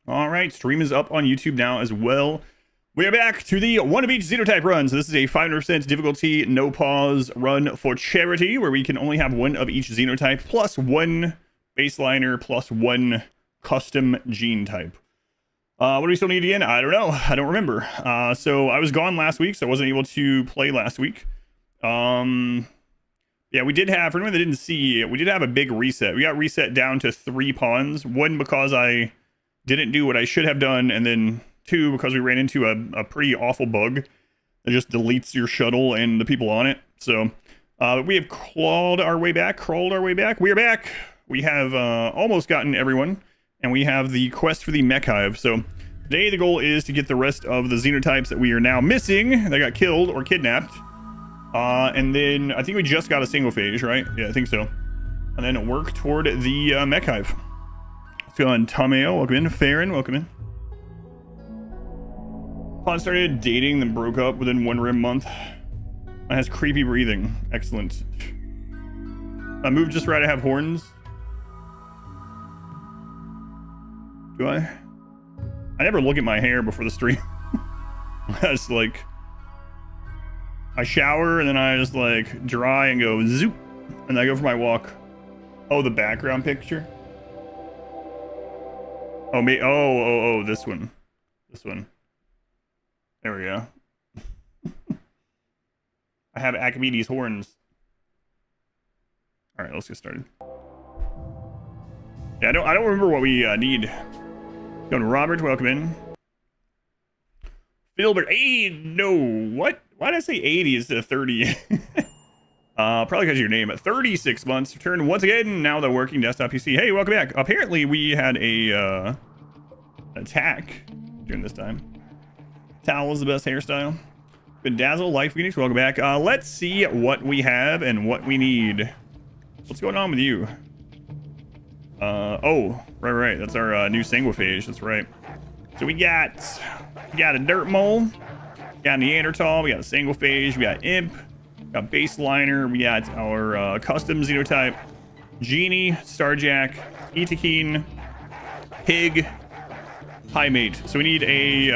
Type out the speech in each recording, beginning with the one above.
All right, stream is up on YouTube now as well. We are back to the one of each Xenotype run. So this is a 500% difficulty, no pause run for charity, where we can only have one of each Xenotype plus one baseliner plus one custom gene type. What do we still need again? I don't know. I don't remember. So I was gone last week, so I wasn't able to play last week. Yeah, we did have, for anyone that didn't see, we did have a big reset. We got reset down to 3 pawns. One, because I didn't do what I should have done, and then 2, because we ran into a pretty awful bug that just deletes your shuttle and the people on it. So we have crawled our way back. We are back. We have almost gotten everyone, and we have the quest for the mech hive. So today the goal is to get the rest of the Xenotypes that we are now missing that got killed or kidnapped. And then I think we just got a single phase, right? Yeah, I think so. And then work toward the mech hive. Let's go on. Tomeo, welcome in. Farron, welcome in. Pawn started dating, then broke up within 1 Rim month. It has creepy breathing. Excellent. I moved just right. I have horns. Do I? I never look at my hair before the stream. I just like, I shower and then I just like dry and go zoop, and I go for my walk. Oh, the background picture. Oh, me. Oh, this one. This one. There we go. I have Archimedes horns. All right, let's get started. Yeah, I don't remember what we need. Going to Robert, welcome in. Filbert, hey, no, what? Why did I say 80 instead of 30? Probably because of your name. 36 months, returned once again, now the working desktop PC. Hey, welcome back. Apparently we had a attack during this time. Towel is the best hairstyle. Bedazzle, Life Phoenix, welcome back. Let's see what we have and what we need. What's going on with you? Oh, right. That's our new sanguiphage. That's right. So we got a dirt mole, got a Neanderthal, we got a sanguiphage, we got imp, we got baseliner, we got our custom Xenotype, genie, starjack, Itakeen, pig, high mate. So we need a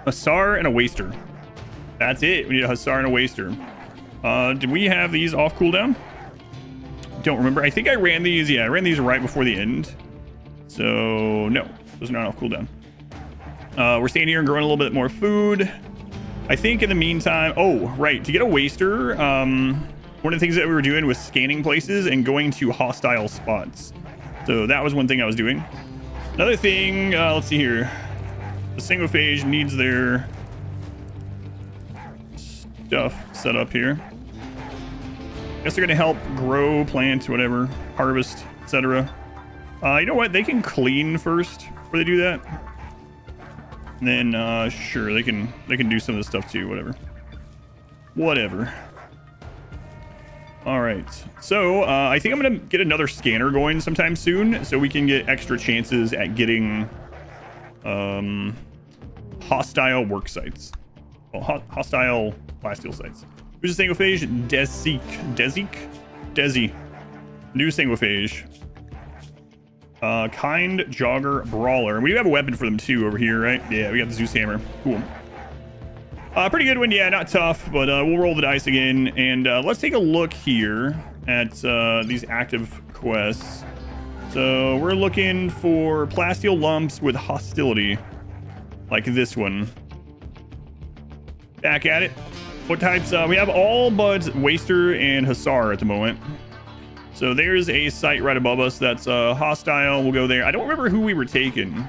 hussar and a waster. That's it. We need a hussar and a waster. Did we have these off cooldown? Don't remember. I think I ran these. Yeah, I ran these right before the end. So no, those are not off cooldown. We're staying here and growing a little bit more food. I think in the meantime, oh, right, to get a waster, one of the things that we were doing was scanning places and going to hostile spots. So that was one thing I was doing. Another thing, let's see here. The sanguiphage needs their stuff set up here. Guess they're gonna help grow, plant, whatever, harvest, etc. You know what? They can clean first before they do that. And then, sure, they can do some of this stuff too. Whatever. All right. So I think I'm gonna get another scanner going sometime soon, so we can get extra chances at getting hostile work sites. Well, hostile plasteel sites. Who's a sanguiphage? Desi. New sanguiphage. Kind jogger brawler. We do have a weapon for them too over here, right? Yeah, we got the Zeus hammer. Cool. Pretty good one. Yeah, not tough, but we'll roll the dice again. And let's take a look here at these active quests. So we're looking for plasteel lumps with hostility, like this one. Back at it. What types? We have all but waster and hussar at the moment. So there's a site right above us that's hostile. We'll go there. I don't remember who we were taking.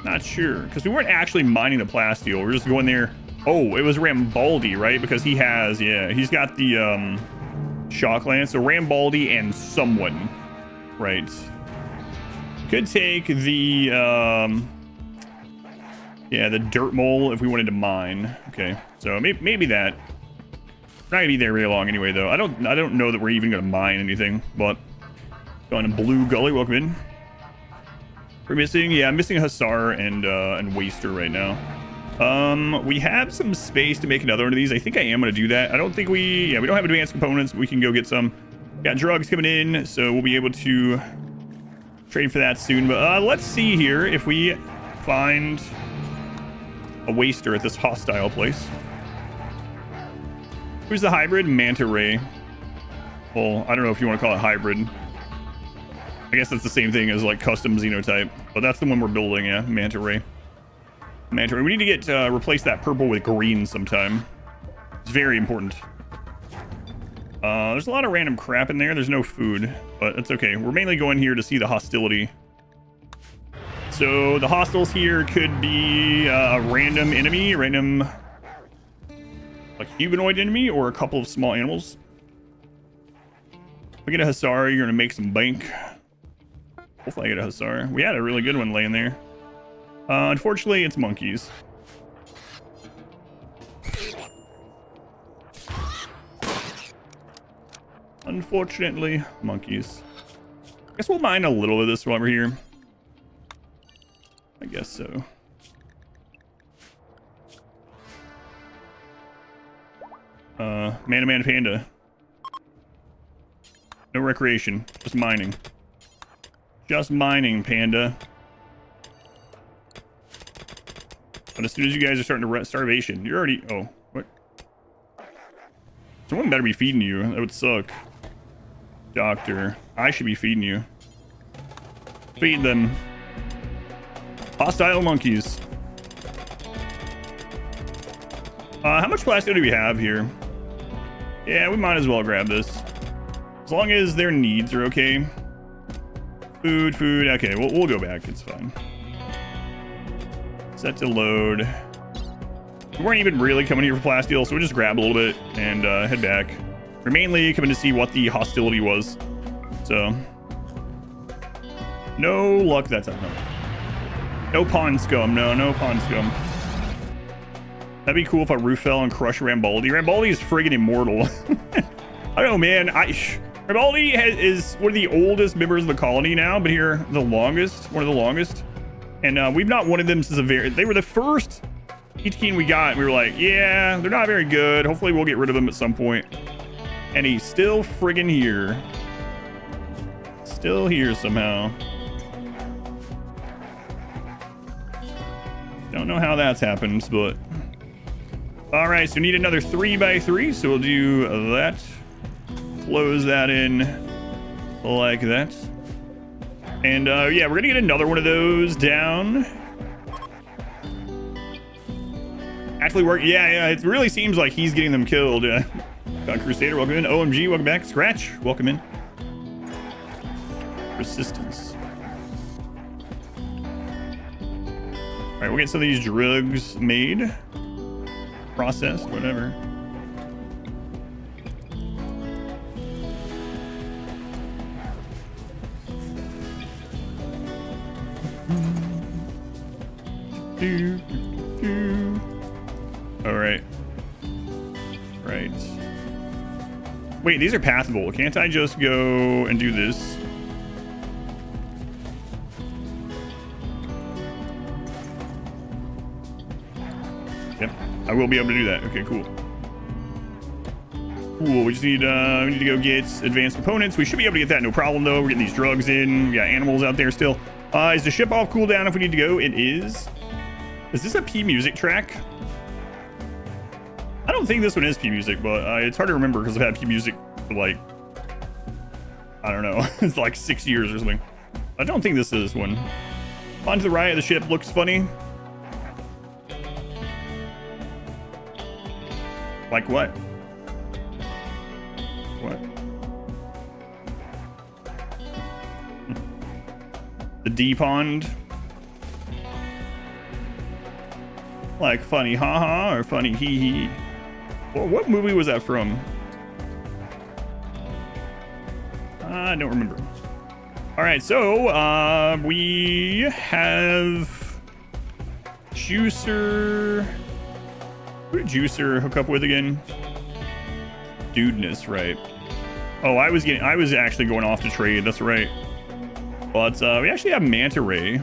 Not sure, because we weren't actually mining the plasteel. We were just going there. Oh, it was Rambaldi, right? Because he has, yeah, he's got the shock lance. So Rambaldi and someone, right? Could take the yeah, the dirt mole if we wanted to mine. Okay, so maybe that. We're not gonna be there very long anyway, though. I don't know that we're even gonna mine anything. But going to Blue Gully, welcome in. We're missing, yeah, I'm missing a hussar and waster right now. We have some space to make another one of these. I think I am gonna do that. I don't think we don't have advanced components, but we can go get some. Got drugs coming in, so we'll be able to trade for that soon. But let's see here if we find a waster at this hostile place. Who's the hybrid? Manta Ray. Well, I don't know if you want to call it hybrid. I guess that's the same thing as like custom Xenotype, but that's the one we're building. Yeah, Manta Ray. Manta Ray. We need to get replace that purple with green sometime. It's very important. There's a lot of random crap in there. There's no food, but it's okay. We're mainly going here to see the hostility. So the hostiles here could be a random enemy, random like humanoid enemy, or a couple of small animals. If we get a Hussar, you're gonna make some bank. Hopefully I get a Hussar. We had a really good one laying there. Unfortunately, it's monkeys. Unfortunately, monkeys. I guess we'll mine a little of this while we're here. I guess so. Man Panda. No recreation, just mining. Just mining, Panda. But as soon as you guys are starting to starvation, you're already... Oh, what? Someone better be feeding you. That would suck. Doctor, I should be feeding you. Feed them. Hostile monkeys. How much plastic do we have here? Yeah, we might as well grab this. As long as their needs are okay. Food. Okay, we'll go back. It's fine. Set to load. We weren't even really coming here for plasteel, so we'll just grab a little bit and head back. We're mainly coming to see what the hostility was. So, no luck that time. No pond scum. No pond scum. That'd be cool if a roof fell and crushed Rambaldi. Rambaldi is friggin' immortal. I don't know, man. Rambaldi is one of the oldest members of the colony now, but here one of the longest. And we've not wanted them since they were the first Ichkeen we got. We were like, yeah, they're not very good. Hopefully we'll get rid of them at some point. And he's still friggin' here. Still here somehow. Don't know how that's happened, but... Alright, so we need another 3x3, so we'll do that. Close that in like that. And yeah, we're gonna get another one of those down. Actually work. Yeah, it really seems like he's getting them killed. Crusader, welcome in. OMG, welcome back. Scratch, welcome in. Resistance. All right, we'll get some of these drugs made, processed, whatever. All right. Right. Wait, these are passable. Can't I just go and do this? Yep, I will be able to do that. Okay, cool. Cool. We just need we need to go get advanced components. We should be able to get that no problem though. We're getting these drugs in. We got animals out there still. Is the ship off cooldown if we need to go? It is. Is this a P music track? I don't think this one is P music, but it's hard to remember because I've had P music for like, I don't know, it's like 6 years or something. I don't think this is one. On to the right of the ship looks funny. Like what? What? The D pond. Like funny haha or funny hee hee. Well, what movie was that from? I don't remember. All right, so we have Juicer. Who did Juicer hook up with again? Dudeness, right? Oh, I was actually going off to trade. That's right. But we actually have Manta Ray,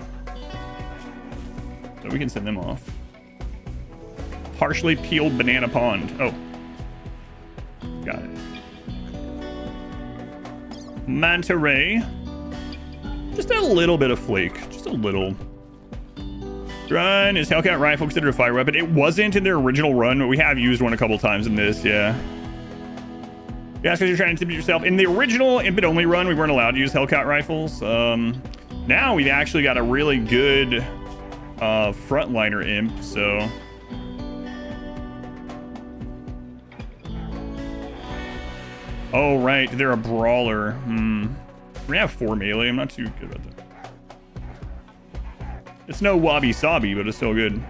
so we can send them off. Partially peeled banana pond. Oh, got it. Manta Ray. Just a little bit of flake. Just a little. Run. Is Hellcat rifle considered a fire weapon? It wasn't in their original run, but we have used one a couple times in this, yeah. Yeah, because you're trying to intimidate yourself. In the original Impet only run, we weren't allowed to use Hellcat rifles. Now we've actually got a really good frontliner imp, so... Oh, right. They're a brawler. We're gonna have 4 melee. I'm not too good about that. It's no wabi-sabi, but it's still good.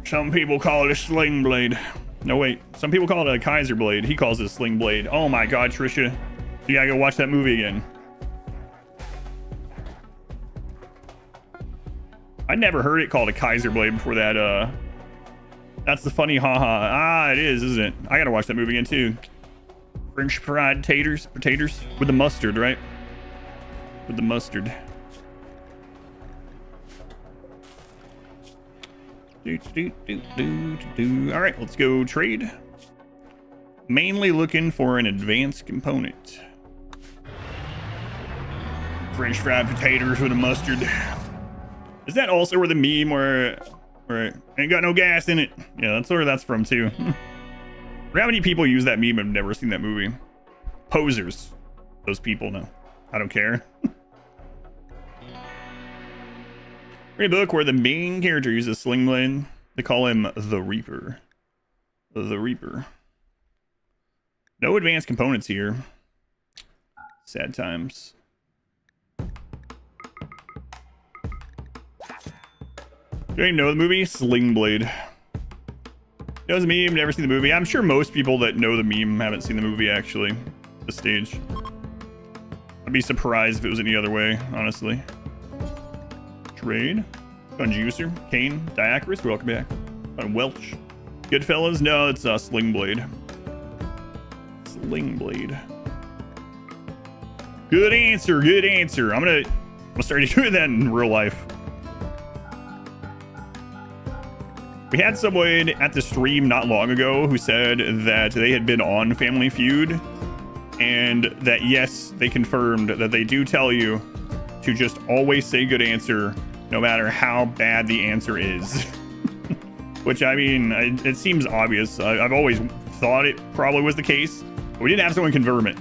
Some people call it a sling blade. No, wait. Some people call it a Kaiser blade. He calls it a sling blade. Oh my god, Trisha. You gotta go watch that movie again. I never heard it called a Kaiser blade before that. That's the funny haha. Ah, it is, isn't it? I gotta watch that movie again, too. French fried taters. Potatoes. With the mustard, right? With the mustard. Alright, let's go trade. Mainly looking for an advanced component. French fried potatoes with a mustard. Is that also where the meme where ain't got no gas in it? Yeah, that's where that's from too. How many people use that meme? I've never seen that movie. Posers. Those people, no. I don't care. Read a book where the main character uses sling blade. They call him the Reaper. The Reaper. No advanced components here. Sad times. Do you even know the movie? Sling Blade. Knows the meme, never seen the movie. I'm sure most people that know the meme haven't seen the movie actually. At this stage. I'd be surprised if it was any other way, honestly. Trade. Conjuicer. Kane. Diacarus. Welcome back. On Welch. Goodfellas. No, it's Sling Blade. Sling Blade. Good answer. Good answer. I'm gonna start doing that in real life. We had someone at the stream not long ago who said that they had been on Family Feud and that yes, they confirmed that they do tell you to just always say good answer no matter how bad the answer is. Which, I mean, it seems obvious. I've always thought it probably was the case, but we didn't have someone confirm it.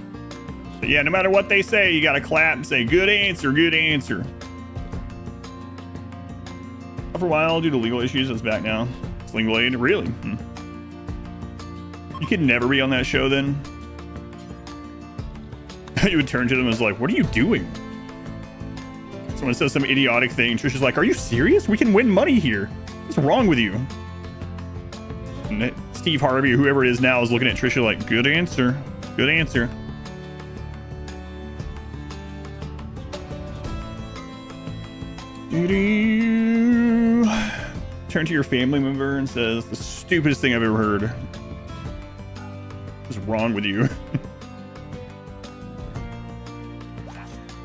But yeah, no matter what they say, you gotta clap and say good answer, good answer. For a while due to legal issues, it's back now. Sling Blade, really? You could never be on that show then. You would turn to them and was like, what are you doing? Someone says some idiotic thing. Trisha's like, are you serious? We can win money here. What's wrong with you? And Steve Harvey, whoever it is now, is looking at Trisha like, good answer. Good answer. Turn to your family member and says, the stupidest thing I've ever heard. What's wrong with you?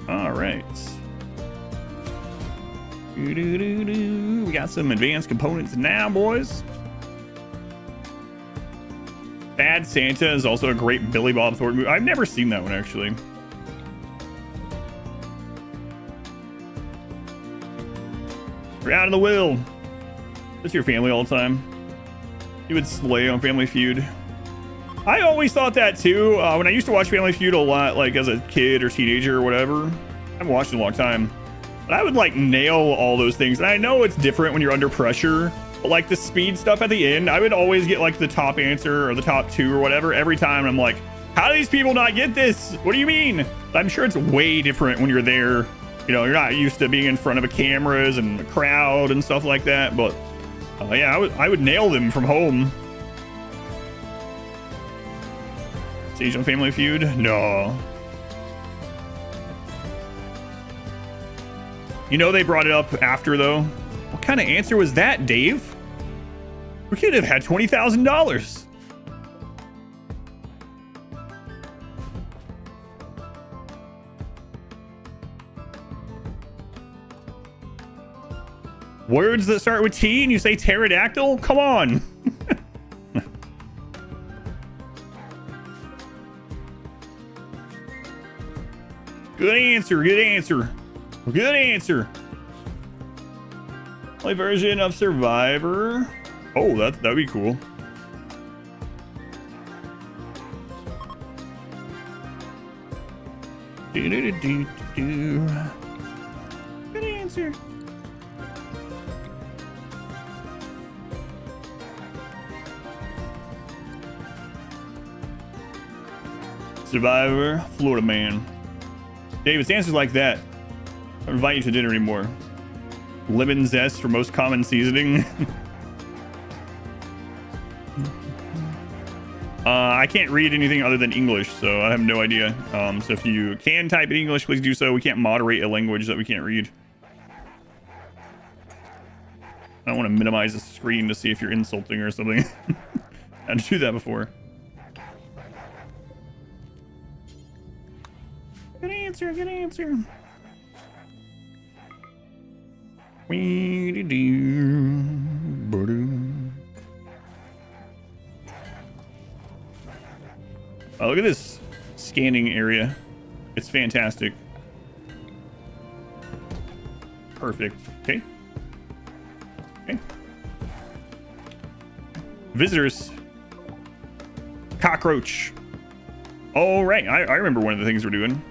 All right. We got some advanced components now, boys. Bad Santa is also a great Billy Bob Thornton movie. I've never seen that one, actually. We're out of the will. That's your family all the time. You would slay on Family Feud. I always thought that too. When I used to watch Family Feud a lot, like as a kid or teenager or whatever. I haven't watched it in a long time. But I would like nail all those things. And I know it's different when you're under pressure. But like the speed stuff at the end, I would always get like the top answer or the top 2 or whatever every time. And I'm like, how do these people not get this? What do you mean? I'm sure it's way different when you're there. You know, you're not used to being in front of a cameras and a crowd and stuff like that. But yeah, I would nail them from home. Siege on Family Feud? No. You know they brought it up after, though. What kind of answer was that, Dave? We could have had $20,000. Words that start with T and you say pterodactyl? Come on. Good answer. Good answer. Good answer. Only version of Survivor. Oh, that'd be cool. Good answer. Survivor, Florida man. David's answers like that. I don't invite you to dinner anymore. Lemon zest for most common seasoning. I can't read anything other than English, so I have no idea. So if you can type in English, please do so. We can't moderate a language that we can't read. I don't want to minimize the screen to see if you're insulting or something. I had to do that before. Good answer, good answer. Oh, look at this scanning area. It's fantastic. Perfect. Okay. Okay. Visitors. Cockroach. Oh, right. I remember one of the things we're doing.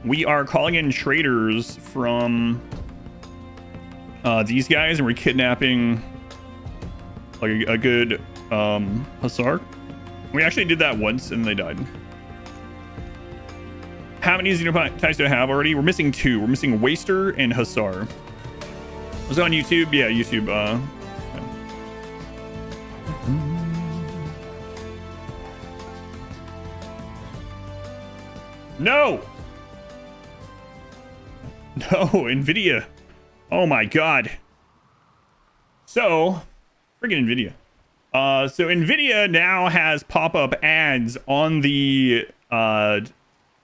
We are calling in traders from these guys, and we're kidnapping like a good hussar. We actually did that once and they died. How many Xenotypes do I have already? We're missing 2. We're missing Waster and Hussar. Was it on YouTube? Yeah, YouTube. Yeah. No! No, NVIDIA. Oh my god. So, friggin' NVIDIA. So NVIDIA now has pop-up ads on the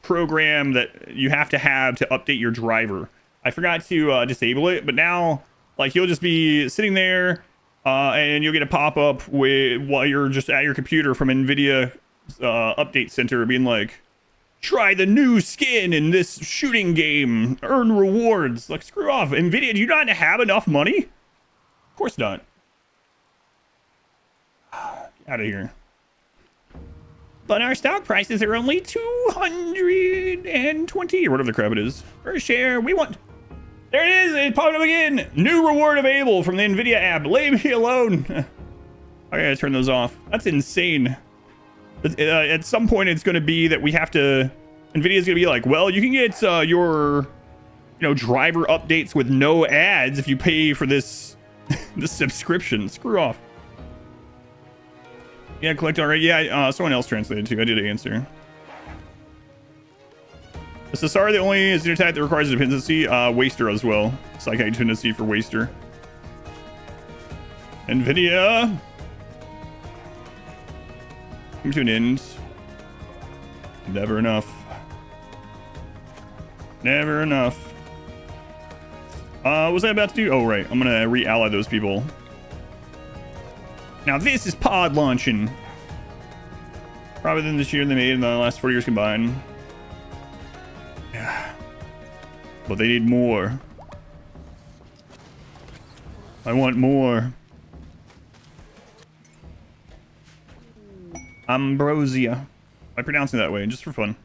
program that you have to update your driver. I forgot to disable it, but now like you'll just be sitting there and you'll get a pop-up while you're just at your computer from NVIDIA update center being like, try the new skin in this shooting game, earn rewards. Like, screw off. NVIDIA, do you not have enough money? Of course not. Out of here. But our stock prices are only 220 or whatever the crap it is per share. We want. There it is. It popped up again. New reward available from the NVIDIA app. Leave me alone. I gotta turn those off. That's insane. At some point, it's going to be that we have to. NVIDIA's going to be like, well, you can get your, driver updates with no ads if you pay for this this subscription. Screw off. Yeah, collect already. Yeah, someone else translated too. I did answer. Is Sassara the only Xenotype that requires a dependency? Waster as well. Psychic dependency for Waster. NVIDIA. Come to an end. Never enough. Never enough. What was I about to do? Oh, right. I'm going to re-ally those people. Now this is pod launching. Probably than this year they made in the last 4 years combined. Yeah. But they need more. I want more. Ambrosia. I pronounce it that way, just for fun.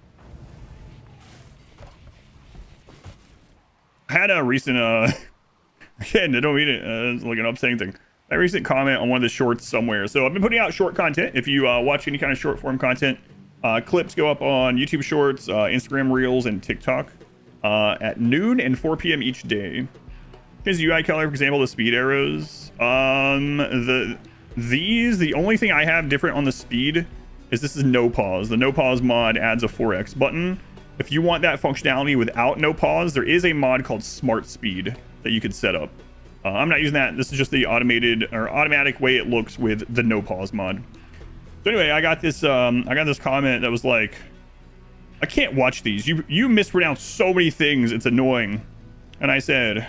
I had a recent, again, I don't mean it, it's like an upsetting thing. A recent comment on one of the shorts somewhere. So I've been putting out short content. If you watch any kind of short form content, clips go up on YouTube Shorts, Instagram Reels, and TikTok at noon and 4 p.m. each day. Here's UI color, for example, the speed arrows. The only thing I have different on the speed is this is no pause. The no pause mod adds a 4x button. If you want that functionality without no pause, there is a mod called Smart Speed that you could set up. I'm not using that. This is just the automatic way it looks with the no pause mod. So anyway, I got this comment that was like, I can't watch these. You mispronounce so many things. It's annoying. And I said,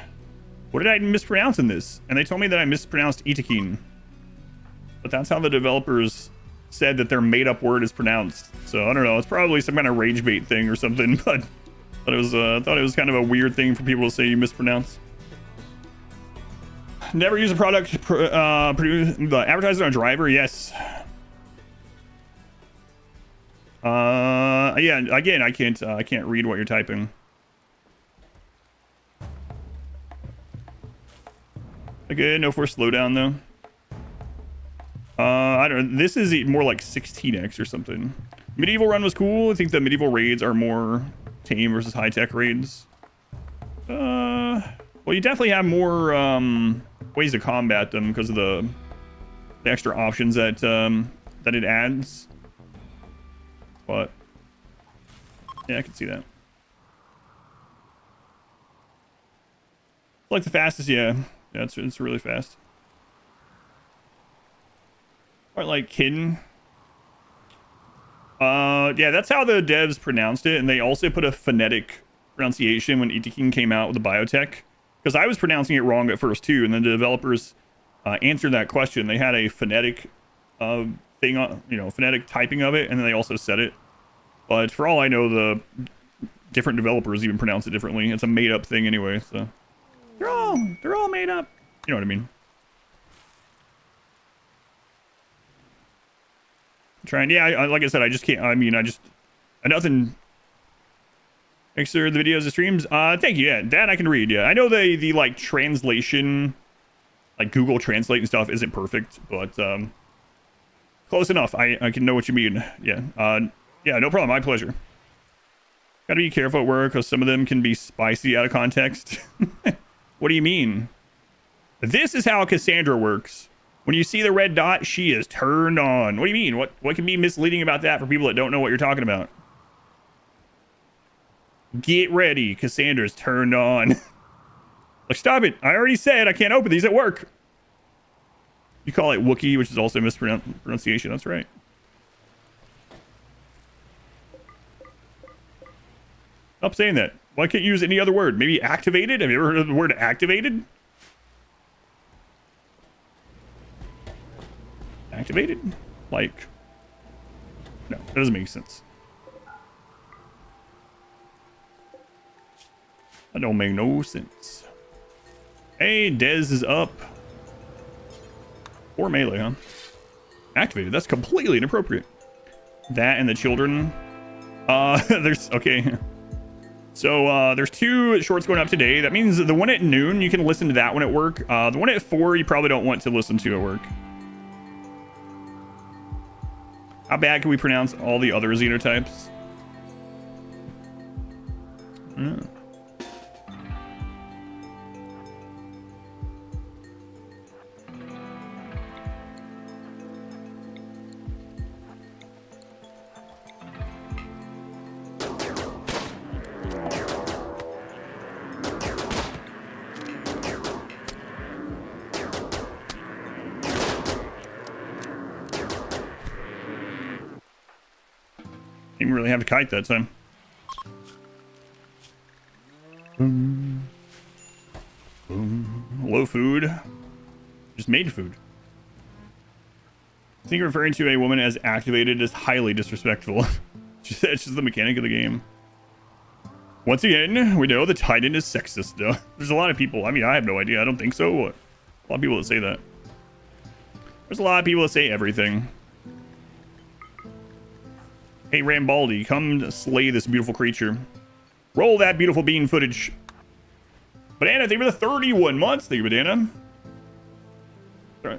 what did I mispronounce in this? And they told me that I mispronounced Itakin. But that's how the developers said that their made-up word is pronounced. So I don't know. It's probably some kind of rage bait thing or something. But it was thought it was kind of a weird thing for people to say you mispronounce. Never use a product advertised on a driver. Yes. Yeah. Again, I can't read what you're typing. Okay, no force slowdown though. I don't know. This is more like 16x or something. Medieval run was cool. I think the medieval raids are more tame versus high tech raids. Well, you definitely have more ways to combat them because of the extra options that that it adds. But yeah, I can see that. Like the fastest, yeah. Yeah, it's really fast. Or like hidden. Yeah, that's how the devs pronounced it, and they also put a phonetic pronunciation when Itaking came out with the biotech. Because I was pronouncing it wrong at first too, and then the developers answered that question. They had a phonetic thing on, phonetic typing of it, and then they also said it. But for all I know, the different developers even pronounce it differently. It's a made-up thing anyway, so they're all made up. You know what I mean? Trying, yeah. Like I said, I just can't. I mean, nothing. Thanks for the videos and streams. Thank you. Yeah, that I can read. Yeah, I know the like translation, like Google Translate and stuff isn't perfect, but close enough. I can know what you mean. Yeah. Yeah, no problem. My pleasure. Gotta be careful at work because some of them can be spicy out of context. What do you mean? This is how Cassandra works. When you see the red dot, she is turned on. What do you mean? What can be misleading about that for people that don't know what you're talking about? Get ready. Cassandra's turned on. Like, stop it. I already said I can't open these at work. You call it Wookiee, which is also mispronunciation. That's right. Stop saying that. Why can't you use any other word? Maybe activated? Have you ever heard of the word activated? Activated? Like, no, that doesn't make sense. That don't make no sense. Hey, Dez is up. Or melee, huh? Activated. That's completely inappropriate. That and the children. Okay. So, there's 2 shorts going up today. That means the one at noon, you can listen to that one at work. The one at 4, you probably don't want to listen to at work. How bad can we pronounce all the other xenotypes? Didn't really have to kite that time. Low food. Just made food. I think referring to a woman as activated is highly disrespectful. It's just the mechanic of the game. Once again, we know the Titan is sexist, though. There's a lot of people. I mean, I have no idea. I don't think so. What? A lot of people that say that. There's a lot of people that say everything. Hey, Rambaldi, come slay this beautiful creature. Roll that beautiful bean footage. Banana, thank you for the 31 months. Thank you, Banana.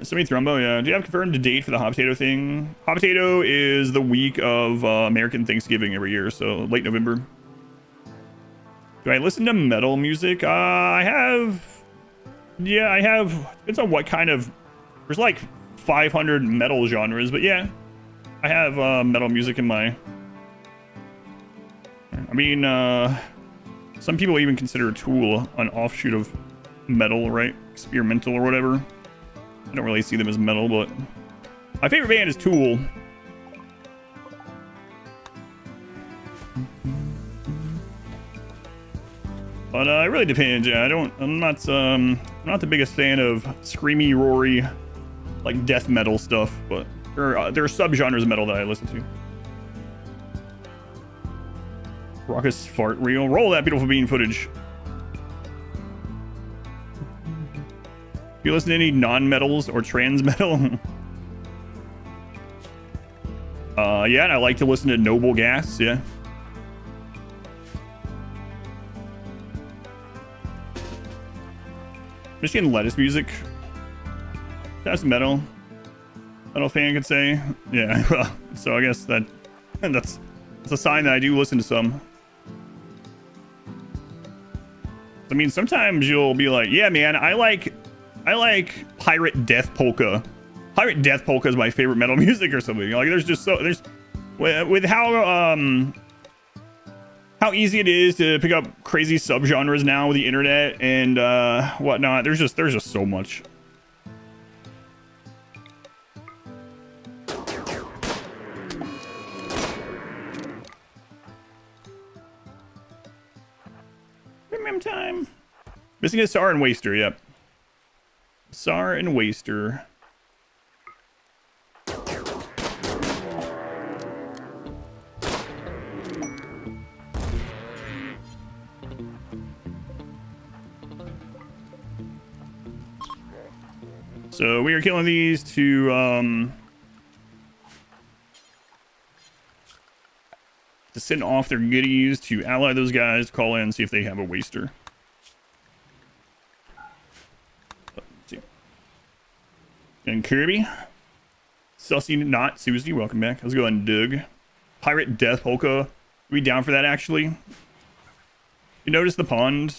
Semi Thrumbo, yeah. Do you have confirmed the date for the hot potato thing? Hot potato is the week of American Thanksgiving every year, so late November. Do I listen to metal music? I have. Yeah, I have. Depends on what kind of. There's like 500 metal genres, but yeah. I have metal music in my... I mean, some people even consider Tool an offshoot of metal, right? Experimental or whatever. I don't really see them as metal, but... My favorite band is Tool. But it really depends, yeah. I'm not the biggest fan of screamy, roary, like death metal stuff, but... There are subgenres of metal that I listen to. Raucous fart reel. Roll that beautiful bean footage. Do you listen to any non-metals or trans metal? Yeah, and I like to listen to Noble Gas, yeah. Michigan lettuce music. That's metal. Metal fan could say. Yeah, well, so I guess that's a sign that I do listen to some. I mean, sometimes you'll be like, yeah, man, I like Pirate Death Polka. Pirate Death Polka is my favorite metal music or something. Like, there's with how easy it is to pick up crazy subgenres now with the internet and whatnot. There's just so much. Time. Missing a Sar and Waster, yep. Sar and Waster. So we are killing these to send off their goodies to ally those guys, call in, see if they have a waster. Let's see. And Kirby. Sussy Not Susie, welcome back. Let's go on Doug. Pirate Death Polka. Are we down for that, actually? You notice the pond?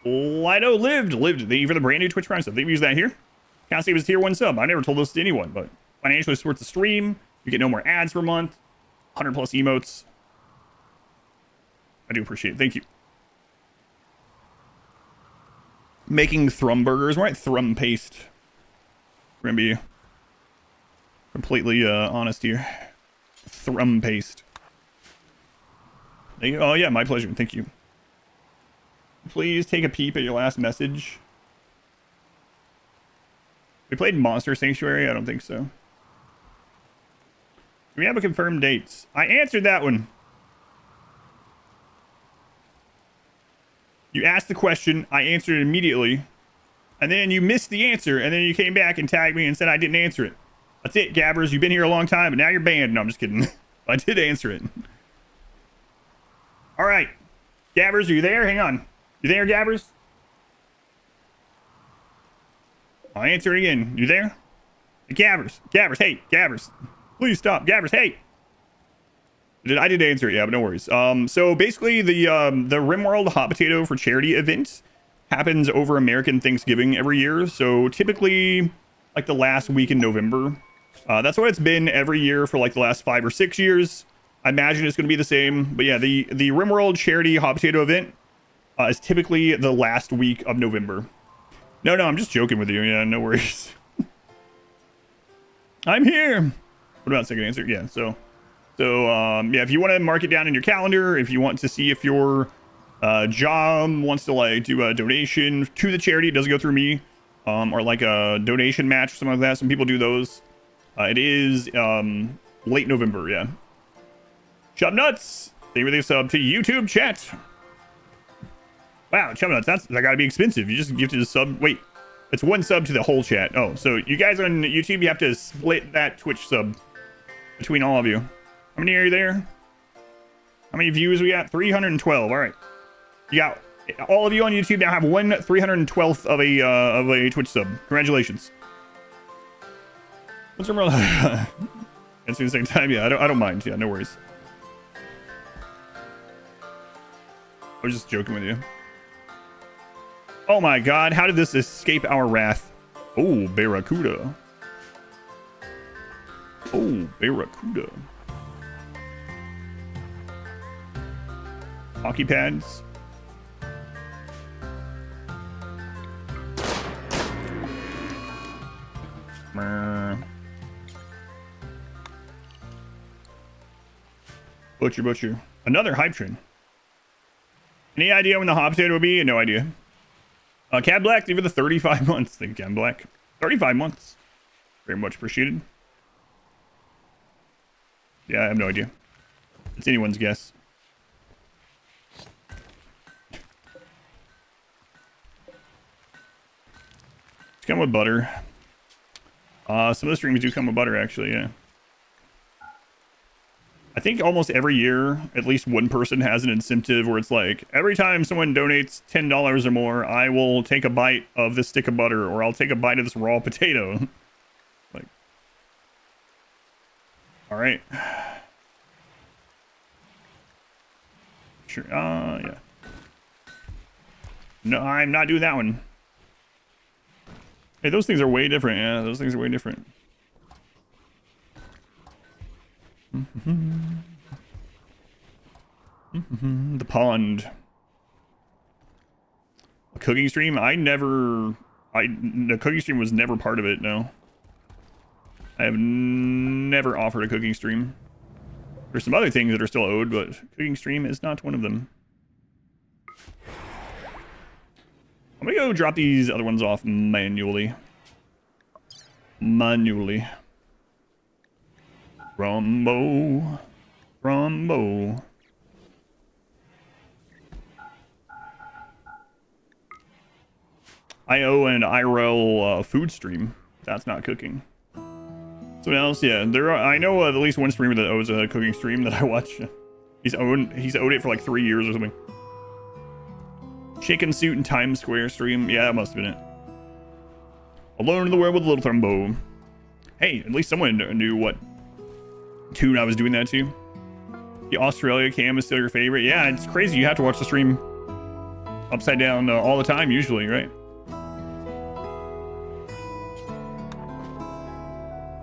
Lido lived. Thank you for the brand new Twitch Prime sub. They've used that here. Can't say it was tier 1 sub. I never told this to anyone, but financially supports the stream. You get no more ads per month. 100 plus emotes. I do appreciate it. Thank you. Making thrum burgers. Right, thrum paste. We're gonna be completely honest here. Thrum paste. Oh yeah, my pleasure. Thank you. Please take a peep at your last message. We played Monster Sanctuary? I don't think so. Do we have a confirmed dates? I answered that one. You asked the question, I answered it immediately, and then you missed the answer, and then you came back and tagged me and said I didn't answer it. That's it, Gabbers. You've been here a long time, but now you're banned. No, I'm just kidding. I did answer it. All right. Gabbers, are you there? Hang on. You there, Gabbers? I'll answer it again. You there? Hey, Gabbers. Gabbers, hey. Gabbers. Please stop. Gabbers, hey. I did answer it, yeah, but no worries. So basically, the RimWorld Hot Potato for Charity event happens over American Thanksgiving every year. So typically, like the last week in November. That's what it's been every year for like the last 5 or 6 years. I imagine it's going to be the same. But yeah, the RimWorld Charity Hot Potato event is typically the last week of November. No, I'm just joking with you. Yeah, no worries. I'm here. What about second answer? Yeah, so yeah, if you want to mark it down in your calendar, if you want to see if your job wants to like do a donation to the charity, it doesn't go through me, or like a donation match or something like that. Some people do those. It is late November, yeah. Chub Nuts, thank you for the sub to YouTube chat. Wow, Chub Nuts, that gotta be expensive. You just gifted a sub. Wait, it's 1 sub to the whole chat. Oh, so you guys on YouTube, you have to split that Twitch sub between all of you. How many are you there? How many views we got? 312. All right. You got all of you on YouTube now have 1/312th of a Twitch sub. Congratulations. What's your answer the same time? Yeah, I don't mind. Yeah, no worries. I was just joking with you. Oh my god, how did this escape our wrath? Oh, Barracuda. Oh, Barracuda. Hockey pads. Butcher. Another hype train. Any idea when the hot potato will be? No idea. Cad Black, thank you for the 35 months. Thank you, Cad Black. 35 months. Very much appreciated. Yeah, I have no idea. It's anyone's guess. It's come with butter. Some of the streams do come with butter, actually, yeah. I think almost every year, at least one person has an incentive where it's like, every time someone donates $10 or more, I will take a bite of this stick of butter, or I'll take a bite of this raw potato. Like, all right. Sure, yeah. No, I'm not doing that one. Hey, those things are way different. Yeah, those things are way different. The pond. A cooking stream? The cooking stream was never part of it, no. I have never offered a cooking stream. There's some other things that are still owed, but cooking stream is not one of them. I'm gonna go drop these other ones off manually. Rumbo. I owe an IRL food stream. That's not cooking. Someone else, yeah. I know at least one streamer that owes a cooking stream that I watch. He's owed it for like 3 years or something. Chicken Suit and Times Square stream. Yeah, that must have been it. Alone in the world with a little thrombo. Hey, at least someone knew what tune I was doing that to. The Australia cam is still your favorite. Yeah, it's crazy. You have to watch the stream upside down all the time usually, right?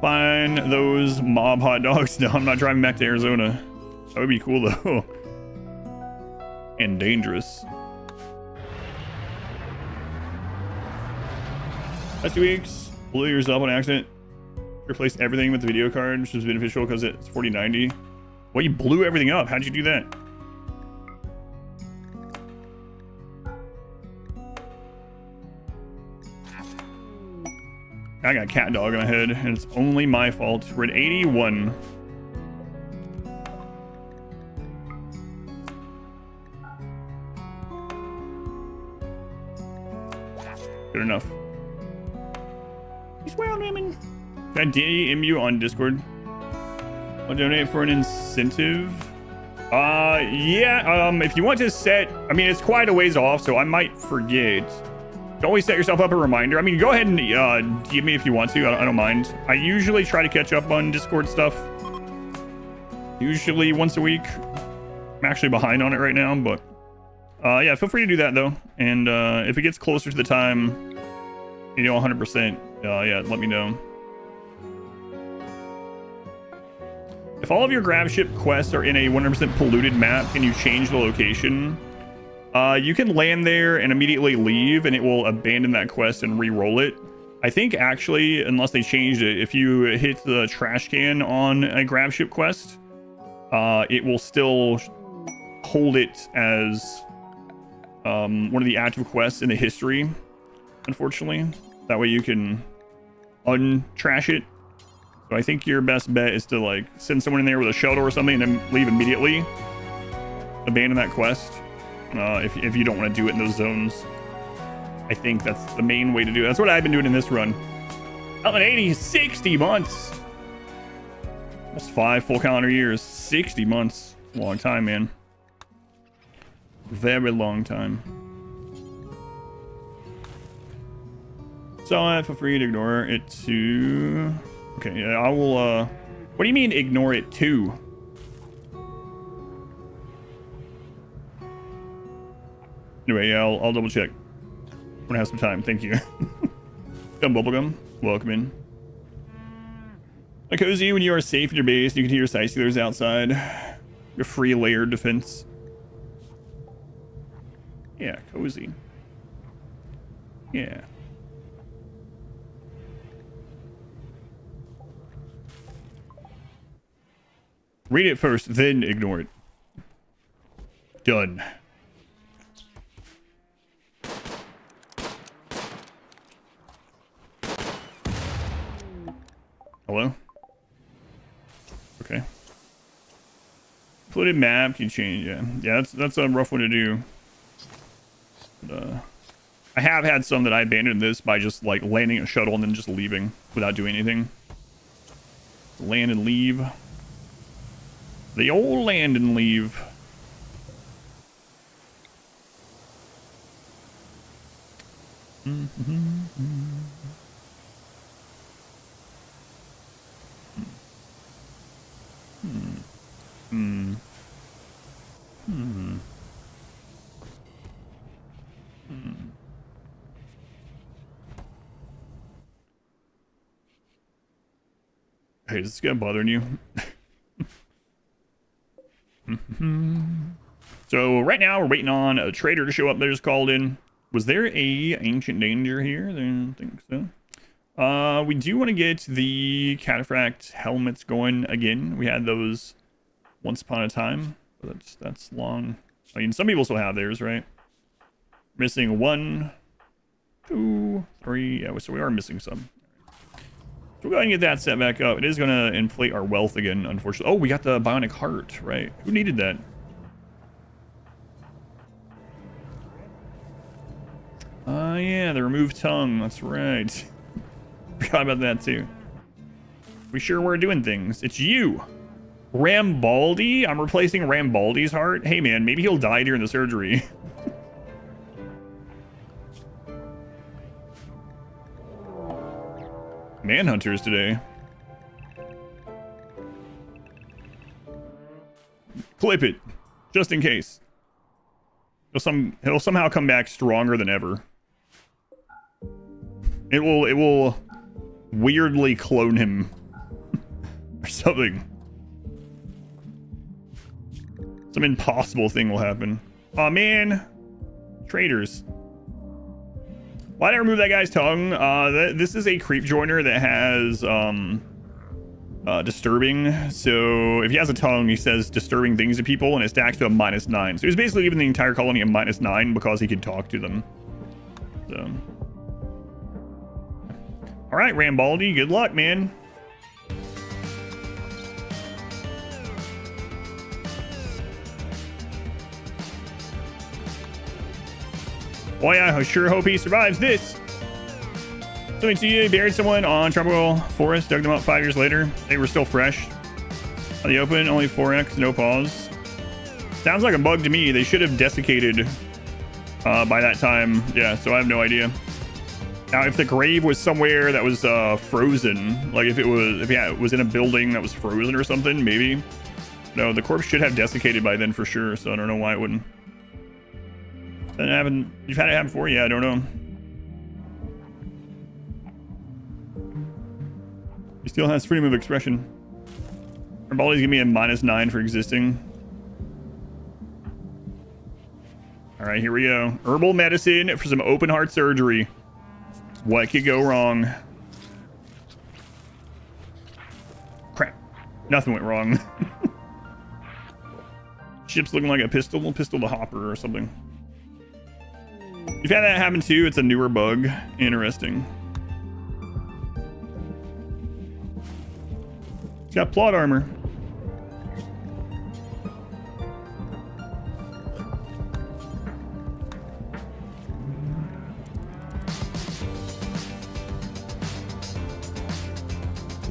Find those mob hot dogs. No, I'm not driving back to Arizona. That would be cool though. And dangerous. Last 2 weeks, blew yours up on accident. Replaced everything with the video card, which was beneficial because it's 4090. Well, you blew everything up. How'd you do that? I got a cat dog in my head, and it's only my fault. We're at 81. Good enough. He's well, women. Can I DM you on Discord? I'll donate for an incentive. Yeah. If you want to set, I mean, it's quite a ways off, so I might forget. Always set yourself up a reminder. I mean, go ahead and DM me if you want to. I don't mind. I usually try to catch up on Discord stuff. Usually once a week. I'm actually behind on it right now, but yeah, feel free to do that though. And if it gets closer to the time, 100%, yeah, let me know. If all of your grab ship quests are in a 100% polluted map, can you change the location? You can land there and immediately leave, and it will abandon that quest and re-roll it. I think actually, unless they changed it, if you hit the trash can on a grab ship quest, it will still hold it as one of the active quests in the history, unfortunately. That way you can untrash it. So I think your best bet is to like send someone in there with a shuttle or something and then leave immediately. Abandon that quest. If you don't want to do it in those zones. I think that's the main way to do it. That's what I've been doing in this run. I'm at 80, 60 months. Almost 5 full calendar years. 60 months. Long time, man. Very long time. So I feel free to ignore it too. Okay, yeah, I will, what do you mean ignore it too? Anyway, yeah, I'll double check. When I have some time, thank you. Dumb bubblegum, welcome in. Cozy, when you are safe in your base, you can hear sightseers outside. Your free layered defense. Yeah, cozy. Yeah. Read it first, then ignore it. Done. Hello? Okay. Included map, can you change? Yeah, that's a rough one to do. But, I have had some that I abandoned this by just like landing a shuttle and then just leaving without doing anything. Land and leave. The old land and leave. Hey, is this guy bothering you? So right now we're waiting on a trader to show up. They just called in. Was there a ancient danger here? I don't think so. We do want to get the cataphract helmets going again. We had those once upon a time. But that's long. I mean, some people still have theirs, right? Missing 1, 2, 3. Yeah, so we are missing some. So we'll go ahead and get that set back up. It is going to inflate our wealth again, unfortunately. Oh, we got the bionic heart, right? Who needed that? Yeah, the removed tongue. That's right. Forgot about that, too. We sure were doing things. It's you. Rambaldi? I'm replacing Rambaldi's heart? Hey, man, maybe he'll die during the surgery. Manhunters today. Clip it, just in case. He'll somehow come back stronger than ever. It will weirdly clone him or something. Some impossible thing will happen. Oh man, traitors. Why did I remove that guy's tongue? This is a creep joiner that has disturbing. So if he has a tongue, he says disturbing things to people, and it stacks to a -9. So he's basically giving the entire colony a -9 because he could talk to them. So, all right, Rambaldi, good luck, man. Boy, I sure hope he survives this. Something to you, buried someone on tropical forest, dug them up 5 years later. They were still fresh. On the open, only 4x, no pause. Sounds like a bug to me. They should have desiccated by that time. Yeah, so I have no idea. Now, if the grave was somewhere that was frozen, like if it was in a building that was frozen or something, maybe. No, the corpse should have desiccated by then for sure, so I don't know why it wouldn't. You've had it happen before? Yeah, I don't know. He still has freedom of expression. Rambaldi's giving me a -9 for existing. All right, here we go. Herbal medicine for some open heart surgery. What could go wrong? Crap. Nothing went wrong. Ship's looking like a pistol to hopper or something. You've had that happen too. It's a newer bug. Interesting. It's got plot armor.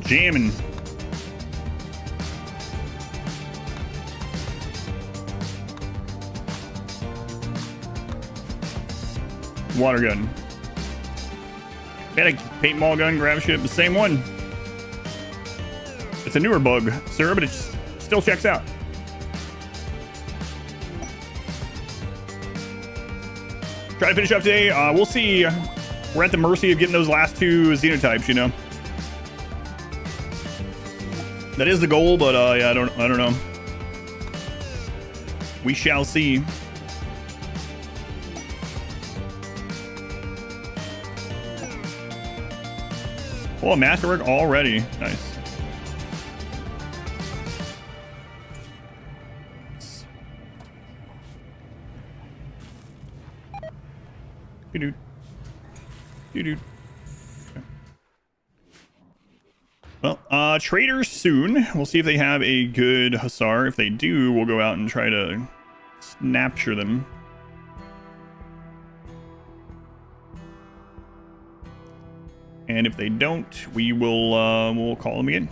Jamming. Water gun. Had a paintball gun, grab ship, the same one. It's a newer bug, sir, but it still checks out. Try to finish up today. We'll see. We're at the mercy of getting those last 2 Xenotypes, you know. That is the goal, but yeah, I don't know. We shall see. Oh, masterwork already. Nice. Dude. Well, traders soon. We'll see if they have a good hussar. If they do, we'll go out and try to snapture them. And if they don't, we will we'll call them again.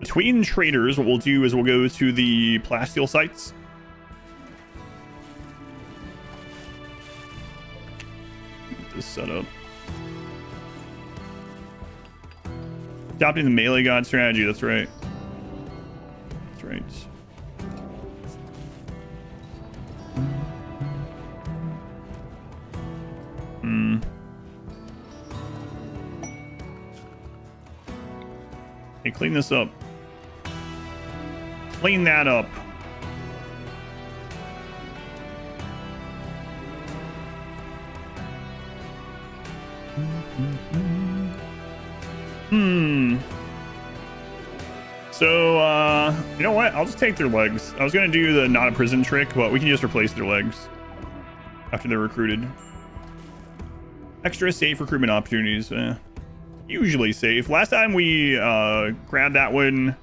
Between traders, what we'll do is we'll go to the plasteel sites. Get this set up. Adopting the melee god strategy, that's right. That's right. Hey, clean this up. Clean that up. So, you know what? I'll just take their legs. I was going to do the not a prison trick, but we can just replace their legs after they're recruited. Extra safe recruitment opportunities. Usually safe. Last time we grabbed that one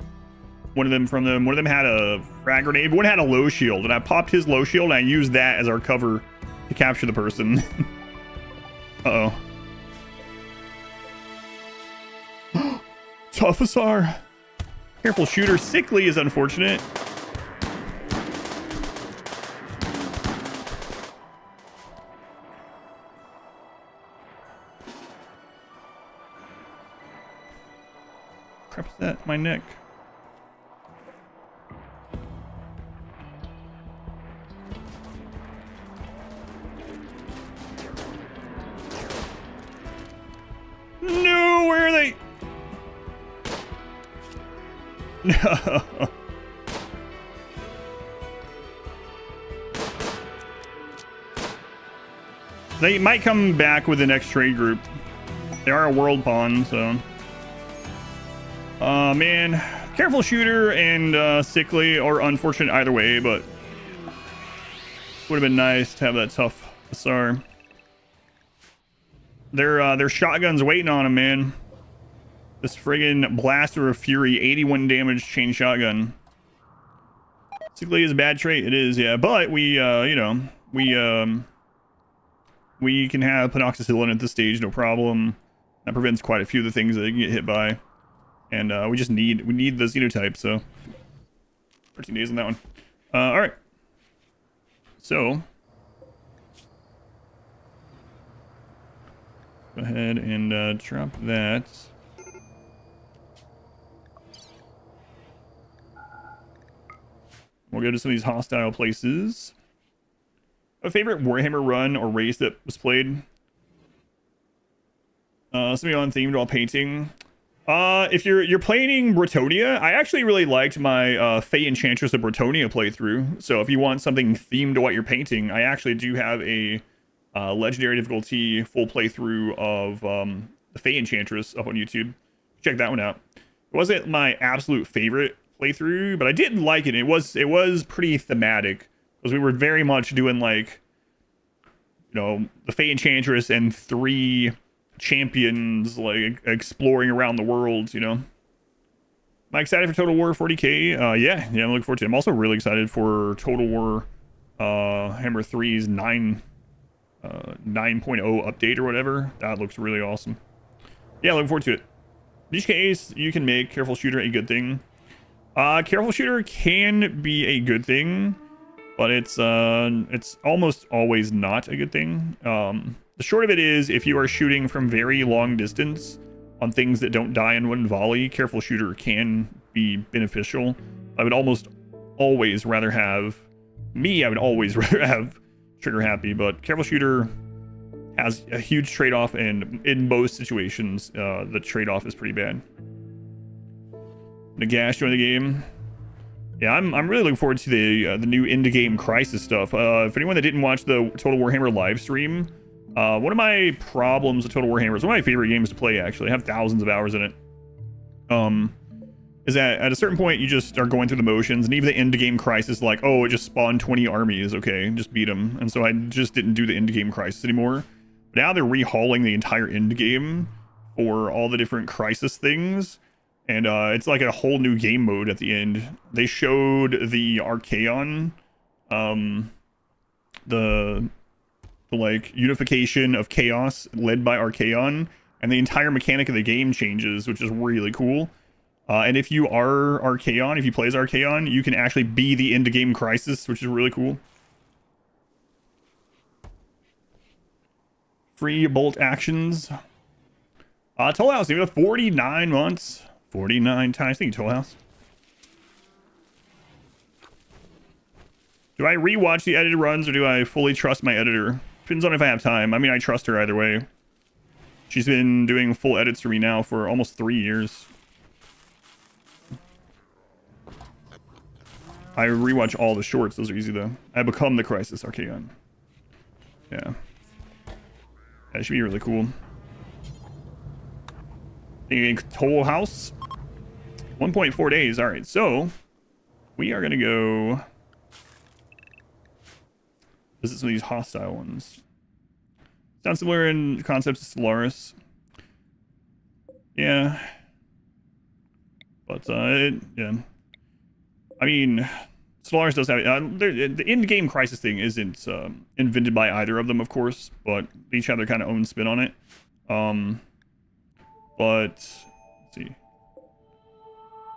of them from them. One of them had a frag grenade. One had a low shield, and I popped his low shield, and I used that as our cover to capture the person. Uh-oh. Tough hussar. Careful shooter. Sickly is unfortunate. Crap is that? My neck. No, where are they? No. They might come back with the next trade group. They are a world pawn, so. Man. Careful shooter and sickly or unfortunate either way, but would have been nice to have that tough hussar. Their shotgun's waiting on him, man. This friggin' Blaster of Fury, 81 damage chain shotgun. Sickly is a bad trait. It is, yeah. But we, you know, we can have Panoxicillin at this stage, no problem. That prevents quite a few of the things that they can get hit by. And we need the Xenotype, so 13 days on that one. All right. So go ahead and drop that. We'll go to some of these hostile places. A favorite Warhammer run or race that was played? Something on themed while painting. If you're playing Bretonia, I actually really liked my Fey Enchantress of Bretonia playthrough. So if you want something themed to what you're painting, I actually do have a legendary difficulty full playthrough of the Fey Enchantress up on YouTube. Check that one out. It wasn't my absolute favorite playthrough, but I did like it. It was pretty thematic because we were very much doing like, you know, the Fey Enchantress and 3 champions like exploring around the world, you know. Am I excited for Total War 40k? Yeah, I'm looking forward to it. I'm also really excited for Total War Hammer 3's 9.0 update or whatever. That looks really awesome. Yeah, looking forward to it. In each case, you can make Careful Shooter a good thing. Careful Shooter can be a good thing, but it's almost always not a good thing. The short of it is, if you are shooting from very long distance on things that don't die in one volley, Careful Shooter can be beneficial. I would almost always rather have Trigger Happy, but Careful Shooter has a huge trade-off, and in most situations, the trade-off is pretty bad. Nagash joined the game. Yeah, I'm really looking forward to the new in-game crisis stuff. For anyone that didn't watch the Total Warhammer live stream, one of my problems with Total Warhammer is one of my favorite games to play, actually. I have thousands of hours in it. Is that at a certain point, you just are going through the motions, and even the end-game crisis, like, oh, it just spawned 20 armies, okay, just beat them. And so I just didn't do the end-game crisis anymore. But now they're rehauling the entire end game for all the different crisis things. And it's like a whole new game mode at the end. They showed the Archaon, the like unification of chaos led by Archaon, and the entire mechanic of the game changes, which is really cool. And if you are Archaon, if you play as Archaon, you can actually be the end game crisis, which is really cool. Free bolt actions. Toll House, 49 months. 49 times. Thank you, Toll House. Do I rewatch the edited runs or do I fully trust my editor? Depends on if I have time. I mean, I trust her either way. She's been doing full edits for me now for almost 3 years. I rewatch all the shorts. Those are easy though. I become the Crisis Archaon. Yeah. That should be really cool. Toll House. 1.4 days. All right, so we are gonna go visit some of these hostile ones. Sounds similar in concepts to Stellaris. Yeah, but yeah. I mean, Stellaris does have the in-game crisis thing isn't invented by either of them, of course, but they each have their kind of own spin on it. But let's see.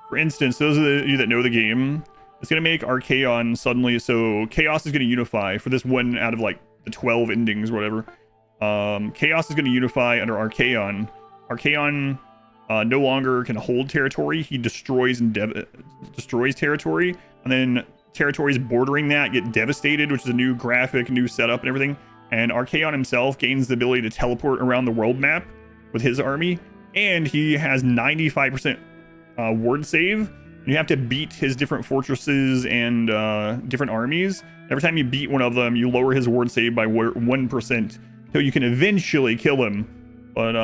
For instance, those of you that know the game, it's going to make Archaon suddenly, so Chaos is going to unify for this one out of like the 12 endings or whatever. Chaos is going to unify under Archaon. Archaon no longer can hold territory. He destroys and destroys territory, and then territories bordering that get devastated, which is a new graphic, new setup and everything. And Archaon himself gains the ability to teleport around the world map with his army, and he has 95% ward save. You have to beat his different fortresses and different armies. Every time you beat one of them, you lower his ward save by 1%, so you can eventually kill him. But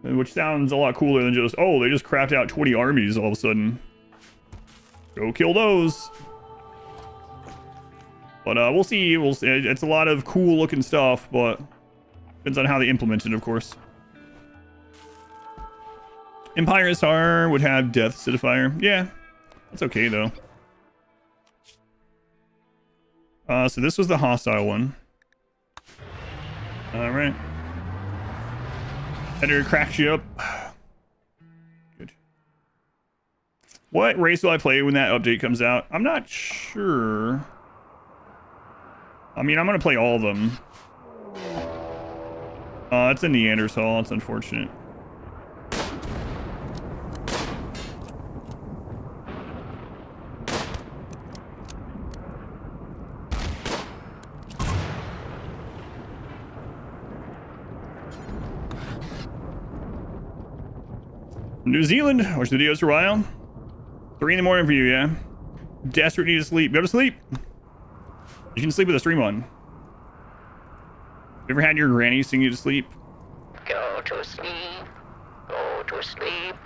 which sounds a lot cooler than just, oh, they just crapped out 20 armies all of a sudden. Go kill those. But we'll see. It's a lot of cool looking stuff, but depends on how they implement it, of course. Empire SR would have Death Acidifier. Yeah, that's okay though. So this was the hostile one. All right. Editor cracks you up. Good. What race will I play when that update comes out? I'm not sure. I mean, I'm gonna play all of them. It's a Neanderthal. It's unfortunate. New Zealand, watch the videos for a while. 3 in the morning for you, yeah? Desperate need to sleep. Go to sleep. You can sleep with a stream on. You ever had your granny sing you to sleep? Go to sleep. Go to sleep.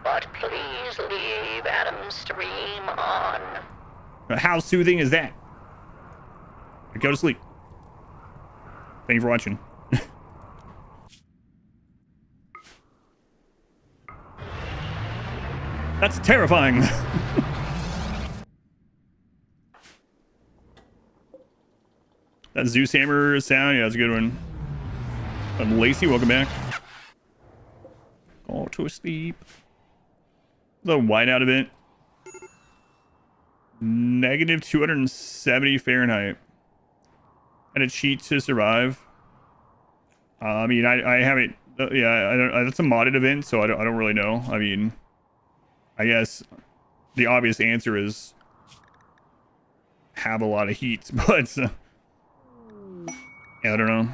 But please leave Adam's stream on. How soothing is that? Go to sleep. Thank you for watching. That's terrifying. That Zeus hammer sound, yeah, that's a good one. Lacey, welcome back. Go to sleep. The whiteout event. Negative 270 Fahrenheit. And a cheat to survive. I mean, I haven't. Yeah, I don't. That's a modded event, so I don't really know. I mean, I guess the obvious answer is have a lot of heat, but yeah, I don't know.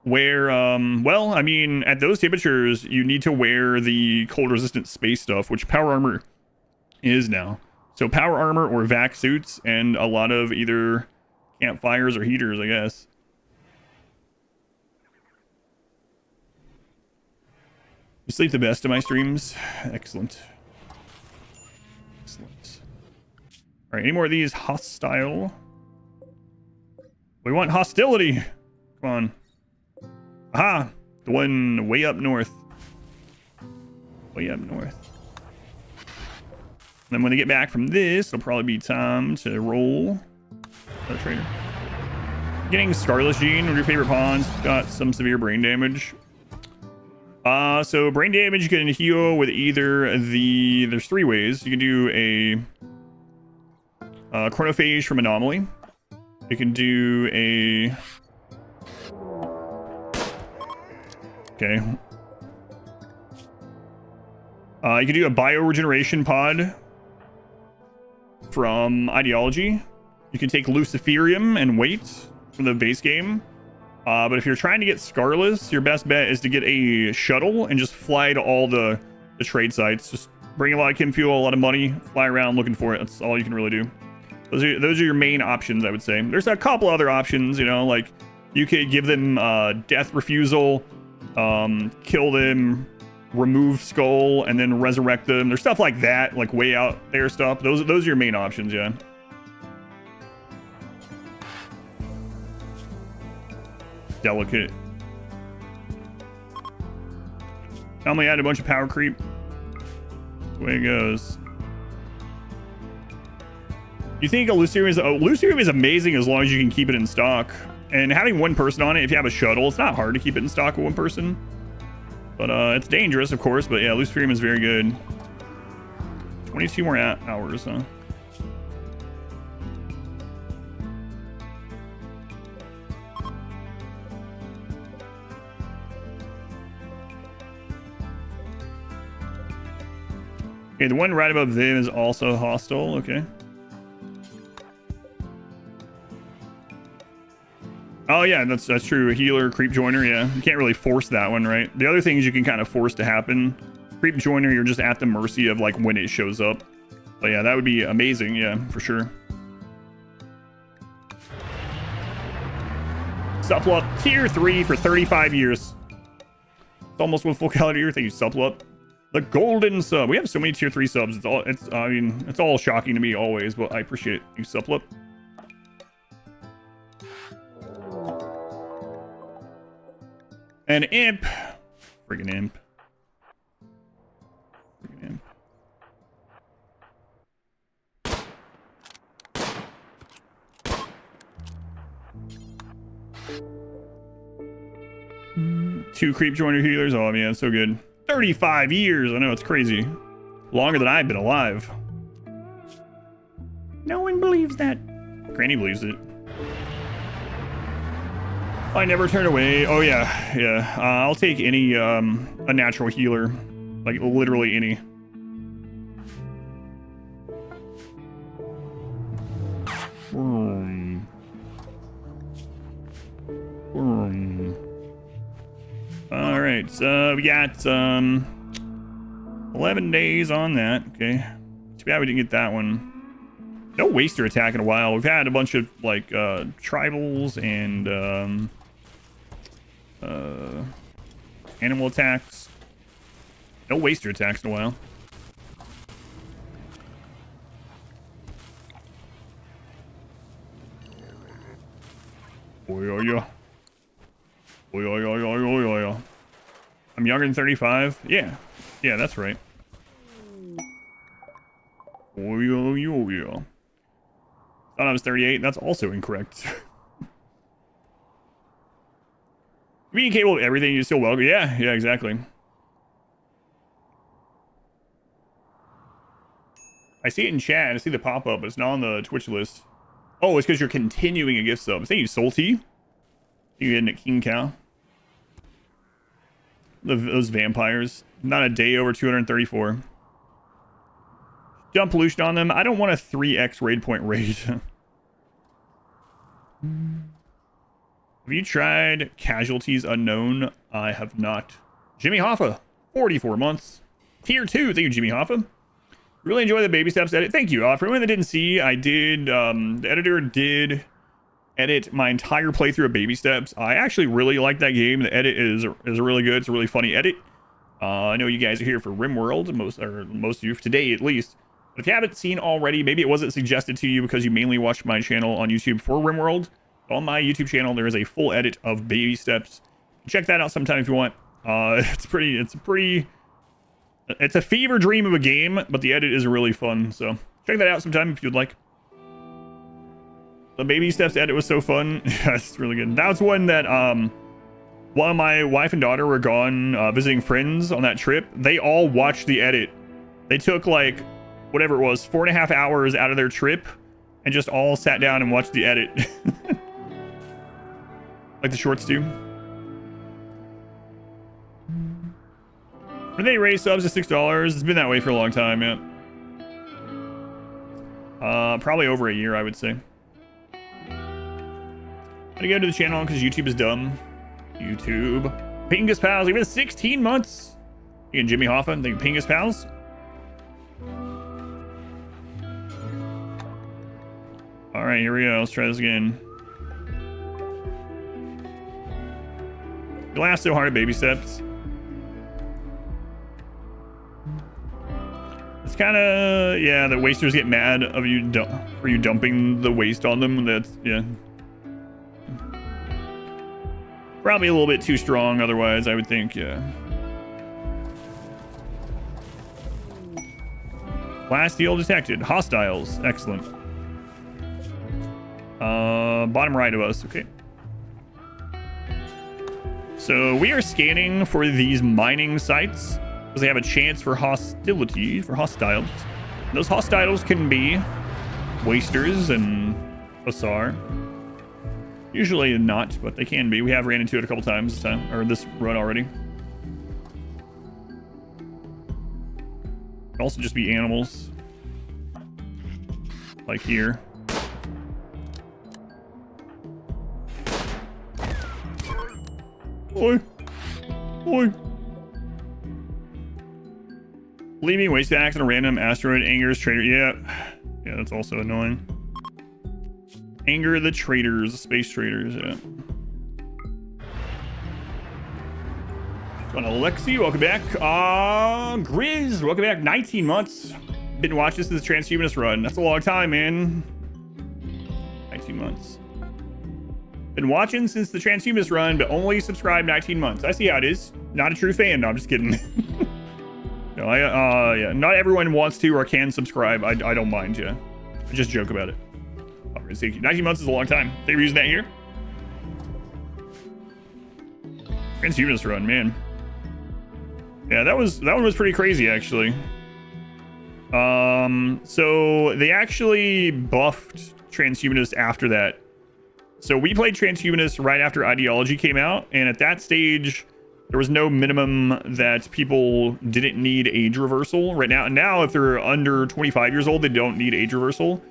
Wear, well, I mean, at those temperatures, you need to wear the cold resistant space stuff, which power armor is now. So power armor or vac suits and a lot of either campfires or heaters, I guess. You sleep the best of my streams. Excellent. Excellent. All right, any more of these hostile? We want hostility. Come on. Aha! The one way up north. Way up north. And then when they get back from this, it'll probably be time to roll. Trader. Getting Scarlet Gene, one of your favorite pawns. Got some severe brain damage. So brain damage you can heal with either the... There's 3 ways. You can do a chronophage from Anomaly. You can do a... Okay. You can do a bioregeneration pod from Ideology. You can take Luciferium and wait from the base game. But if you're trying to get Scarless, your best bet is to get a shuttle and just fly to all the trade sites. Just bring a lot of chem fuel, a lot of money, fly around looking for it. That's all you can really do. Those are your main options, I would say. There's a couple other options, you know, like you could give them death refusal, kill them, remove skull, and then resurrect them. There's stuff like that, like way out there stuff. Those are your main options, yeah. Delicate. Family added a bunch of power creep. The way it goes. You think a Luciferium is amazing as long as you can keep it in stock. And having one person on it, if you have a shuttle, it's not hard to keep it in stock with one person. But it's dangerous, of course. But yeah, Luciferium is very good. 22 more hours, huh? Okay, the one right above them is also hostile. Okay. Oh yeah, that's true. A healer, creep joiner, yeah. You can't really force that one, right? The other things you can kind of force to happen. Creep joiner, you're just at the mercy of like when it shows up. But yeah, that would be amazing, yeah, for sure. Supplup, tier 3 for 35 years. It's almost one full calendar year. Thank you, Supplup. The golden sub. We have so many tier 3 subs. It's all shocking to me always, but I appreciate it. You Supplup. An imp. Friggin' imp. Friggin' imp. Two creep joiner healers. Oh man, so good. 35 years. I know, it's crazy. Longer than I've been alive. No one believes that. Granny believes it. I never turn away. Oh yeah, yeah. I'll take any a natural healer, like literally any. All right, so we got 11 days on that. Okay, too bad we didn't get that one. No waster attack in a while. We've had a bunch of like tribals and animal attacks. No waster attacks in a while. Oh yeah. Oh yeah. I'm younger than 35. Yeah, yeah, that's right. Oh yeah. Thought I was 38. That's also incorrect. Being capable of everything, you're still welcome. Yeah, yeah, exactly. I see it in chat. I see the pop-up, but it's not on the Twitch list. Oh, it's because you're continuing a gift sub. Thank you, Salty. You getting it, King Cow. Those vampires. Not a day over 234. Jump pollution on them. I don't want a 3x raid point raid. Have you tried Casualties Unknown? I have not. Jimmy Hoffa, 44 months. Tier 2, thank you, Jimmy Hoffa. Really enjoy the baby steps edit. Thank you. For anyone that didn't see, I did, the editor did edit my entire playthrough of Baby Steps. I actually really like that game. The edit is really good. It's a really funny edit. I know you guys are here for RimWorld, most of you, today at least. But if you haven't seen already, maybe it wasn't suggested to you because you mainly watched my channel on YouTube for RimWorld. On my YouTube channel, there is a full edit of Baby Steps. check that out sometime if you want. It's a fever dream of a game, but the edit is really fun. So check that out sometime if you'd like. The baby steps edit was so fun. Yeah, it's really good. That was one that while my wife and daughter were gone visiting friends on that trip, they all watched the edit. They took like whatever it was, 4.5 hours out of their trip and just all sat down and watched the edit. Like the shorts do. When they raise subs to $6, it's been that way for a long time, yeah. Probably over a year, I would say. Gotta go to the channel because YouTube is dumb. YouTube. Pingus Pals, even 16 months. You and Jimmy Hoffa, thank you, Pingus Pals. All right, here we go. Let's try this again. You laugh so hard at baby steps. It's kind of, yeah, the wasters get mad of you for you dumping the waste on them. That's, yeah. Probably a little bit too strong otherwise, I would think, yeah. Blast deal detected. Hostiles. Excellent. Bottom right of us. Okay. So we are scanning for these mining sites because they have a chance for hostility, for hostiles. Those hostiles can be wasters and Asar. Usually not, but they can be. We have ran into it a couple times this time, or this run already. Could also just be animals. Like here. Oi. Oi. Leaving waste axe on a random asteroid angers trader. Yeah. Yeah, that's also annoying. Anger the traders, space traders, yeah. On Alexi, welcome back. Grizz, welcome back. 19 months. Been watching since the transhumanist run. That's a long time, man. 19 months. Been watching since the transhumanist run, but only subscribed 19 months. I see how it is. Not a true fan. No, I'm just kidding. No, yeah. Not everyone wants to or can subscribe. I don't mind, yeah. I just joke about it. 19 months is a long time. They were using that here. Transhumanist run, man. Yeah, that one was pretty crazy, actually. So they actually buffed Transhumanist after that. So we played Transhumanist right after Ideology came out, and at that stage, there was no minimum that people didn't need age reversal. Right now, if they're under 25 years old, they don't need age reversal.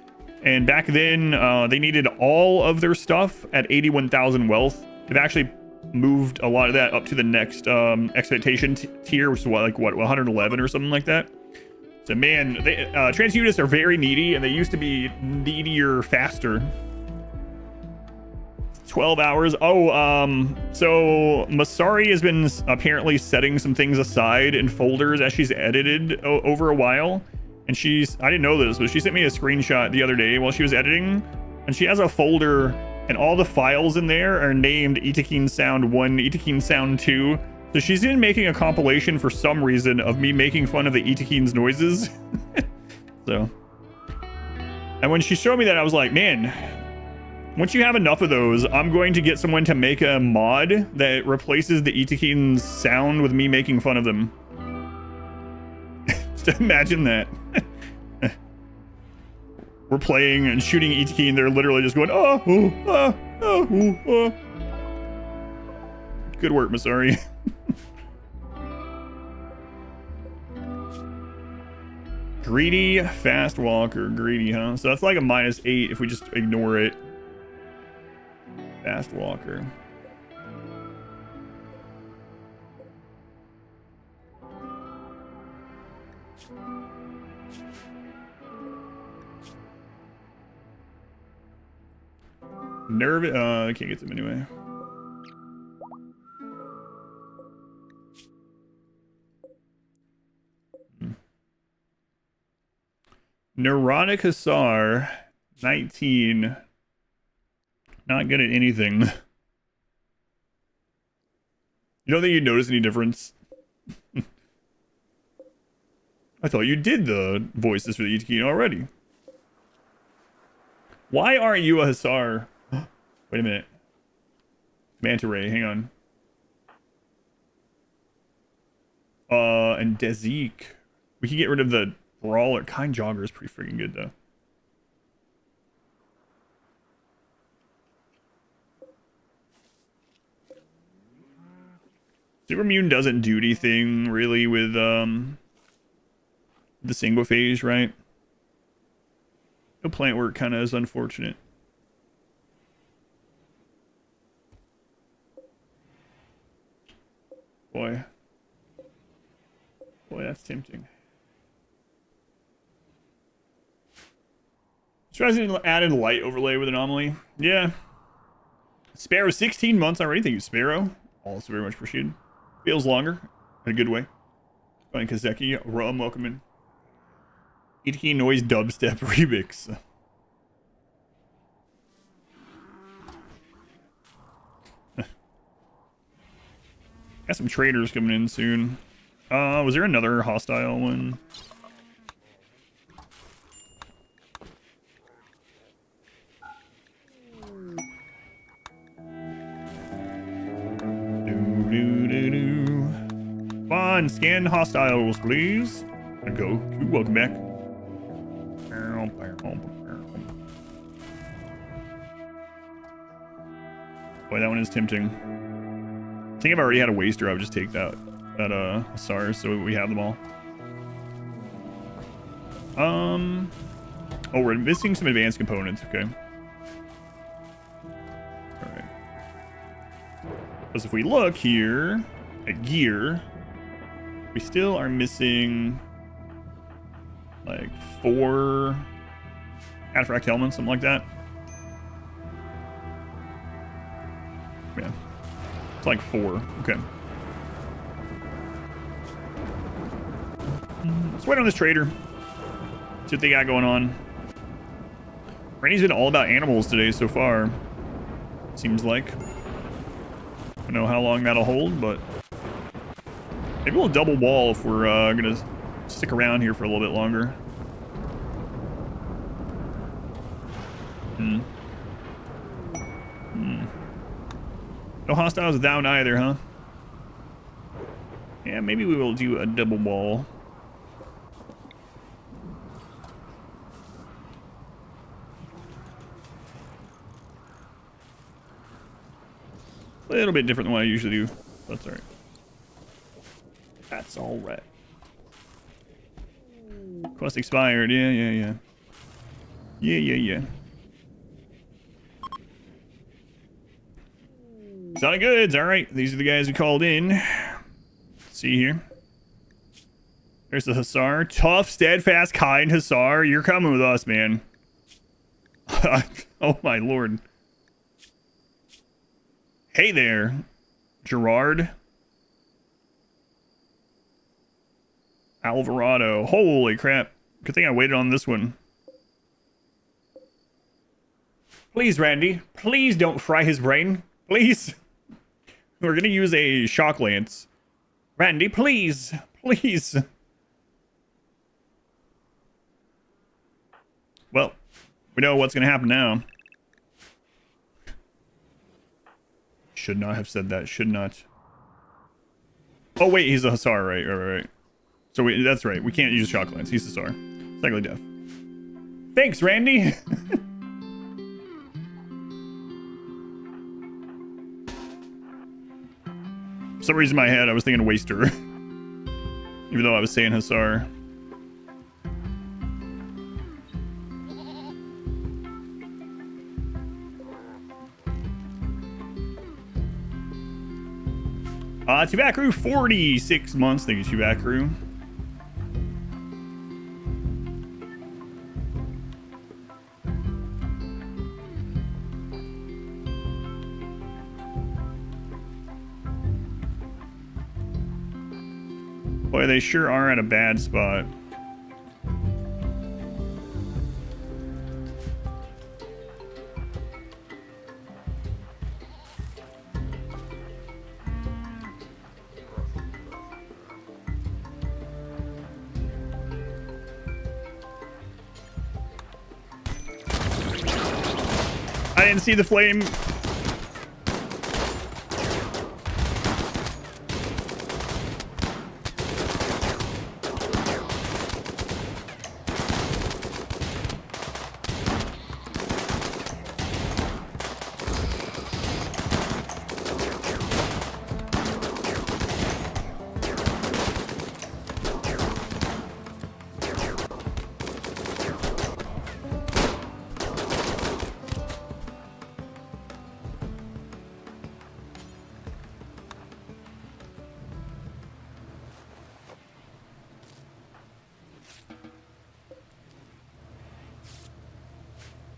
And back then, they needed all of their stuff at 81,000 wealth. They've actually moved a lot of that up to the next expectation tier, which is what 111 or something like that. So man, transhumanists are very needy, and they used to be needier faster. 12 hours. Oh, so Masari has been apparently setting some things aside in folders as she's edited over a while. And I didn't know this, but she sent me a screenshot the other day while she was editing, and she has a folder, and all the files in there are named Itakeen Sound 1, Itakeen Sound 2. So she's been making a compilation for some reason of me making fun of the Itakeen's noises. So, and when she showed me that, I was like, man, once you have enough of those, I'm going to get someone to make a mod that replaces the Itakeen's sound with me making fun of them. Just imagine that. We're playing and shooting Itakeen, they're literally just going, oh, oh, oh, oh, oh, oh. Good work, Masari. Greedy fast walker. Greedy, huh? So that's like a -8 if we just ignore it. Fast walker. Nervous. I can't get them anyway. Neurotic Hussar, 19. Not good at anything. You don't think you'd notice any difference? I thought you did the voices for the ET already. Why aren't you a Hussar? Wait a minute. Manta Ray, hang on. And Dezik. We can get rid of the Brawler. Kind Jogger is pretty freaking good, though. Super Immune doesn't do anything, really, with, the single phase, right? No plant work kind of is unfortunate. Boy, that's tempting. Surprising added light overlay with Anomaly. Yeah. Sparrow, 16 months already. Thank you, Sparrow. Also very much appreciated. Feels longer in a good way. Going Kazeki, Rum, welcome in. ET Noise Dubstep Remix. Got some traders coming in soon. Was there another hostile one? Fine, scan hostiles, please. And go. Welcome back. Boy, that one is tempting. I think if I already had a waster, I would just take that Hussar, so we have them all. Oh, we're missing some advanced components. Okay. All right. Because if we look here at gear, we still are missing like 4 Cataphract helmets, something like that. Yeah. It's like 4. Okay. Let's wait on this trader. See what they got going on. Randy's been all about animals today so far. Seems like. I don't know how long that'll hold, but maybe we'll double wall if we're gonna stick around here for a little bit longer. No hostiles down either, huh? Yeah, maybe we will do a double wall. A little bit different than what I usually do. That's alright. That's alright. Quest expired. Yeah. Yeah. Sonic Goods. Alright. These are the guys who called in. Let's see here. There's the Hussar. Tough, steadfast, kind Hussar. You're coming with us, man. Oh my lord. Hey there, Gerard. Alvarado. Holy crap. Good thing I waited on this one. Please, Randy. Please don't fry his brain. Please. We're going to use a shock lance. Randy, please. Please. Well, we know what's going to happen now. Should not have said that. Should not. Oh, wait. He's a Hussar, right? Right. So that's right. We can't use shock lance. He's Hussar. Cycling death. Thanks, Randy. For some reason in my head, I was thinking waster. Even though I was saying Hussar. Chivakru, 46 months. Thank you, Chivakru. Boy, they sure are at a bad spot. didn't see the flame.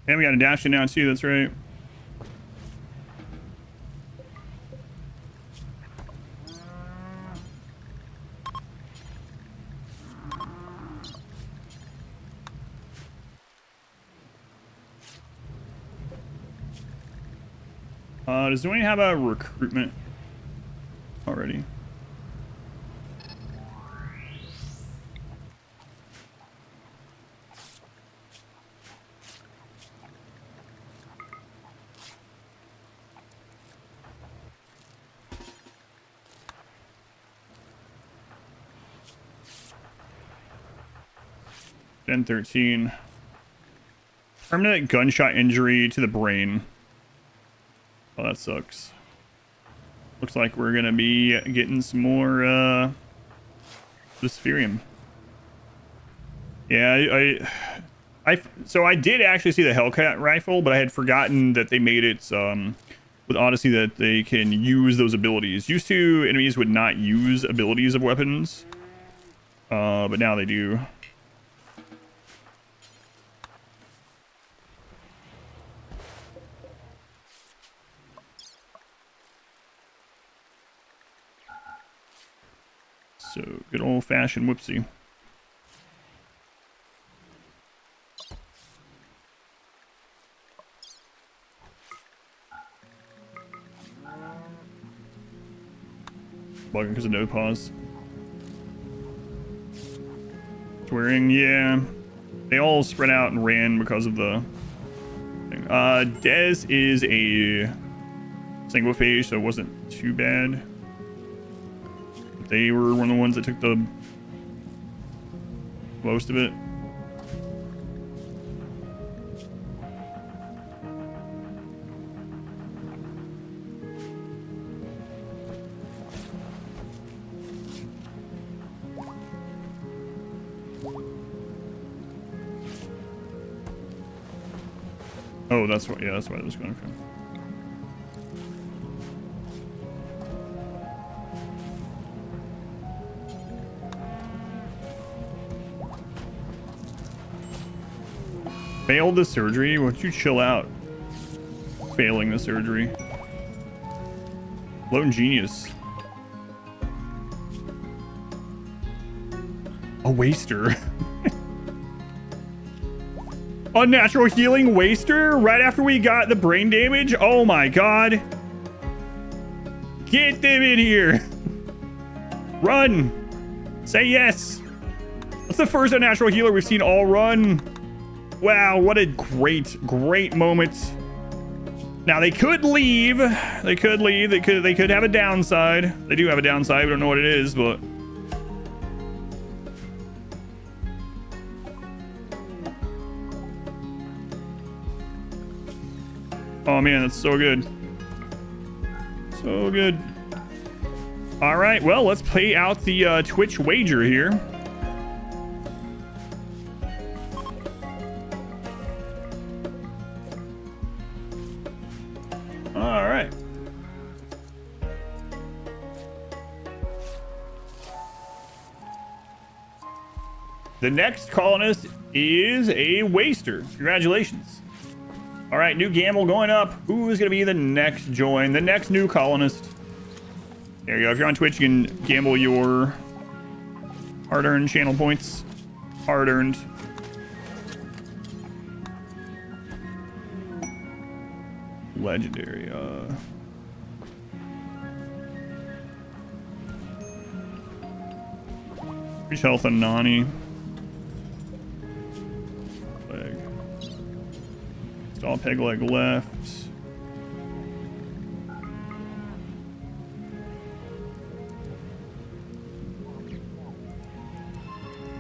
And we got adaption now too, that's right. Does anyone have a recruitment already? Gen 13. Permanent gunshot injury to the brain. Oh, that sucks. Looks like we're gonna be getting some more Vesperium. Yeah, so I did actually see the Hellcat rifle, but I had forgotten that they made it with Odyssey that they can use those abilities. Used to, enemies would not use abilities of weapons, but now they do. So, good old-fashioned whoopsie. Bugging because of no pause. Swearing, yeah. They all spread out and ran because of the thing. Dez is a single phase, so it wasn't too bad. They were one of the ones that took the most of it. Oh, that's what, yeah, that's why it was going from. Failed the surgery? Why don't you chill out? Failing the surgery. Lone genius. A waster. Unnatural healing waster? Right after we got the brain damage? Oh my god. Get them in here. Run. Say yes. That's the first unnatural healer we've seen all run. Wow, what a great moment. Now they could leave. They could leave. They could have a downside. They do have a downside. We don't know what it is, but oh man, that's so good. So good. All right, well, let's play out the Twitch wager here. All right. The next colonist is a waster. Congratulations. All right, new gamble going up. Who's going to be the next join? The next new colonist. There you go. If you're on Twitch, you can gamble your hard-earned channel points. Hard-earned. Legendary. Increase health on Nani. Install peg leg left.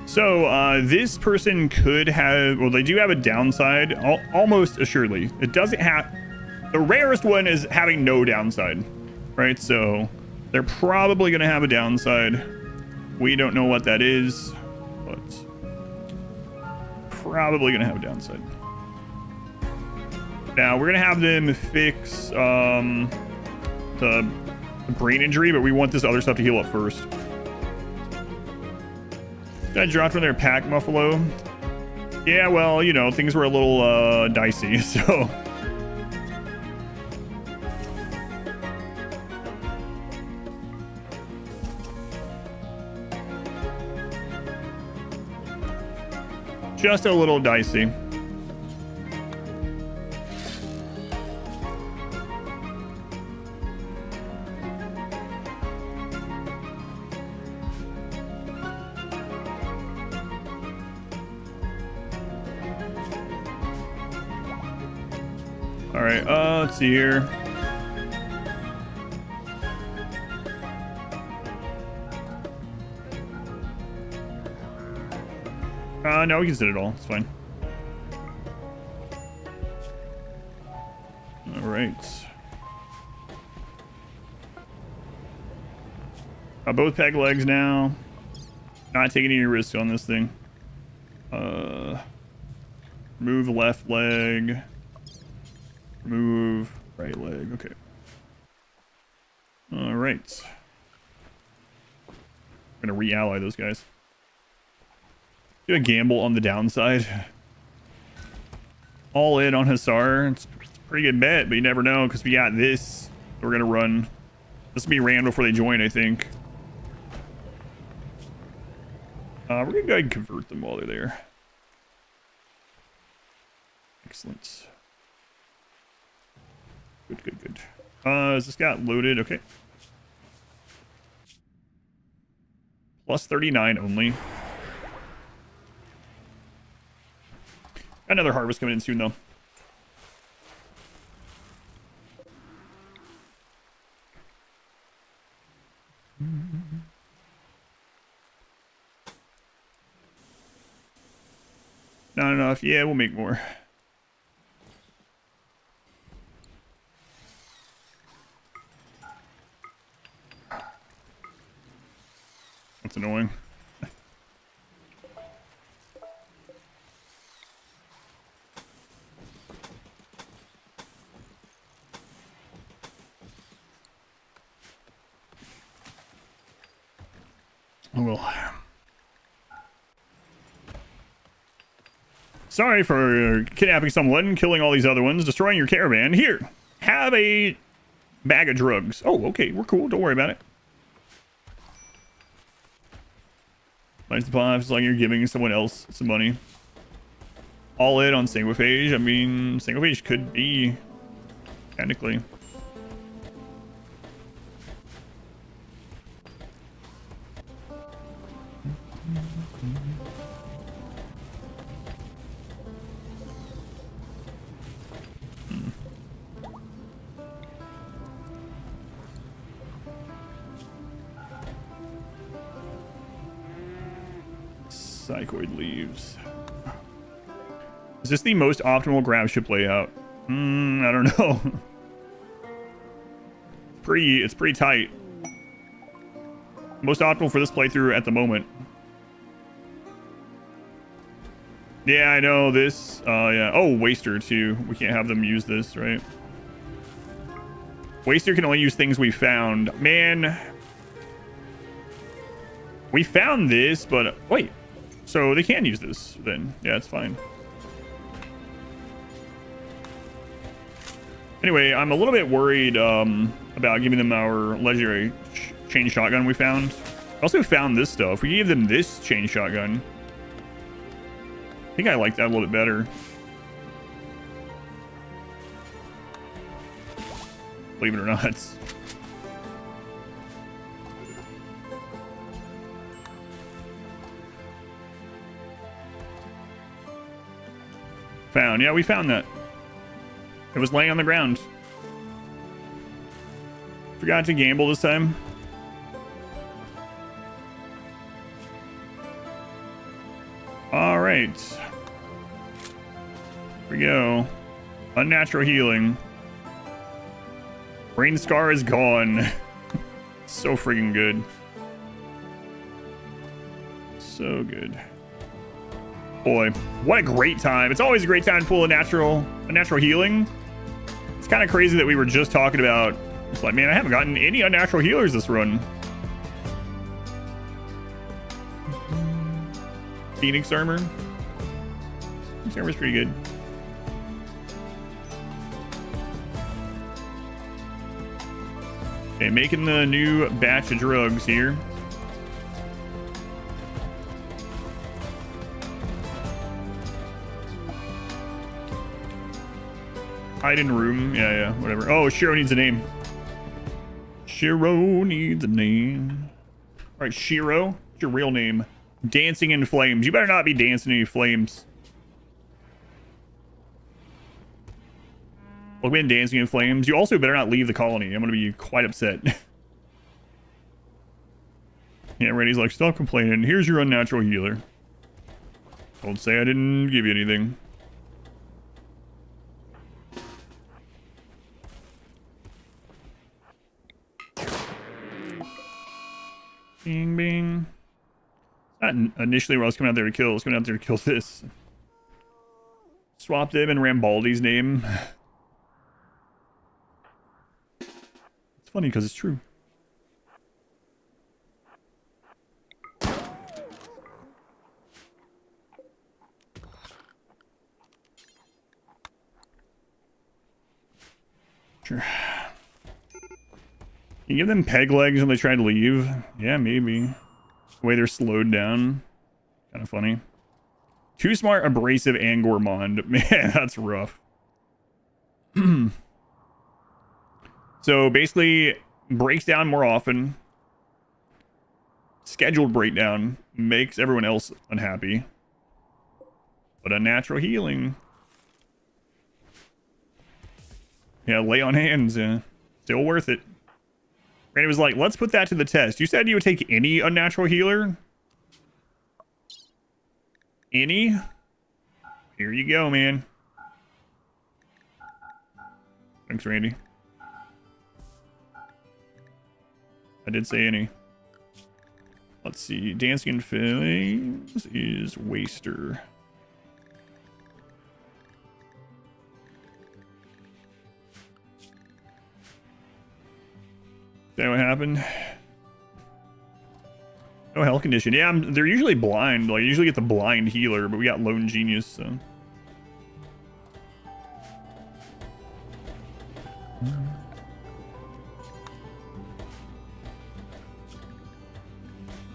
So this person could have, well, they do have a downside, almost assuredly. It doesn't have, the rarest one is having no downside, right? So they're probably going to have a downside. We don't know what that is, but probably going to have a downside. Now we're going to have them fix the brain injury, but we want this other stuff to heal up first. I dropped from their pack buffalo. Yeah, well, you know, things were a little dicey, so. Just a little dicey. All right, let's see here. No, we can sit it all. It's fine. All right. Both peg legs now. Not taking any risks on this thing. Move left leg. Move right leg. Okay. All right. I'm gonna re-ally those guys. Do a gamble on the downside. All in on Hussar. It's a pretty good bet, but you never know because we got this. We're gonna run. This will be ran before they join, I think. We're gonna go ahead and convert them while they're there. Excellent. Good, good, good. Is this got loaded? Okay. Plus 39 only. Another harvest coming in soon, though. Not enough. Yeah, we'll make more. That's annoying. Oh well. Sorry for kidnapping someone, killing all these other ones, destroying your caravan. Here, have a bag of drugs. Oh, okay, we're cool. Don't worry about it. Nice deposit, like you're giving someone else some money. All in on sanguiphage. I mean, sanguiphage could be technically. Psychoid leaves. Is this the most optimal grab ship layout? I don't know. It's pretty tight. Most optimal for this playthrough at the moment. Yeah, I know this. Yeah. Oh, Waster too. We can't have them use this, right? Waster can only use things we found. Man. We found this, but wait. So they can use this then. Yeah, it's fine. Anyway, I'm a little bit worried about giving them our legendary chain shotgun we found. Also found this stuff. We gave them this chain shotgun. I think I like that a little bit better. Believe it or not. Found. Yeah, we found that. It was laying on the ground. Forgot to gamble this time. All right. Here we go. Unnatural healing. Brain scar is gone. So freaking good. So good. Boy, what a great time. It's always a great time to pull a natural healing. It's kind of crazy that we were just talking about. It's like, man, I haven't gotten any unnatural healers this run. Phoenix armor. Phoenix armor's pretty good. Okay, making the new batch of drugs here. Hide in room. Yeah, whatever. Oh, Shiro needs a name. Shiro needs a name. All right, Shiro. What's your real name? Dancing in Flames. You better not be dancing in flames. Look, been dancing in flames. You also better not leave the colony. I'm going to be quite upset. Yeah, Randy's like, stop complaining. Here's your unnatural healer. Don't say I didn't give you anything. Bing, bing. Not initially where I was coming out there to kill. I was coming out there to kill this. Swapped him in Rambaldi's name. It's funny because it's true. Sure. Can you give them peg legs when they try to leave? Yeah, maybe. The way they're slowed down. Kind of funny. Too smart, abrasive, and gourmand. Man, that's rough. So basically, breaks down more often. Scheduled breakdown makes everyone else unhappy. But unnatural healing. Yeah, lay on hands. Yeah. Still worth it. Randy was like, let's put that to the test. You said you would take any unnatural healer? Any? Here you go, man. Thanks, Randy. I did say any. Let's see. Dancing in Flames is Waster. Is that what happened? No health condition. Yeah, they're usually blind. Like, you usually get the blind healer, but we got Lone Genius, so.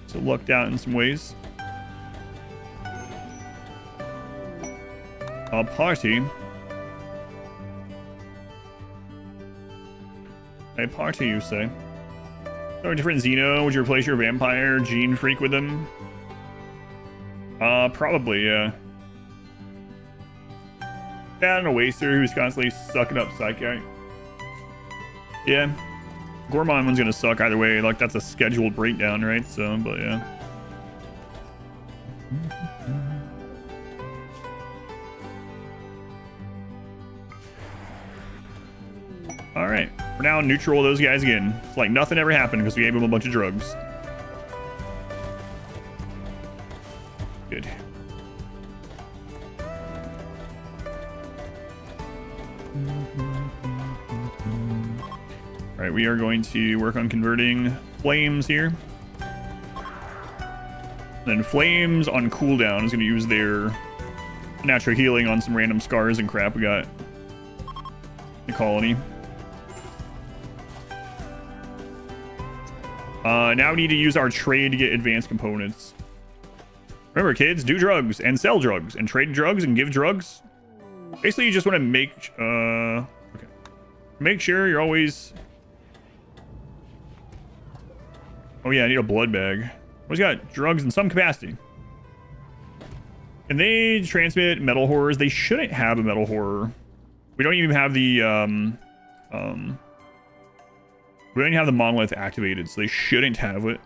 So lucked out in some ways. A party. A party, you say? Or a different Xeno? Would you replace your vampire gene freak with them? Probably, yeah. Yeah, and a waster who's constantly sucking up Psyche. Yeah. Gourmand one's gonna suck either way. Like, that's a scheduled breakdown, right? So, but yeah. Alright. We're now neutral those guys again. It's like nothing ever happened because we gave them a bunch of drugs. Good. Alright, we are going to work on converting flames here. Then flames on cooldown is going to use their natural healing on some random scars and crap we got. The colony. Now we need to use our trade to get advanced components. Remember, kids, do drugs and sell drugs and trade drugs and give drugs. Basically, you just want to make okay. Make sure you're always. Oh yeah, I need a blood bag. Always got drugs in some capacity. And they transmit metal horrors. They shouldn't have a metal horror. We don't even have the we don't even have the monolith activated, so they shouldn't have it.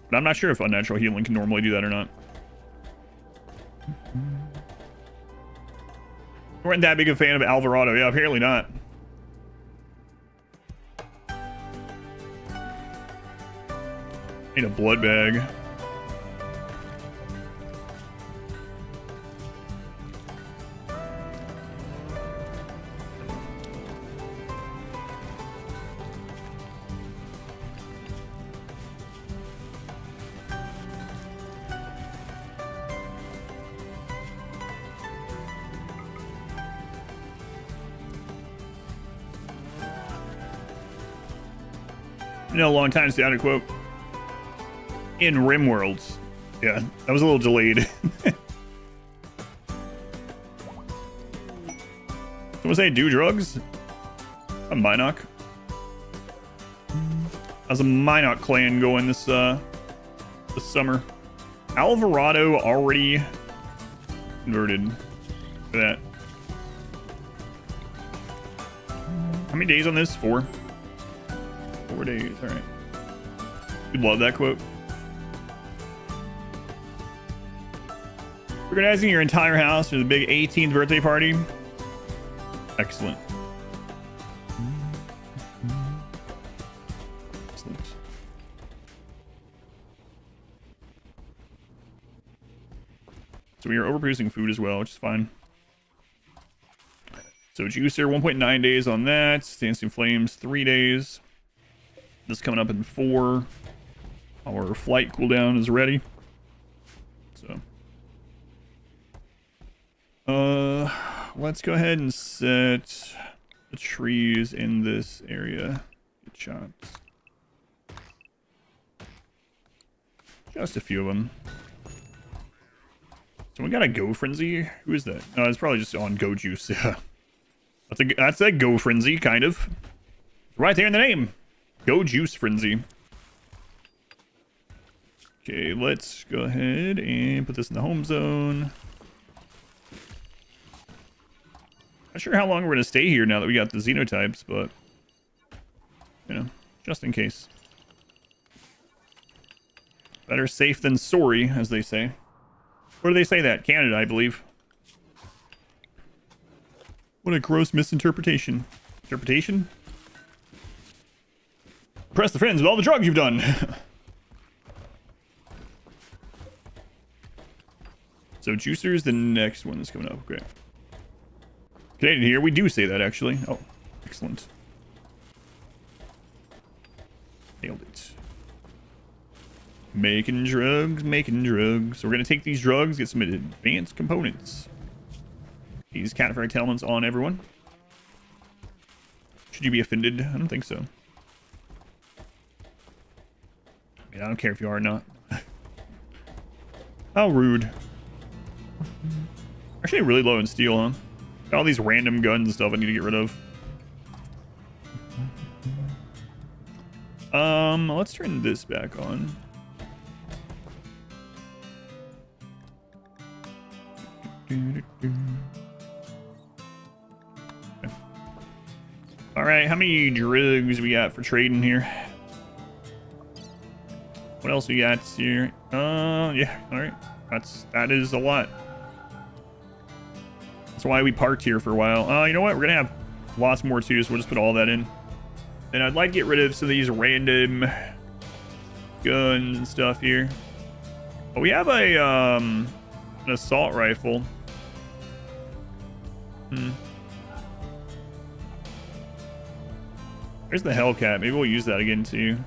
But I'm not sure if unnatural healing can normally do that or not. You weren't that big a fan of Alvarado. Yeah, apparently not. Need a blood bag. You know, a long time standard quote. In RimWorld. Yeah, that was a little delayed. Someone say do drugs? A Minoc. How's a Minoc clan going this summer? Alvarado already converted for that. How many days on this? 4. 4 days, alright. You'd love that quote. Organizing your entire house for the big 18th birthday party. Excellent. Excellent. So we are overproducing food as well, which is fine. So juicer, 1.9 days on that. Dancing Flames, 3 days. This coming up in 4. Our flight cooldown is ready. So. Let's go ahead and set the trees in this area. Good shots. Just a few of them. So we got a Go Frenzy. Who is that? No, it's probably just on Go Juice. Yeah. That's a Go Frenzy, kind of. Right there in the name. Go Juice Frenzy. Okay, let's go ahead and put this in the home zone. Not sure how long we're going to stay here now that we got the Xenotypes, but, you know, just in case. Better safe than sorry, as they say. Where do they say that? Canada, I believe. What a gross misinterpretation. Interpretation? Impress the friends with all the drugs you've done. So Juicer's the next one that's coming up. Great. Canadian here, we do say that actually. Oh, excellent. Nailed it. Making drugs, making drugs. So we're gonna take these drugs, get some advanced components. These cataphract helmets on everyone. Should you be offended? I don't think so. I mean, I don't care if you are or not. How rude. Actually really low in steel, huh? Got all these random guns and stuff I need to get rid of. Let's turn this back on. Okay. Alright, how many drugs we got for trading here? What else we got here? Yeah, alright. That is a lot. That's why we parked here for a while. You know what? We're gonna have lots more too, so we'll just put all that in. And I'd like to get rid of some of these random guns and stuff here. But we have a an assault rifle. There's the Hellcat. Maybe we'll use that again too.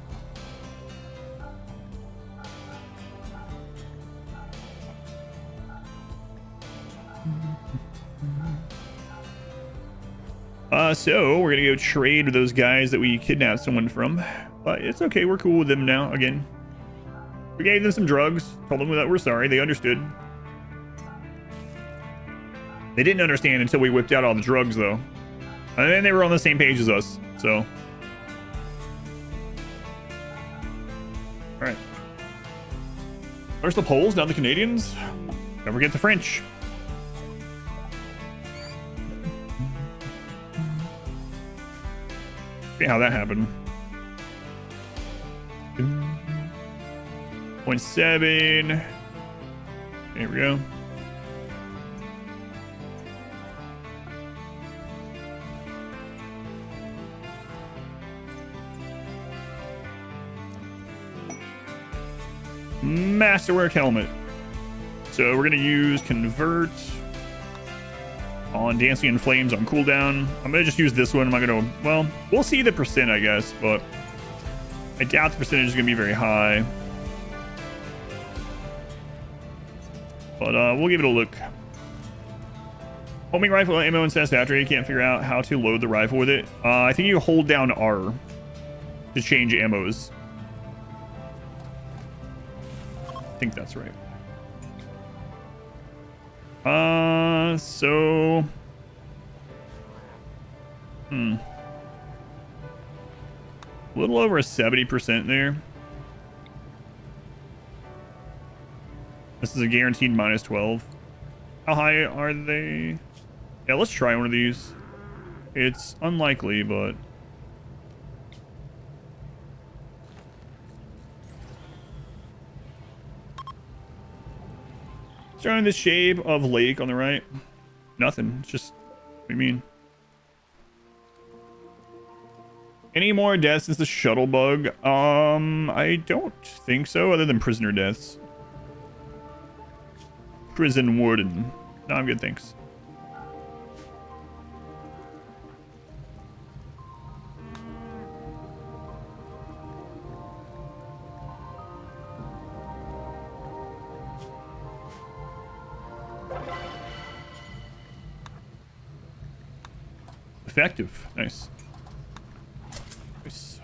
So we're gonna go trade with those guys that we kidnapped someone from, but it's okay, we're cool with them now again. We gave them some drugs, told them that we're sorry, they understood. They didn't understand until we whipped out all the drugs though. And then they were on the same page as us, so. Alright. First the Poles, now the Canadians. Don't forget the French. See how that happened. 0.7. There we go. Masterwork helmet. So we're gonna use convert on Dancing in Flames on cooldown. I'm gonna just use this one. I'm not gonna, well, we'll see the percent, I guess, but I doubt the percentage is gonna be very high. But we'll give it a look. Homing rifle ammo in Satisfactory. Can't figure out how to load the rifle with it. I think you hold down R to change ammos. I think that's right. So... a little over a 70% there. This is a guaranteed minus 12. How high are they? Yeah, let's try one of these. It's unlikely, but... Starting the shape of lake on the right. Nothing. It's just... What do you mean? Any more deaths since the shuttle bug? I don't think so, other than prisoner deaths. Prison warden. No, I'm good, thanks. Effective. Nice. Nice.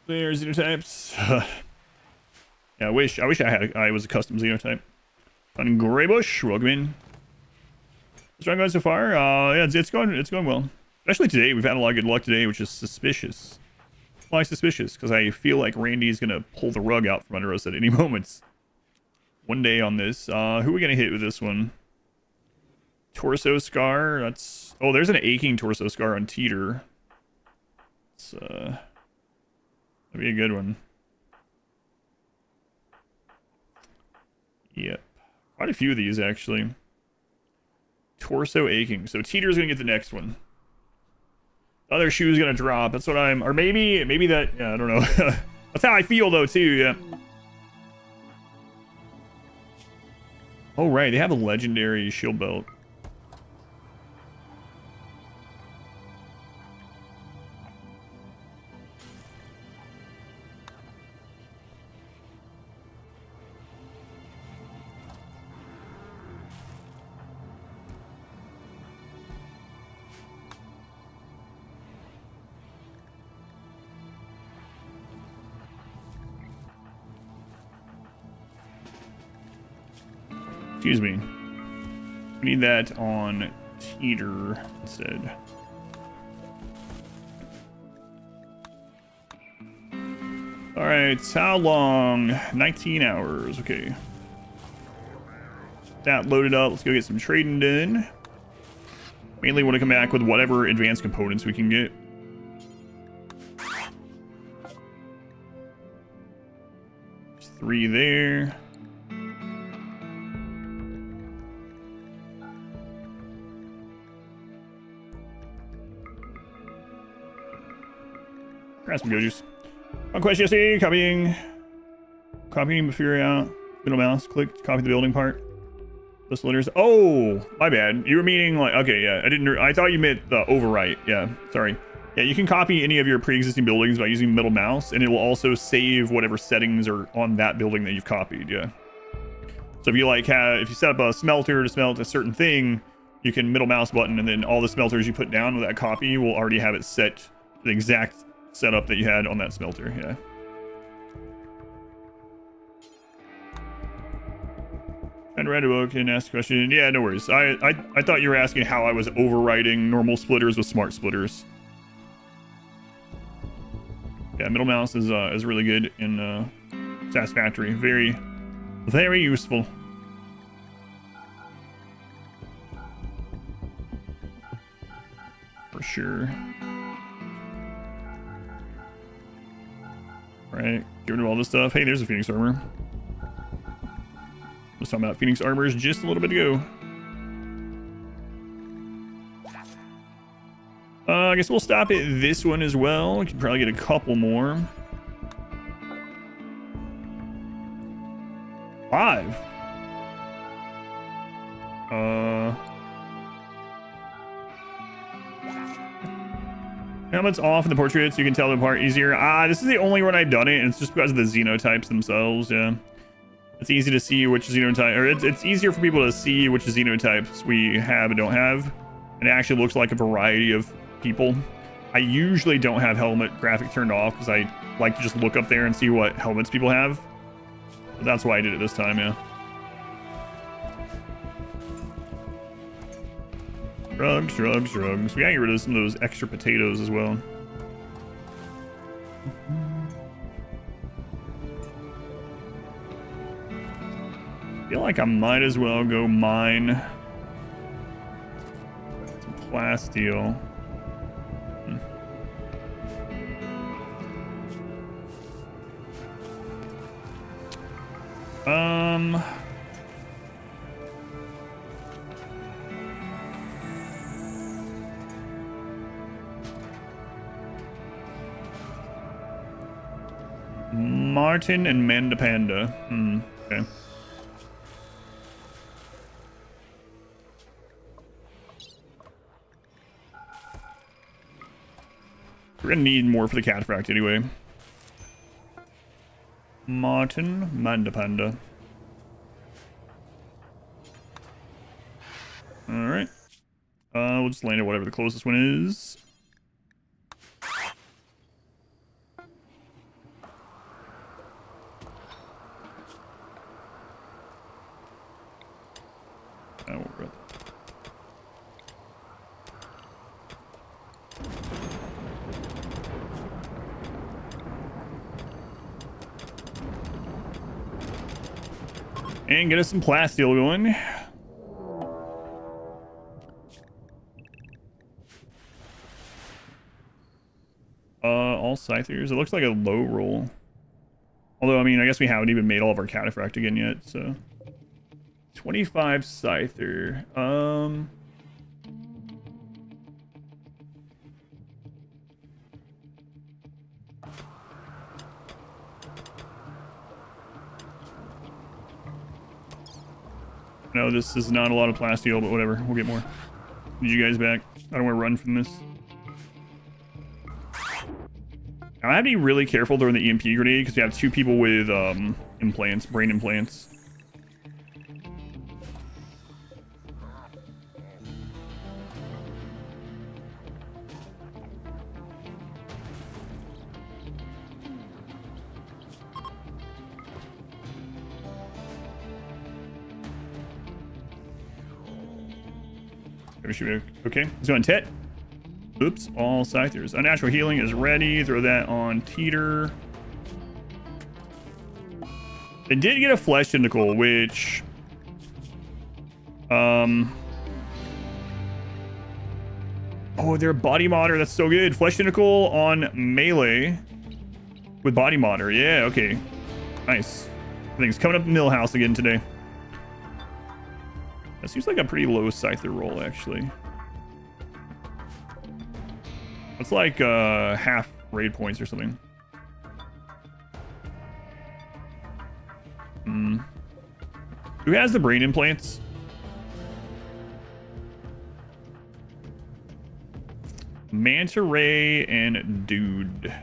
There's xenotypes. Yeah, I wish I was a custom xenotype. On Greybush, welcome in. What's going so far? Yeah, it's going well. Especially today, we've had a lot of good luck today, which is suspicious. Why suspicious? Because I feel like Randy's gonna pull the rug out from under us at any moments. One day on this. Who are we gonna hit with this one? Torso scar. That's... Oh, there's an aching torso scar on Teeter. It's that'd be a good one. Yep. Quite a few of these, actually. Torso aching. So Teeter's gonna get the next one. The other shoe's gonna drop. That's what I'm... Or maybe that... Yeah, I don't know. That's how I feel, though, too, yeah. Oh, right. They have a legendary shield belt. Excuse me. We need that on Teeter instead. Alright, how long? 19 hours, okay. That loaded up, let's go get some trading done. Mainly want to come back with whatever advanced components we can get. There's 3 there. Grab some go juice. On quest yesterday, copying before out. Middle mouse, click, copy the building part. List letters. Oh, my bad. You were meaning like, okay, yeah. I thought you meant the overwrite. Yeah, sorry. Yeah, you can copy any of your pre-existing buildings by using middle mouse, and it will also save whatever settings are on that building that you've copied. Yeah. So if you like if you set up a smelter to smelt a certain thing, you can middle mouse button, and then all the smelters you put down with that copy will already have it set to the exact setup that you had on that smelter. Yeah. And read a book and asked a question. Yeah, no worries. I thought you were asking how I was overriding normal splitters with smart splitters. Yeah, middle mouse is really good in Satisfactory. Very, very useful. sure. Right, get rid of all this stuff. Hey, there's a Phoenix armor. I was talking about Phoenix armors just a little bit ago. I guess we'll stop at this one as well. We can probably get a couple more. 5. Helmet's off in the portrait so you can tell them apart easier. This is the only run I've done it, and it's just because of the xenotypes themselves, yeah. It's easy to see which xenotype, or it's easier for people to see which xenotypes we have and don't have. And it actually looks like a variety of people. I usually don't have helmet graphic turned off because I like to just look up there and see what helmets people have. But that's why I did it this time, yeah. Drugs, drugs, drugs. We gotta get rid of some of those extra potatoes as well. I feel like I might as well go mine some plasteel. Martin and Mandapanda. Okay. We're gonna need more for the cataphract anyway. Martin, Mandapanda. Alright. We'll just land at whatever the closest one is. And get us some plasteel going. All scythers. It looks like a low roll. Although, I mean, I guess we haven't even made all of our cataphract again yet, so. 25 scyther. No, this is not a lot of plasteel, but whatever. We'll get more. Need you guys back. I don't want to run from this. Now, I have to be really careful during the EMP grenade because we have 2 people with implants, brain implants. Okay, let's go on Tet. Oops, all scythers. Unnatural healing is ready. Throw that on Teeter. They did get a flesh tentacle, which oh, they're body modder. That's so good. Flesh tentacle on melee with body modder. Yeah, okay. Nice. Everything's coming up Millhouse again today. That seems like a pretty low scyther roll, actually. It's like half raid points or something. Who has the brain implants? Manta Ray and Dude.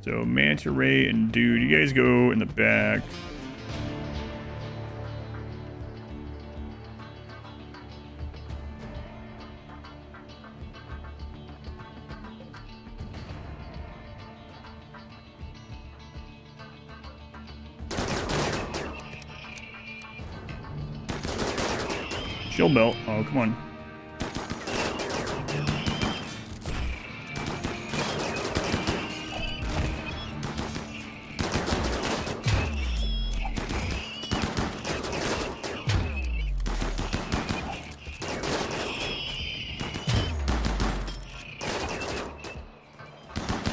So Manta Ray and Dude, you guys go in the back. Shield belt. Oh, come on.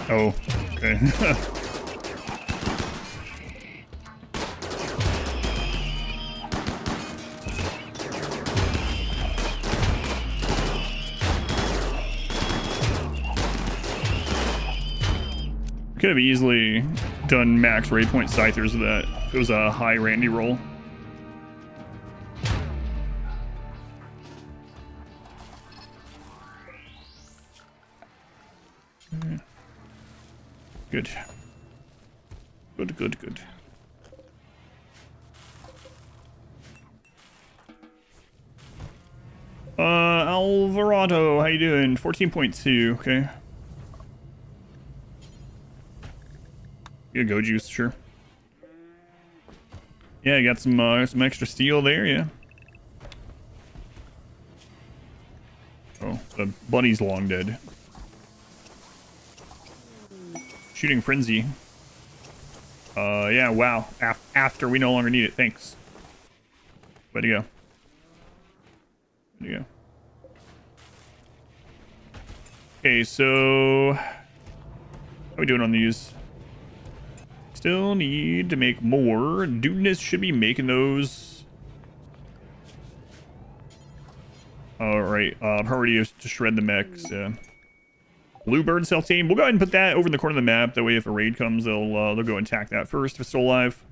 Oh, okay. Could have easily done max raid point scythers with that if it was a high Randy roll. Good. Good, good, good. Alvarado, how you doing? 14.2, okay. Yeah, go juice, sure. Yeah, you got some extra steel there, yeah. Oh, the bunny's long dead. Shooting frenzy. Yeah, wow. After we no longer need it, thanks. Way to go. Way to go. Okay, so how are we doing on these? Still need to make more. Dudeness should be making those. Alright, priority is to shred the mechs. Bluebird self team. We'll go ahead and put that over in the corner of the map. That way if a raid comes, they'll go and attack that first if it's still alive.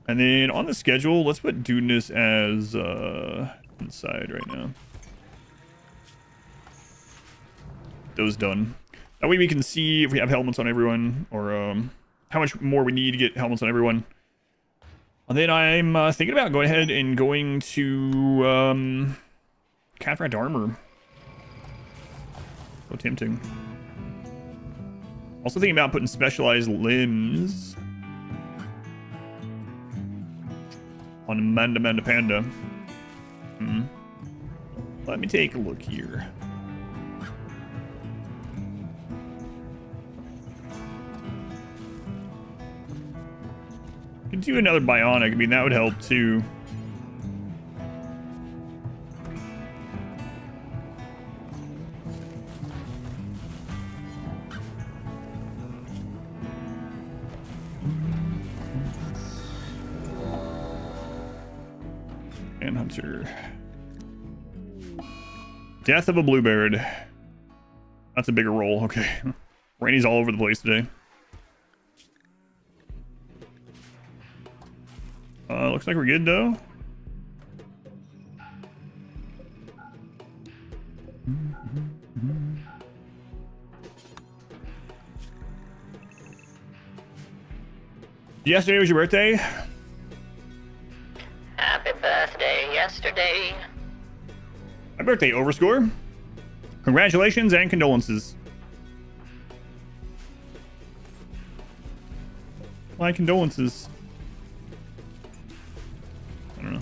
And then on the schedule, let's put Dudeness as inside right now. Those done. That way we can see if we have helmets on everyone, or how much more we need to get helmets on everyone. And then I'm thinking about going ahead and going to Cataract Armor. So tempting. Also thinking about putting specialized limbs on Manda Panda. Let me take a look here. Could do another bionic. I mean, that would help too. And Hunter. Death of a Bluebird. That's a bigger roll. Okay. Rainy's all over the place today. Looks like we're good though. Yesterday was your birthday? Happy birthday yesterday. My birthday overscore. Congratulations and condolences. My condolences. I don't know.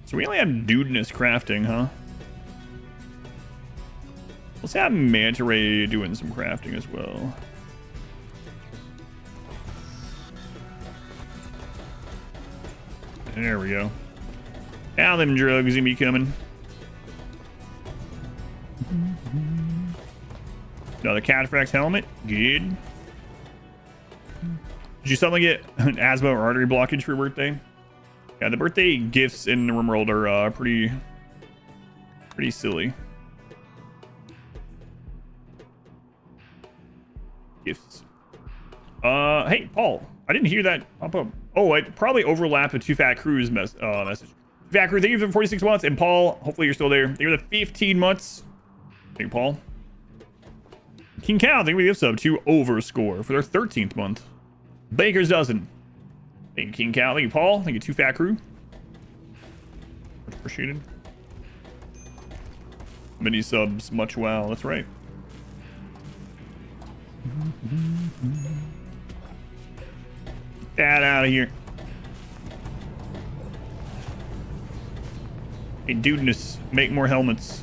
So we only have Dudeness crafting, huh? Let's have Manta Ray doing some crafting as well. There we go. Now them drugs gonna be coming. Another Cataphract's helmet. Good. Did you suddenly get an asthma or artery blockage for your birthday? Yeah, the birthday gifts in RimWorld are pretty silly. Gifts. Hey, Paul. I didn't hear that pop up. Oh, it probably overlapped with Two Fat Crew's message. Fat Crew, thank you for 46 months. And Paul, hopefully you're still there. Thank you for the 15 months. Thank you, Paul. King Cow, thank you for the gift sub to Overscore for their 13th month. Baker's Dozen. Thank you, King Cow. Thank you, Paul. Thank you, Two Fat Crew. Much appreciated. Mini subs, much wow. That's right. Get out of here. Hey, dudeness, make more helmets.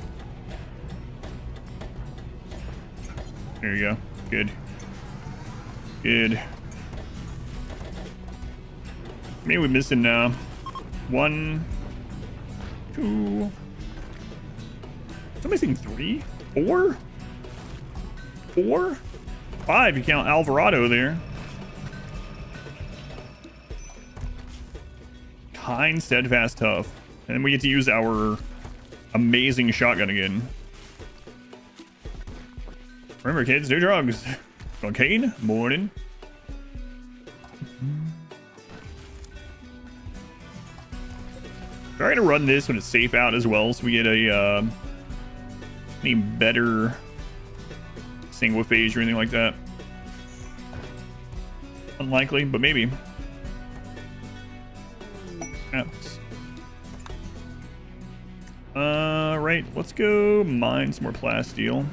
There you go. Good. Good. Maybe we're missing 1, 2. I'm missing 3, 4, 4, 5. You count Alvarado there. Kind, steadfast, tough. And then we get to use our amazing shotgun again. Remember, kids, do drugs. Cocaine, morning. Try to run this when it's safe out as well, so we get a any better single phase or anything like that. Unlikely, but maybe. Oops. Right, let's go mine some more plasteel.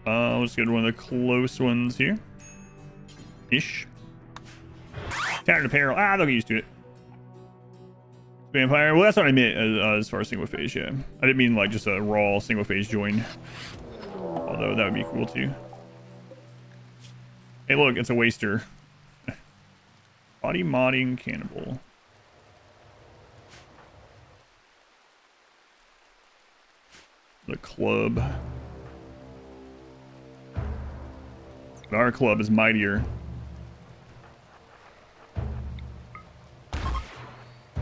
Let's go to one of the close ones here. Ish. Tattered apparel. Ah, they'll get used to it. Vampire. Well, that's what I meant as far as single phase, yeah. I didn't mean like just a raw single phase join. Although that would be cool too. Hey, look, it's a waster. Body modding cannibal. The club. Our club is mightier.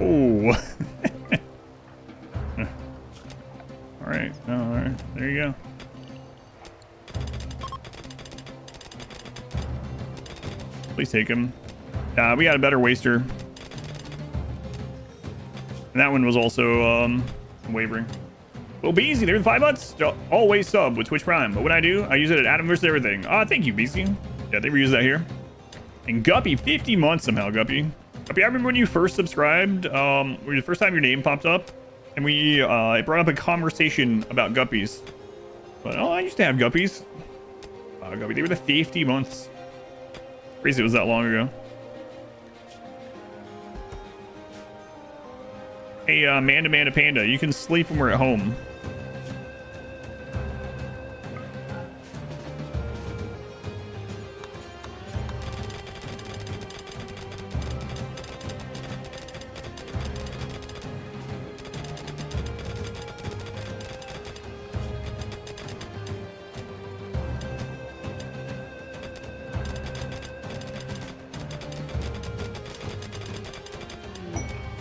Oh. All right. Oh, all right. There you go. Please take him. We got a better waster. And that one was also wavering. Well, Beezy, there's 5 months. Always sub with Twitch Prime. But when I do, I use it at adamvseverything. Thank you, Beezy. Yeah, they reuse that here. And Guppy, 50 months somehow, Guppy. Guppy, I remember when you first subscribed, the first time your name popped up, and it brought up a conversation about guppies. But, I used to have guppies. Guppy, they were the 50 months. Crazy it was that long ago. Hey, Manda Panda, you can sleep when we're at home.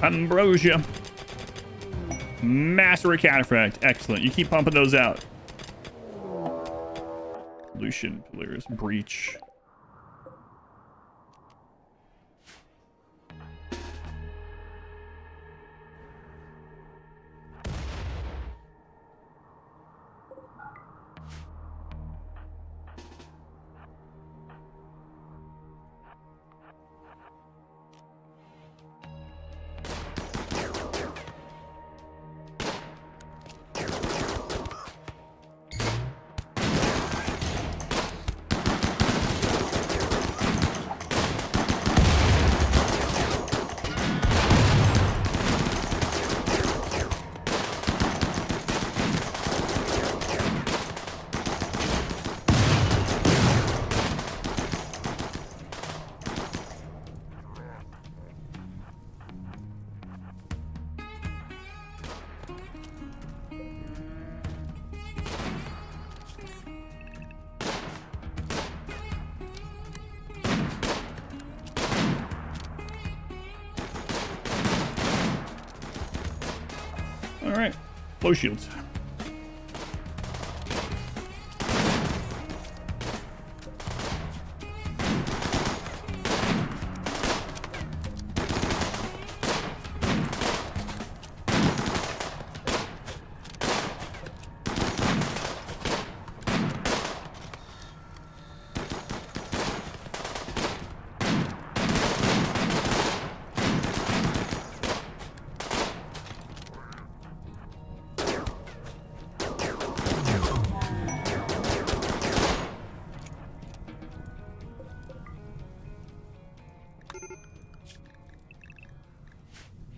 Ambrosia. Master of Cataphract. Excellent. You keep pumping those out. Pollution, Polaris, Breach. All right, flow shields.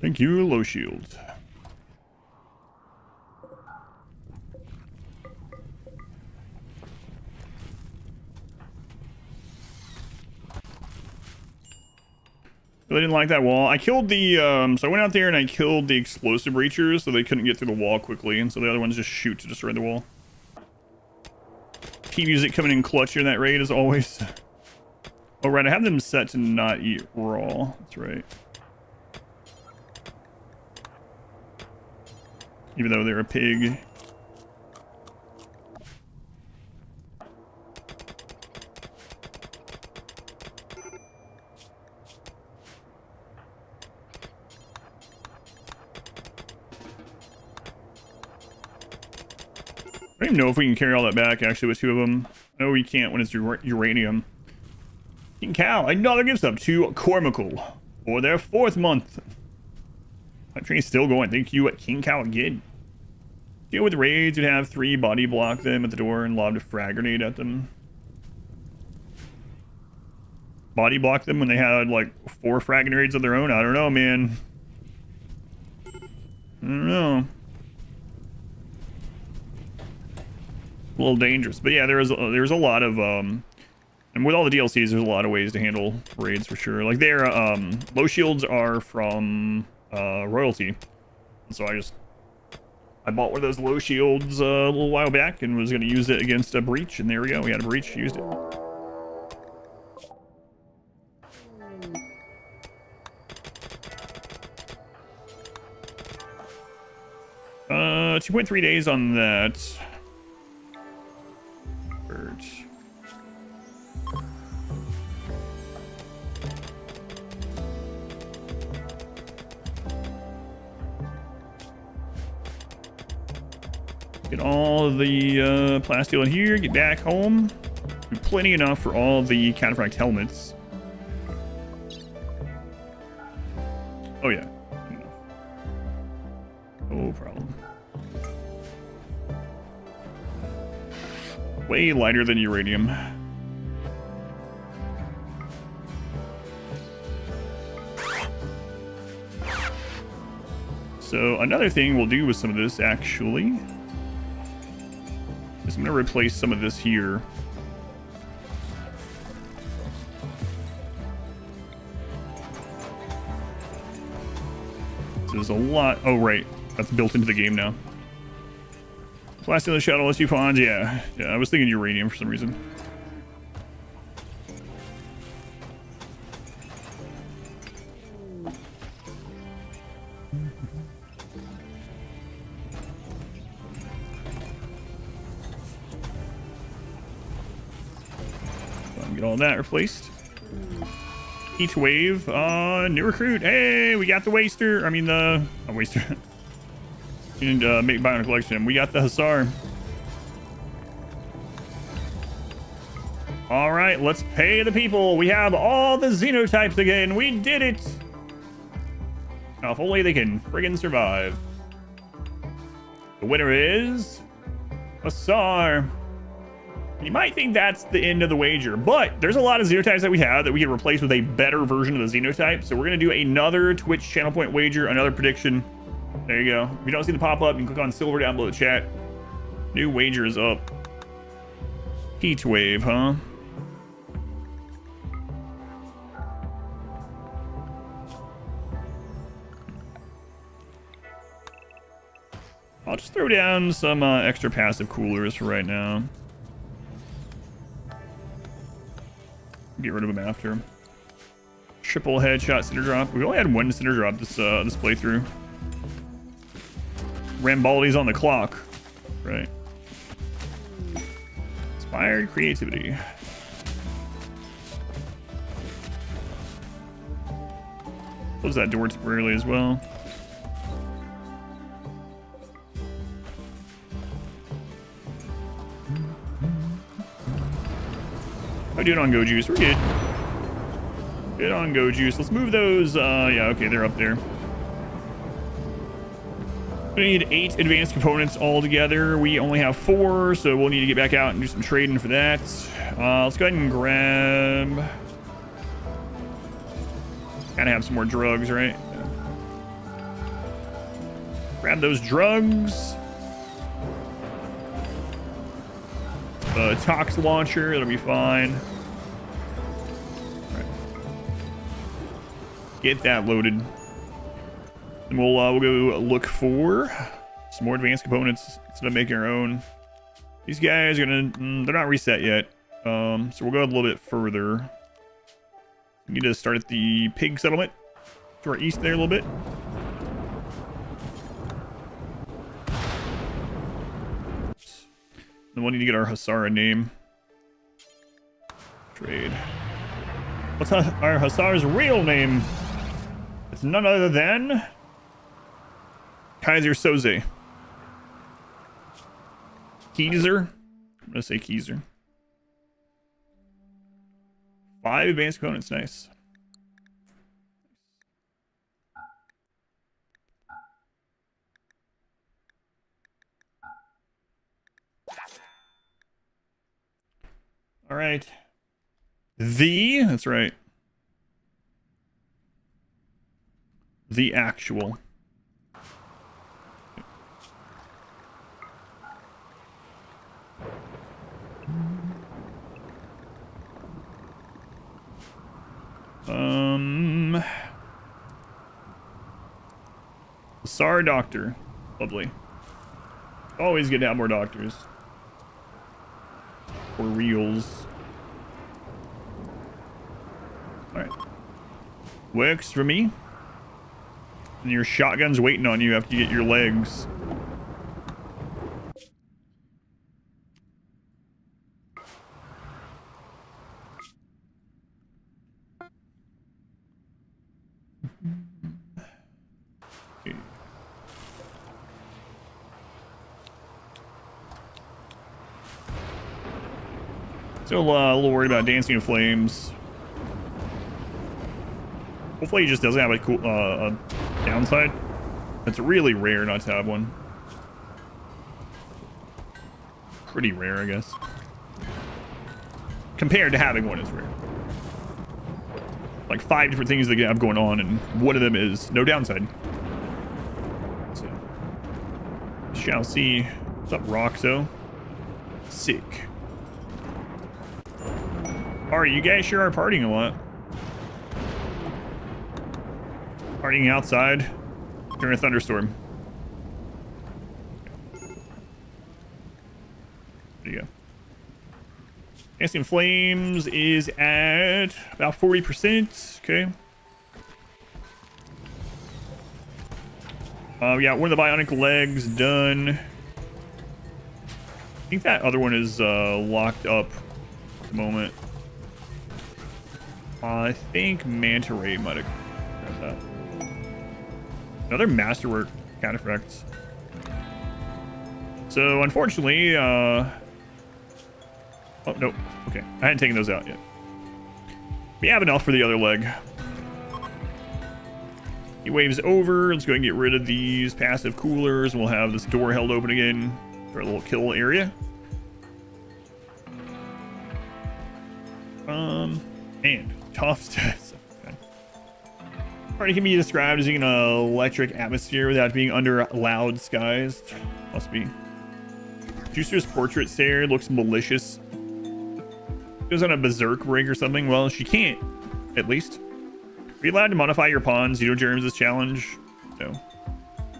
Thank you, low shield. Really didn't like that wall. I killed the, so I went out there and I killed the explosive breachers so they couldn't get through the wall quickly, and so the other ones just shoot to destroy the wall. Team music coming in clutch in that raid as always. Oh, right, I have them set to not eat raw. That's right. Even though they're a pig. I don't even know if we can carry all that back, actually, with 2 of them. I know we can't when it's uranium. King Cow, another gift sub to Cormical for their 4th month. My train's still going. Thank you, King Cow, again. Deal with raids. You'd have 3 body block them at the door and lob a frag grenade at them. Body block them when they had, like, 4 frag grenades of their own? I don't know, man. I don't know. A little dangerous, but yeah, there's a lot of and with all the DLCs, there's a lot of ways to handle raids for sure. Like their low shields are from royalty, and so I bought one of those low shields a little while back and was going to use it against a breach, and there we go. We had a breach, used it. 2.3 days on that. Get all the plasteel in here, get back home. Do plenty enough for all the cataphract helmets. Oh yeah. No problem. Way lighter than uranium. So another thing we'll do with some of this actually is I'm going to replace some of this here. So there's a lot. Oh right, that's built into the game now. Blasting the shuttle, SU pawns, yeah. I was thinking uranium for some reason. Get all that replaced. Heat wave, new recruit. Hey, we got the waster. I mean the waster. And make bionic collection. We got the Hussar. All right, let's pay the people. We have all the Xenotypes again. We did it. Now, if only they can friggin' survive. The winner is Hussar. You might think that's the end of the wager, but there's a lot of Xenotypes that we have that we can replace with a better version of the Xenotype. So we're going to do another Twitch channel point wager, another prediction. There you go. If you don't see the pop-up, you can click on silver down below the chat. New wager is up. Heat wave, huh? I'll just throw down some extra passive coolers for right now. Get rid of them after. Triple headshot cinder drop. We only had 1 cinder drop this playthrough. Rambaldi's on the clock, right? Inspired creativity. Close that door temporarily as well. How we doing on Go Juice? We're good. Good on Go Juice. Let's move those. Yeah, okay, they're up there. We need 8 advanced components altogether. We only have 4, so we'll need to get back out and do some trading for that. Let's go ahead and grab... Gotta have some more drugs, right? Grab those drugs. Tox launcher, that'll be fine. All right. Get that loaded. And we'll go look for some more advanced components instead of making our own. These guys are gonna, they're not reset yet. So we'll go a little bit further. We need to start at the pig settlement to our east there a little bit. Then we'll need to get our Hasara name. Trade. What's our Hasara's real name? It's none other than Kaiser Soze. Keyser. I'm gonna say Keyser. 5 advanced components, nice. All right. That's right. The actual. SAR doctor. Lovely. Always good to have more doctors. For reals. Alright. Works for me. And your shotgun's waiting on you after you get your legs. Okay. Still a little worried about Dancing in Flames. Hopefully he just doesn't have a cool a downside. It's really rare not to have one. Pretty rare, I guess. Compared to having one is rare. Like 5 different things that have going on, and one of them is no downside. So, shall see. What's up, Roxo? Sick. Alright, you guys sure are partying a lot. Partying outside during a thunderstorm. There you go. Dancing Flames is at about 40%. Okay. We got one of the bionic legs done. I think that other one is locked up at the moment. I think Manta Ray might have grabbed that. Another Masterwork Cataphracts. So unfortunately, oh no, okay, I hadn't taken those out yet. We have enough for the other leg. He waves over. Let's go and get rid of these passive coolers, and we'll have this door held open again for a little kill area. And tough stats. Okay. Party can be described as being an electric atmosphere without being under loud skies. Must be. Juicer's portrait stare looks malicious. Goes on a berserk rig or something. Well, she can't, at least. Are you allowed to modify your pawns? Xenogerms this challenge? No.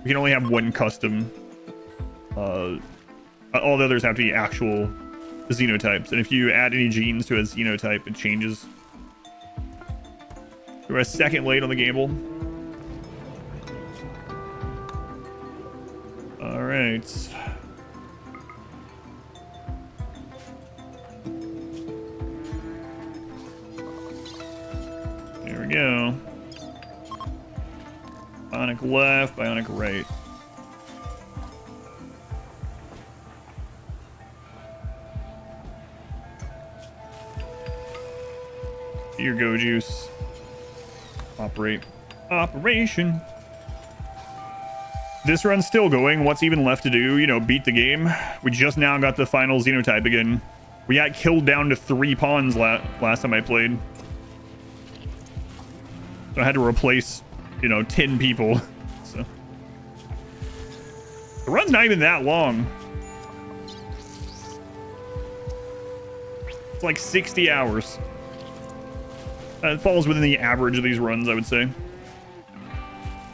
We can only have one custom. All the others have to be actual xenotypes. And if you add any genes to a xenotype, it changes. We're a second late on the gamble. All right. There we go. Bionic left, bionic right. Here, go juice. Operate. Operation. This run's still going. What's even left to do? You know, beat the game. We just now got the final Xenotype again. We got killed down to 3 pawns last time I played. So I had to replace, you know, 10 people. So The run's not even that long. It's like 60 hours. It falls within the average of these runs, I would say.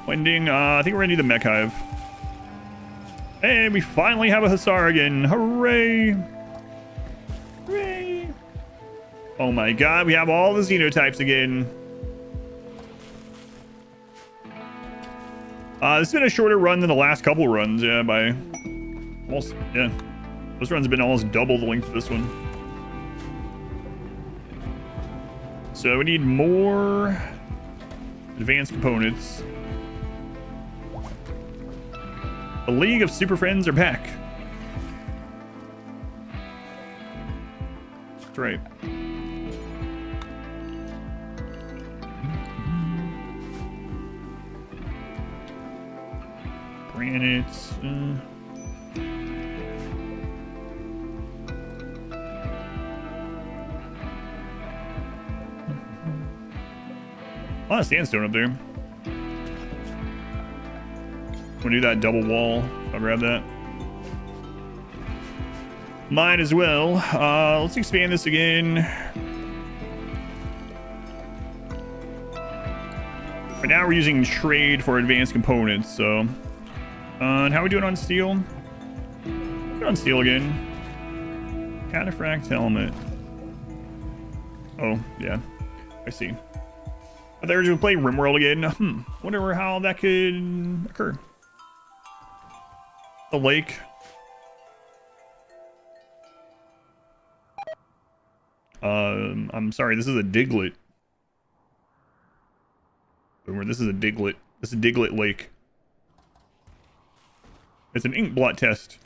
Winding, I think we're gonna do the mech hive. Hey, we finally have a Hussar again. Hooray! Hooray! Oh my god, we have all the Xenotypes again. This has been a shorter run than the last couple runs, yeah, by almost, yeah. Those runs have been almost double the length of this one. So we need more advanced components. The League of Super Friends are back. That's right. Granite. A lot of sandstone up there. We'll do that double wall. I'll grab that. Might as well. Let's expand this again. Right now we're using trade for advanced components, so. And how are we doing on steel? On steel again. Cataphract helmet. Oh, yeah. I see. I thought we were going to play RimWorld again. Wonder how that could occur. The lake. I'm sorry, this is a Diglett. Boomer, this is a Diglett. This is Diglett Lake. It's an ink blot test.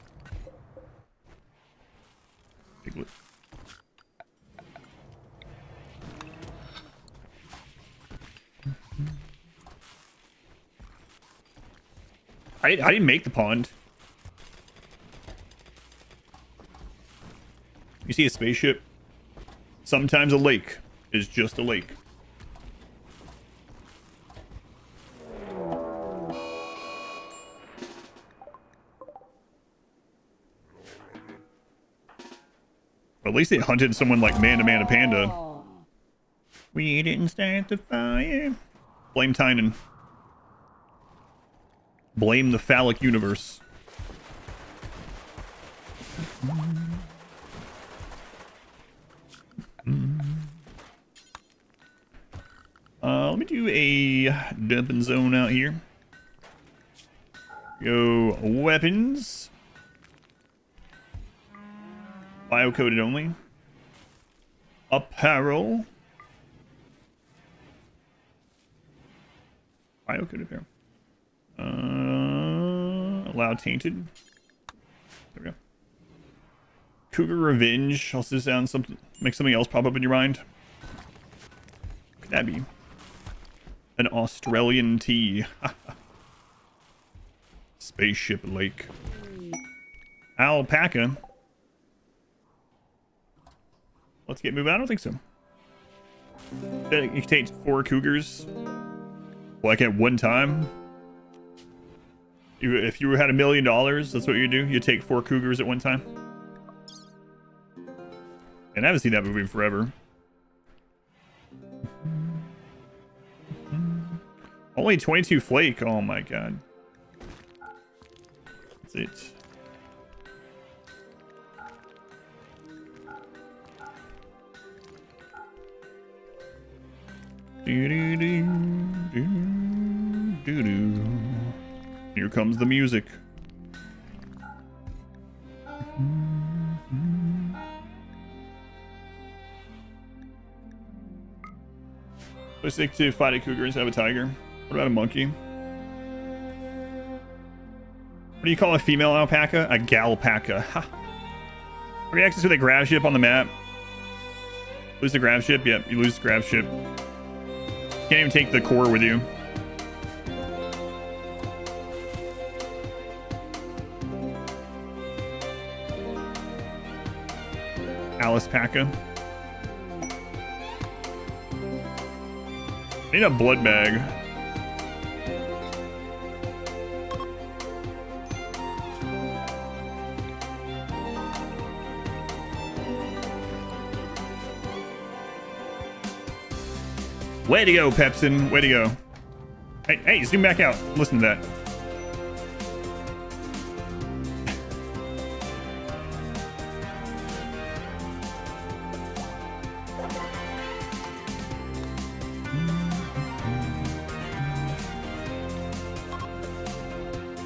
Diglett. I didn't make the pond. You see a spaceship? Sometimes a lake is just a lake. At least they hunted someone like Man-to-Man Panda. We didn't start the fire. Blame Tynan. Blame the phallic universe. Let me do a dumping zone out here. Go weapons. Bio-coded only. Apparel. Bio-coded apparel. Allow tainted. There we go. Cougar Revenge. Also sound something. Make something else pop up in your mind. What could that be? An Australian tea. Spaceship Lake. Alpaca. Let's get moving. I don't think so. You can take 4 cougars. Like at one time. If you had $1 million, that's what you do. You take 4 cougars at one time. And I haven't seen that movie in forever. Only 22 flake. Oh my god. That's it. Here comes the music. So stick to fight a cougar instead of a tiger. What about a monkey? What do you call a female alpaca? A galpaca. Ha. Have you access to the grav ship on the map? Lose the grav ship? Yep, you lose the grav ship. Can't even take the core with you. Alice Paca. I need a blood bag. Way to go, Pepsin. Way to go. Hey, zoom back out. Listen to that.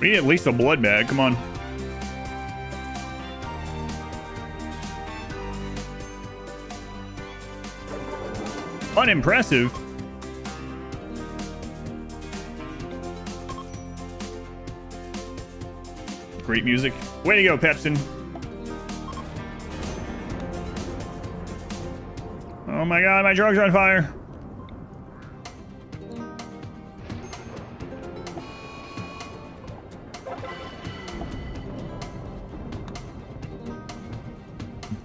We need at least a blood bag. Come on. Unimpressive. Great music. Way to go, Pepsin. Oh my god, my drugs are on fire.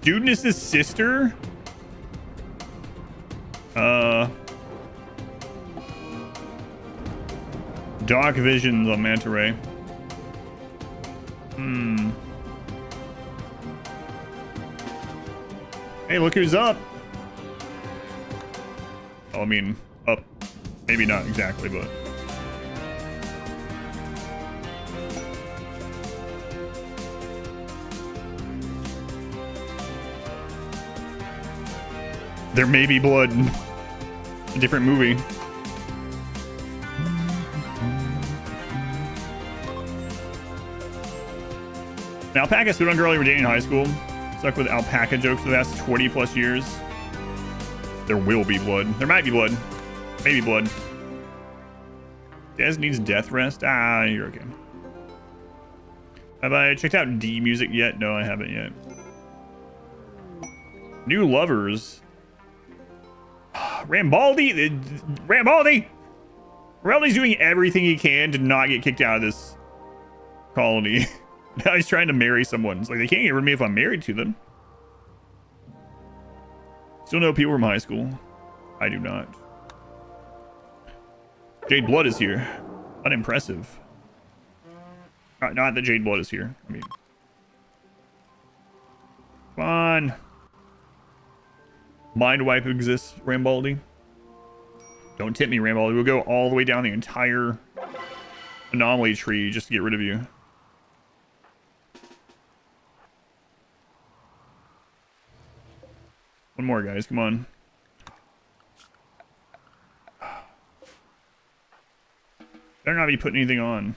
Dudeness' sister? Dark visions on Manta Ray. Hey, look who's up. Oh, I mean, up. Maybe not exactly, but... There may be blood in a different movie. An alpaca student girl you were dating in high school. Stuck with alpaca jokes for the last 20 plus years. There will be blood. There might be blood. Maybe blood. Des needs death rest. Ah, you're okay. Have I checked out D music yet? No, I haven't yet. New lovers. Rambaldi? Rambaldi's doing everything he can to not get kicked out of this colony. Now he's trying to marry someone. It's like, they can't get rid of me if I'm married to them. Still know people from high school. I do not. Jade Blood is here. Unimpressive. Not that Jade Blood is here. I mean... Come on. Mind wipe exists, Rambaldi. Don't tip me, Rambaldi. We'll go all the way down the entire anomaly tree just to get rid of you. One more, guys. Come on. Better not be putting anything on.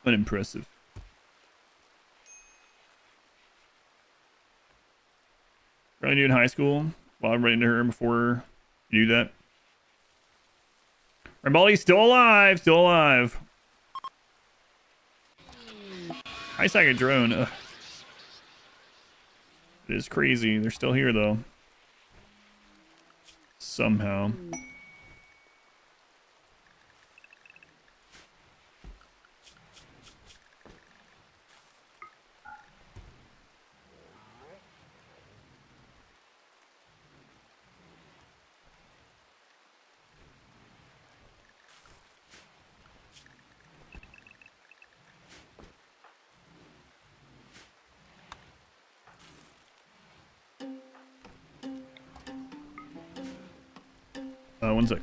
Unimpressive. Probably knew in high school. Well, I'm running to her before you do that. Rambaldi's still alive. Still alive. High second drone. Ugh. It is crazy. They're still here, though. Somehow. One sec.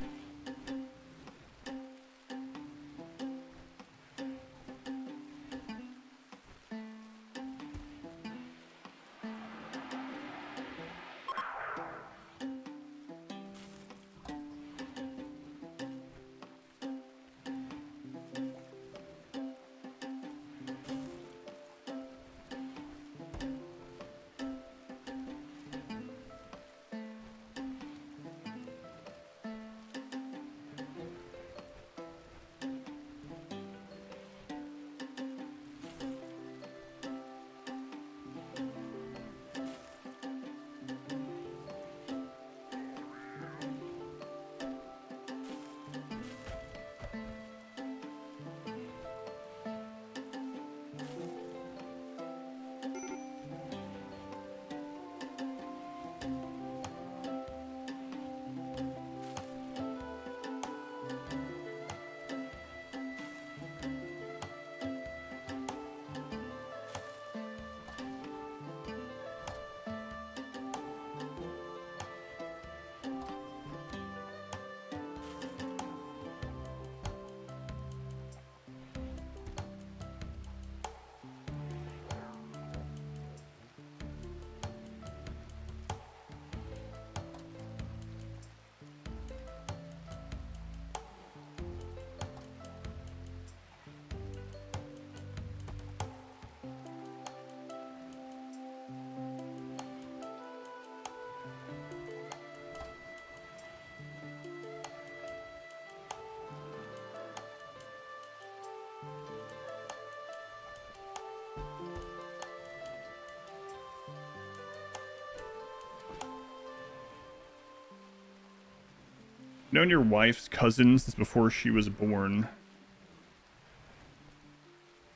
Known your wife's cousin since before she was born.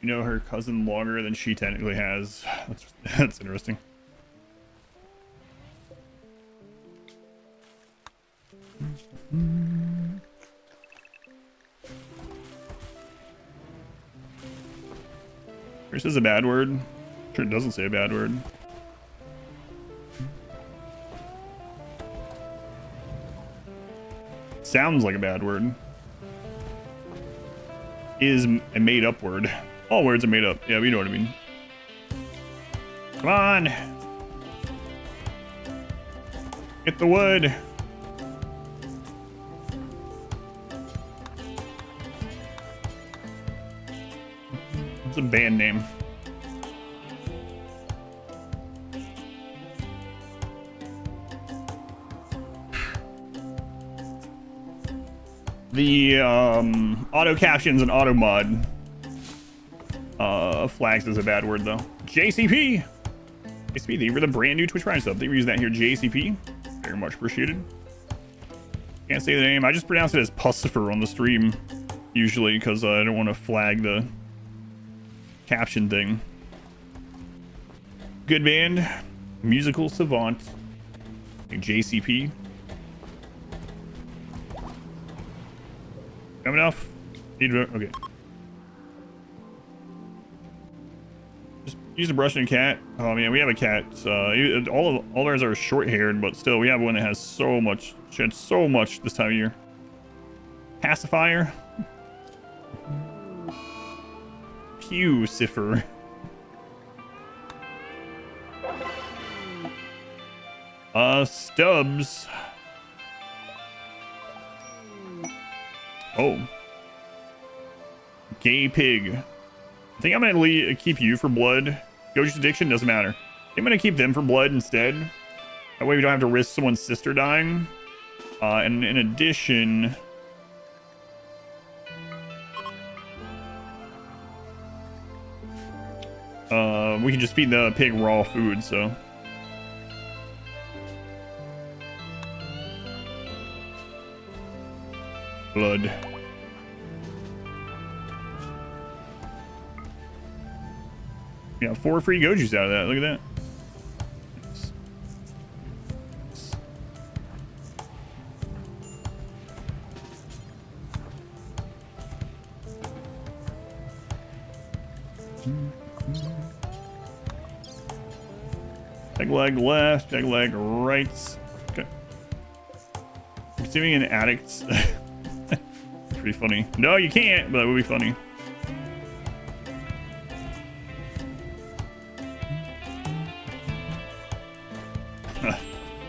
You know her cousin longer than she technically has. That's interesting. This is a bad word. Sure, it doesn't say a bad word. Sounds like a bad word. Is a made up word. All words are made up. Yeah, we know what I mean. Come on. Get the wood. It's a band name. The auto captions and auto mod flags as a bad word though. JCP. JCP, thank you for the brand new Twitch Prime sub. Thank you for using that here, JCP. Very much appreciated. Can't say the name. I just pronounce it as Pussifer on the stream usually because I don't want to flag the caption thing. Good band, musical savant, JCP. Got enough? Okay. Just use a brush and a cat. Oh man, we have a cat. All of ours are short-haired, but still, we have one that has so much. She had so much this time of year. Pacifier. Pucifer. Stubbs. Oh. Gay pig. I think I'm gonna keep you for blood. Goji's addiction doesn't matter. I'm gonna keep them for blood instead. That way we don't have to risk someone's sister dying. And in addition, we can just feed the pig raw food, so. Blood. Yeah, 4 free Gojus out of that. Look at that. Nice. Peg leg left, peg leg right. Okay. Consuming an addict. Pretty funny. No, you can't, but that would be funny.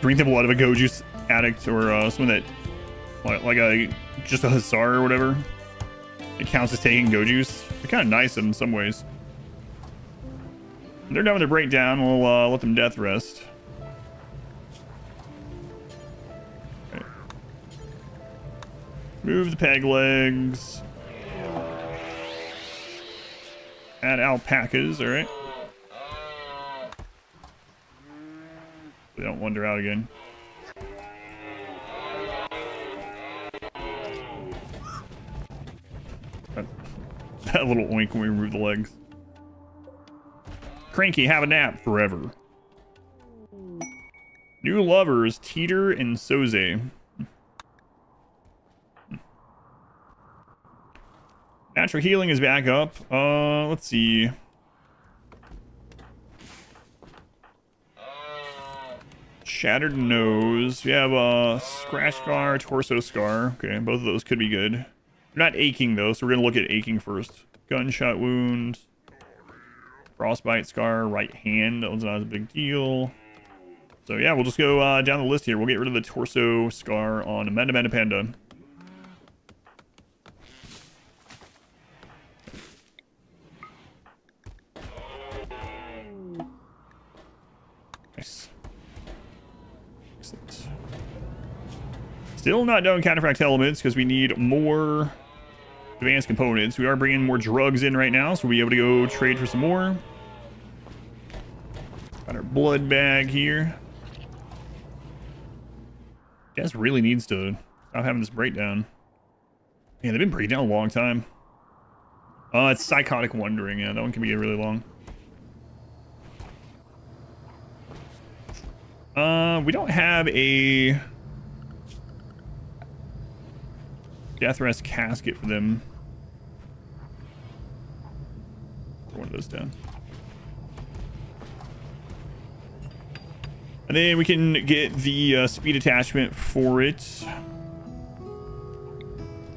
Drink the blood of a Goju addict or someone that, like just a Hussar or whatever. It counts as taking Gojus. They're kind of nice in some ways. When they're done with their breakdown, we'll let them death rest. Okay. Move the peg legs. Add alpacas, alright. They don't wander out again. That little oink when we remove the legs. Cranky, have a nap forever. New lovers, Teeter and Soze. Natural healing is back up. Let's see. Shattered nose. We have a scratch scar, torso scar. Okay, both of those could be good. They're not aching though, so we're gonna look at aching first. Gunshot wound. Frostbite scar, right hand. That one's not a big deal. So yeah, we'll just go down the list here. We'll get rid of the torso scar on Amanda Panda. Nice. Excellent. Still not done counterfract elements because we need more advanced components. We are bringing more drugs in right now, so we'll be able to go trade for some more. Got our blood bag here. Guess really needs to Stop having this breakdown. Yeah, they've been breaking down a long time. It's psychotic wandering. Yeah, that one can be really long. We don't have a death rest casket for them. Put one of those down. And then we can get the speed attachment for it.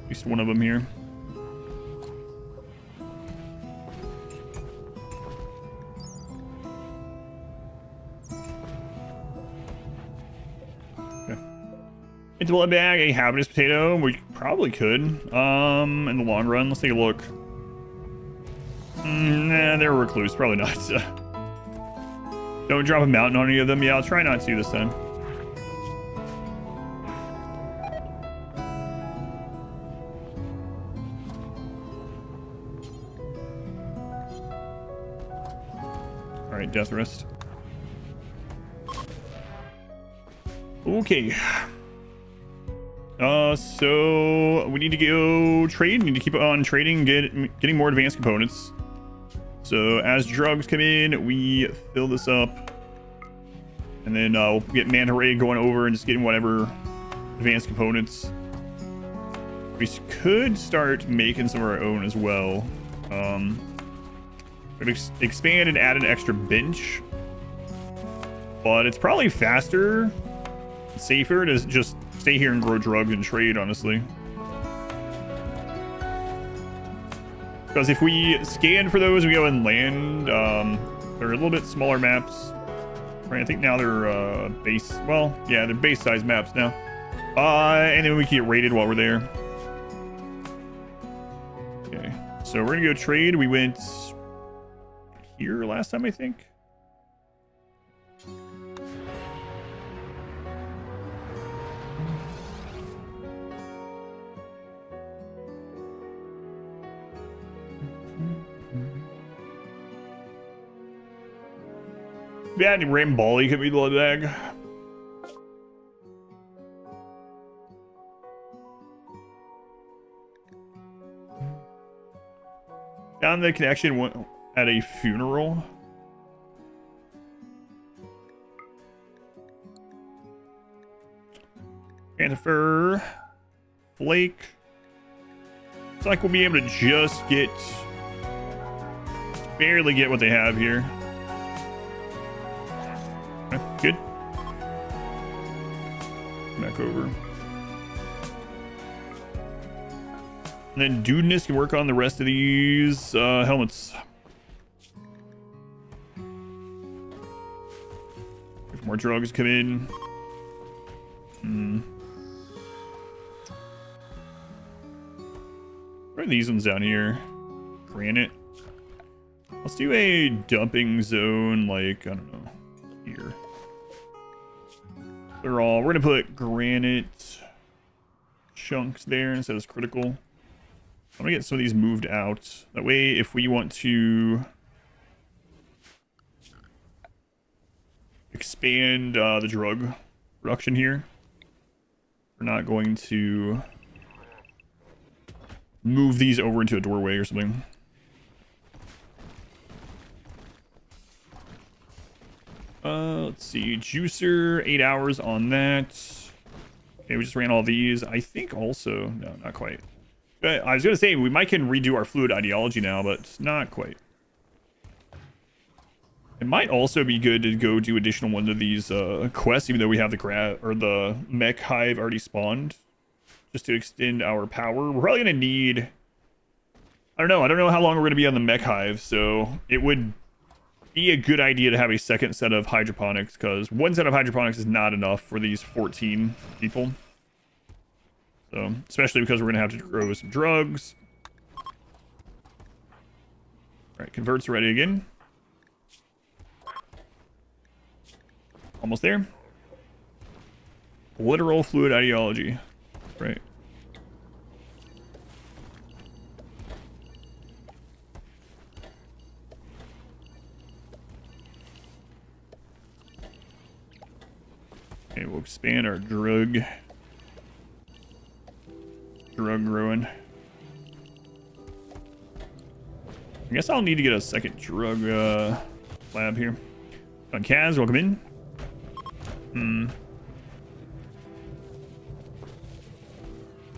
At least one of them here. Into blood bag, a habitus potato. We probably could. In the long run, let's take a look. Nah, they're a recluse. Probably not. Don't drop a mountain on any of them. Yeah, I'll try not to this time. All right, death rest. Okay. So we need to go trade. We need to keep on trading, getting more advanced components. So as drugs come in, we fill this up, and then we'll get Manta Ray going over and just getting whatever advanced components. We could start making some of our own as well. We've expanded and added an extra bench, but it's probably faster, safer to just stay here and grow drugs and trade, honestly. Because if we scan for those, we go and land. They're a little bit smaller maps. Right, I think now they're base. Well, yeah, they're base size maps now. And then we can get rated while we're there. Okay, so we're gonna go trade. We went here last time, I think. Yeah, any Ramboli could be the blood bag. Found the connection at a funeral. Panther Flake. It's like we'll be able to just barely get what they have here. Good. Back over. And then Dudeness can work on the rest of these helmets. If more drugs come in. Where are these ones down here? Granite. Let's do a dumping zone, like, I don't know, here. We're gonna put granite chunks there instead of critical. I'm gonna get some of these moved out. That way, if we want to expand the drug production here, we're not going to move these over into a doorway or something. Let's see, juicer, 8 hours on that. Okay, we just ran all these. I think also, no, not quite. I was gonna say we might can redo our fluid ideology now, but not quite. It might also be good to go do additional ones of these quests, even though we have the mech hive already spawned, just to extend our power. We're probably gonna need. I don't know how long we're gonna be on the mech hive, so it would be a good idea to have a second set of hydroponics, because one set of hydroponics is not enough for these 14 people. So, especially because we're going to have to grow some drugs. Alright, converts ready again. Almost there. Literal fluid ideology. Right. Okay, we'll expand our drug. drug growing. I guess I'll need to get a second drug lab here. Kaz, welcome in.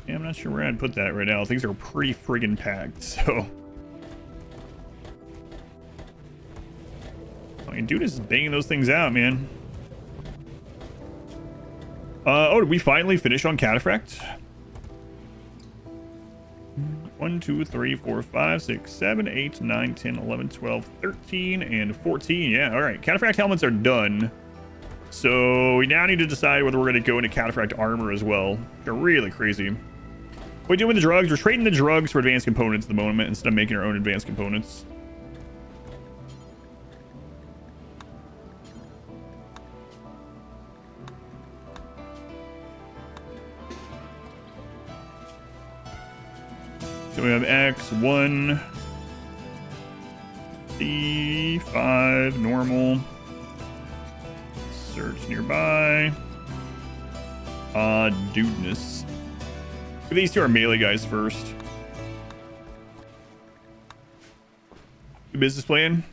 Yeah, I'm not sure where I'd put that right now. Things are pretty friggin' packed, so. I mean, dude is banging those things out, man. Oh, did we finally finish on Cataphract? 1, 2, 3, 4, 5, 6, 7, 8, 9, 10, 11, 12, 13, and 14. Yeah, all right. Cataphract helmets are done. So we now need to decide whether we're going to go into Cataphract armor as well. They're really crazy. What we do with the drugs? We're trading the drugs for advanced components at the moment instead of making our own advanced components. So we have X1, C5, normal, search nearby, dudeness. These two are melee guys first. Good business plan.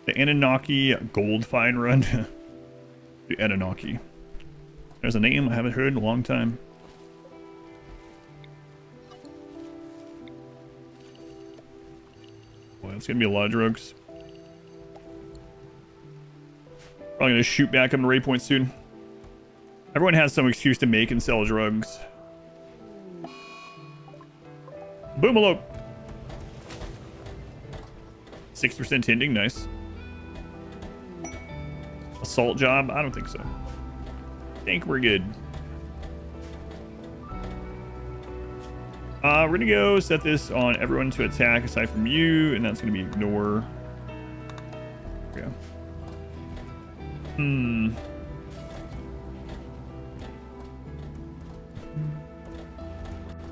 The Anunnaki gold fine run. The Anunnaki. There's a name I haven't heard in a long time. It's gonna be a lot of drugs. Probably gonna shoot back up to raid point soon. Everyone has some excuse to make and sell drugs. Boomalope. 6% hinting, nice. Assault job? I don't think so. I think we're good. We're gonna go set this on everyone to attack aside from you, and that's gonna be ignore. Yeah.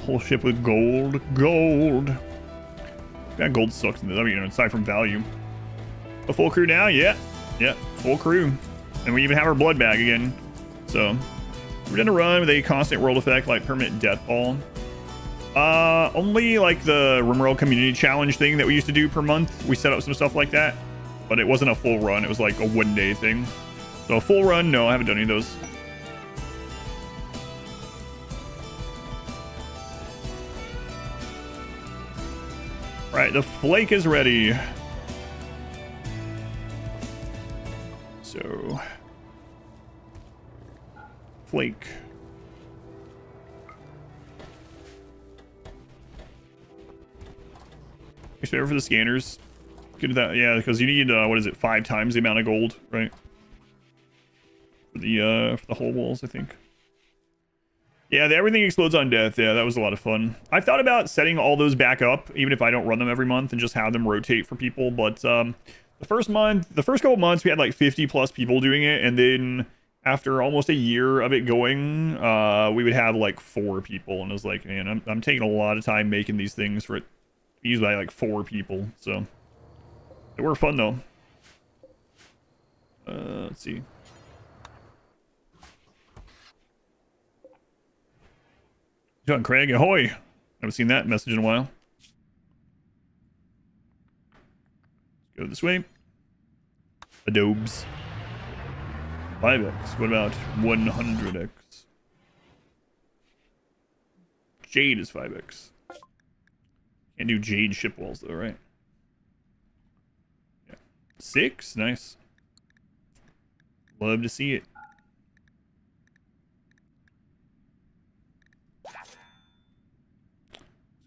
Whole ship with gold. Gold. Yeah, gold sucks in this. I mean, aside from value. A full crew now? Yeah. Yeah, full crew. And we even have our blood bag again. So, we're gonna run with a constant world effect like permanent death ball. Only like the RimWorld community challenge thing that we used to do per month. We set up some stuff like that, but it wasn't a full run. It was like a 1 day thing. So a full run, no, I haven't done any of those. Right, the flake is ready. So, flake. Wait for the scanners. Good at that, yeah, because you need what is it, 5 times the amount of gold, right? For the whole walls, I think. Yeah, everything explodes on death. Yeah, that was a lot of fun. I've thought about setting all those back up, even if I don't run them every month, and just have them rotate for people. But the first couple months, we had like 50 plus people doing it, and then after almost a year of it going, we would have like 4 people, and it was like, man, I'm taking a lot of time making these things for it to be used by like 4 people. So they were fun though. Let's see. John Craig, ahoy! Haven't seen that message in a while. Let's go this way. Adobes. 5x. What about 100x? Jade is 5x. Can't do Jade ship walls though, right? Yeah. 6? Nice. Love to see it.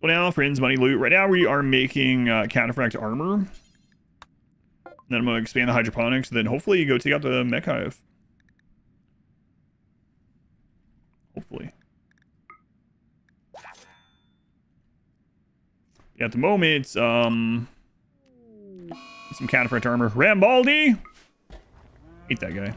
So now, friends, money, loot. Right now we are making Cataphract armor. And then I'm going to expand the hydroponics. And then hopefully you go take out the mech hive. Hopefully. Yeah, at the moment, some Cataphract armor. Rambaldi! Hate that guy.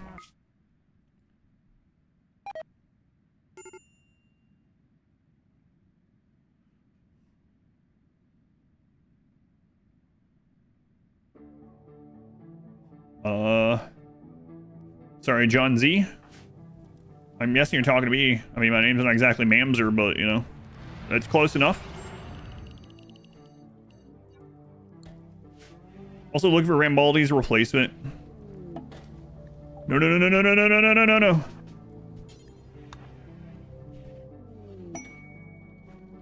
Sorry, John Z. I'm guessing you're talking to me. I mean, my name's not exactly Mamser, but, you know. That's close enough. Also looking for Rambaldi's replacement. No, no, no, no, no, no, no, no, no, no, no.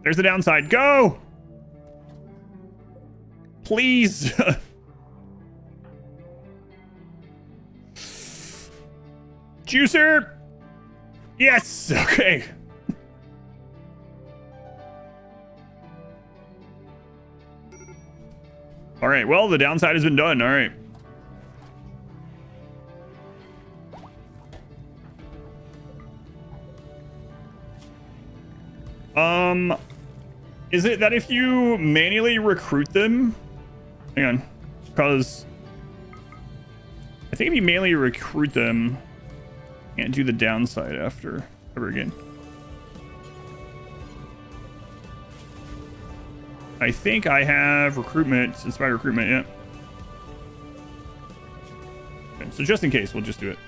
There's the downside. Go! Please. Juicer! Yes! Okay. All right, well, the downside has been done. All right. Is it that if you manually recruit them? Hang on. Because I think if you manually recruit them, you can't do the downside after ever again. I think I have recruitment, inspired recruitment, yeah. Okay, so just in case, we'll just do it.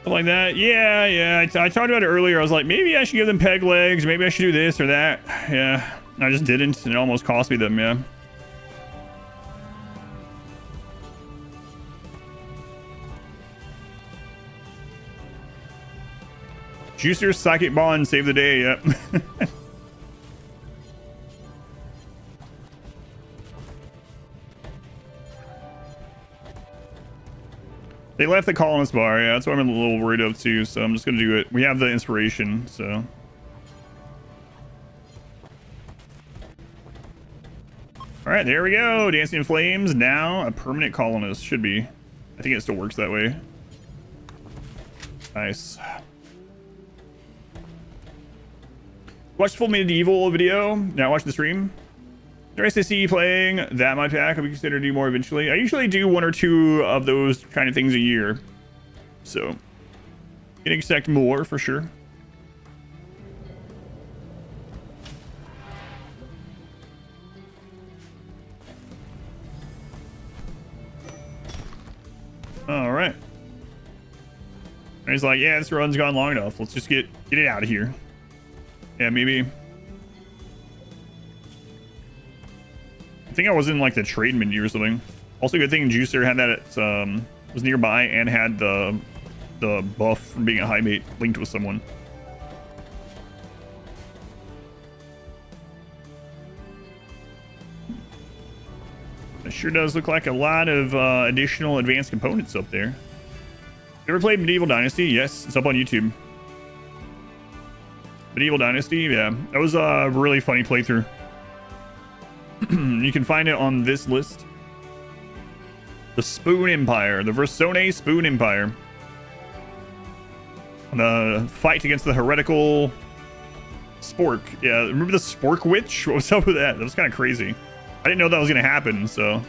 Something like that. Yeah. I talked about it earlier. I was like, maybe I should give them peg legs. Maybe I should do this or that. Yeah, I just didn't, and it almost cost me them, yeah. Juicer, Psychic Bond, save the day, yep. They left the colonist bar, yeah, that's what I'm a little worried of too, so I'm just gonna do it. We have the inspiration, so. Alright, there we go. Dancing in Flames, now a permanent colonist, should be. I think it still works that way. Nice. Watch the full medieval video, now watch the stream. Nice to see you playing that mod pack. I'll be considered to do more eventually. I usually do 1 or 2 of those kind of things a year. So, you can expect more for sure. All right. And he's like, yeah, this run's gone long enough. Let's just get it out of here. Yeah, maybe. I think I was in like the trade menu or something. Also, good thing Juicer had that it was nearby and had the buff from being a high mate linked with someone. It sure does look like a lot of additional advanced components up there. Ever played Medieval Dynasty? Yes, it's up on YouTube. Medieval Dynasty, yeah, that was a really funny playthrough. You can find it on this list. The Spoon Empire, the Versone Spoon Empire. The fight against the heretical Spork. Yeah, remember the Spork Witch? What was up with that? That was kind of crazy. I didn't know that was going to happen, so.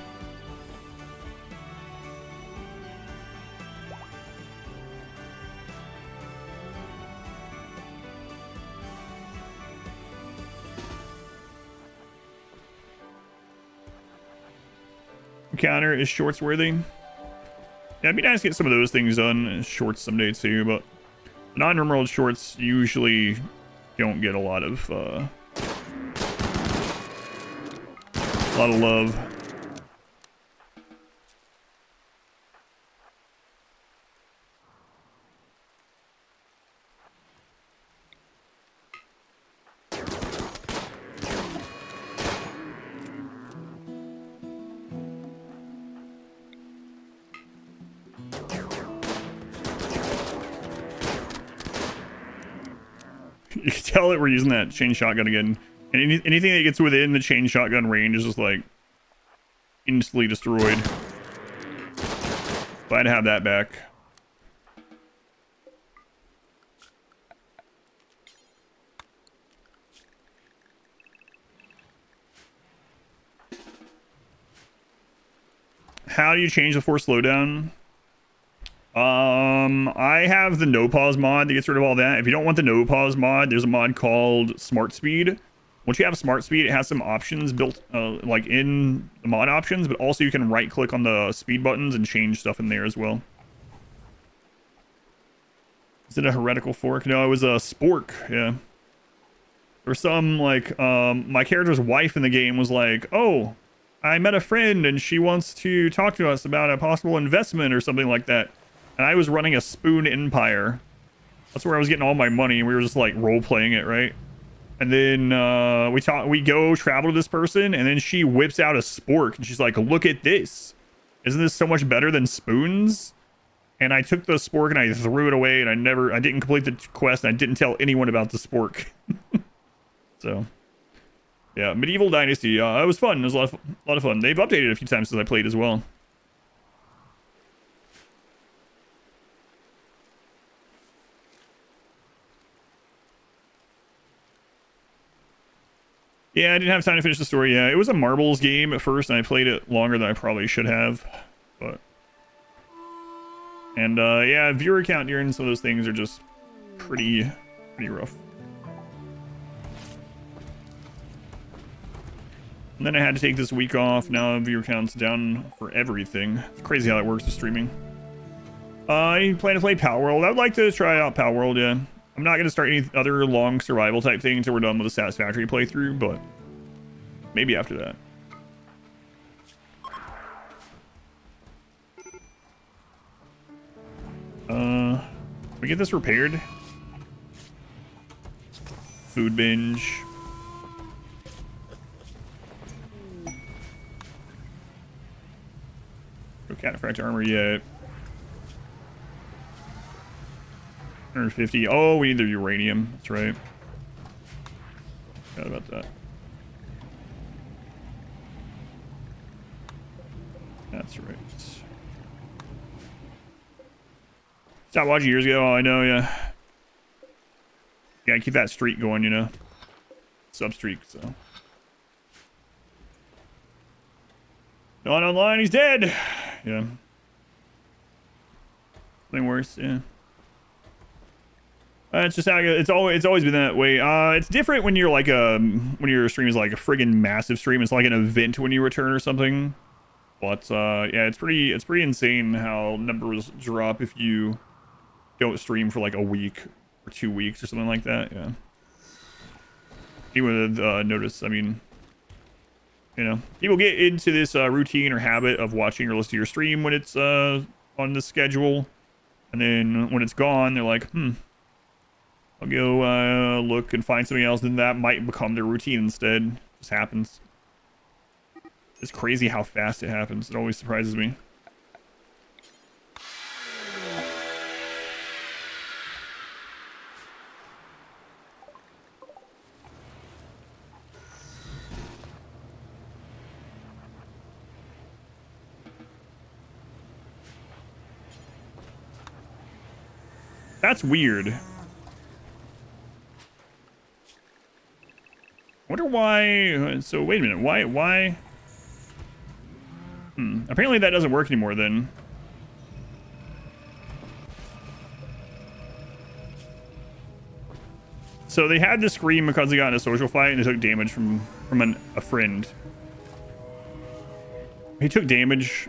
Counter is shorts worthy. Yeah, it'd be nice to get some of those things done shorts someday too, but non-RimWorld shorts usually don't get a lot of love. You can tell that we're using that chain shotgun again. And anything that gets within the chain shotgun range is just like instantly destroyed. Glad to have that back. How do you change the force slowdown? I have the no pause mod that gets rid of all that. If you don't want the no pause mod, there's a mod called Smart Speed. Once you have Smart Speed, it has some options built like in the mod options, but also you can right click on the speed buttons and change stuff in there as well. Is it a heretical fork? No, it was a spork. Yeah. Or some like my character's wife in the game was like, oh, I met a friend and she wants to talk to us about a possible investment or something like that. And I was running a spoon empire. That's where I was getting all my money. We were just like role playing it, right? And then we go travel to this person, and then she whips out a spork and she's like, look at this. Isn't this so much better than spoons? And I took the spork and I threw it away, and I didn't complete the quest, and I didn't tell anyone about the spork. So, yeah, Medieval Dynasty. It was fun. It was a lot of fun. They've updated it a few times since I played as well. Yeah, I didn't have time to finish the story. Yeah, it was a marbles game at first, and I played it longer than I probably should have. But yeah, viewer count during some of those things are just pretty rough. And then I had to take this week off. Now viewer count's down for everything. It's crazy how that works with streaming. I plan to play Palworld. I would like to try out Palworld, yeah. I'm not going to start any other long survival type thing until we're done with the Satisfactory playthrough, but maybe after that. We get this repaired. Food binge. No cataphract armor yet. 150. Oh, we need the uranium. That's right. Forgot about that. That's right. Stopped watching years ago. Oh, I know, yeah. Yeah, keep that streak going, you know. Sub streak, so. Not online, he's dead. Yeah. Something worse, yeah. It's just how it's always been that way. It's different when you're like when your stream is like a friggin' massive stream. It's like an event when you return or something. But yeah, it's pretty insane how numbers drop if you don't stream for like a week or 2 weeks or something like that. Yeah. Anyone would notice. I mean, you know, people get into this routine or habit of watching or listening to your stream when it's on the schedule, and then when it's gone, they're like, I'll go look and find something else, and that might become their routine instead. It just happens. It's crazy how fast it happens. It always surprises me. That's weird. I wonder why. So wait a minute. Why? Apparently that doesn't work anymore then. So they had to scream because they got in a social fight and they took damage from a friend. He took damage.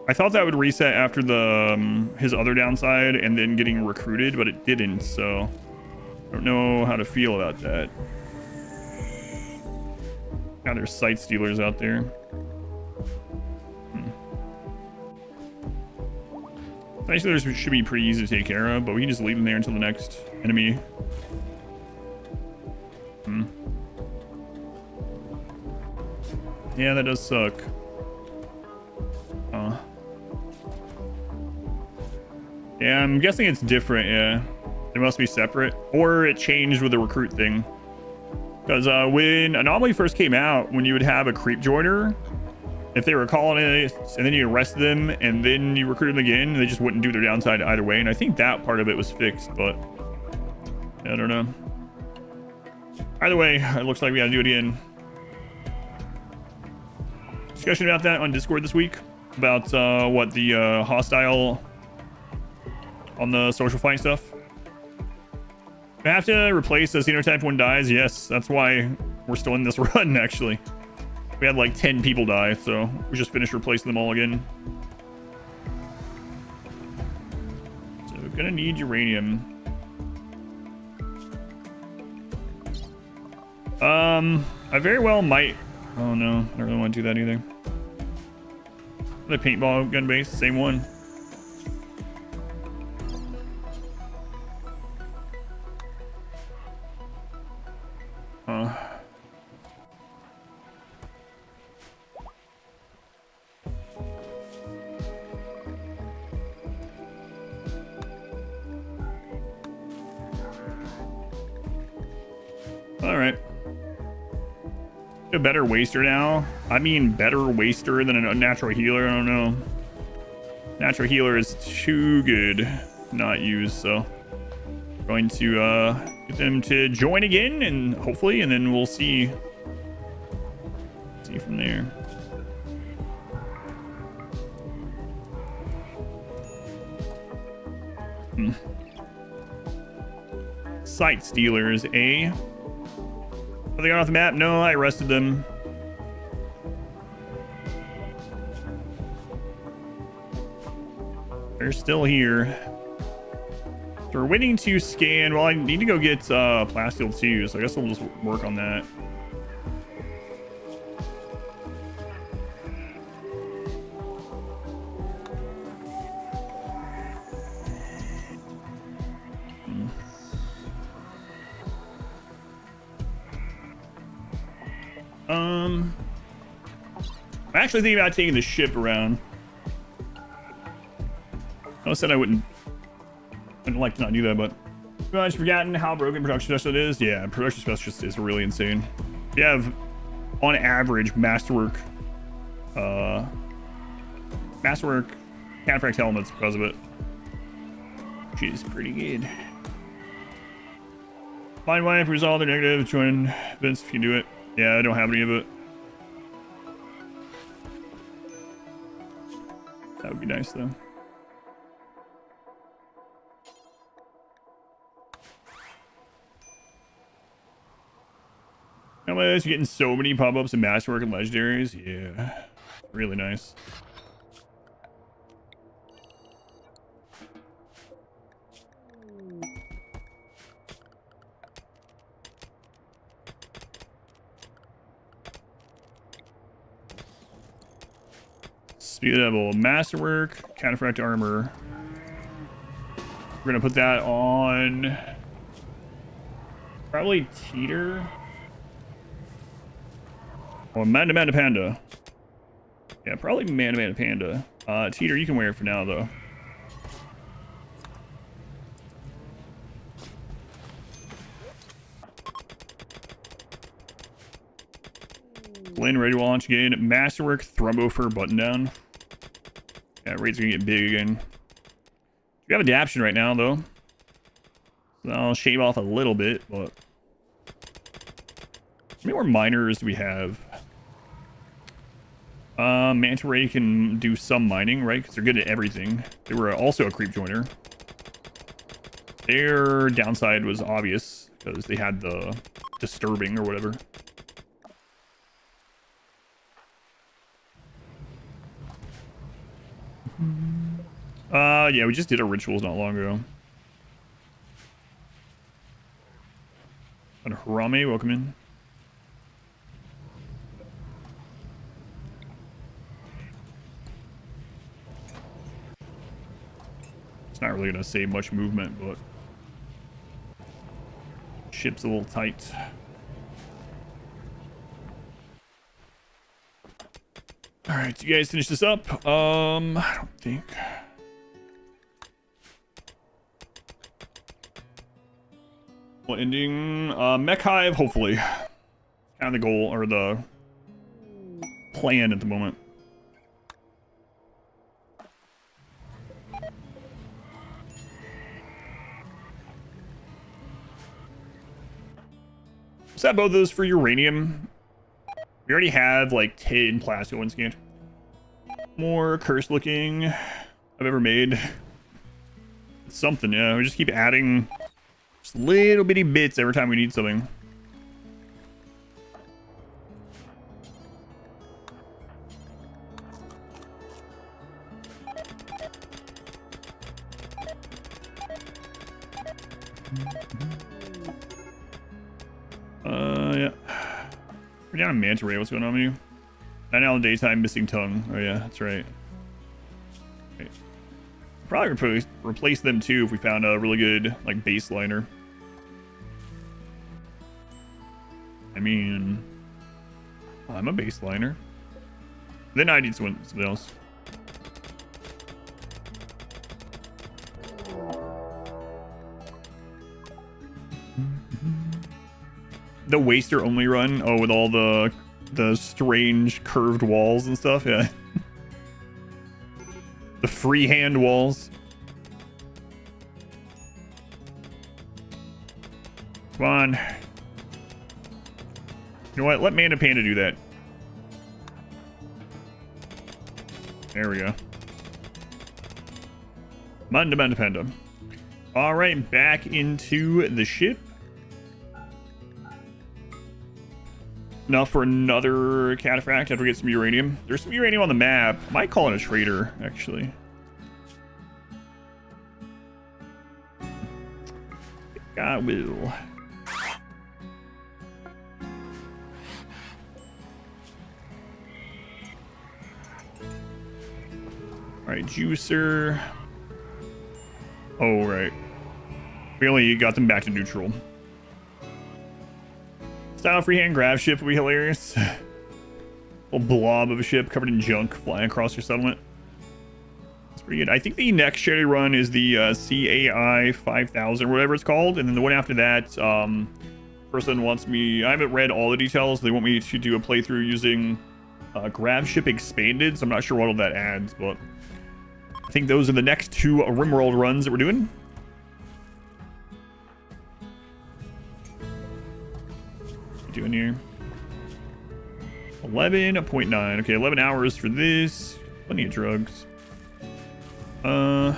I thought that would reset after the his other downside and then getting recruited, but it didn't, so I don't know how to feel about that. Now there's site stealers out there. Site stealers should be pretty easy to take care of, but we can just leave them there until the next enemy. Yeah, that does suck. Yeah, I'm guessing it's different, yeah. They must be separate. Or it changed with the recruit thing. Because when Anomaly first came out, when you would have a creep joiner, if they were colonists and then you arrested them and then you recruited them again, they just wouldn't do their downside either way. And I think that part of it was fixed, but I don't know. Either way, it looks like we gotta do it again. Discussion about that on Discord this week. About what the hostile on the social fight stuff. We have to replace the Xenotype when dies. Yes, that's why we're still in this run, actually. We had like 10 people die, so we just finished replacing them all again. So we're gonna need uranium. I very well might. Oh no, I don't really want to do that either. The paintball gun base, same one. All right. A better waster now. I mean, better waster than a natural healer. I don't know. Natural healer is too good not used, so going to get them to join again, and hopefully, and then we'll see from there. Sight stealers, eh? Are they gone off the map? No, I arrested them. They're still here. So we're waiting to scan. Well, I need to go get plasteel too, so I guess we'll just work on that. I'm actually thinking about taking the ship around. I said I wouldn't. I'd like to not do that, but I've forgotten how broken production specialist is. Yeah, production specialist is really insane. You have, on average, masterwork cataphracts helmets because of it, which is pretty good. Find wife, resolve their negative, join events if you do it. Yeah, I don't have any of it. That would be nice though. Anyways, you're getting so many pop-ups and masterwork and legendaries. Yeah, really nice. Speed level, masterwork, cataphract armor. We're gonna put that on probably Teeter. Or Manda Panda. Yeah, probably Manda Panda. Teeter, you can wear it for now though. Lane ready to launch again. Masterwork, Thrumbo button down. Yeah, rates are gonna get big again. We have adaption right now though. So I'll shave off a little bit, but how many more miners do we have? Manta Ray can do some mining, right? Because they're good at everything. They were also a creep joiner. Their downside was obvious because they had the disturbing or whatever. Yeah, we just did our rituals not long ago. And Harame, welcome in. It's not really gonna save much movement, but ship's a little tight. All right, you guys finish this up. I don't think. What ending? Mech Hive, hopefully. Kind of the goal or the plan at the moment. Is that both of those for uranium? We already have like 10 plastic ones scanned. More cursed looking I've ever made. It's something, yeah. We just keep adding just little bitty bits every time we need something. We're down in Manta Ray. What's going on with you? 9 hour daytime, missing tongue. Oh yeah, that's right. Probably replace them too if we found a really good like baseliner. I mean, I'm a baseliner. Then I need something else. The waster only run. Oh, with all the strange curved walls and stuff. Yeah. The freehand walls. Come on. You know what? Let Manda Panda do that. There we go. Manda Panda. All right, back into the ship. Now for another cataphract after we get some uranium. There's some uranium on the map. I might call it a trader, actually. I will. Alright, juicer. Oh, right. We only got them back to neutral. Style freehand grab ship would be hilarious. Little blob of a ship covered in junk flying across your settlement. That's pretty good. I think the next charity run is the CAI 5000 or whatever it's called. And then the one after that, person wants me... I haven't read all the details. They want me to do a playthrough using grab ship expanded. So I'm not sure what all that adds, but I think those are the next two RimWorld runs that we're doing. Doing here 11.9. Okay, 11 hours for this. Plenty of drugs. We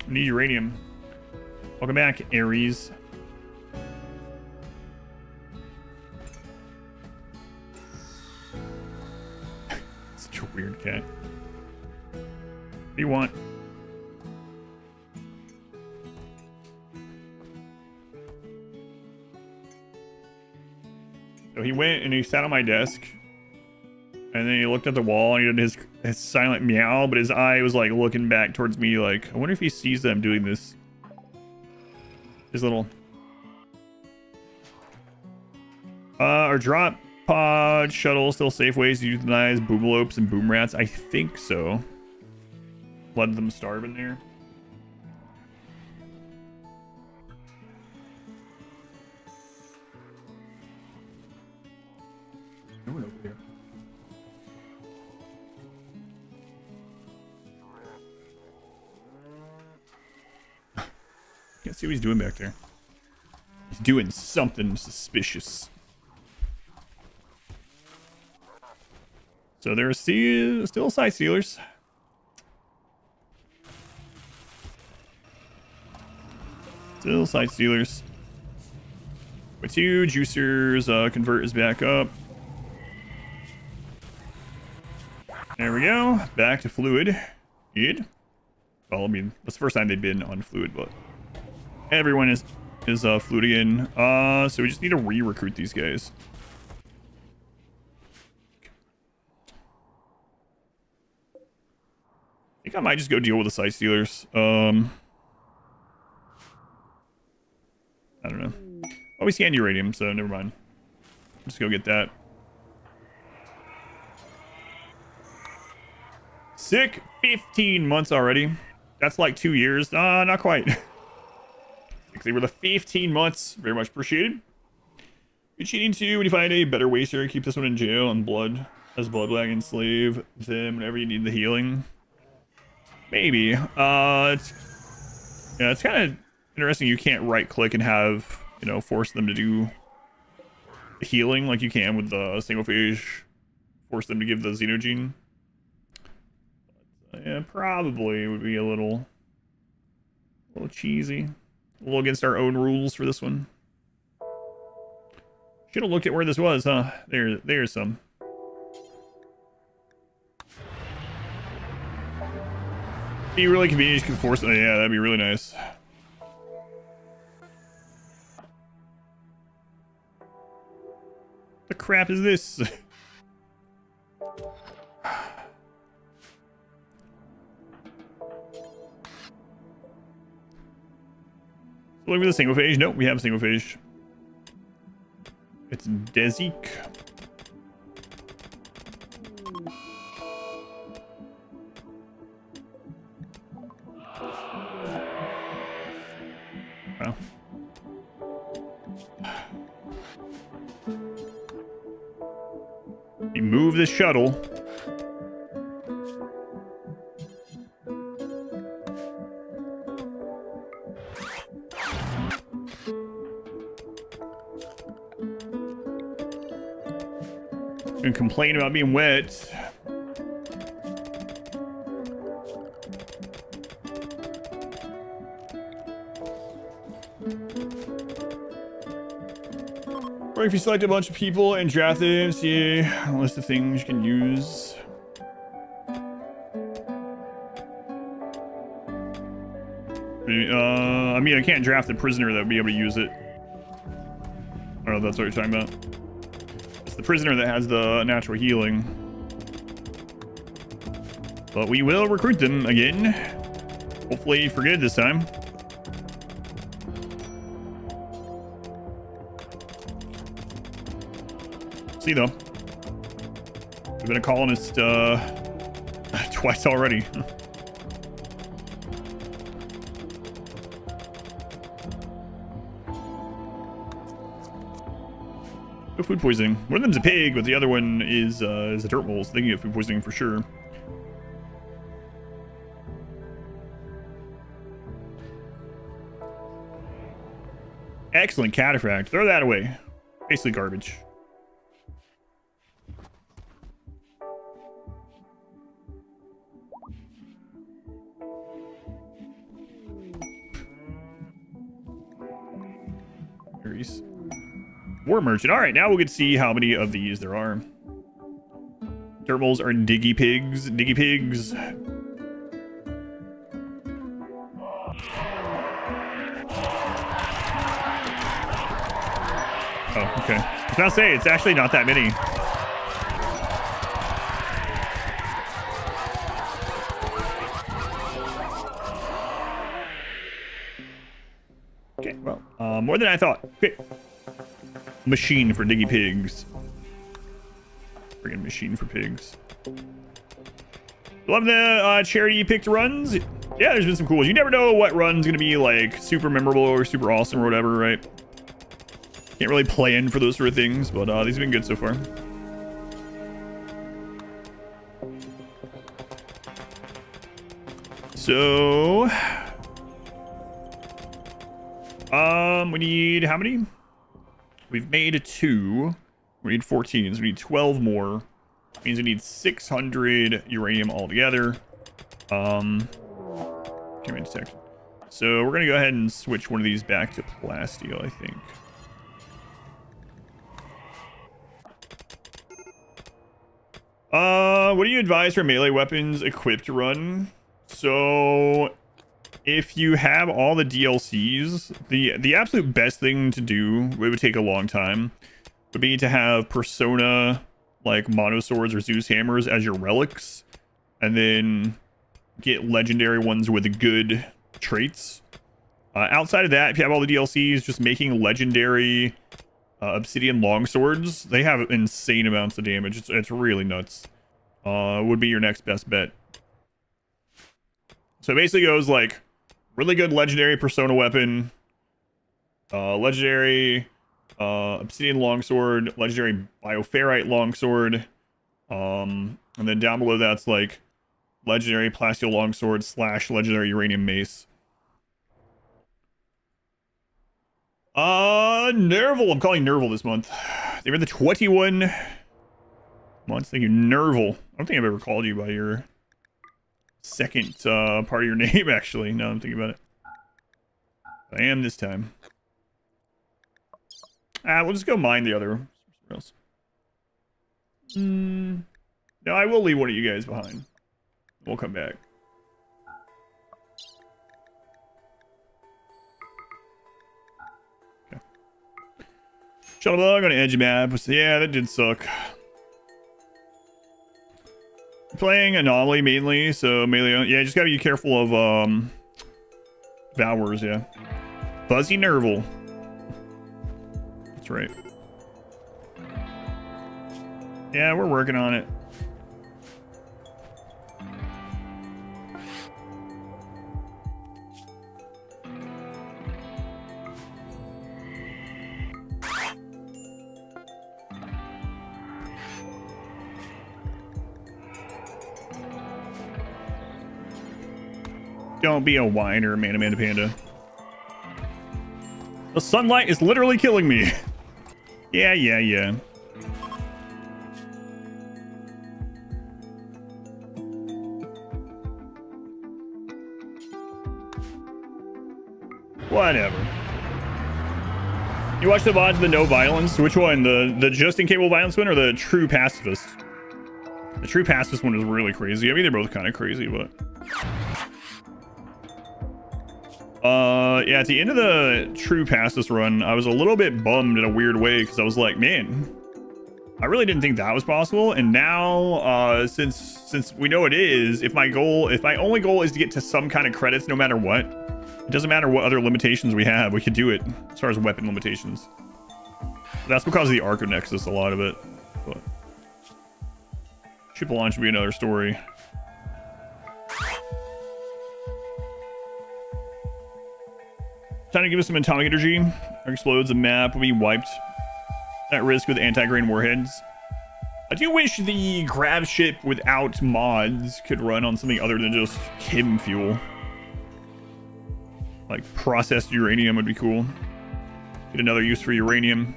need uranium. Welcome back, Ares. Such a weird cat. What do you want? So he went and he sat on my desk, and then he looked at the wall and he did his silent meow, but his eye was like looking back towards me like, I wonder if he sees them doing this. His little... Our drop pod shuttle still safe ways to euthanize boomalopes and boom rats? I think so. Let them starve in there. Over here. Can't see what he's doing back there. He's doing something suspicious. So there are still side sealers. Still side stealers. With two juicers, convert is back up. There we go. Back to fluid. Good. Well, I mean, that's the first time they've been on fluid, but everyone is fluid again. So we just need to re-recruit these guys. I think I might just go deal with the side stealers. I don't know. Oh, we scanned uranium, so never mind. Just go get that. Sick. 15 months already. That's like 2 years. Not quite. They were the 15 months. Very much appreciated. You're cheating too when you find a better waster. Keep this one in jail and blood. As blood bag and slave them whenever you need the healing. Maybe. It's kind of interesting. You can't right click and have, you know, force them to do healing like you can with the single phase. Force them to give the xenogene. Yeah, probably would be a little cheesy. A little against our own rules for this one. Should have looked at where this was, huh? There's some. Be really convenient if you could force it. Yeah, that'd be really nice. The crap is this? Looking for the single phage. Nope, we have a single phage. It's Dezik. Wow. We move the shuttle. And complain about being wet. Or if you select a bunch of people and draft them, see a list of things you can use. I mean, I can't draft a prisoner that would be able to use it. I don't know if that's what you're talking about. It's the prisoner that has the natural healing. But we will recruit them again. Hopefully for good this time. See though. We've been a colonist twice already. No food poisoning. One of them's a pig, but the other one is a dirt mole, so they can get food poisoning for sure. Excellent cataphract. Throw that away. Basically garbage. War merchant. All right, now we'll get to see how many of these there are. Dirt moles are diggy pigs. Diggy pigs. Oh, okay. I was about to say, it's actually not that many. Okay, well, more than I thought. Okay. Machine for diggy pigs. Friggin' machine for pigs. Love the charity picked runs. Yeah, there's been some cool ones. You never know what run's gonna be like super memorable or super awesome or whatever, right? Can't really plan for those sort of things, but these have been good so far. So, we need how many? We've made 2. We need 14, so we need 12 more. Means we need 600 uranium altogether. Can't detect. So we're gonna go ahead and switch one of these back to plasteel, I think. What do you advise for melee weapons equipped run? So if you have all the DLCs, the absolute best thing to do, it would take a long time, would be to have Persona, like Mono Swords or Zeus Hammers as your relics, and then get legendary ones with good traits. Outside of that, if you have all the DLCs, just making legendary Obsidian Longswords, they have insane amounts of damage. It's really nuts. Would be your next best bet. So it basically goes like really good legendary Persona weapon, legendary Obsidian Longsword, legendary Bioferrite Longsword, and then down below that's like legendary Plasteel Longsword / legendary Uranium Mace. Nerval. I'm calling Nerval this month. They were the 21 months. Thank you, Nerval. I don't think I've ever called you by your second part of your name, actually. Now I'm thinking about it. I am this time. We'll just go mine the other. Else. No, I will leave one of you guys behind. We'll come back. Shuttlebug on an edge map. Yeah, that did suck. Playing Anomaly mainly, so melee. Yeah, just gotta be careful of Devours, yeah. Fuzzy Nerval. That's right. Yeah, we're working on it. Don't be a whiner, Amanda Panda. The sunlight is literally killing me. Yeah. Whatever. You watch the VODs of the no violence? Which one? The just incapable violence one or the true pacifist? The true pacifist one is really crazy. I mean, they're both kind of crazy, but... yeah, at the end of the true pacifist run, I was a little bit bummed in a weird way because I was like, man, I really didn't think that was possible. And now, since we know it is, if my only goal is to get to some kind of credits, no matter what, it doesn't matter what other limitations we have, we could do it as far as weapon limitations. That's because of the Arco Nexus, a lot of it. But Ship launch would be another story. Time to give us some atomic energy. Or explodes, the map will be wiped at risk with anti-grain warheads. I do wish the grav ship without mods could run on something other than just chem fuel. Like processed uranium would be cool. Get another use for uranium.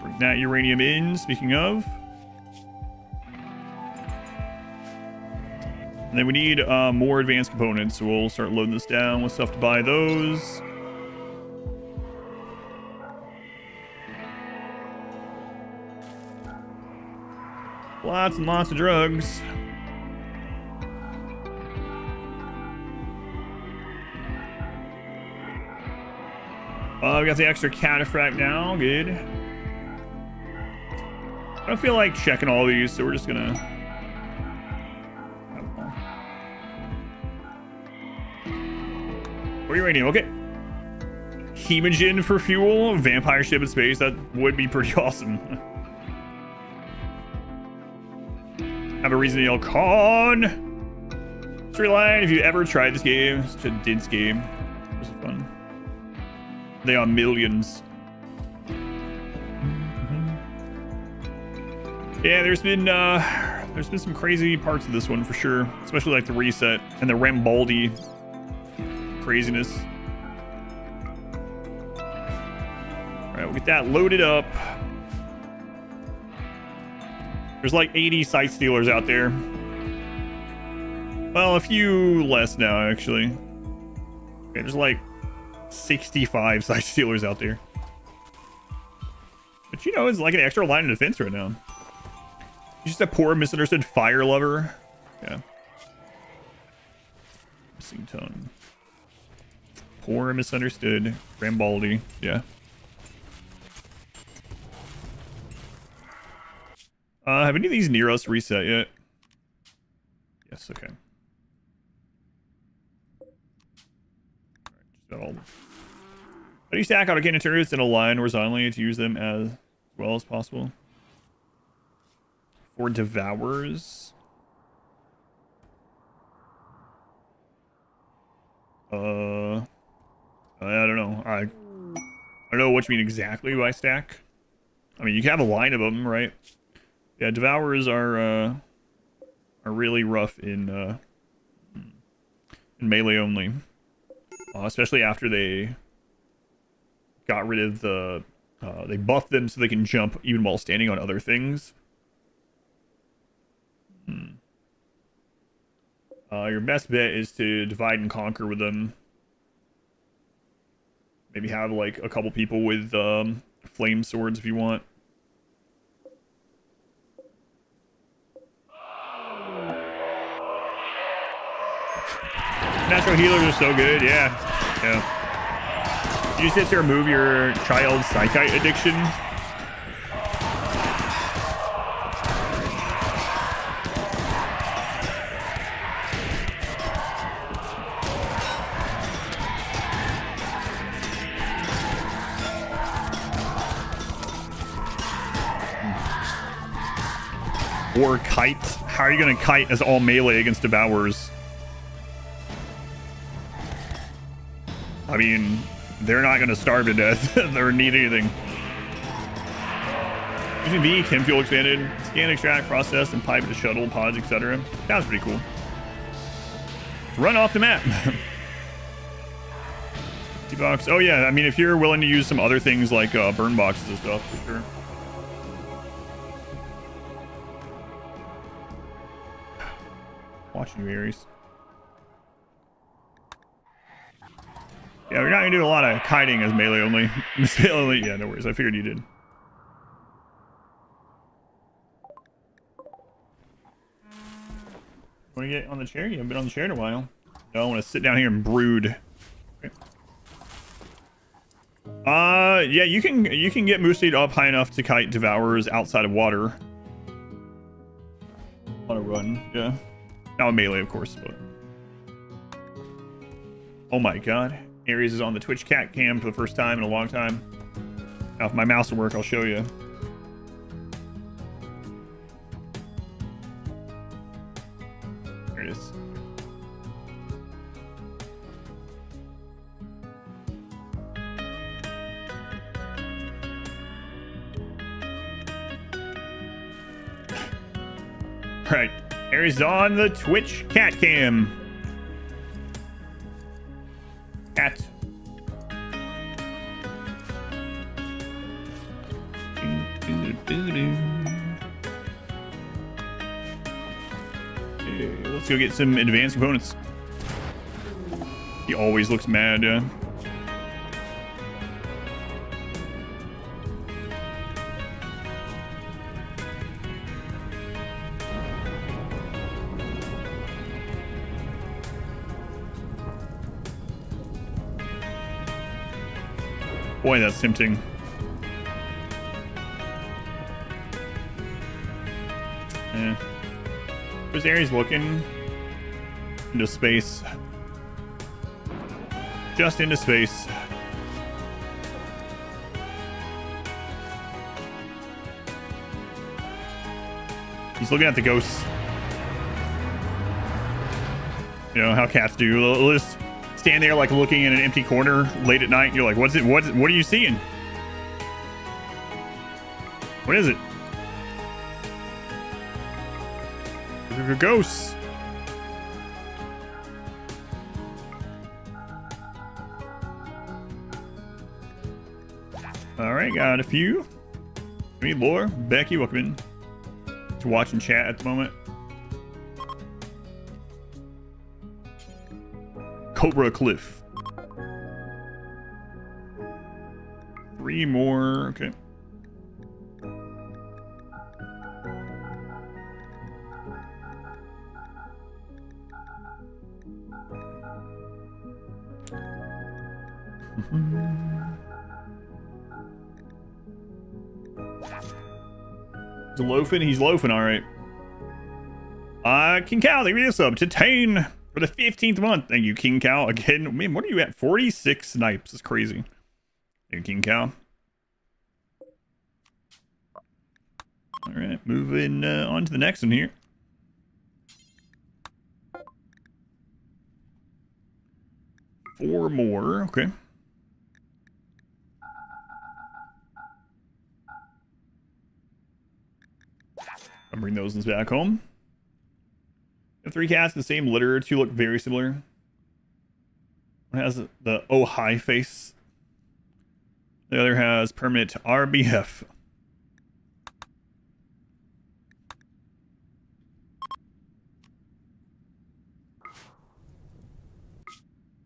Bring that uranium in, speaking of. And then we need more advanced components, so we'll start loading this down with stuff to buy those. Lots and lots of drugs. We got the extra cataphract now. Good. I don't feel like checking all these, so we're just gonna... Uranium, okay. Hemogen for fuel, vampire ship in space, that would be pretty awesome. Have a reason to yell, Con! Storyline, if you ever tried this game, it's such a dense game. It was fun. They are millions. Yeah, there's been some crazy parts of this one for sure, especially like the reset and the Rambaldi craziness. All right, we'll get that loaded up. There's like 80 site stealers out there. Well, a few less now, actually. Okay, there's like 65 site stealers out there. But you know, it's like an extra line of defense right now. He's just a poor, misunderstood fire lover. Yeah. Missing tongue. Poor, misunderstood Rambaldi. Yeah. Have any of these near us reset yet? Yes, okay. Alright, just how do you stack autocannon turrets in a line horizontally to use them as well as possible? For devours? I don't know. I don't know what you mean exactly by stack. I mean, you can have a line of them, right? Yeah, devours are really rough in melee only, especially after they got rid of the they buffed them so they can jump even while standing on other things. Your best bet is to divide and conquer with them. Maybe have like a couple people with flame swords if you want. Natural healers are so good. Yeah. Yeah. You just have to remove your child's psychite addiction. Or kite. How are you going to kite as all melee against devourers? I mean, they're not going to starve to death or need anything. Using V, chem fuel expanded, scan, extract, process, and pipe to shuttle, pods, etc. Sounds pretty cool. Let's run off the map. T-box. Oh yeah, I mean, if you're willing to use some other things like burn boxes and stuff, for sure. Watching you, Ares. Yeah, we're not gonna do a lot of kiting as melee only. Melee only. Yeah, no worries. I figured you did. Want to get on the chair? You haven't been on the chair in a while. No, I want to sit down here and brood. Okay. Yeah, you can get Moose up high enough to kite devourers outside of water. On a run, yeah. Not melee, of course, but. Oh my god. Ares is on the Twitch cat cam for the first time in a long time. Now, if my mouse will work, I'll show you. There it is. Right. Ares is on the Twitch cat cam. Cat. Okay, let's go get some advanced components. He always looks mad, yeah. Boy, that's tempting. Yeah. Where's Ares looking? Into space. Just into space. He's looking at the ghosts. You know how cats do. They'll just stand there like looking in an empty corner late at night. And you're like, what are you seeing? What is it? They're ghosts. All right, got a few. Me, Laura, Becky, welcome in. Just watching chat at the moment. Cobra Cliff. 3 more. Okay. He's loafing. He's loafing. All right. King Cow, thank you for the sub. Titane for the 15th month. Thank you, King Cow. Again, man, what are you at? 46 snipes. It's crazy. Thank you, King Cow. All right, moving on to the next one here. Four more. Okay. I'll bring those ones back home. The 3 cats in the same litter. 2 look very similar. One has the oh hi face. The other has permit RBF.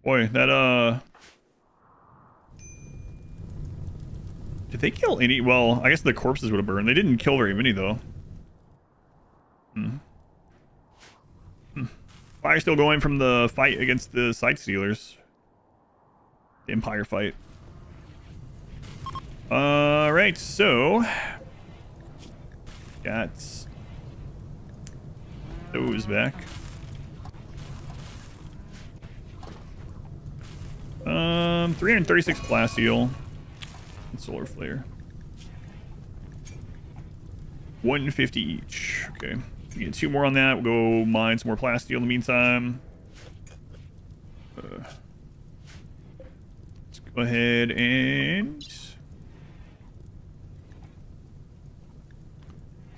Boy, that did they kill any? Well, I guess the corpses would have burned. They didn't kill very many though. Fire still going from the fight against the Sight Stealers. The Empire fight. Alright, so... got... those back. 336 plasteel. And solar flare. 150 each. Okay. We get 2 more on that. We'll go mine some more plasteel in the meantime. Let's go ahead and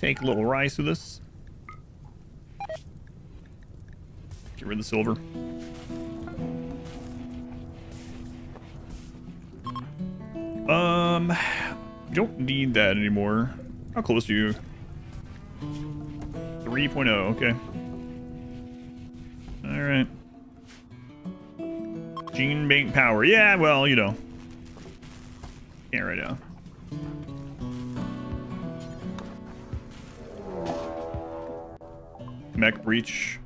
take a little rice with us. Get rid of the silver. Don't need that anymore. How close are you? 3.0, okay. Alright. Gene bank power. Yeah, well, you know. Can't right now. Mech breach.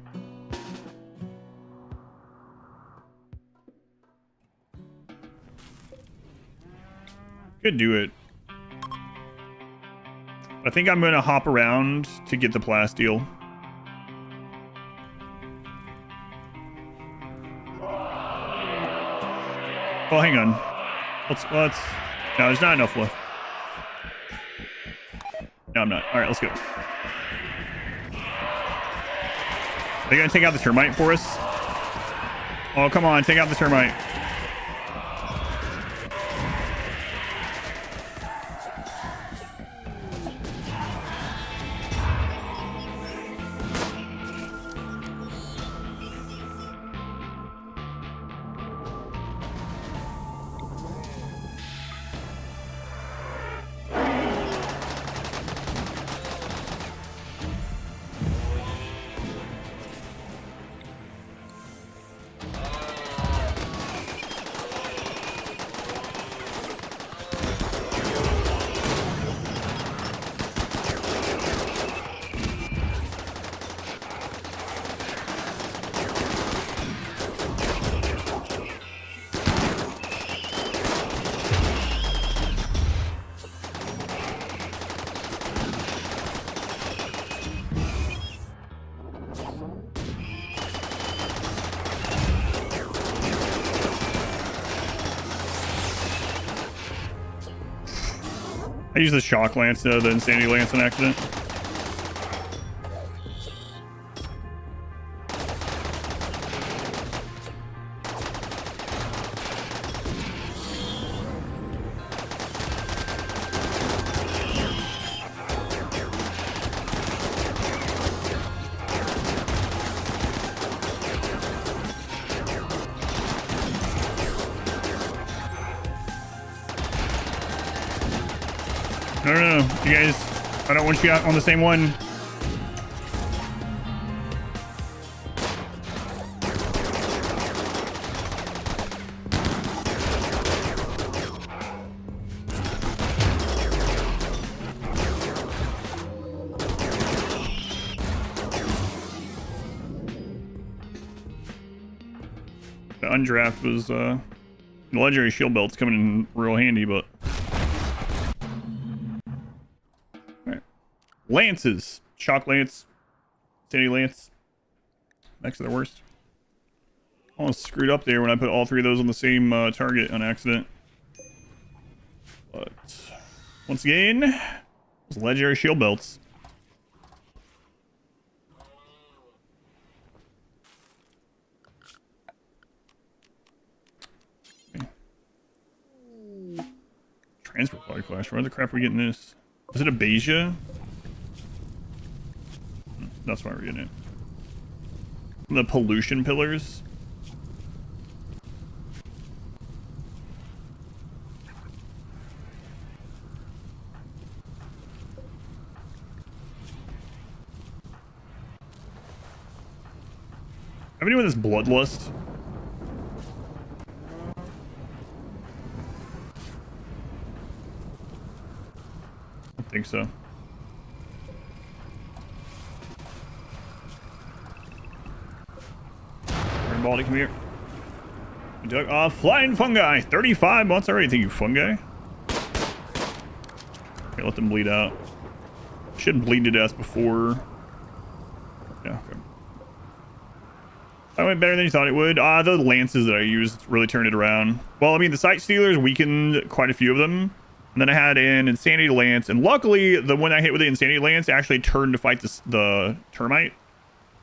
Could do it. I think I'm gonna hop around to get the plasteel. Oh, hang on. Let's. No, there's not enough left. No, I'm not. All right, let's go. Are they gonna take out the termite for us? Oh, come on, take out the termite. I used the shock lance, the insanity lance on accident. No, you guys, I don't want you out on the same one. The undraft was, the legendary shield belt's coming in real handy, but... Lances. Shock lance. Sanity lance. Next to the worst. Almost screwed up there when I put all 3 of those on the same target on accident. But once again, those legendary shield belts. Okay. Transport body flash. Where the crap are we getting this? Is it a Beja? That's why we're getting it. The pollution pillars. Have anyone this bloodlust? I don't think so. quality. Come here. Flying fungi. 35 months already. Thank you, fungi. Okay, let them bleed out. Shouldn't bleed to death before. Yeah, okay. That went better than you thought it would. The lances that I used really turned it around. Well, I mean, the sight stealers weakened quite a few of them. And then I had an insanity lance. And luckily, the one I hit with the insanity lance actually turned to fight the termite.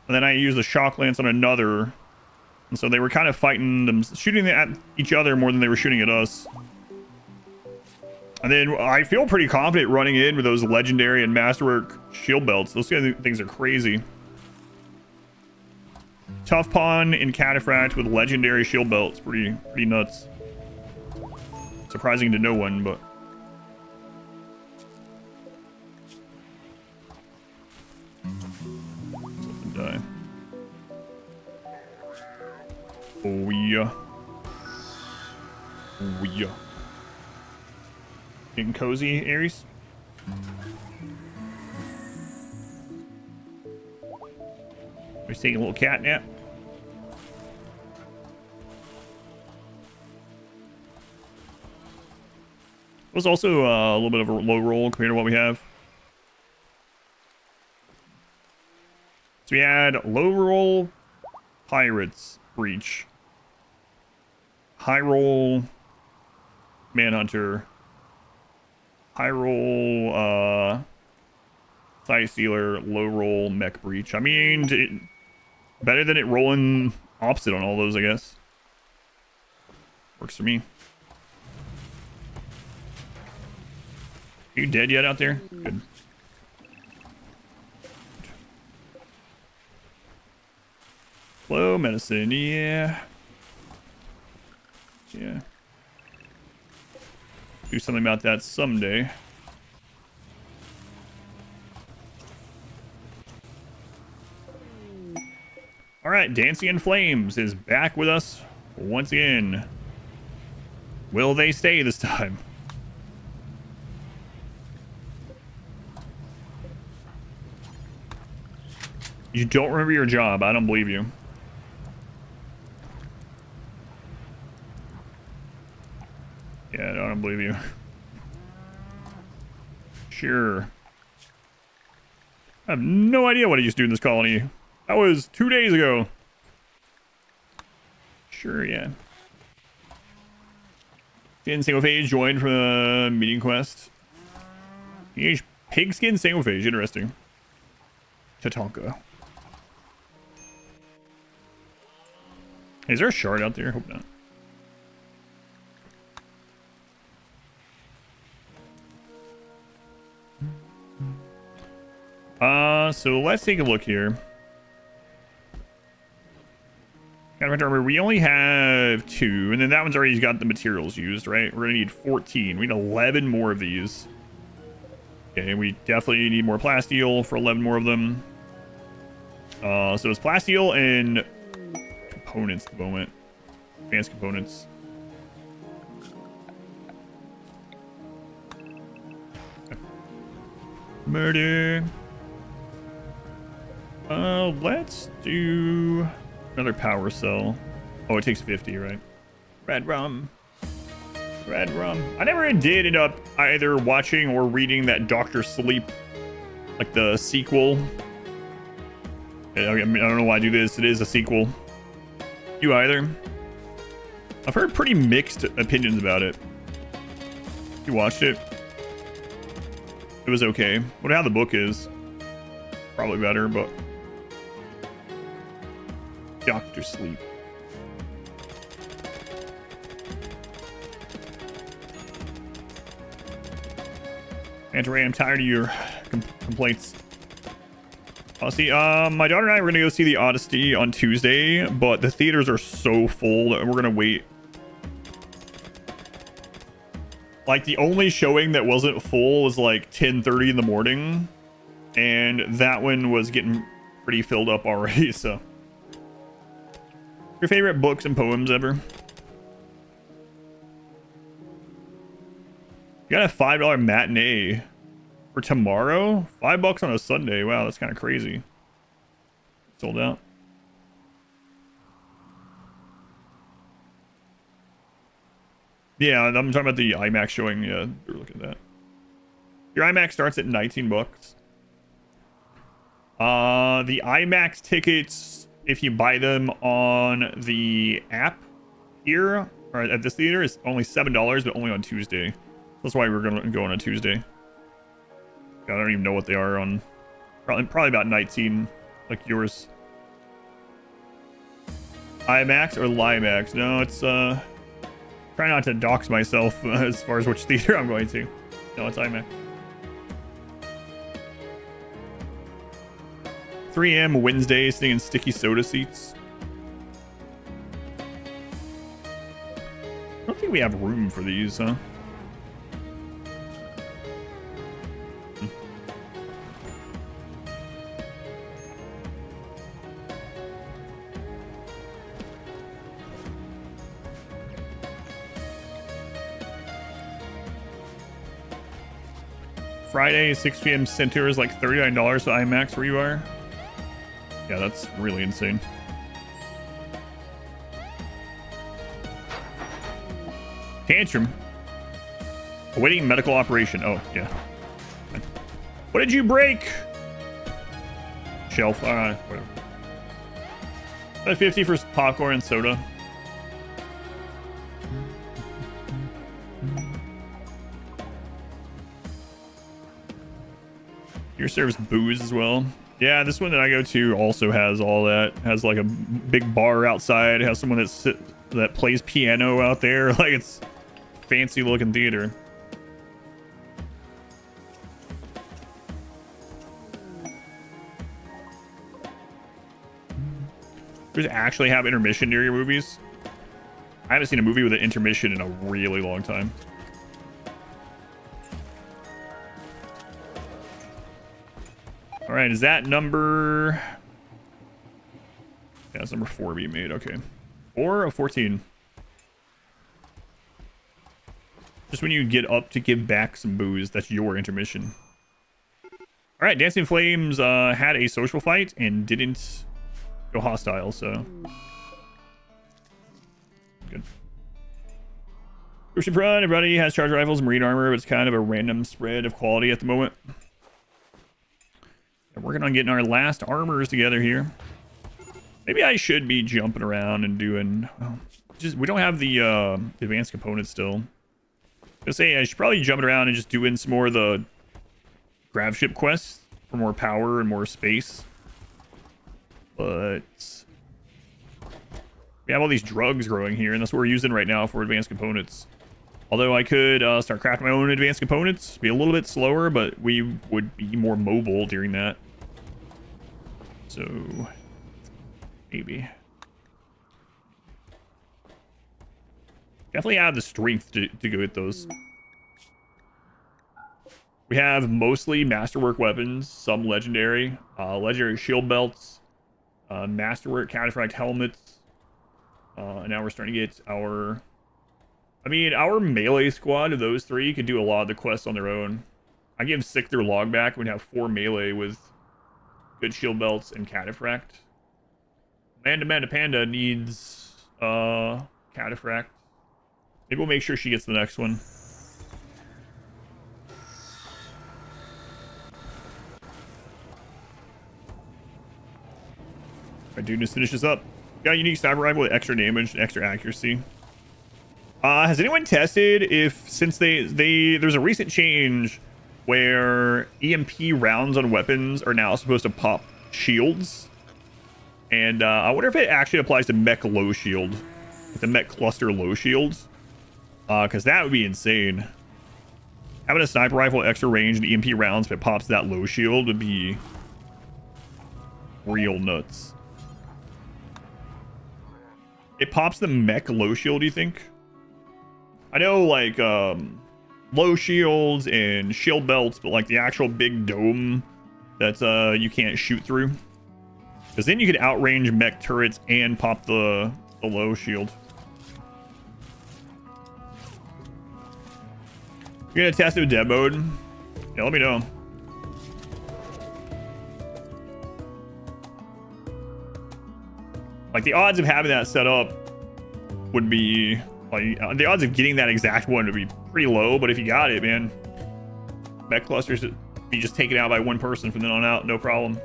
And then I used the shock lance on another. And so they were kind of fighting them, shooting at each other more than they were shooting at us. And then I feel pretty confident running in with those legendary and masterwork shield belts. Those things are crazy. Tough Pawn and Cataphract with legendary shield belts. Pretty nuts. Surprising to no one, but... Die. Oh yeah. Oh yeah. Getting cozy, Aries? We're taking a little cat nap. It was also a little bit of a low roll compared to what we have. So we had low roll Pirates Breach, high roll Manhunter, high roll Sight Stealer, low roll Mech Breach. I mean, better than it rolling opposite on all those, I guess. Works for me. Are you dead yet out there? Good. Flow medicine, yeah. Yeah. Do something about that someday. Alright, Dancing in Flames is back with us once again. Will they stay this time? You don't remember your job. I don't believe you. Yeah, I don't believe you. Sure. I have no idea what I used to do in this colony. That was 2 days ago. Sure, yeah. Single phase joined from the meeting quest. Pigskin single phase, interesting. Tatanka. Is there a shard out there? Hope not. So let's take a look here. Gotta remember, we only have 2, and then that one's already got the materials used, right? We're gonna need 14. We need 11 more of these. Okay, we definitely need more plasteel for 11 more of them. So it's plasteel and components at the moment. Advanced components. Okay. Murder. Let's do another power cell. Oh, it takes 50, right? Red rum. Red rum. I never did end up either watching or reading that Dr. Sleep, like the sequel. I mean, I don't know why I do this. It is a sequel. You either? I've heard pretty mixed opinions about it. You watched it? It was okay. What how the book is? Probably better, but Dr. Sleep. Anti-Ray, I'm tired of your complaints. See, my daughter and I were gonna go see the Odyssey on Tuesday, but the theaters are so full that we're gonna wait. Like, the only showing that wasn't full was like 10:30 in the morning, and that one was getting pretty filled up already. So, your favorite books and poems ever? You got a $5 matinee for tomorrow? $5 on a Sunday. Wow, that's kind of crazy. Sold out. Yeah, I'm talking about the IMAX showing. Yeah, we're looking at that. Your IMAX starts at 19 bucks. The IMAX tickets, if you buy them on the app here or at this theater, is only $7, but only on Tuesday. That's why we're gonna go on a Tuesday. I don't even know what they are on. Probably about 19, like yours. IMAX or Limax? No, it's try not to dox myself as far as which theater I'm going to. No, it's IMAX. 3M Wednesday, sitting in sticky soda seats. I don't think we have room for these, huh? Friday, 6 p.m. Center is like $39 for IMAX where you are. Yeah, that's really insane. Tantrum. Awaiting medical operation. Oh, yeah. What did you break? Shelf. Whatever. 50 for popcorn and soda. Here serves booze as well. Yeah, this one that I go to also has all that. Has like a big bar outside. Has someone that plays piano out there. Like it's fancy looking theater. Does it actually have intermission near your movies? I haven't seen a movie with an intermission in a really long time. All right, is that number? Yeah, it's number 4 being made. Okay, 4 of 14. Just when you get up to give back some booze, that's your intermission. All right, Dancing Flames had a social fight and didn't go hostile, so good. Ocean Front, everybody has charge rifles, marine armor, but it's kind of a random spread of quality at the moment. I'm working on getting our last armors together here. Maybe I should be jumping around and doing... Well, just we don't have the advanced components still. I was say I should probably jump around and just doing some more of the grav ship quests for more power and more space. But we have all these drugs growing here, and that's what we're using right now for advanced components. Although I could start crafting my own advanced components, be a little bit slower, but we would be more mobile during that. So, maybe. Definitely have the strength to go hit those. We have mostly masterwork weapons, some legendary, legendary shield belts, masterwork counterfract helmets, and now we're starting to get our... I mean, our melee squad of those 3 could do a lot of the quests on their own. I give Sick their log back. We'd have 4 melee with good shield belts and cataphract. Amanda Panda needs cataphract. Maybe we'll make sure she gets the next one. Alright, dude, just finish this up. Got a unique sniper rifle with extra damage and extra accuracy. Has anyone tested if, since there's a recent change where EMP rounds on weapons are now supposed to pop shields, and I wonder if it actually applies to mech low shield, like the mech cluster low shields, because that would be insane. Having a sniper rifle with extra range and EMP rounds if it pops that low shield would be real nuts. It pops the mech low shield, do you think? I know, like, low shields and shield belts, but, like, the actual big dome that you can't shoot through. Because then you could outrange mech turrets and pop the low shield. You're gonna test it with dev mode? Yeah, let me know. Like, the odds of having that set up would be The odds of getting that exact one would be pretty low, but if you got it, man, mech clusters would be just taken out by one person from then on out, no problem.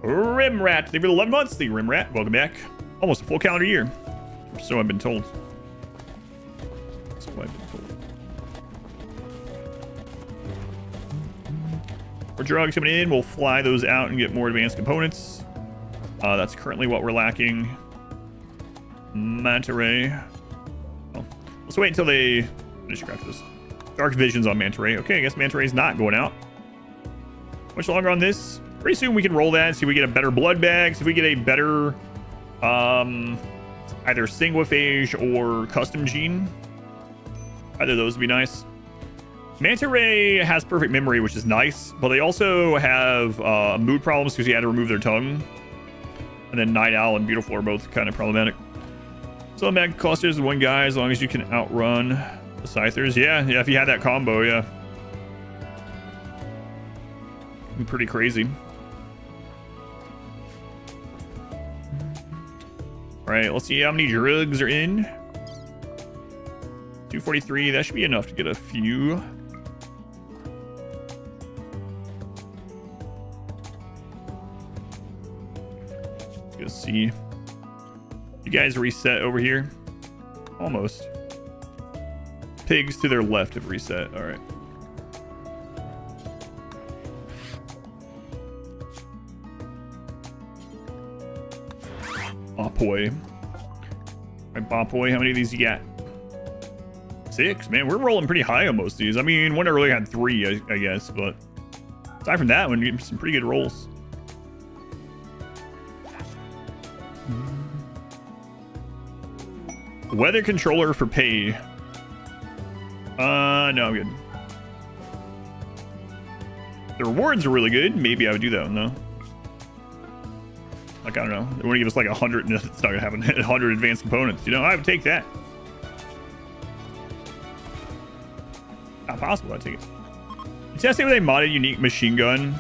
Rimrat, thank you for the 11 months. The Rimrat, welcome back. Almost a full calendar year. So I've been told. So I've been told. More drugs coming in. We'll fly those out and get more advanced components. That's currently what we're lacking. Manta ray. Oh, let's wait until they finish craft this. Dark visions on Manta ray. Okay, I guess Manta ray's not going out. Much longer on this. Pretty soon we can roll that. See if we get a better blood bag. See if we get a better either sanguiphage or custom gene. Either of those would be nice. Manta ray has perfect memory, which is nice, but they also have mood problems because you had to remove their tongue. And then Night Owl and Beautiful are both kind of problematic. So mag clusters with one guy as long as you can outrun the Scythers. Yeah, if you had that combo, yeah. Pretty crazy. All right, let's see how many drugs are in. 243, that should be enough to get a few. Let's see. You guys reset over here? Almost. Pigs to their left have reset. All right. Boy. Alright, Bop Boy, how many of these you got? 6? Man, we're rolling pretty high on most of these. I mean, one earlier had 3, I guess, but aside from that one, you get some pretty good rolls. Weather controller for pay. No, I'm good. The rewards are really good. Maybe I would do that one, though. Like, I don't know. They want to give us like 100, and it's not going to happen. 100 advanced components. You know, I would take that. Not possible. I'd take it. You tested with a modded unique machine gun.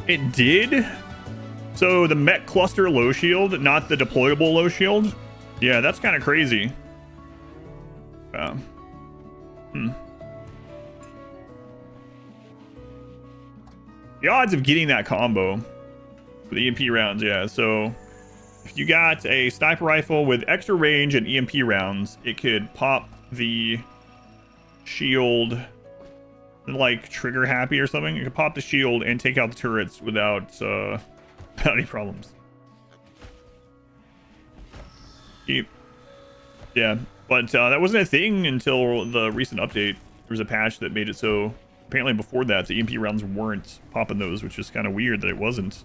It did. So the mech cluster low shield, not the deployable low shield. Yeah, that's kind of crazy. The odds of getting that combo with EMP rounds, yeah. So if you got a sniper rifle with extra range and EMP rounds, it could pop the shield and like trigger happy or something. It could pop the shield and take out the turrets without any problems. Yeah, but that wasn't a thing until the recent update. There was a patch that made it so. Apparently before that, the EMP rounds weren't popping those, which is kind of weird that it wasn't.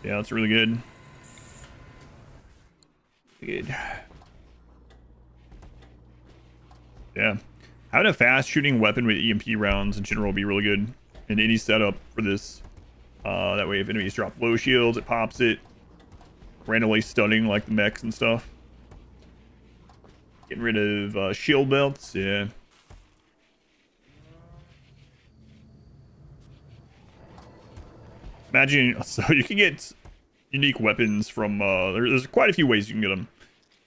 Yeah, that's really good. Good. Yeah. Having a fast shooting weapon with EMP rounds in general will be really good in any setup for this. That way if enemies drop low shields, it pops it. Randomly stunning like the mechs and stuff. Getting rid of shield belts, yeah. Imagine, so you can get unique weapons from, there's quite a few ways you can get them.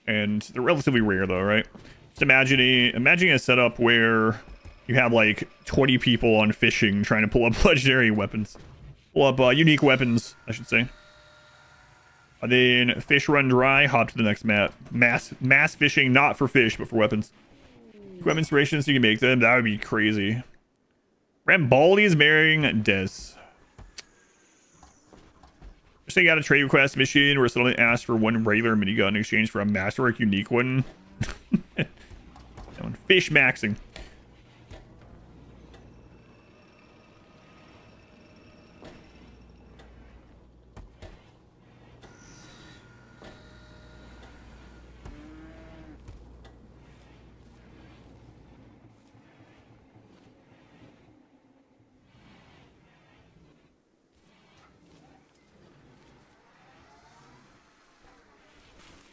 And they're relatively rare though, right? Just imagining a setup where you have like 20 people on fishing trying to pull up legendary weapons. Pull up unique weapons, I should say. And then fish run dry, hop to the next map. Mass fishing, not for fish, but for weapons. Weapon inspirations, so you can make them. That would be crazy. Rambaldi is marrying Des. So you got a trade request mission where someone asked for one regular minigun in exchange for a masterwork unique one. Fish maxing.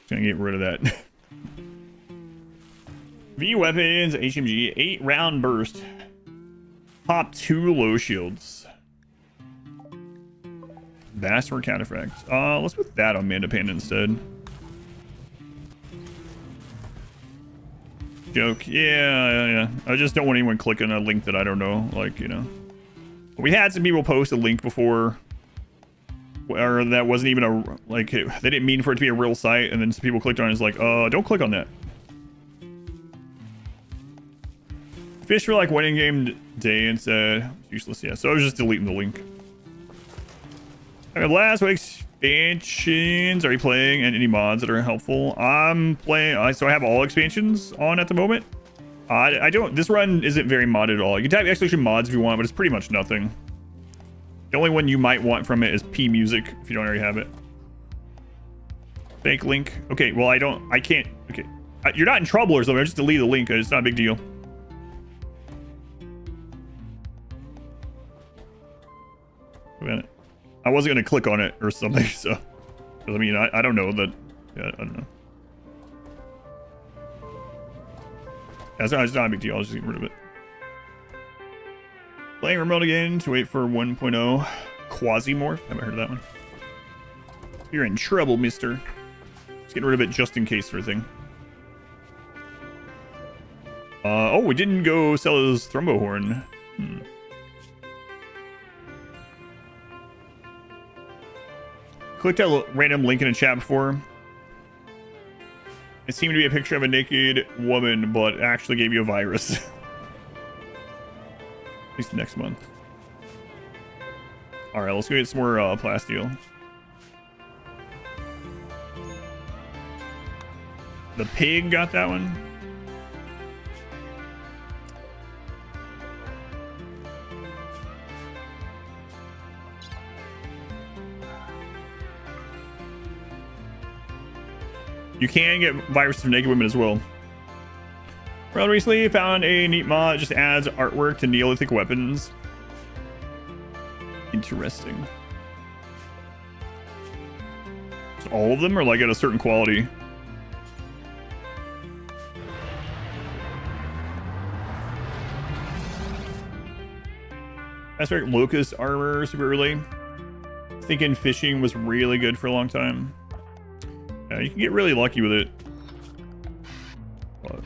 Gonna get rid of that. V weapons, HMG, 8 round burst. Pop 2 low shields. Vast or countereffect. Let's put that on Manda Panda instead. Joke. Yeah. I just don't want anyone clicking a link that I don't know. Like, you know. We had some people post a link before, or that wasn't even a, like, they didn't mean for it to be a real site, and then some people clicked on it and it's like, don't click on that. Fish for like winning game day and said useless. Yeah, so I was just deleting the link. Okay, last week's expansions. Are you playing, and any mods that are helpful? I'm playing. So I have all expansions on at the moment. I don't. This run isn't very modded at all. You can type exclamation mods if you want, but it's pretty much nothing. The only one you might want from it is P Music if you don't already have it. Fake link. Okay, well I can't. Okay, you're not in trouble or something. I just delete the link. It's not a big deal. I wasn't gonna click on it or something, so I mean I don't know that. Yeah, I don't know. It's not a big deal. I'll just get rid of it. Playing RimWorld again to wait for 1.0 Quasimorph. Haven't heard of that one. You're in trouble, mister. Just getting rid of it just in case sort of thing. Oh, we didn't go sell his Thrombohorn. Clicked that random link in a chat before. It seemed to be a picture of a naked woman, but actually gave you a virus. At least next month. Alright, let's go get some more plasteel. The pig got that one. You can get viruses from naked women as well. Well, recently found a neat mod that just adds artwork to Neolithic weapons. Interesting. Is all of them or like at a certain quality? That's right, locust armor super early. Thinking fishing was really good for a long time. You can get really lucky with it. But...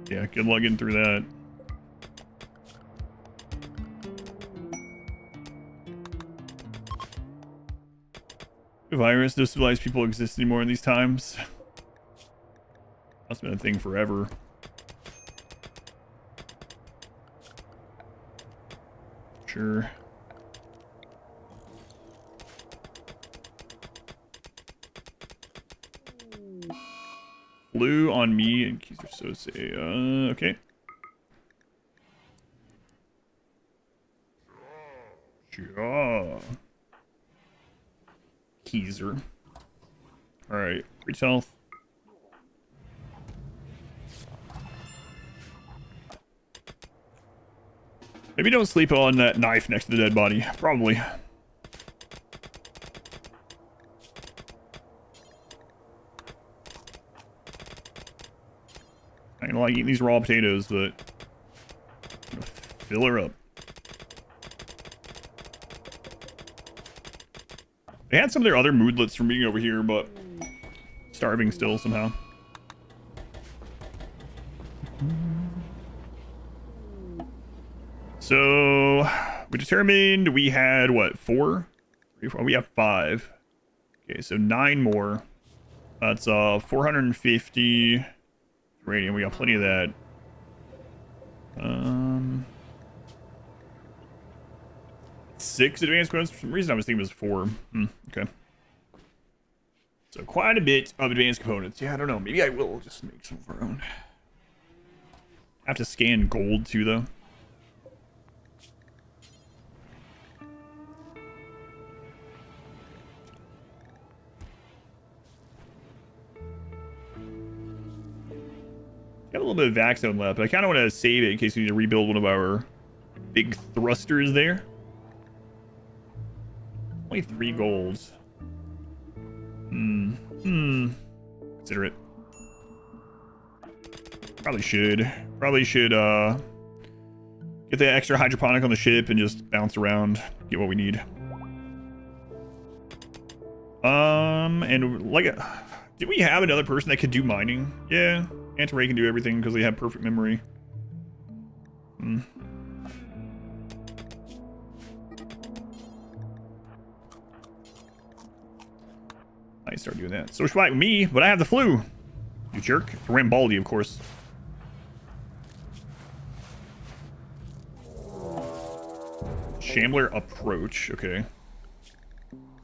yeah, good luck getting through that. The virus, no civilized people exist anymore in these times. That's been a thing forever. Sure. Flew on me and keys are so say okay. Sure. Keezer. Alright, reach health. Maybe don't sleep on that knife next to the dead body. Probably. I don't like eating these raw potatoes, but fill her up. They had some of their other moodlets from being over here, but starving still somehow. So we determined we had what, 4? 3, 4? We have 5. Okay, so 9 more. That's 450 uranium. We got plenty of that. 6 advanced components. For some reason I was thinking it was 4. Okay. So quite a bit of advanced components. Yeah, I don't know. Maybe I will just make some of our own. I have to scan gold too, though. Got a little bit of Vaxxone left, but I kind of want to save it in case we need to rebuild one of our big thrusters there. Only 3 golds. Consider it. Probably should get the extra hydroponic on the ship and just bounce around, get what we need. And like, did we have another person that could do mining? Yeah, Anti-Ray can do everything because they have perfect memory. I start doing that. Social fight with me, but I have the flu. You jerk. Rambaldi, of course. Shambler approach. Okay.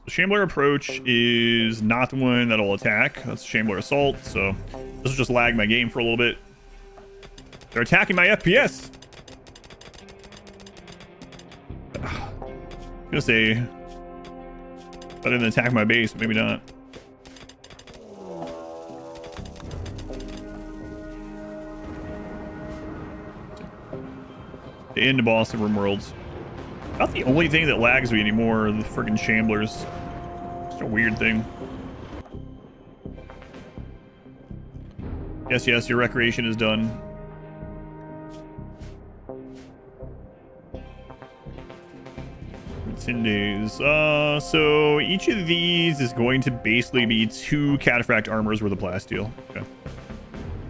The Shambler approach is not the one that'll attack. That's Shambler assault. So this will just lag my game for a little bit. They're attacking my FPS. I'm gonna say better than attack my base, maybe not. The end boss of RimWorlds. Not the only thing that lags me anymore are the friggin' Shamblers. It's a weird thing. Yes, your recreation is done. For 10 days. So each of these is going to basically be 2 cataphract armors worth of plasteel. Okay.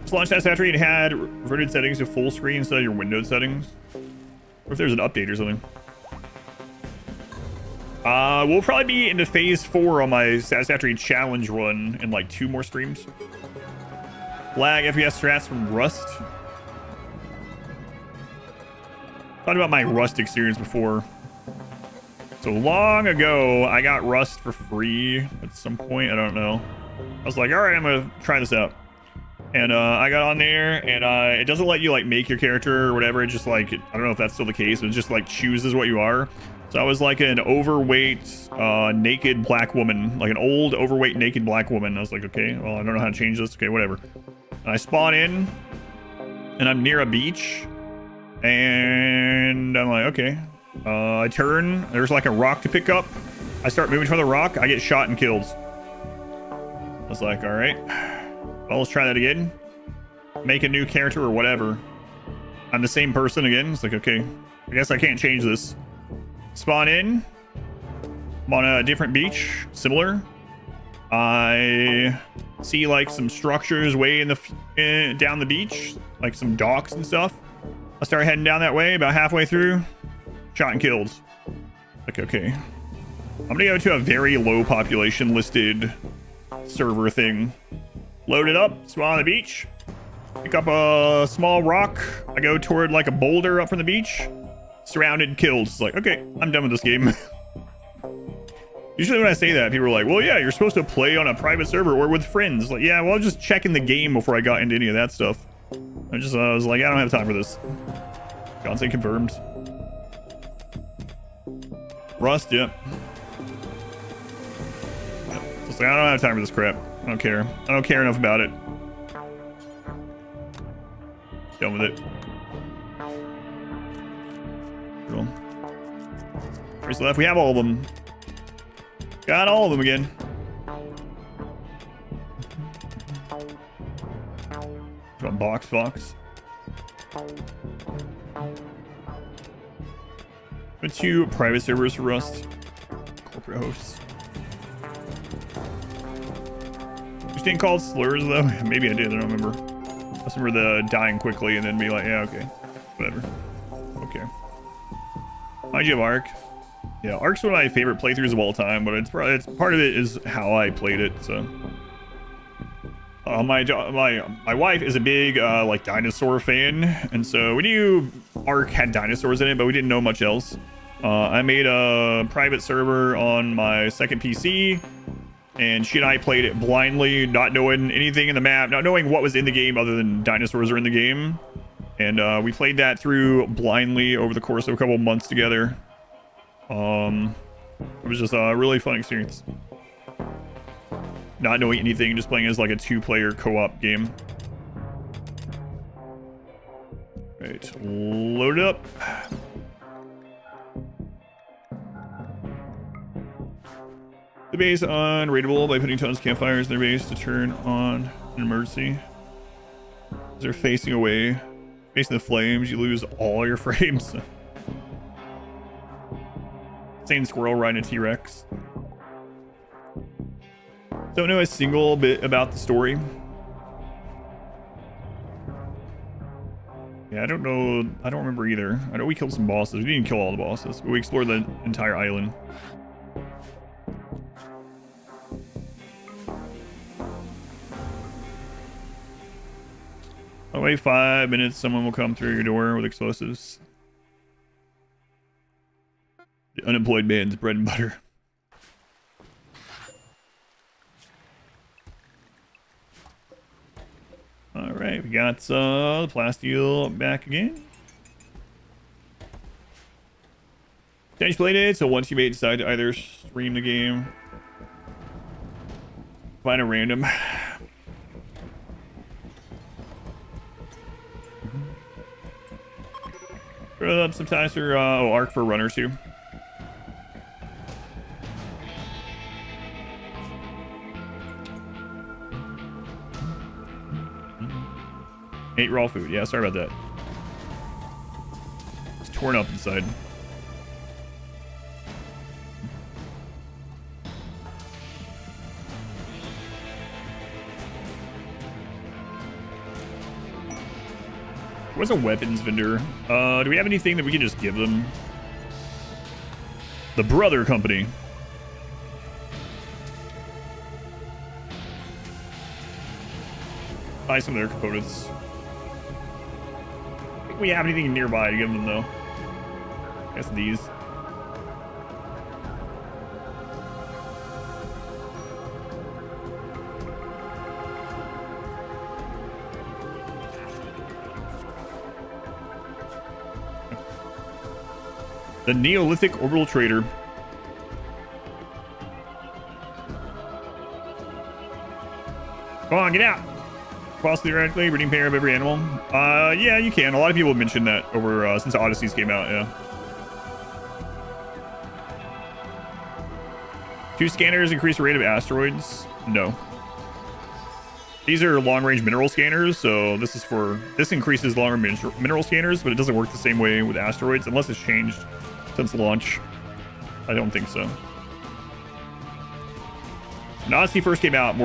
This launch test after it had reverted settings to full screen instead of your windowed settings. Or if there's an update or something. We'll probably be into phase 4 on my Satisfactory challenge run in like 2 more streams. Lag FPS strats from Rust. Thought about my Rust experience before. So long ago, I got Rust for free at some point. I don't know. I was like, all right, I'm gonna try this out. And I got on there, and it doesn't let you like make your character or whatever. It just like, I don't know if that's still the case. It just like chooses what you are. So I was like an overweight, naked black woman, like an old, overweight, naked black woman. I was like, okay, well, I don't know how to change this. Okay, whatever. And I spawn in, and I'm near a beach, and I'm like, okay. I turn. There's like a rock to pick up. I start moving toward the rock. I get shot and killed. I was like, all right. Well, let's try that again. Make a new character or whatever. I'm the same person again. It's like, okay, I guess I can't change this. Spawn in. I'm on a different beach. Similar. I see like some structures way in the down the beach, like some docks and stuff. I start heading down that way. About halfway through, shot and killed. Like, okay, I'm gonna go to a very low population listed server thing. Load it up. Spawn on the beach. Pick up a small rock. I go toward like a boulder up from the beach. Surrounded, killed. It's like, okay, I'm done with this game. Usually when I say that, people are like, well, yeah, you're supposed to play on a private server or with friends. Like, yeah, well, I was just checking the game before I got into any of that stuff. I was like, I don't have time for this. Content confirmed. Rust, yep. Just like, I don't have time for this crap. I don't care. I don't care enough about it. Done with it. Cool. Where's left? We have all of them. Got all of them again. Got box fox. Got 2 private servers for Rust. Corporate hosts. You didn't call it slurs though? Maybe I did. I don't remember. I just remember the dying quickly and then be like, yeah, okay, whatever. Okay. How'd you have Ark? Yeah, Ark's one of my favorite playthroughs of all time, but it's part of it is how I played it. So, my wife is a big like dinosaur fan, and so we knew Ark had dinosaurs in it, but we didn't know much else. I made a private server on my second PC, and she and I played it blindly, not knowing anything in the map, not knowing what was in the game other than dinosaurs are in the game, and we played that through blindly over the course of a couple of months together. It was just a really fun experience. Not knowing anything, just playing as like a 2-player co-op game. Right, load it up. The base unraidable by putting tons of campfires in their base to turn on an emergency. As they're facing away, facing the flames, you lose all your frames. Insane squirrel riding a T-Rex. Don't know a single bit about the story. Yeah, I don't know. I don't remember either. I know we killed some bosses. We didn't kill all the bosses, but we explored the entire island. Oh, wait 5 minutes. Someone will come through your door with explosives. The unemployed man's bread and butter. Alright, we got the plasteel back again. Change play date, so once you may decide to either stream the game, find a random. Throw up sometimes for arc for runner too. Ate raw food. Yeah, sorry about that. It's torn up inside. What's a weapons vendor? Do we have anything that we can just give them? The Brother Company. Buy some of their components. I think we have anything nearby to give them though. I guess these. The Neolithic Orbital Trader. Come on, get out! Cross theoretically, breeding pair of every animal. Yeah, you can. A lot of people have mentioned that over since Odysseys came out, yeah. 2 scanners increase the rate of asteroids? No. These are long-range mineral scanners, so this increases long-range mineral scanners, but it doesn't work the same way with asteroids unless it's changed since launch. I don't think so. When Odyssey first came out,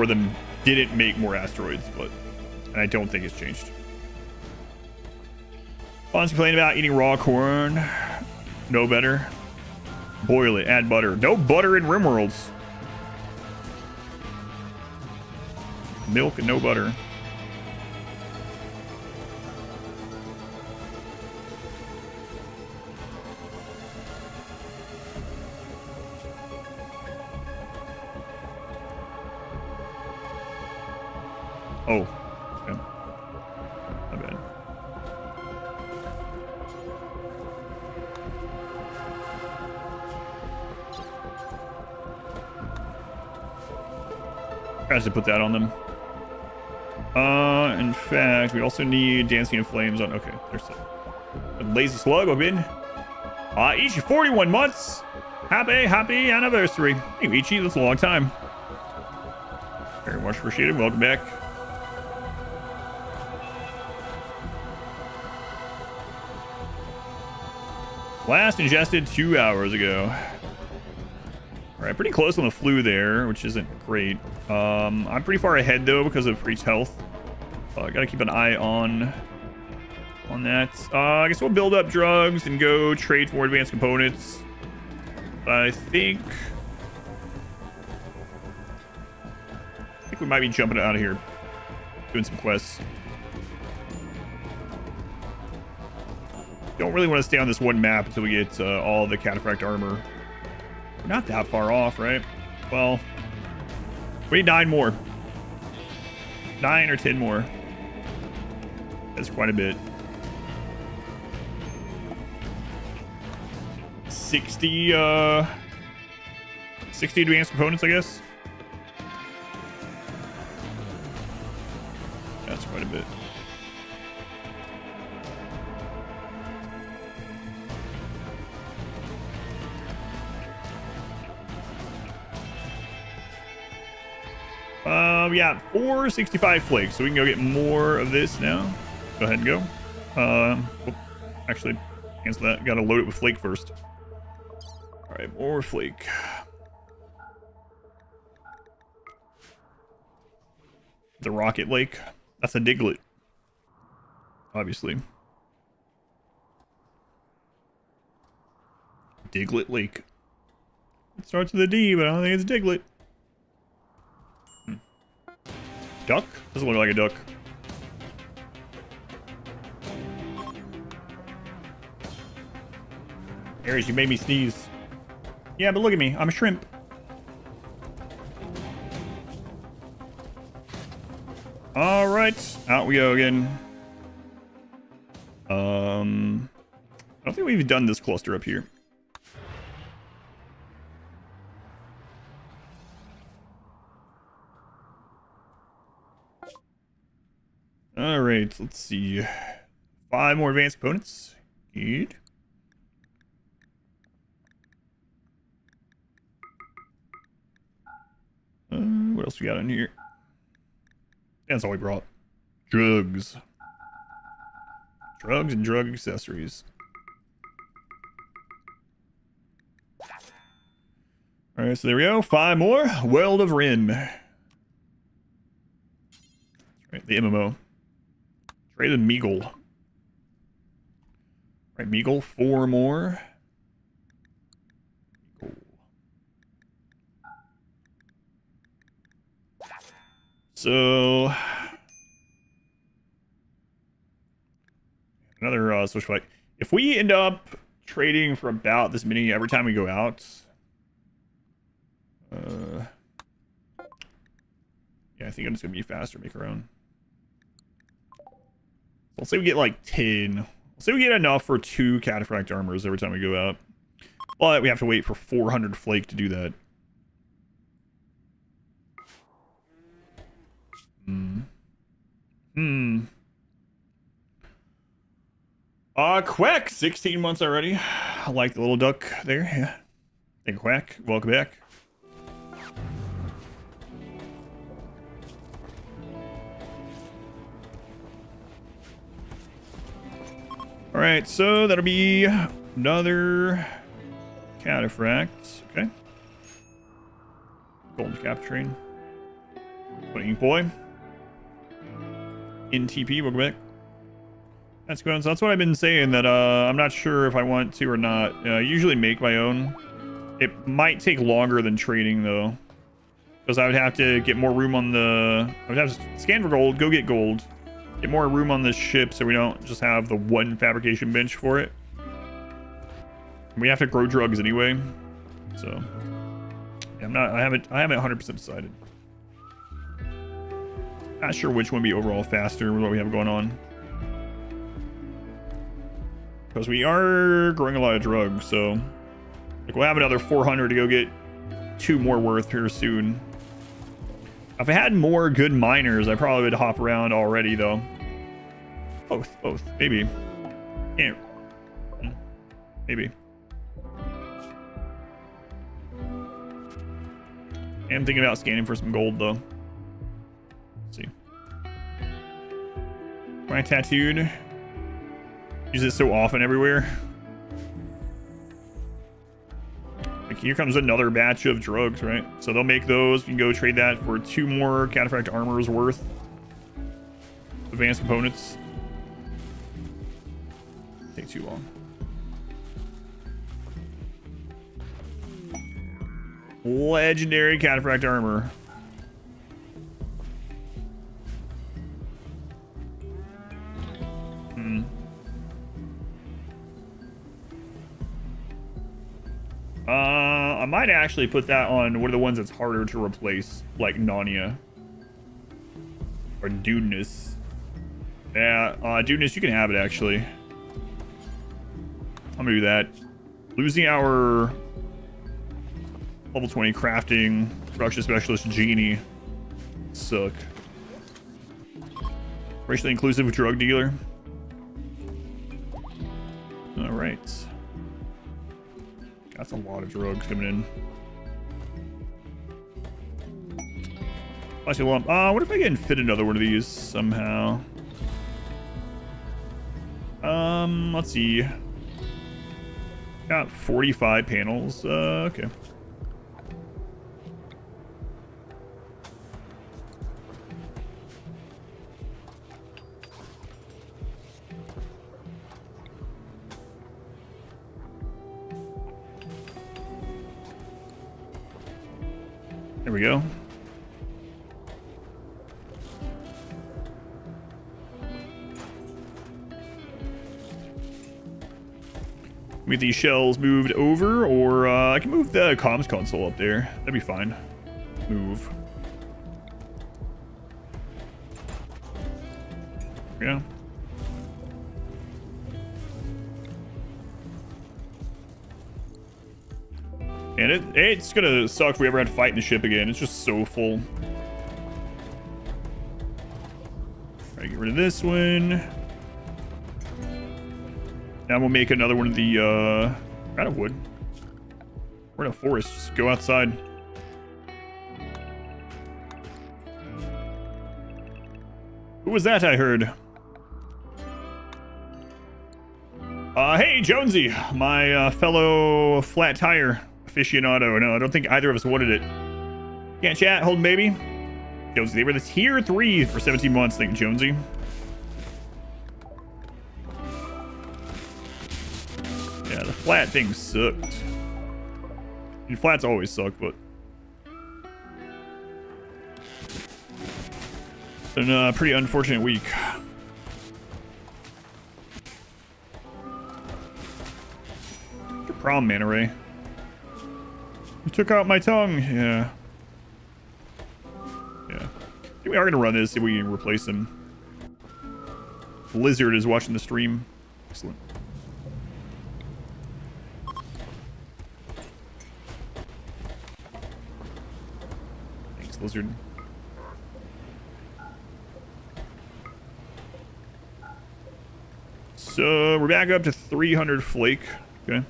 didn't make more asteroids, and I don't think it's changed. Fonz complained about eating raw corn. No better. Boil it, add butter. No butter in RimWorlds. Milk and no butter. Oh, okay. My bad. Tries to put that on them. In fact, we also need Dancing in Flames on. Okay, there's a lazy slug. I've been. Ichi, 41 months. Happy anniversary. Hey, Ichi, that's a long time. Very much appreciated. Welcome back. Last ingested 2 hours ago. All right, pretty close on the flu there, which isn't great. I'm pretty far ahead though because of Priest's health. I gotta keep an eye on that. I guess we'll build up drugs and go trade for more advanced components. I think we might be jumping out of here, doing some quests. Don't really want to stay on this one map until we get all the cataphract armor. We're not that far off, right? Well, we need 9 more. 9 or 10 more. That's quite a bit. 60 advanced components, I guess. That's quite a bit. We got 465 flakes, so we can go get more of this now. Go ahead and go. Actually, cancel that. Got to load it with flake first. All right, more flake. The Rocket Lake. That's a Diglett. Obviously. Diglett Lake. It starts with a D, but I don't think it's Diglett. Duck? Doesn't look like a duck. Aries, you made me sneeze. Yeah, but look at me. I'm a shrimp. Alright. Out we go again. I don't think we've done this cluster up here. Alright, let's see. 5 more advanced components. Good. What else we got in here? That's all we brought. Drugs. Drugs and drug accessories. Alright, so there we go. 5 more. World of Rim. Right, the MMO. Trade with Meagle. Right, Meagle. 4 more. Cool. So another social fight. If we end up trading for about this many every time we go out, yeah, I think it's gonna be faster. Make our own. Let's say we get like 10. Let's say we get enough for 2 cataphract armors every time we go out, but we have to wait for 400 flake to do that. Quack, 16 months already. I like the little duck there. Yeah. Hey, Quack, welcome back. All right, so that'll be another cataphract. Okay. Golden capturing. Ink boy. In TP, welcome back. That's good. So that's what I've been saying, that I'm not sure if I want to or not. I usually make my own. It might take longer than trading though, because I would have to get more room on the. I would have to scan for gold, go get gold, get more room on this ship so we don't just have the one fabrication bench for it. We have to grow drugs anyway, so yeah, I haven't 100% decided. Not sure which one would be overall faster with what we have going on. Because we are growing a lot of drugs, so like we'll have another 400 to go get 2 more worth here soon. If I had more good miners, I probably would hop around already, though. Both, maybe. Yeah, maybe. I'm thinking about scanning for some gold, though. Let's see. My tattooed. Use it so often everywhere. Like here comes another batch of drugs, right? So they'll make those. We can go trade that for 2 more cataphract armors worth. Advanced components. Take too long. Legendary cataphract armor. I might actually put that on one of the ones that's harder to replace, like Narnia. Or Dudeness. Yeah, Dudeness, you can have it actually. I'm gonna do that. Losing our level 20 crafting production specialist Genie. Suck. Racially inclusive drug dealer. Alright. That's a lot of drugs coming in. Flashy lump. What if I can fit another one of these somehow? Let's see. Got 45 panels. Okay. There we go. Get these shells moved over, or I can move the comms console up there. That'd be fine. Move. Yeah. And it's gonna suck if we ever had to fight in the ship again. It's just so full. Alright, get rid of this one. Now we'll make another one of the, out of wood. We're in a forest. Just go outside. Who was that I heard? Hey, Jonesy, my fellow flat tire aficionado. No, I don't think either of us wanted it. Can't chat, holding baby. Jonesy, they were the tier 3 for 17 months, thank you, Jonesy. Yeah, the flat thing sucked. I mean, flats always suck, but it's been a pretty unfortunate week. What's your problem, Manta Ray? You took out my tongue. Yeah. Yeah. We are gonna run this, see if we can replace him. Lizard is watching the stream. Excellent. Lizard. So we're back up to 300 flake. Okay.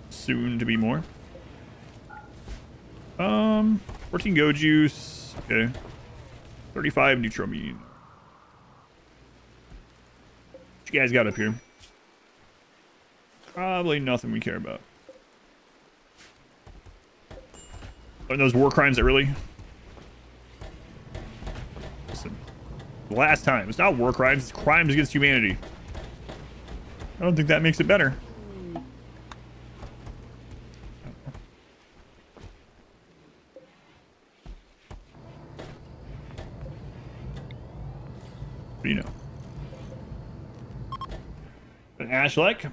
Soon to be more. 14 go juice. Okay. 35 neutramine. What you guys got up here? Probably nothing we care about. Oh, those war crimes, really? Listen, the last time. It's not war crimes, it's crimes against humanity. I don't think that makes it better. What do you know? An Ashlek.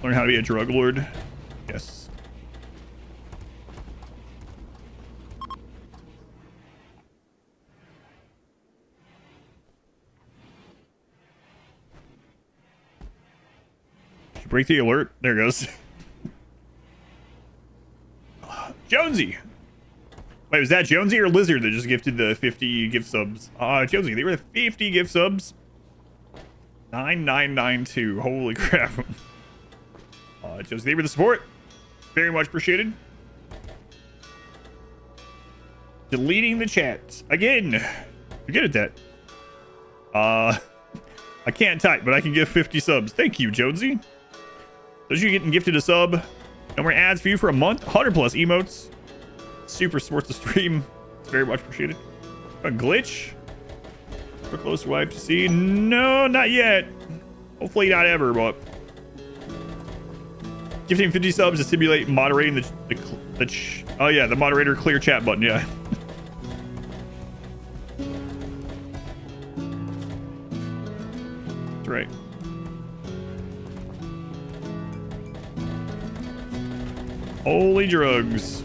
Learn how to be a drug lord. Yes. Break the alert. There it goes. Jonesy. Wait, was that Jonesy or Lizard that just gifted the 50 gift subs? Jonesy, they were the 50 gift subs. 9992. Holy crap. Jonesy, they were the support. Very much appreciated. Deleting the chat. Again. You're good at that. I can't type, but I can give 50 subs. Thank you, Jonesy. Those of you getting gifted a sub. No more ads for you for a month. 100 plus emotes. Super supports the stream. It's very much appreciated. A glitch. For close wipe to see. No, not yet. Hopefully not ever, but gifting 50 subs to simulate moderating the moderator clear chat button. Yeah. That's right. Holy drugs.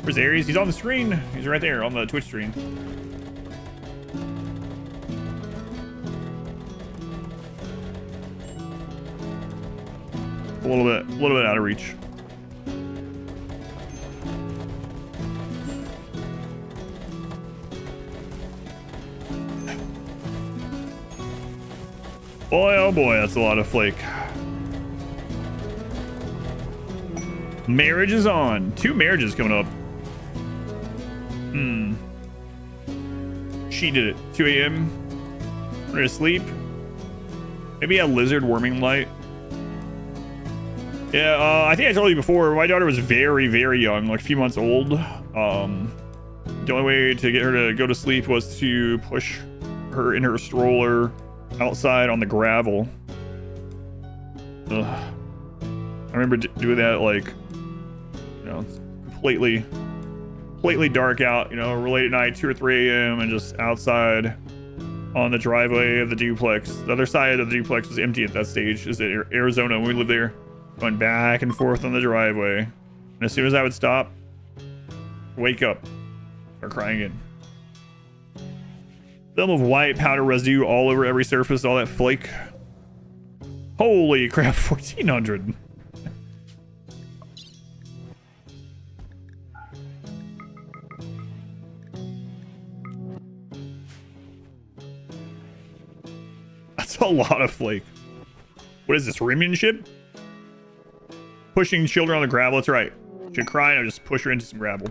Where's Ares? He's on the screen. He's right there on the Twitch stream. A little bit out of reach. Boy, oh boy, that's a lot of flake. Marriage is on. 2 marriages coming up. She did it. 2 a.m. We're gonna sleep. Maybe a lizard warming light. Yeah, I think I told you before, my daughter was very, very young, like a few months old. The only way to get her to go to sleep was to push her in her stroller outside on the gravel. Ugh. I remember doing that, like, you know, it's completely dark out, you know, late at night, 2 or 3 a.m. and just outside on the driveway of the duplex. The other side of the duplex was empty at that stage. Is it Arizona when we lived there? Going back and forth on the driveway. And as soon as I would stop, wake up, start crying again. Film of white powder residue all over every surface, all that flake. Holy crap, 1400. That's a lot of flake. What is this, Rimmanship? Pushing children on the gravel, that's right. Should cry and I'll just push her into some gravel.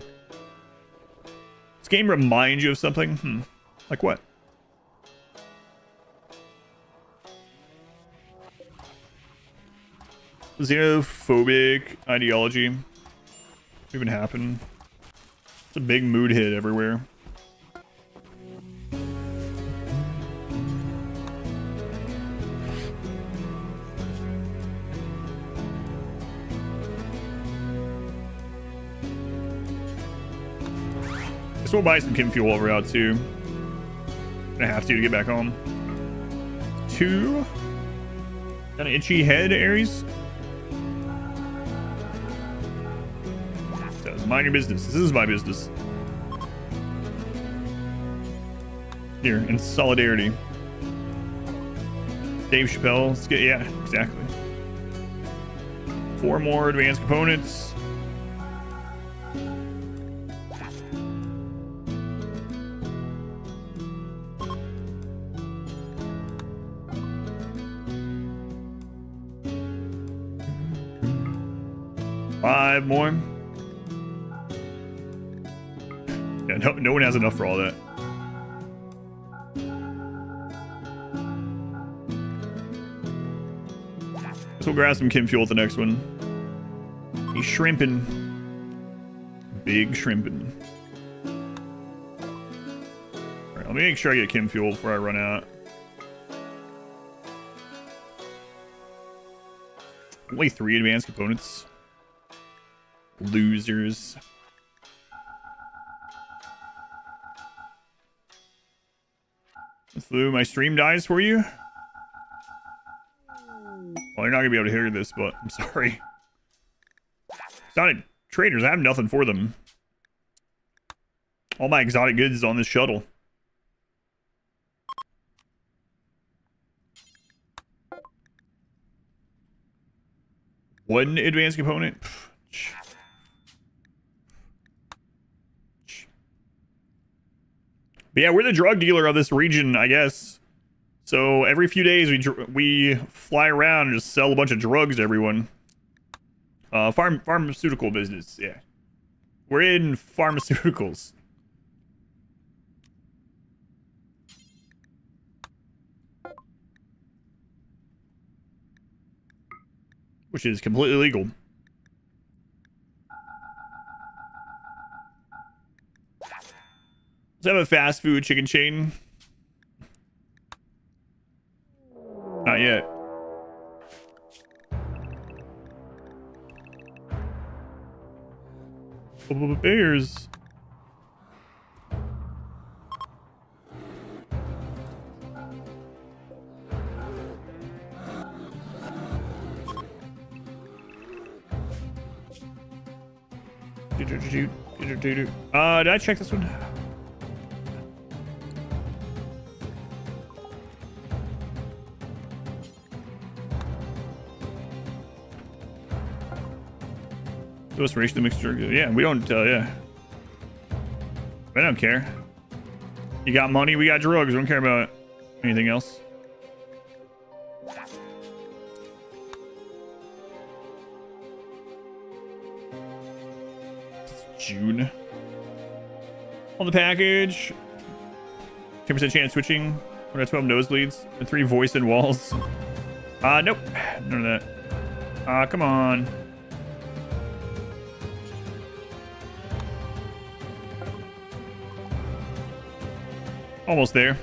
This game reminds you of something? Like what? Xenophobic ideology. Even happen? It's a big mood hit everywhere. Guess we'll buy some chem fuel while we're out too. Gonna have to get back home. 2. Got an itchy head, Aries. Says, mind your business. This is my business. Here, in solidarity. Dave Chappelle. Let's get, yeah, exactly. 4 more advanced components. Five more. Yeah, no one has enough for all that. So we'll grab some chem fuel at the next one. He's shrimping. Big shrimping. Alright, let me make sure I get chem fuel before I run out. Only 3 advanced components. Losers. Flu, my stream dies for you? Well, you're not gonna be able to hear this, but I'm sorry. Exotic traders, I have nothing for them. All my exotic goods is on this shuttle. One advanced component? But yeah, we're the drug dealer of this region, I guess. So every few days we fly around and just sell a bunch of drugs to everyone. Pharmaceutical business, yeah. We're in pharmaceuticals. Which is completely legal. Let's have a fast food chicken chain. Not yet. Bears. Did I check this one? Let's reach the mixture. Yeah, we don't, yeah. I don't care. You got money, we got drugs. We don't care about anything else. It's June. On the package, 10% chance switching. When I 12 nosebleeds and 3 voice and walls. Nope, none of that. Come on. Almost there.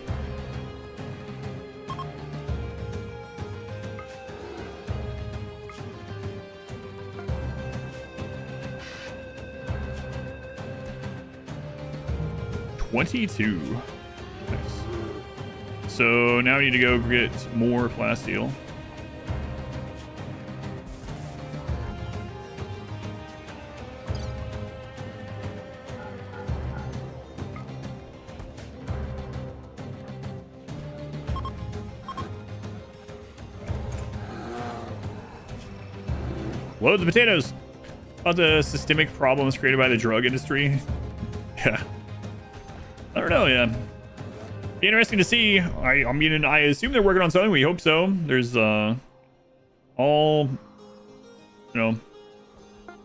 $22. Nice. So now we need to go get more plasteel. Load the potatoes. About the systemic problems created by the drug industry. Yeah. I don't know, yeah. Be interesting to see. I mean, I assume they're working on something. We hope so. There's all, you know,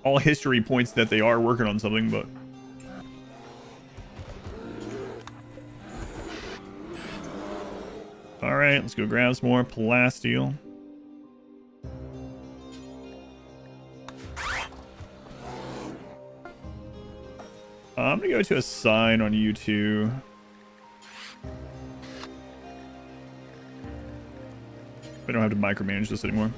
all history points that they are working on something, but all right, let's go grab some more plasteel. I'm gonna go to a sign on you two. We don't have to micromanage this anymore.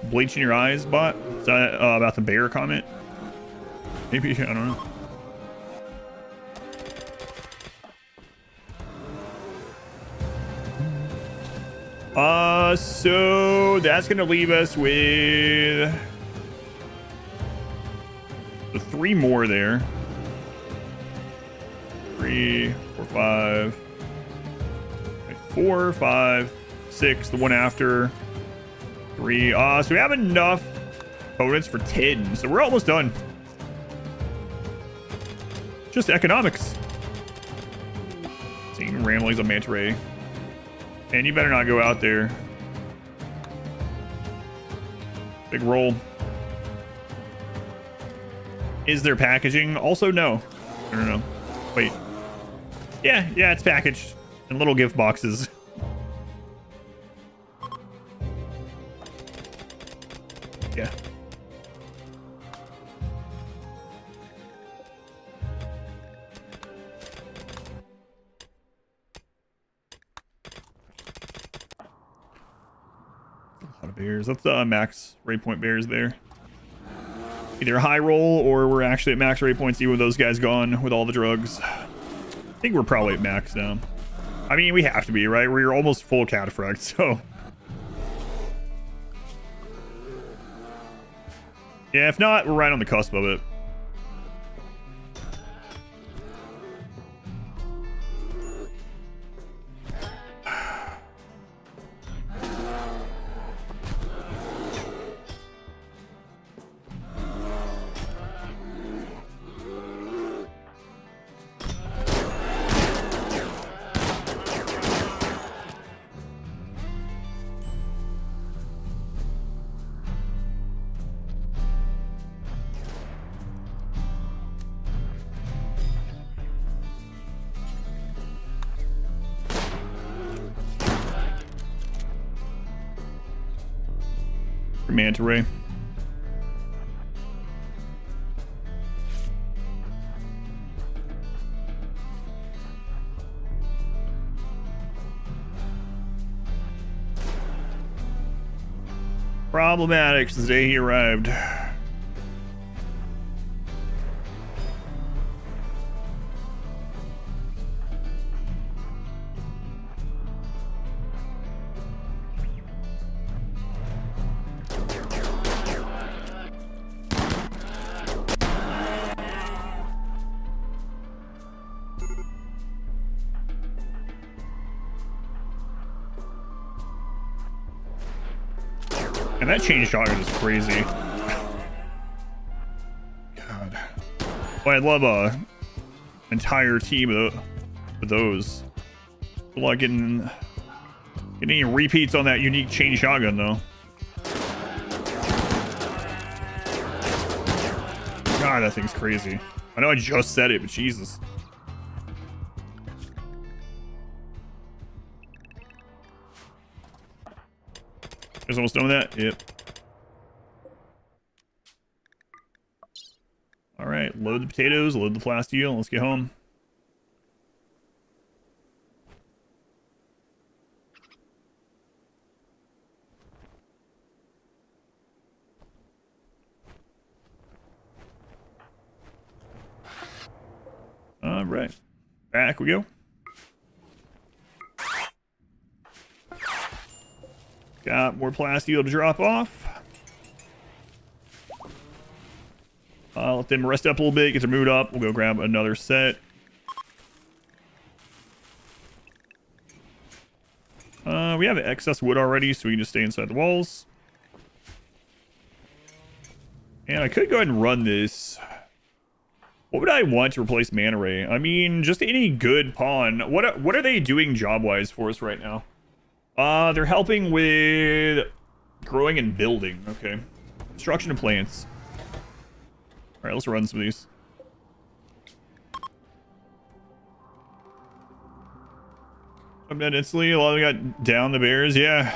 Bleach in your eyes, bot? Is that about the bear comment? Maybe, I don't know. So that's gonna leave us with the 3 more there. 3, 4, 5, 4, 5, 6. The one after 3. So we have enough components for 10. So we're almost done. Just economics. Seeing ramblings of manta ray. And you better not go out there. Big roll. Is there packaging? Also, no. I don't know. Wait. Yeah, it's packaged in little gift boxes. Yeah. A lot of bears. That's max rate point bears there. Either high roll or we're actually at max rate points even with those guys gone with all the drugs. I think we're probably at max now. I mean, we have to be, right? We're almost full cataphract, so. Yeah, if not, we're right on the cusp of it. Manta ray. Problematic since the day he arrived. And that chain shotgun is crazy. God. Well, I'd love a entire team of those. Good luck getting any repeats on that unique chain shotgun, though. God, that thing's crazy. I know I just said it, but Jesus. Guys almost done with that? Yep. All right, load the potatoes, load the plasteel, let's get home. All right, back we go. Got more plasteel to drop off. Let them rest up a little bit, get their mood up. We'll go grab another set. We have excess wood already, so we can just stay inside the walls. And I could go ahead and run this. What would I want to replace Manta Ray? I mean, just any good pawn. What are they doing job-wise for us right now? They're helping with growing and building. Okay. Construction of plants. All right, let's run some of these. I'm dead instantly. A lot of them got down the bears. Yeah.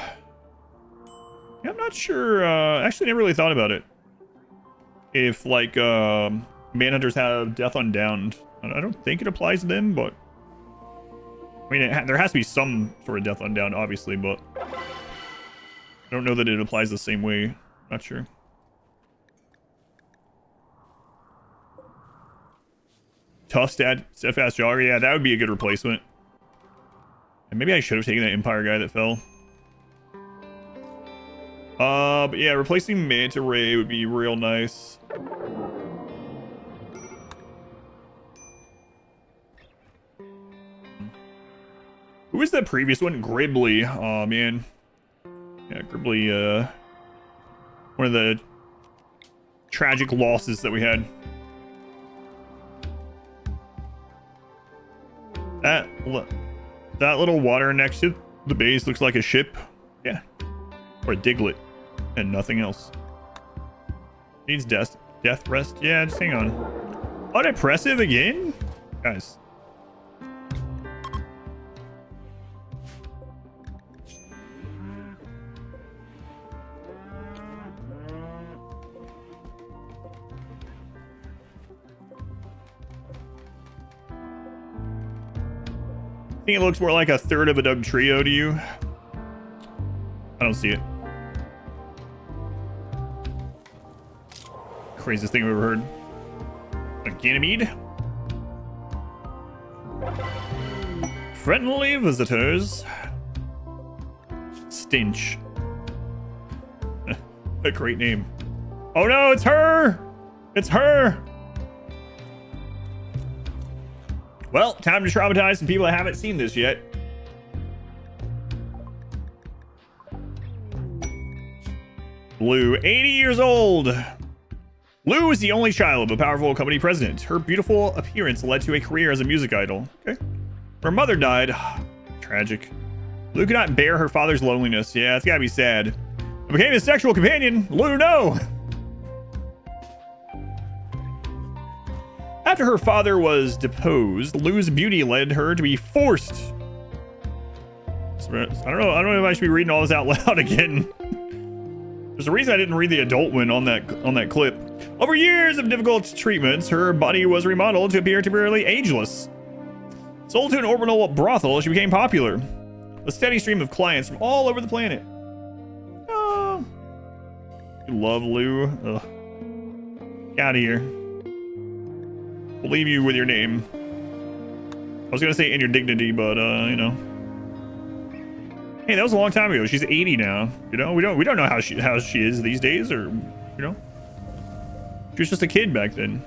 I'm not sure. Actually, never really thought about it. If, like, Manhunters have death on downed. I don't think it applies to them, but... I mean, there has to be some sort of death on downed, obviously, but... I don't know that it applies the same way. Not sure. Tough steadfast jogger. Yeah, that would be a good replacement. And maybe I should have taken that Empire guy that fell. But yeah, replacing Manta Ray would be real nice. Who was the previous one? Gribbly. Oh, man. Yeah, Gribbly, one of the tragic losses that we had. That little water next to the base looks like a ship. Yeah. Or a Diglett. And nothing else. Needs death rest. Yeah, just hang on. Unimpressive again? Guys. I think it looks more like a third of a Doug trio to you. I don't see it. Craziest thing I've ever heard. A Ganymede. Friendly visitors. Stinch. A great name. Oh no, it's her! It's her! Well, time to traumatize some people that haven't seen this yet. Lou, 80 years old. Lou is the only child of a powerful company president. Her beautiful appearance led to a career as a music idol. Okay. Her mother died. Tragic. Lou could not bear her father's loneliness. Yeah, it's gotta be sad. I became his sexual companion. Lou, no! After her father was deposed, Lou's beauty led her to be forced. I don't know if I should be reading all this out loud again. There's a reason I didn't read the adult one on that clip. Over years of difficult treatments, her body was remodeled to appear temporarily ageless. Sold to an orbital brothel, she became popular. A steady stream of clients from all over the planet. Oh, you love Lou. Ugh. Get out of here. We'll leave you with your name. I was gonna say in your dignity, but you know. Hey, that was a long time ago. She's 80 now. You know, we don't know how she is these days, or you know. She was just a kid back then.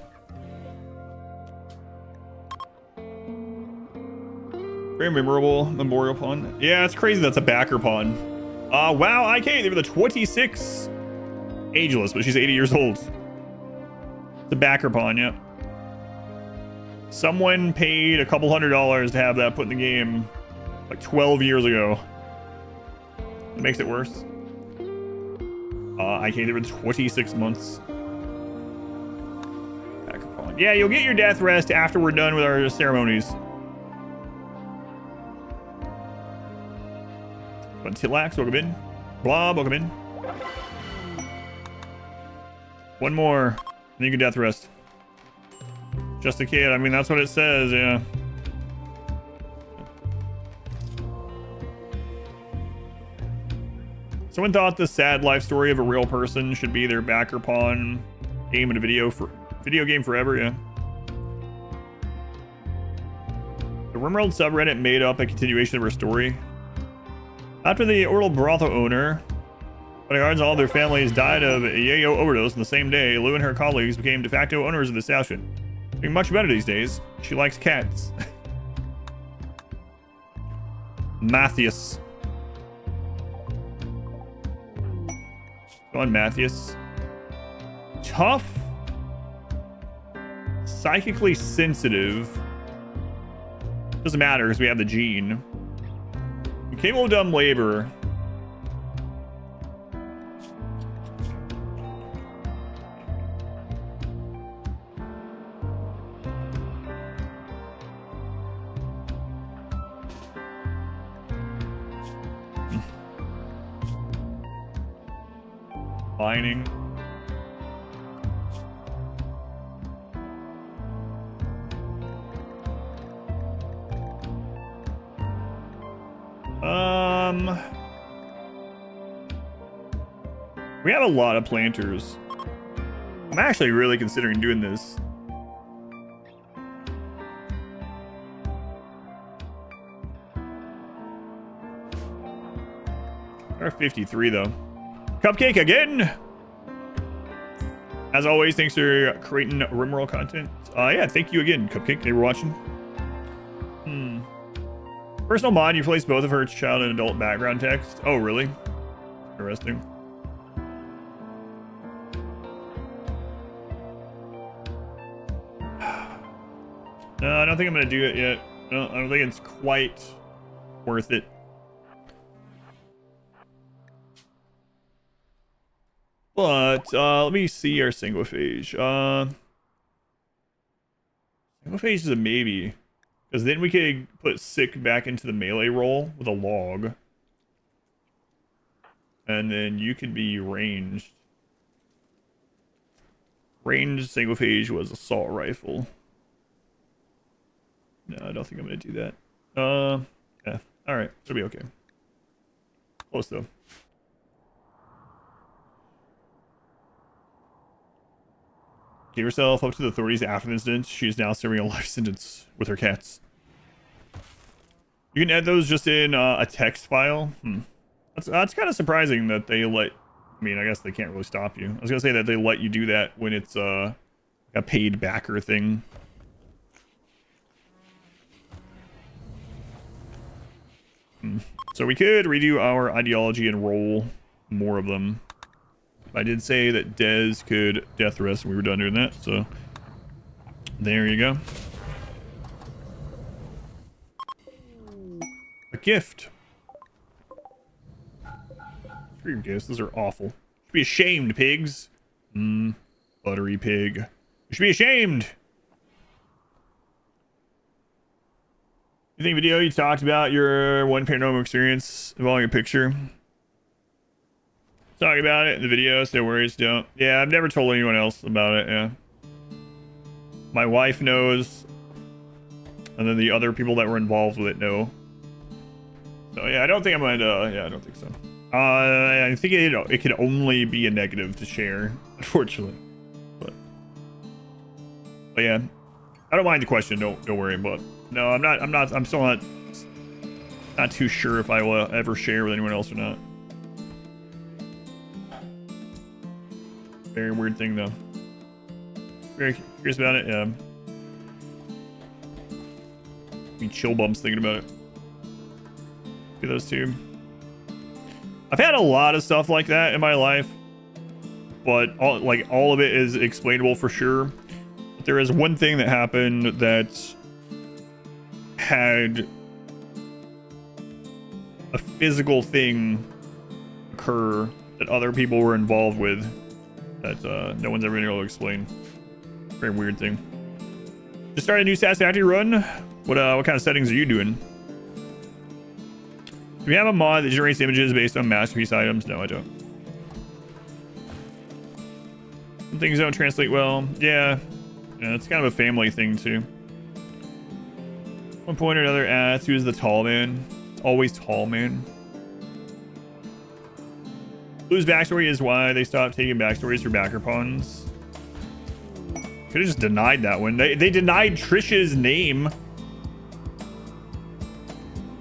Very memorable memorial pawn. Yeah, it's crazy that's a backer pawn. Wow, IK, they were the 26. Ageless, but she's 80 years old. The backer pawn, yeah. Someone paid a couple $100s to have that put in the game like 12 years ago. It makes it worse. IK, they were 26 months. Backer pawn. Yeah, you'll get your death rest after we're done with our ceremonies. Tilax, welcome in. Blob, welcome in. One more, and you can death rest. Just a kid. I mean, that's what it says, yeah. Someone thought the sad life story of a real person should be their backer pawn game in a video game forever, yeah. The RimWorld subreddit made up a continuation of her story. After the Ortal brothel owner, bodyguards and all their families died of a yayo overdose on the same day, Lou and her colleagues became de facto owners of the establishment. Doing much better these days. She likes cats. Matthias. Go on, Matthias. Tough. Psychically sensitive. Doesn't matter because we have the gene. Capable of dumb labor. Mining. We have a lot of planters. I'm actually really considering doing this. Or 53 though. Cupcake again. As always, thanks for creating RimWorld content. Yeah, thank you again, Cupcake. They were watching. Personal mod, you replace both of her child and adult background text. Oh, really? Interesting. No, I don't think I'm gonna do it yet. No, I don't think it's quite worth it. But let me see our single phage. Single phage is a maybe, because then we could put sick back into the melee role with a log, and then you could be ranged. Ranged single phage was assault rifle. No, I don't think I'm gonna do that. Yeah, all right, it'll be okay. Close though. Gave herself up to the authorities after the incident. She is now serving a life sentence with her cats. You can add those just in a text file. That's kind of surprising that they let. I mean, I guess they can't really stop you. I was gonna say that they let you do that when it's a paid backer thing. So we could redo our ideology and roll more of them. I did say that Dez could death rest when we were done doing that, so there you go. A gift. For your gifts, those are awful. You should be ashamed, pigs. Buttery pig. You should be ashamed. You think video you talked about your one paranormal experience involving a picture? Talk about it in the video, so no worries, don't. Yeah, I've never told anyone else about it, yeah. My wife knows, and then the other people that were involved with it know. So yeah, I don't think I'm gonna, yeah, I don't think so. I think it could only be a negative to share, unfortunately. But yeah, I don't mind the question, don't worry, but no, I'm still not too sure if I will ever share with anyone else or not. Very weird thing though. Very curious about it, yeah. I mean, chill bumps thinking about it. Do those two. I've had a lot of stuff like that in my life, but all of it is explainable for sure. But there is one thing that happened that had a physical thing occur that other people were involved with that no one's ever been able to explain. Very weird thing. Just started a new Satisfactory run. What kind of settings are you doing? Do we have a mod that generates images based on masterpiece items? No, I don't. Some things don't translate well. Yeah, it's kind of a family thing too. One point or another asks, who is the tall man? It's always tall man. Blue's backstory is why they stopped taking backstories for backer pawns. Could have just denied that one. They denied Trisha's name.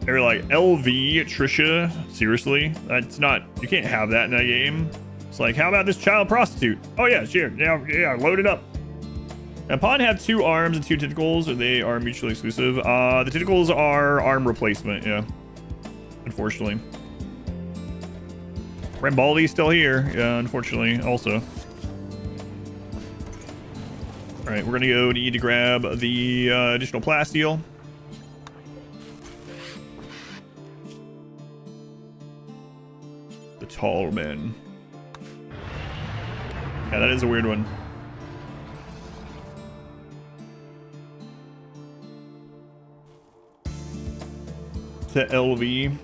They were like, LV Trisha, seriously? That's not, you can't have that in a game. It's like, how about this child prostitute? Oh yeah, sure, yeah, load it up. Now, pawn have 2 arms and 2 tentacles, or they are mutually exclusive. The tentacles are arm replacement, yeah. Unfortunately. Rambaldi's still here, yeah, unfortunately, also. All right, we're gonna go need to grab the additional plasteel. The tall man. Yeah, that is a weird one. To LV.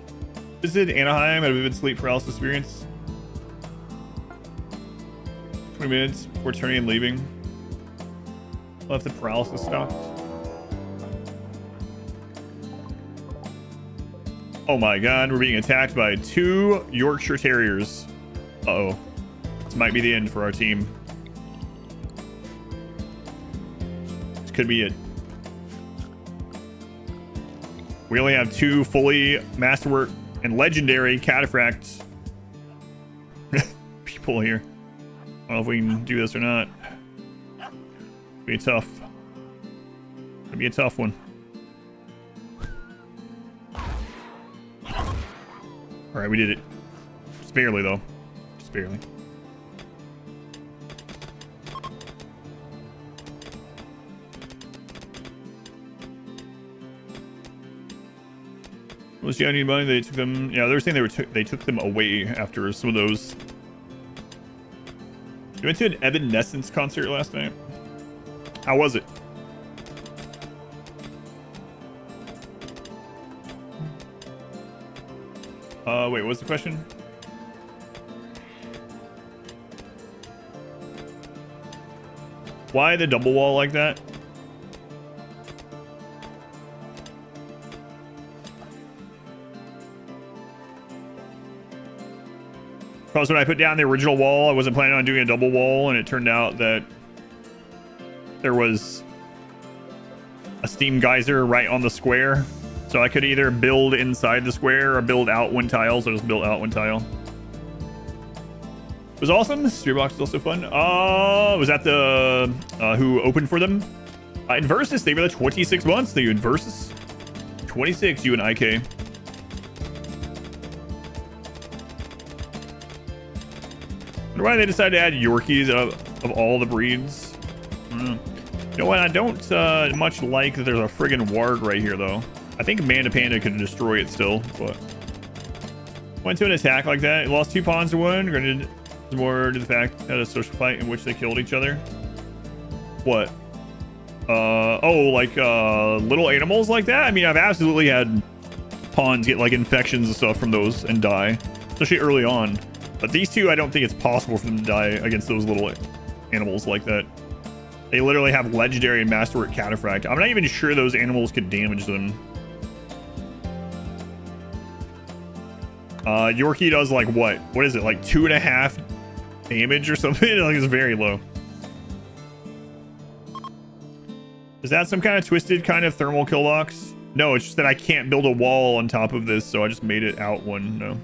Visited Anaheim, had a vivid sleep paralysis experience. 20 minutes before turning and leaving. Left the paralysis stopped. Oh my god, we're being attacked by 2 Yorkshire Terriers. Uh-oh. This might be the end for our team. This could be it. We only have 2 fully masterwork and legendary cataphract people here. I don't know if we can do this or not. Be tough. It'll be a tough one. All right, we did it. Just barely, though. Just barely. Was Johnny money? They took them. Yeah, they were saying they took them away after some of those. You went to an Evanescence concert last night. How was it? Wait, what's the question? Why the double wall like that? Because when I put down the original wall, I wasn't planning on doing a double wall, and it turned out that there was a steam geyser right on the square. So I could either build inside the square or build out 1 tile, so I just built out 1 tile. It was awesome. Spearbox is also fun. Was that the who opened for them? Inversus, they were the 26 months. The Inversus 26, you and IK. Wonder why they decided to add Yorkies of all the breeds. I don't know. You know what? I don't much like that there's a friggin' warg right here, though. I think Manda Panda could destroy it still, but went to an attack like that. It lost 2 pawns to 1. Granted, more to the fact that a social fight in which they killed each other. What? Little animals like that? I mean, I've absolutely had pawns get like infections and stuff from those and die, especially early on. But these 2, I don't think it's possible for them to die against those little animals like that. They literally have legendary and masterwork cataphract. I'm not even sure those animals could damage them. Yorkie does like what? What is it? Like 2.5 damage or something? Like it's very low. Is that some kind of twisted kind of thermal kill box? No, it's just that I can't build a wall on top of this, so I just made it out 1. No.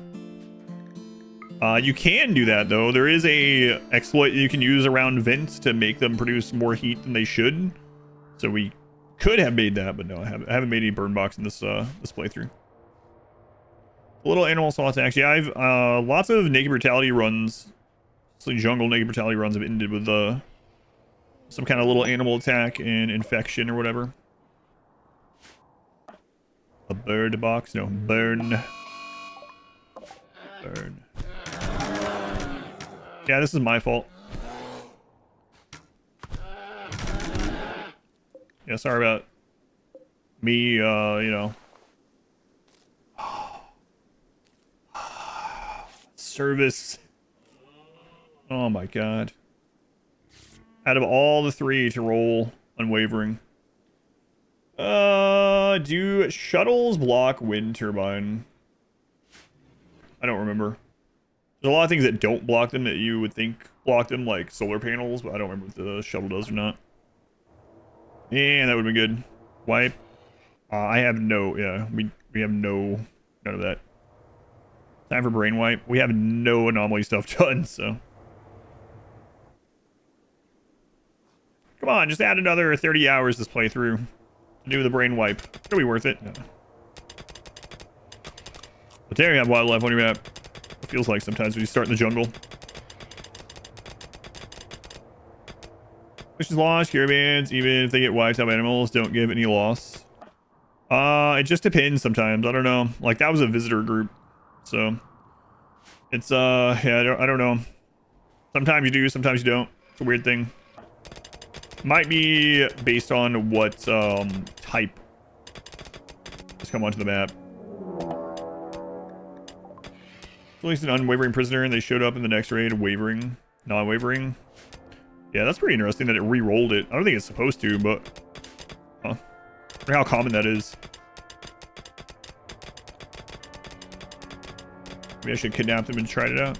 You can do that though. There is a exploit you can use around vents to make them produce more heat than they should. So we could have made that, but no, I haven't made any burn box in this this playthrough. Little animal assaults. Actually, I've lots of naked brutality runs. So jungle naked brutality runs have ended with some kind of little animal attack and infection or whatever. A bird box? No, burn. Burn. Yeah, this is my fault. Yeah, sorry about me, you know. Service. Oh my god. Out of all the three to roll unwavering. Do shuttles block wind turbine? I don't remember. There's a lot of things that don't block them that you would think block them, like solar panels, but I don't remember if the shuttle does or not. Yeah, that would be good. Wipe. I have no, yeah, we have none of that. Time for brain wipe. We have no anomaly stuff done, so. Come on, just add another 30 hours this playthrough to do the brain wipe. It'll be worth it. No. But there you have wildlife on your map. It feels like sometimes when you start in the jungle. Missions lost, caravans, even if they get wiped out by animals, don't give any loss. It just depends sometimes. I don't know. Like, that was a visitor group. So, it's, yeah, I don't know. Sometimes you do, sometimes you don't. It's a weird thing. Might be based on what, type has come onto the map. At least an unwavering prisoner, and they showed up in the next raid, wavering, non-wavering. Yeah, that's pretty interesting that it re-rolled it. I don't think it's supposed to, but... I wonder how common that is. Maybe I should kidnap them and try it out.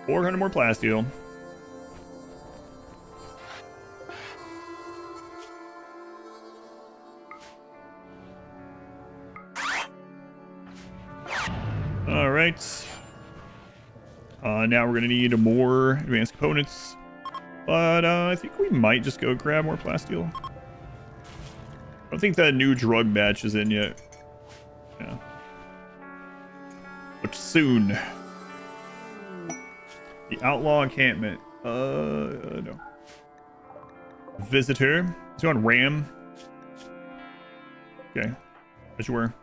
$400 more plasteel. All right. Now we're gonna need more advanced components, but I think we might just go grab more plasteel. I don't think that new drug batch is in yet. Yeah. But soon. The outlaw encampment. No. Visitor. Is he on Ram? Okay. As you were.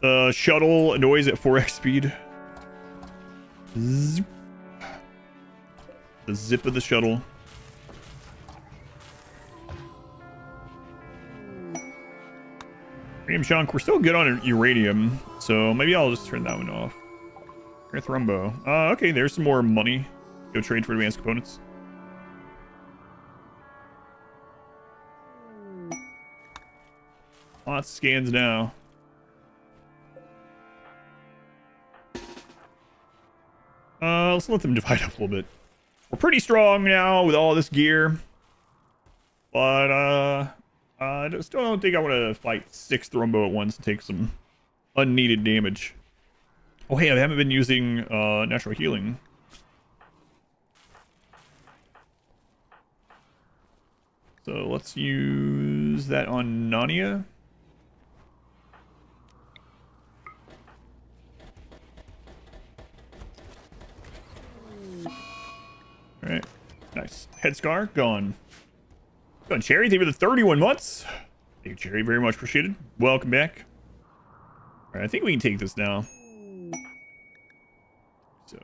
The shuttle annoys at 4x speed. Zip. The zip of the shuttle. Uranium chunk. We're still good on uranium, so maybe I'll just turn that one off. Earth Rumbo. Okay, there's some more money. Go trade for advanced components. Lots of scans now. Let's let them divide up a little bit. We're pretty strong now with all this gear. But, I still don't think I want to fight 6 Thrumbo at once and take some unneeded damage. Oh, hey, I haven't been using, natural healing. So let's use that on Nania. Alright, nice. Head scar, gone. Gone, Cherry, thank you for the 31 months. Thank you, Cherry, very much appreciated. Welcome back. Alright, I think we can take this now. So.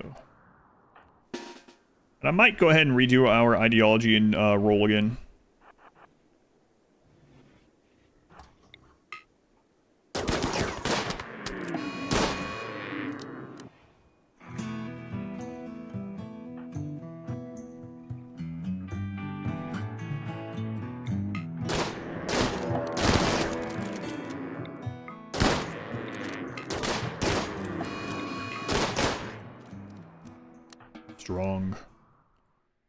And I might go ahead and redo our ideology and roll again. Strong.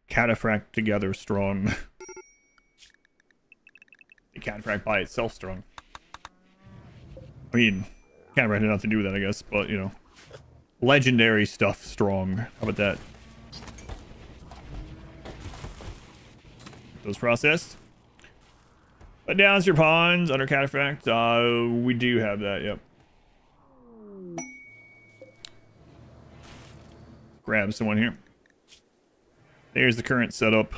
Cataphract together strong. The cataphract by itself strong. I mean, cataphract had nothing to do with that, I guess, but, you know. Legendary stuff strong. How about that? Those processed. Downs your pawns under cataphract. We do have that. Yep. Grab someone here. There's the current setup.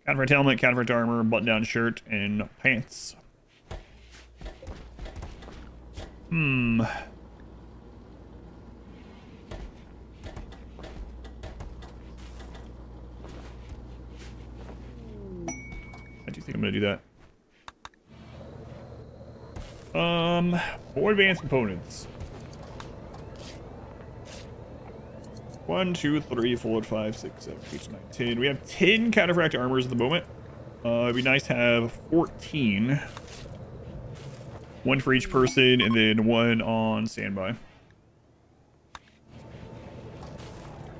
Cataphract helmet, cataphract armor, button-down shirt, and pants. I do think I'm gonna do that. More advanced components. 1, 2, 3, 4, 5, 6, 7, 8, 9, 10. We have 10 cataphract armors at the moment. It'd be nice to have 14. One for each person, and then one on standby.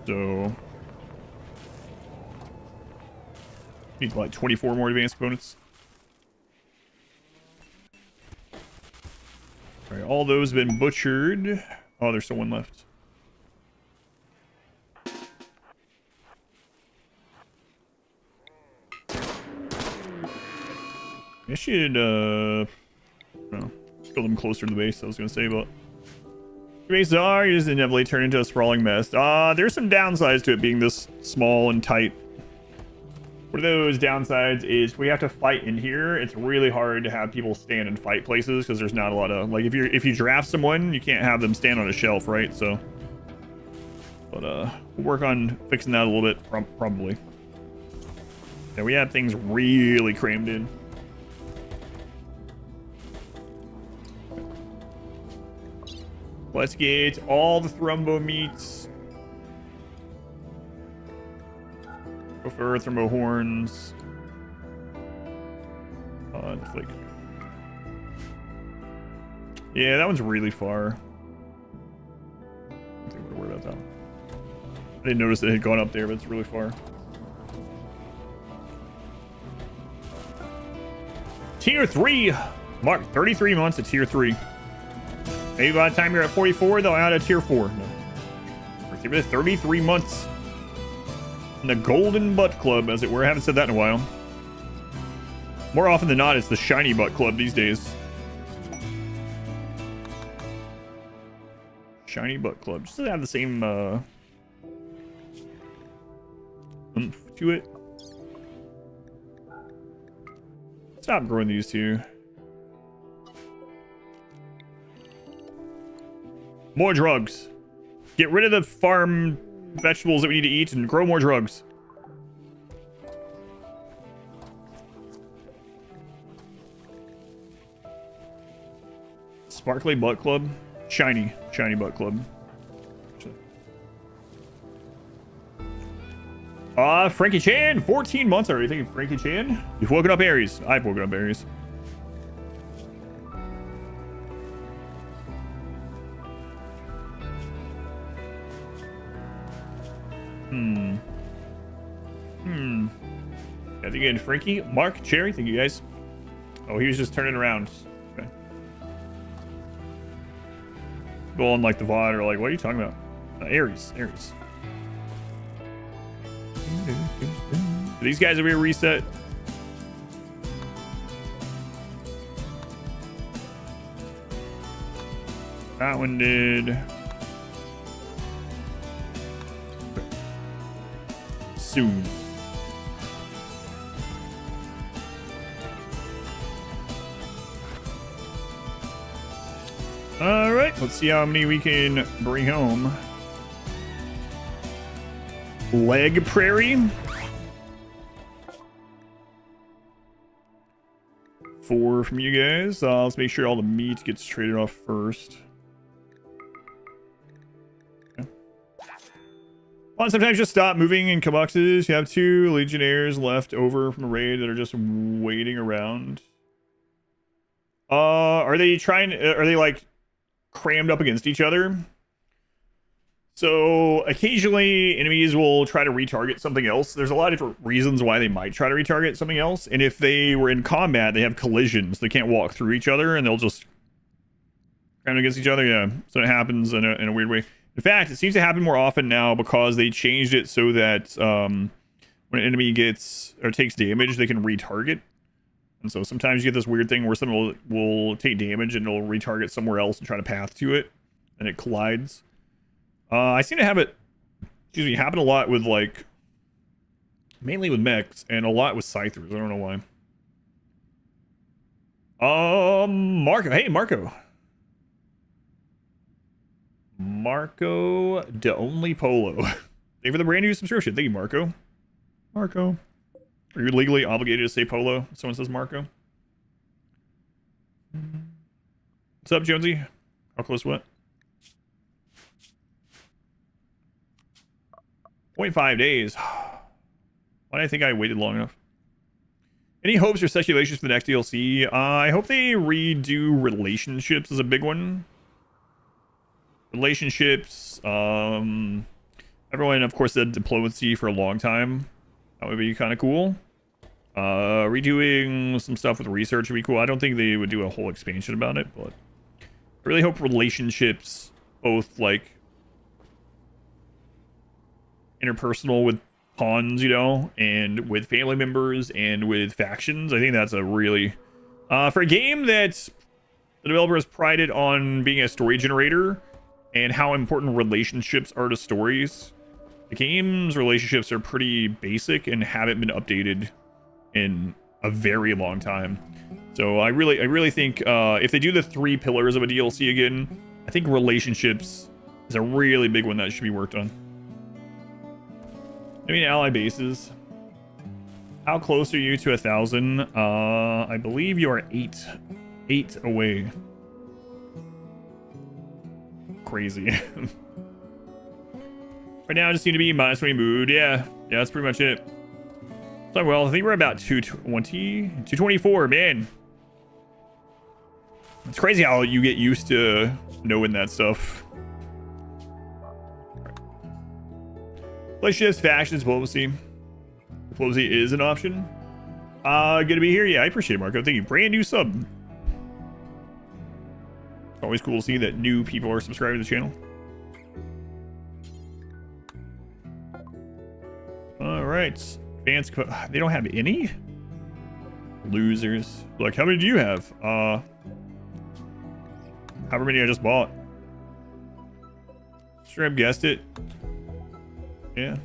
So need like 24 more advanced components. All right, all those have been butchered. Oh, there's still one left. I should no, build them closer to the base. I was gonna say, but the bases are just inevitably turn into a sprawling mess. There's some downsides to it being this small and tight. One of those downsides is we have to fight in here. It's really hard to have people stand and fight places because there's not a lot of, like, if you draft someone, you can't have them stand on a shelf, right? So, but we'll work on fixing that a little bit, probably. Yeah, we have things really crammed in. Let's get all the thrumbo meats. Go for thrumbo horns. Like, yeah, that one's really far. I think we're worried about that one. I didn't notice it had gone up there, but it's really far. Tier 3! Mark, 33 months at Tier 3. Maybe by the time you're at 44, they'll add a Tier 4. No. 33 months. In the Golden Butt Club, as it were. I haven't said that in a while. More often than not, it's the Shiny Butt Club these days. Shiny Butt Club. Just to have the same, oomph to it. Stop growing these two. More drugs. Get rid of the farm vegetables that we need to eat and grow more drugs. Sparkly Butt Club. Shiny Butt Club. Frankie Chan, 14 months already. Thank you, Frankie Chan. You've woken up Aries. I've woken up Aries. I think again, Frankie, Mark, Cherry, thank you guys. Oh, he was just turning around. Okay. People on like the VOD are like, what are you talking about? Aries. These guys over here reset. That one did. Soon. All right, let's see how many we can bring home. Leg Prairie. 4 from you guys. Let's make sure all the meat gets traded off first. Okay. Well, sometimes just stop moving in boxes. You have 2 legionnaires left over from a raid that are just waiting around. Are they like crammed up against each other? So occasionally enemies will try to retarget something else. There's a lot of different reasons why they might try to retarget something else. And if they were in combat, they have collisions. They can't walk through each other and they'll just cram against each other. Yeah. So it happens in a weird way. In fact, it seems to happen more often now because they changed it so that when an enemy gets or takes damage, they can retarget. And so sometimes you get this weird thing where someone will take damage and it'll retarget somewhere else and try to path to it, and it collides. I seem to have it, happen a lot with like, mainly with mechs and a lot with scythers. I don't know why. Marco. Hey, Marco. Marco the Only Polo. Thank you for the brand new subscription. Thank you, Marco. Marco. Are you legally obligated to say Polo if someone says Marco? What's up, Jonesy? How close what? 0.5 days. Why did I think I waited long enough? Any hopes or speculations for the next DLC? I hope they redo relationships is a big one. Relationships. Everyone, of course, said diplomacy for a long time. That would be kind of cool. Redoing some stuff with research would be cool. I don't think they would do a whole expansion about it, but I really hope relationships, both like interpersonal with pawns, you know, and with family members and with factions. I think that's a really for a game that the developers prided on being a story generator and how important relationships are to stories. The game's relationships are pretty basic and haven't been updated in a very long time. So I really think if they do the 3 pillars of a DLC again, I think relationships is a really big one that should be worked on. I mean, ally bases. How close are you to 1,000? I believe you are 8 away. Crazy. Right now, I just seem to be in -20 mood. Yeah, that's pretty much it. So, well, I think we're about 220, 224, man. It's crazy how you get used to knowing that stuff. Relationships, fashions, diplomacy. Diplomacy is an option. Good to be here. Yeah, I appreciate it, Marco. Thank you. Brand new sub. It's always cool to see that new people are subscribing to the channel. All right. Fans, they don't have any? Losers. Like, how many do you have? However many I just bought. Sure, I've guessed it. Yeah.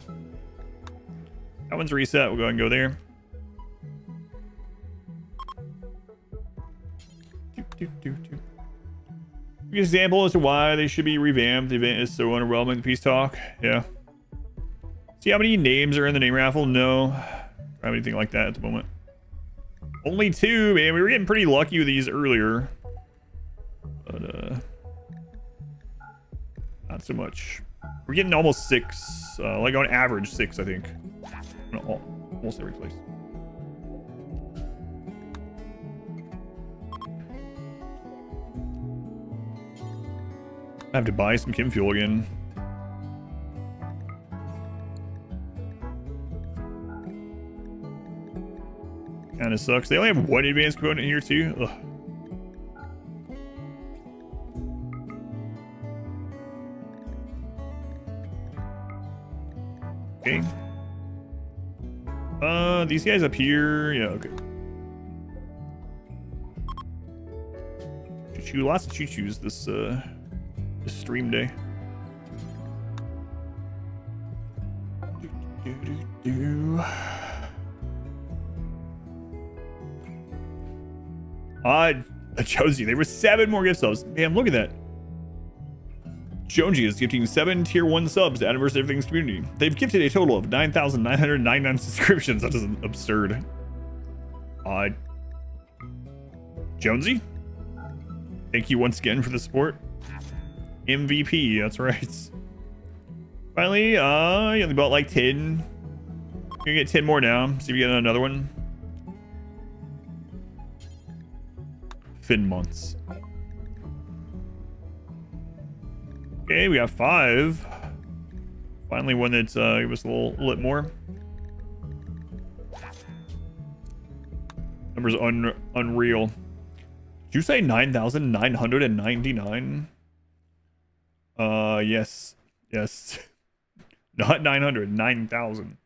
That one's reset. We'll go ahead and go there. An example as to why they should be revamped. The event is so underwhelming. Peace talk. Yeah. See how many names are in the name raffle? No. I don't have anything like that at the moment. Only 2, man. We were getting pretty lucky with these earlier. But, not so much. We're getting almost 6. Like on average 6, I think. Almost every place. I have to buy some chem fuel again. Kind of sucks. They only have 1 advanced component here too. Ugh. Okay. These guys up here. Yeah, okay. Choo-choo. Lots of choo-choos this stream day. Jonesy, there were 7 more gift subs. Man, look at that. Jonesy is gifting 7 tier 1 subs to Adamverse Everything's community. They've gifted a total of 9,999 subscriptions. That is absurd. Jonesy, thank you once again for the support. MVP, that's right. Finally, you only bought like 10. You're gonna get 10 more now. See if you get another one. Fin months. Okay, we got 5. Finally, one that's give us a little bit more. Numbers unreal. Did you say 9,999? Yes. Yes. Not 900, 9,000.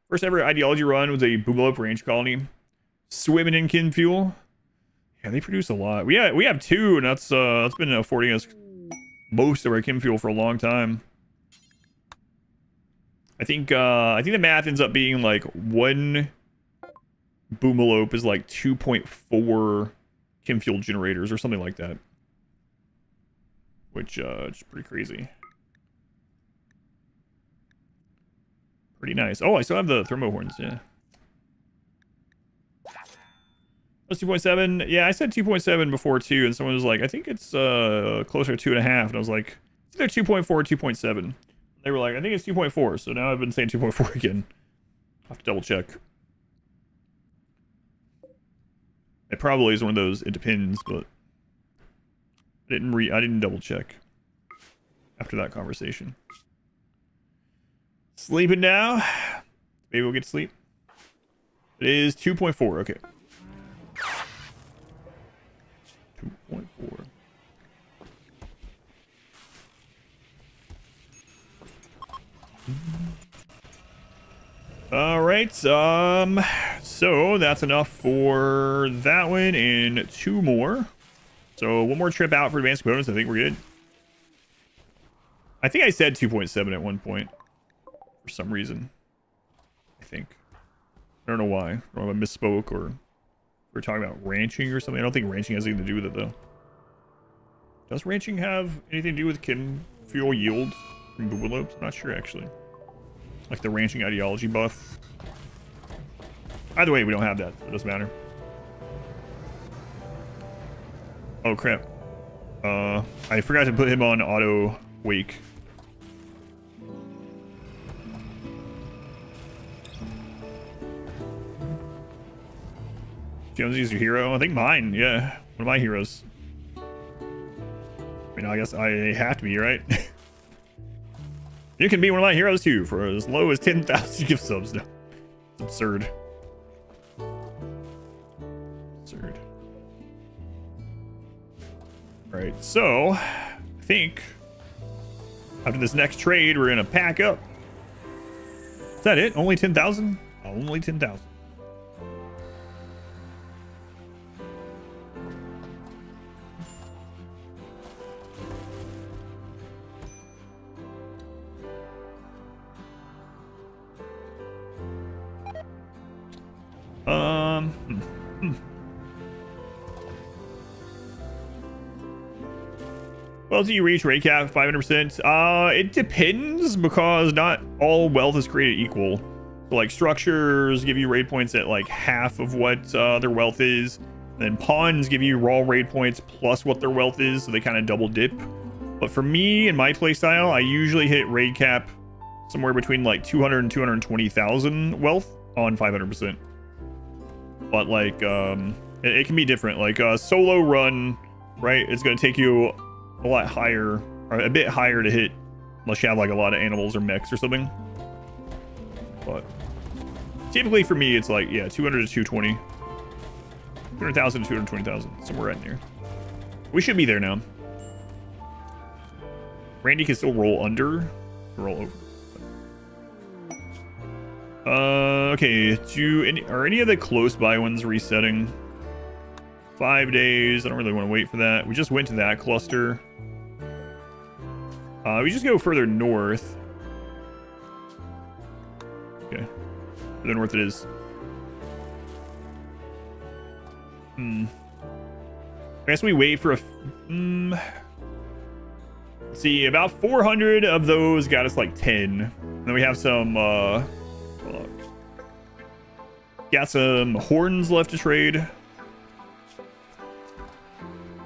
First ever ideology run was a Boogaloo range colony. Swimming in kin fuel. Yeah, they produce a lot. We have two, and that's been affording us most of our kin fuel for a long time. I think the math ends up being like one Boomalope is like 2.4 kin fuel generators or something like that. Which is pretty crazy. Pretty nice. Oh, I still have the thermo horns, yeah. That's 2.7. Yeah, I said 2.7 before too, and someone was like, I think it's closer to 2.5. And I was like, it's either 2.4 or 2.7. They were like, I think it's 2.4. So now I've been saying 2.4 again. I'll have to double check. It probably is one of those, it depends, but I didn't double check after that conversation. Sleeping now. Maybe we'll get to sleep. It is 2.4. Okay. 2.4. All right. So that's enough for that one and two more. So one more trip out for advanced components. I think we're good. I think I said 2.7 at one point for some reason. I think. I don't know why. I don't know if I misspoke or we're talking about ranching or something. I don't think ranching has anything to do with it though. Does ranching have anything to do with kin fuel yield from Boogalopes? I'm not sure actually. Like the ranching ideology buff. Either way, we don't have that. So it doesn't matter. Oh crap. I forgot to put him on auto wake. Jonesy's your hero? I think mine, yeah. One of my heroes. I mean, I guess I have to be, right? You can be one of my heroes too for as low as 10,000 gift subs. No, it's absurd. Absurd. Alright, so I think after this next trade, we're gonna pack up. Is that it? Only 10,000? Only 10,000. Well, do you reach rate cap 500%? It depends because not all wealth is created equal. So like structures give you raid points at like half of what their wealth is. Then pawns give you raw raid points plus what their wealth is, so they kind of double dip. But for me and my playstyle, I usually hit raid cap somewhere between like 200 and 220,000 wealth on 500%. But like it can be different. Like a solo run, right? It's gonna take you a lot higher, or a bit higher to hit, unless you have like a lot of animals or mechs or something. But typically for me, it's like, yeah, 200 to 220. 200,000 to 220,000, somewhere right there. We should be there now. Randy can still roll under, roll over. Okay, are any of the close by ones resetting? 5 days. I don't really want to wait for that. We just went to that cluster. We just go further north. Okay. Further north it is. I guess we wait for a... Let's see, about 400 of those got us like 10. And then we have some... got some horns left to trade.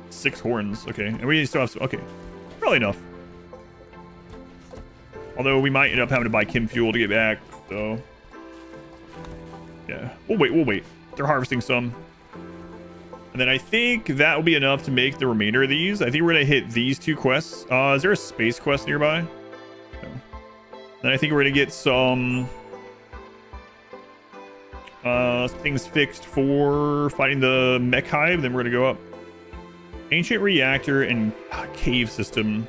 6 horns, okay. And we still have some, okay. Probably enough. Although we might end up having to buy Kim fuel to get back, so. Yeah, we'll wait. They're harvesting some. And then I think that will be enough to make the remainder of these. I think we're gonna hit these 2 quests. Is there a space quest nearby? No. Then I think we're gonna get some things fixed for fighting the mech hive. Then we're gonna go up. Ancient reactor and cave system.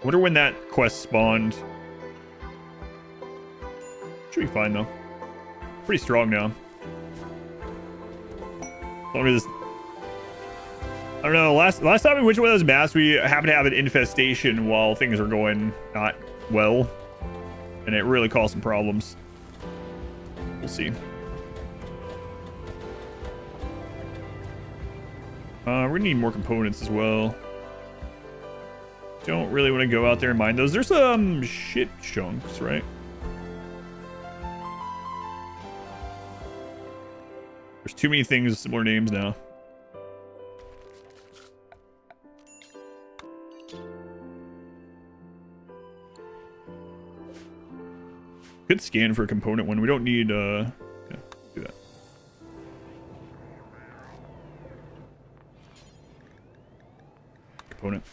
I wonder when that quest spawned. Should be fine though. Pretty strong now. I don't know. Last time we went to one of those maps, we happened to have an infestation while things are going not well, and it really caused some problems. We'll see. We're gonna need more components as well. Don't really want to go out there and mine those. There's some shit chunks, right? There's too many things with similar names now. Good scan for a component one. We don't need yeah, do that. Component.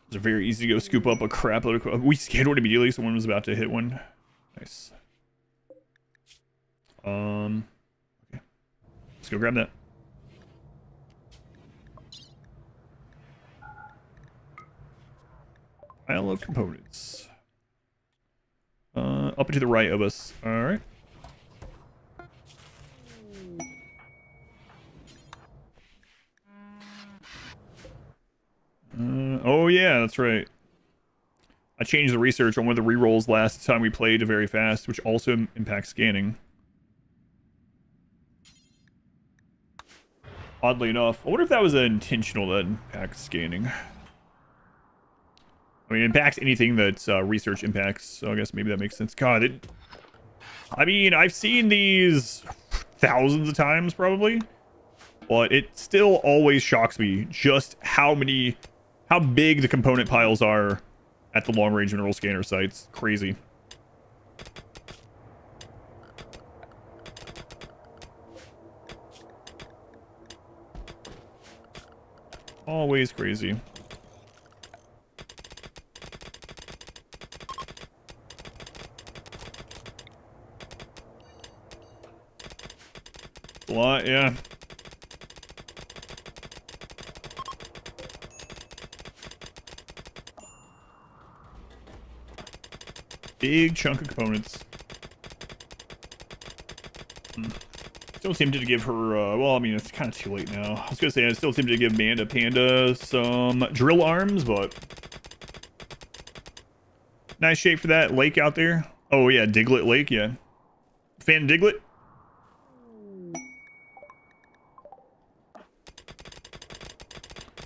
It's very easy to go scoop up a crap load of... We scanned one immediately, someone was about to hit one. Nice. Okay. Let's go grab that. Pile of components. Up and to the right of us. Alright. Oh yeah, that's right. I changed the research on one of the rerolls last time we played to very fast, which also impacts scanning. Oddly enough. I wonder if that was intentional that impacts scanning. I mean, it impacts anything that research impacts, so I guess maybe that makes sense. God, I mean, I've seen these thousands of times, probably. But it still always shocks me just how big the component piles are at the long-range mineral scanner sites. Crazy. Always crazy. A lot, yeah. Big chunk of components. Still tempted to give her, well, I mean, it's kind of too late now. I was gonna say, I'm still tempted to give Manda Panda some drill arms, but... Nice shape for that lake out there. Oh, yeah, Diglett Lake, yeah. Fan Diglett?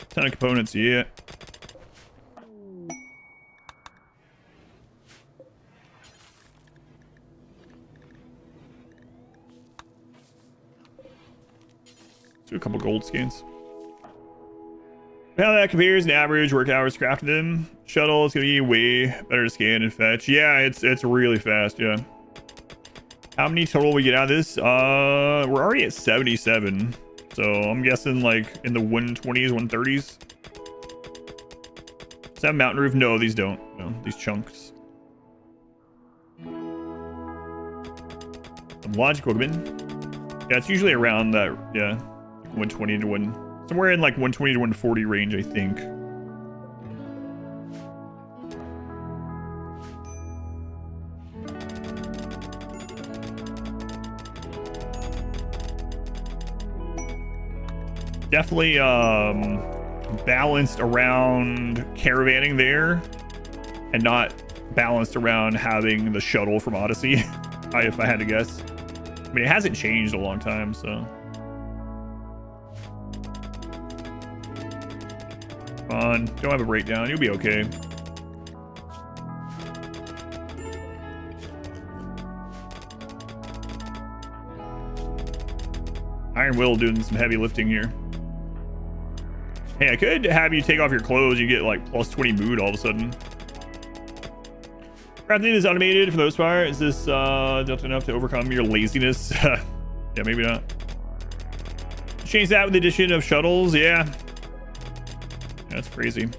Ton of components, yeah. Do a couple gold scans. How that compares to average work hours crafting them. Shuttle is gonna be way better to scan and fetch. Yeah, it's really fast, yeah. How many total we get out of this? We're already at 77. So I'm guessing like in the 120s, 130s. Does that have mountain roof? No, these don't. No, these chunks. Some logic equipment. Yeah, it's usually around that, yeah. 120 to 1... Somewhere in like 120 to 140 range, I think. Definitely balanced around caravanning there and not balanced around having the shuttle from Odyssey, if I had to guess. I mean, it hasn't changed a long time, so... Come on, don't have a breakdown. You'll be okay. Iron Will doing some heavy lifting here. Hey, I could have you take off your clothes. You get like plus 20 mood all of a sudden. Crafting is automated for the most part. Is this delta enough to overcome your laziness? Yeah, maybe not. Change that with the addition of shuttles. Yeah. That's crazy.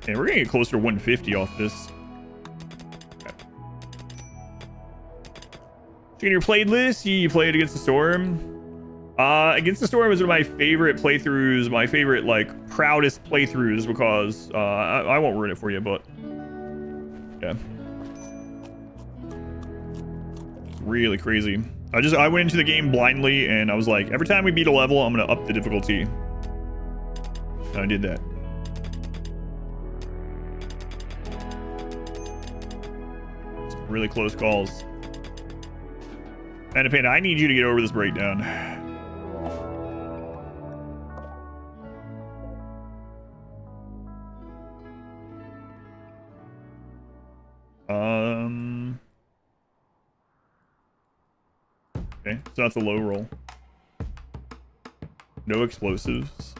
And we're gonna get closer to 150 off this. Okay. Checking your played list. You played Against the Storm. Against the Storm was one of my favorite playthroughs, my favorite like proudest playthroughs because I won't ruin it for you, but yeah, really crazy. I went into the game blindly and I was like, every time we beat a level, I'm gonna up the difficulty. And I did that. Some really close calls. Panda, I need you to get over this breakdown. Okay, so that's a low roll. No explosives.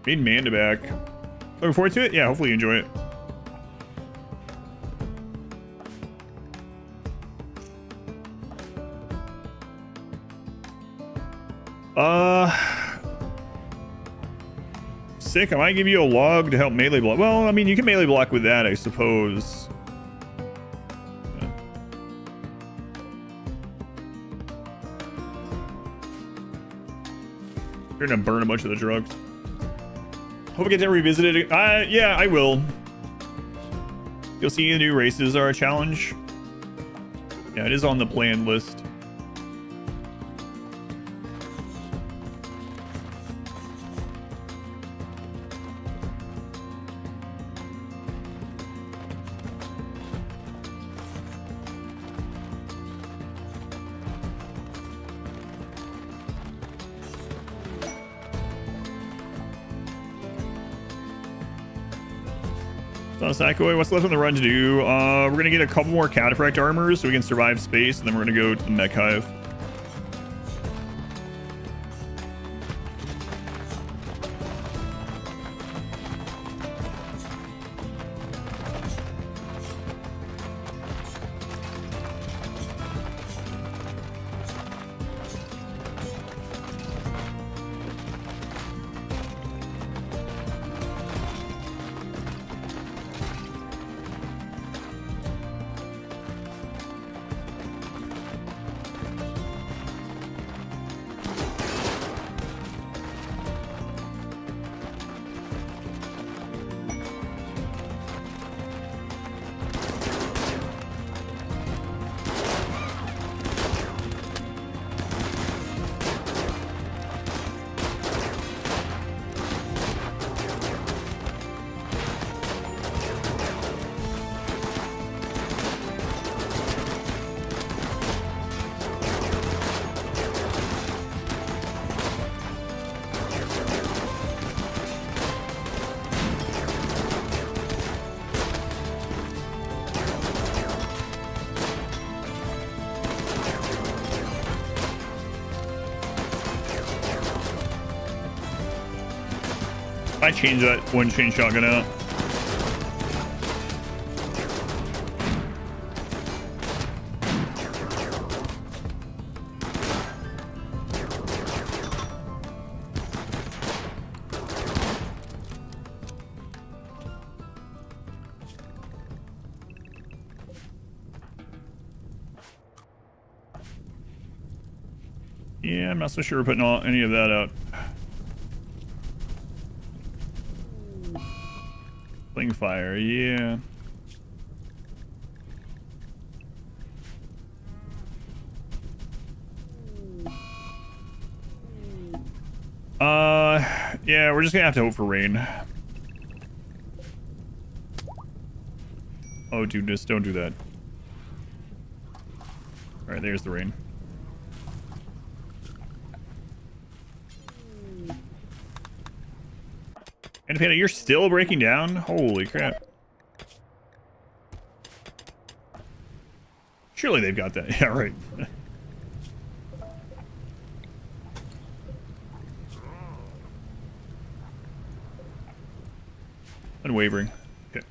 Made Manda back. Looking forward to it? Yeah, hopefully you enjoy it. Sick. I might give you a log to help melee block. Well, I mean, you can melee block with that, I suppose. You're gonna burn a bunch of the drugs. Hope I get to revisit it. Yeah, I will. You'll see the new races are a challenge. Yeah, it is on the planned list. Sakoi, what's left on the run to do? We're gonna get a couple more cataphract armors so we can survive space, and then we're gonna go to the mech hive. I changed that one chain shotgun out. Yeah, I'm not so sure putting any of that out. Fire, yeah. Yeah, we're just gonna have to hope for rain. Oh, dude, just don't do that. All right, there's the rain. And Panda, you're still breaking down? Holy crap. Surely they've got that. Yeah, right. Unwavering. Okay.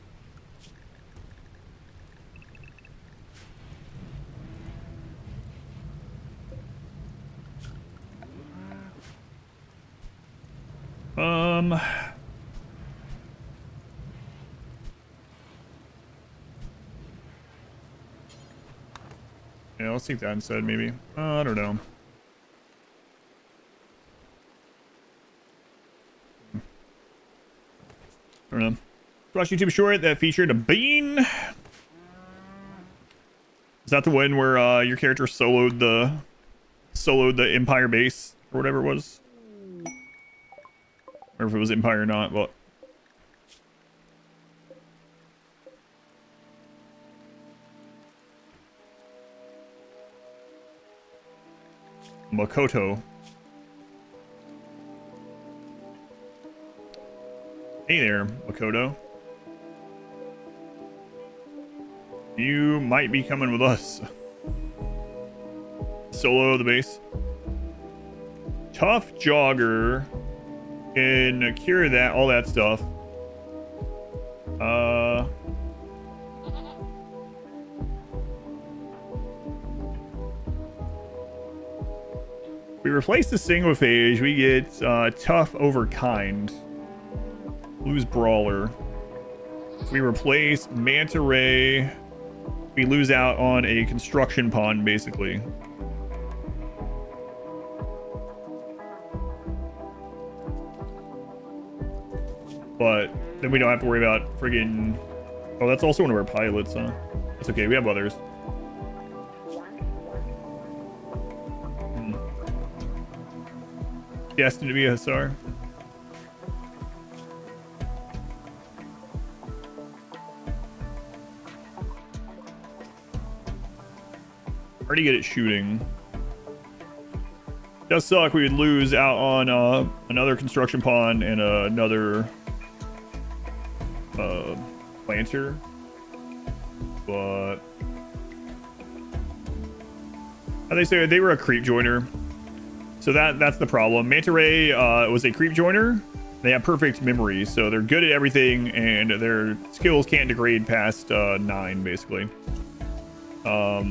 let's take that instead, maybe. I don't know. I don't know. Watch YouTube short that featured a bean. Is that the one where your character soloed the Empire base or whatever it was? Or if it was Empire or not, but Makoto. Hey there, Makoto. You might be coming with us. Solo the base. Tough jogger can cure that, all that stuff. We replace the single-phage, we get tough over kind. Lose brawler. If we replace manta ray, we lose out on a construction pond, basically. But then we don't have to worry about friggin'... Oh, that's also one of our pilots, huh? It's okay, we have others. Destined to be a Hussar. Pretty good at shooting. Does suck. We would lose out on another construction pond and another planter, but how they say they were a creep joiner, so that's the problem. Manta Ray was a creep joiner. They have perfect memory, so they're good at everything, and their skills can't degrade past 9, basically. Well,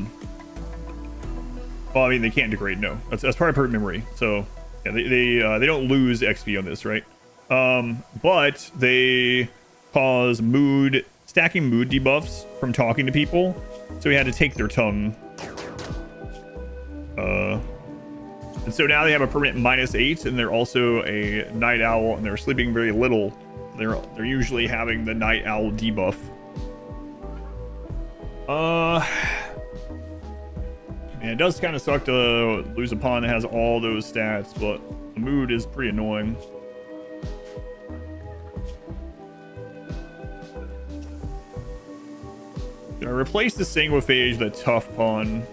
I mean, they can't degrade. No, that's part of perfect memory. So yeah, they don't lose XP on this, right? But they cause stacking mood debuffs from talking to people. So we had to take their tongue. And so now they have a permanent -8, and they're also a night owl, and they're sleeping very little. They're usually having the night owl debuff. Yeah, it does kind of suck to lose a pawn that has all those stats, but the mood is pretty annoying. Gonna replace the Sanguiphage with a tough pawn.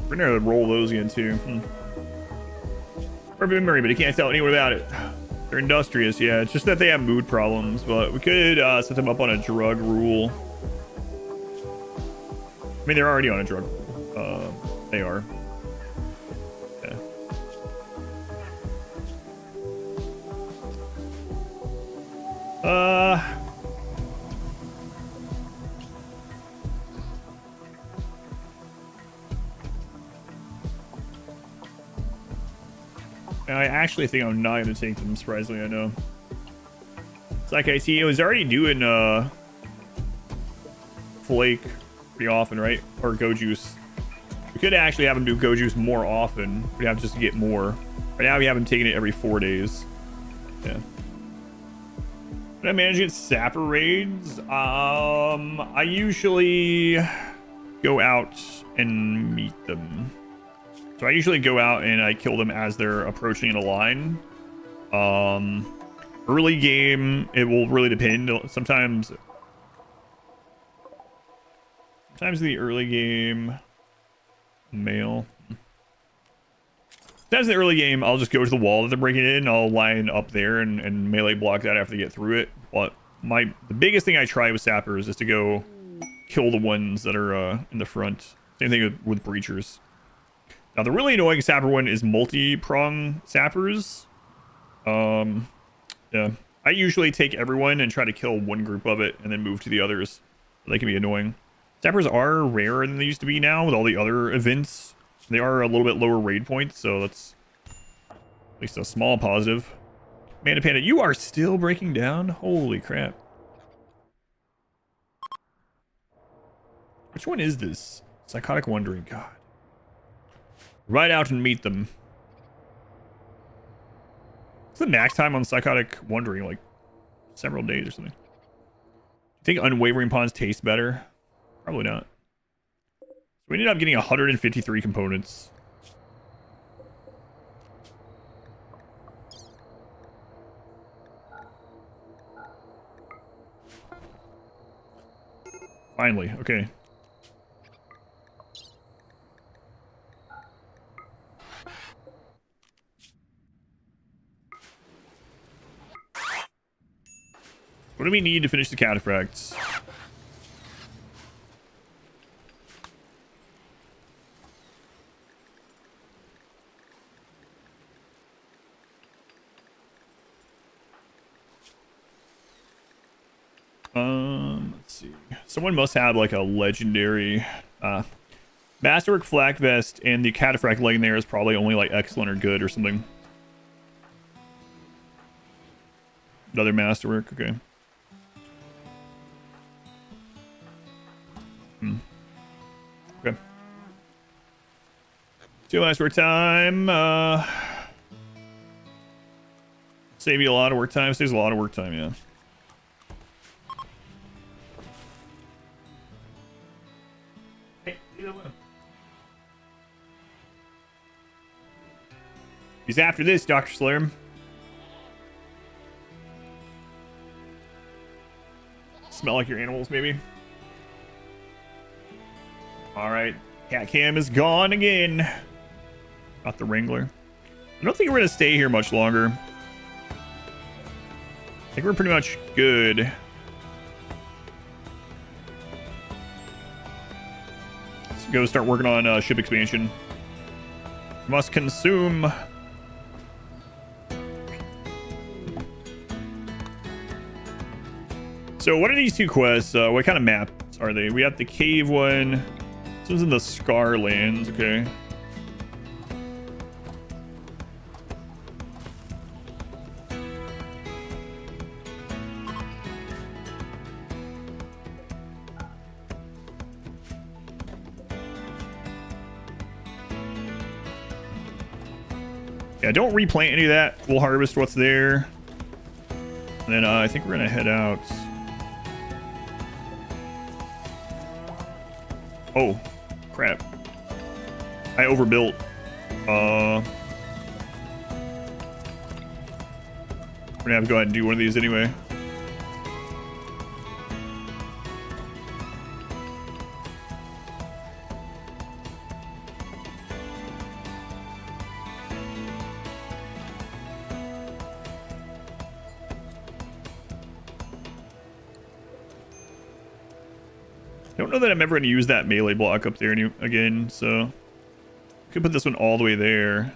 We're gonna roll those again too. Perfect memory, but you can't tell anyone about it. They're industrious, yeah. It's just that they have mood problems, but we could set them up on a drug rule. I mean, they're already on a drug rule. They are. Yeah. I actually think I'm not going to take them, surprisingly, I know. It's like I see, it was already doing Flake pretty often, right? Or Go Juice. We could actually have him do Go Juice more often. We'd have just to get more. Right now we have him taking it every 4 days. Yeah. Did I manage to get Sapper raids? I usually go out and meet them. So I usually go out and I kill them as they're approaching in a line. Early game, it will really depend. Sometimes in the early game, sometimes in the early game, I'll just go to the wall that they're breaking in. I'll line up there and melee block that after they get through it. But the biggest thing I try with sappers is to go kill the ones that are in the front. Same thing with breachers. Now, the really annoying sapper one is multi-prong sappers. Yeah. I usually take everyone and try to kill one group of it and then move to the others. They can be annoying. Sappers are rarer than they used to be now with all the other events. They are a little bit lower raid points, so that's at least a small positive. Manda Panda, you are still breaking down? Holy crap. Which one is this? Psychotic Wandering. God. Ride out and meet them. What's the max time on Psychotic Wandering? Like several days or something. Do you think Unwavering Pawns taste better? Probably not. So we ended up getting 153 components. Finally, okay. What do we need to finish the cataphracts? Let's see. Someone must have like a legendary Masterwork Flak Vest, and the Cataphract laying there is probably only like excellent or good or something. Another Masterwork, okay. Okay. 2 Masterwork time. Save you a lot of work time. Saves a lot of work time, yeah. He's after this, Dr. Slurm. Smell like your animals, maybe. Alright. Cat Cam is gone again. Not the Wrangler. I don't think we're going to stay here much longer. I think we're pretty much good. Let's go start working on ship expansion. Must consume. So what are these 2 quests? What kind of maps are they? We have the cave one. This one's in the Scarlands, okay. Yeah, don't replant any of that. We'll harvest what's there. And then I think we're gonna head out. Oh, crap. I overbuilt. We're gonna have to go ahead and do one of these anyway. Don't know that I'm ever going to use that melee block up there again, so could put this one all the way there.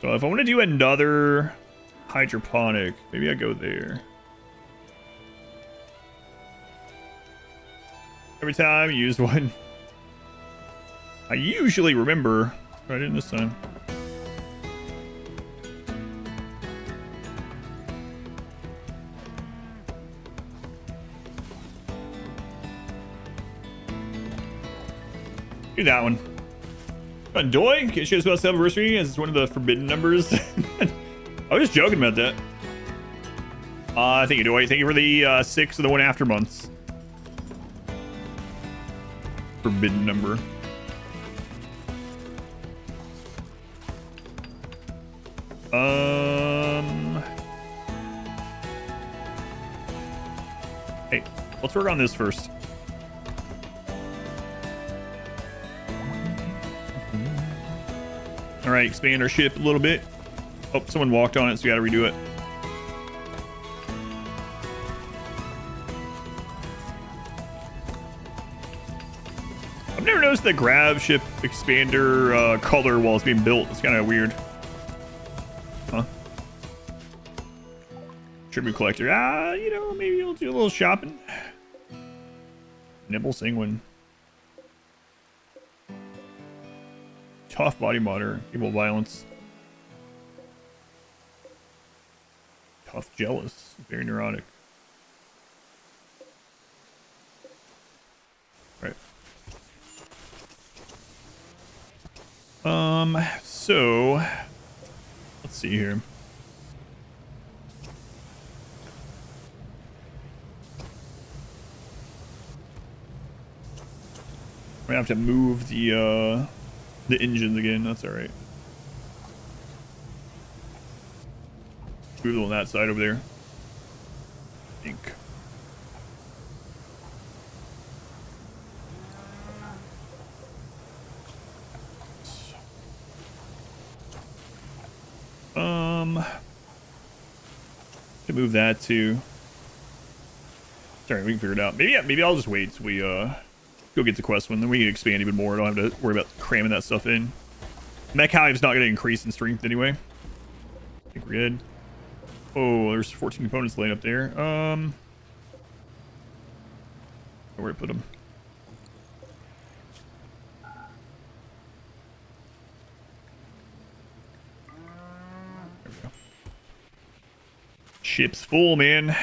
So if I want to do another hydroponic, maybe I go there. Every time I use one, I usually remember, but I didn't this time. Do that one. Doy, can you show us about anniversary as it's one of the forbidden numbers? I was just joking about that. Thank you, Doy. Thank you for the 6 of the one after months. Forbidden number. Hey, let's work on this first. All right, expand our ship a little bit. Oh, someone walked on it, so we gotta redo it. I've never noticed the grab ship expander color while it's being built. It's kind of weird. Huh? Tribute collector. You know, maybe you'll do a little shopping. Nibble Sanguine. Tough body motor. Evil violence. Tough, jealous, very neurotic. Right. So let's see here. We have to move the engines again. That's all right. Move it on that side over there. I think. To move that too. Sorry, we can figure it out. Maybe, yeah, maybe I'll just wait till we go get the quest one, then we can expand even more. I don't have to worry about cramming that stuff in. Mech Hive's not going to increase in strength anyway. I think we're good. Oh, there's 14 components laying up there. Where to put them? There we go. Ship's full, man.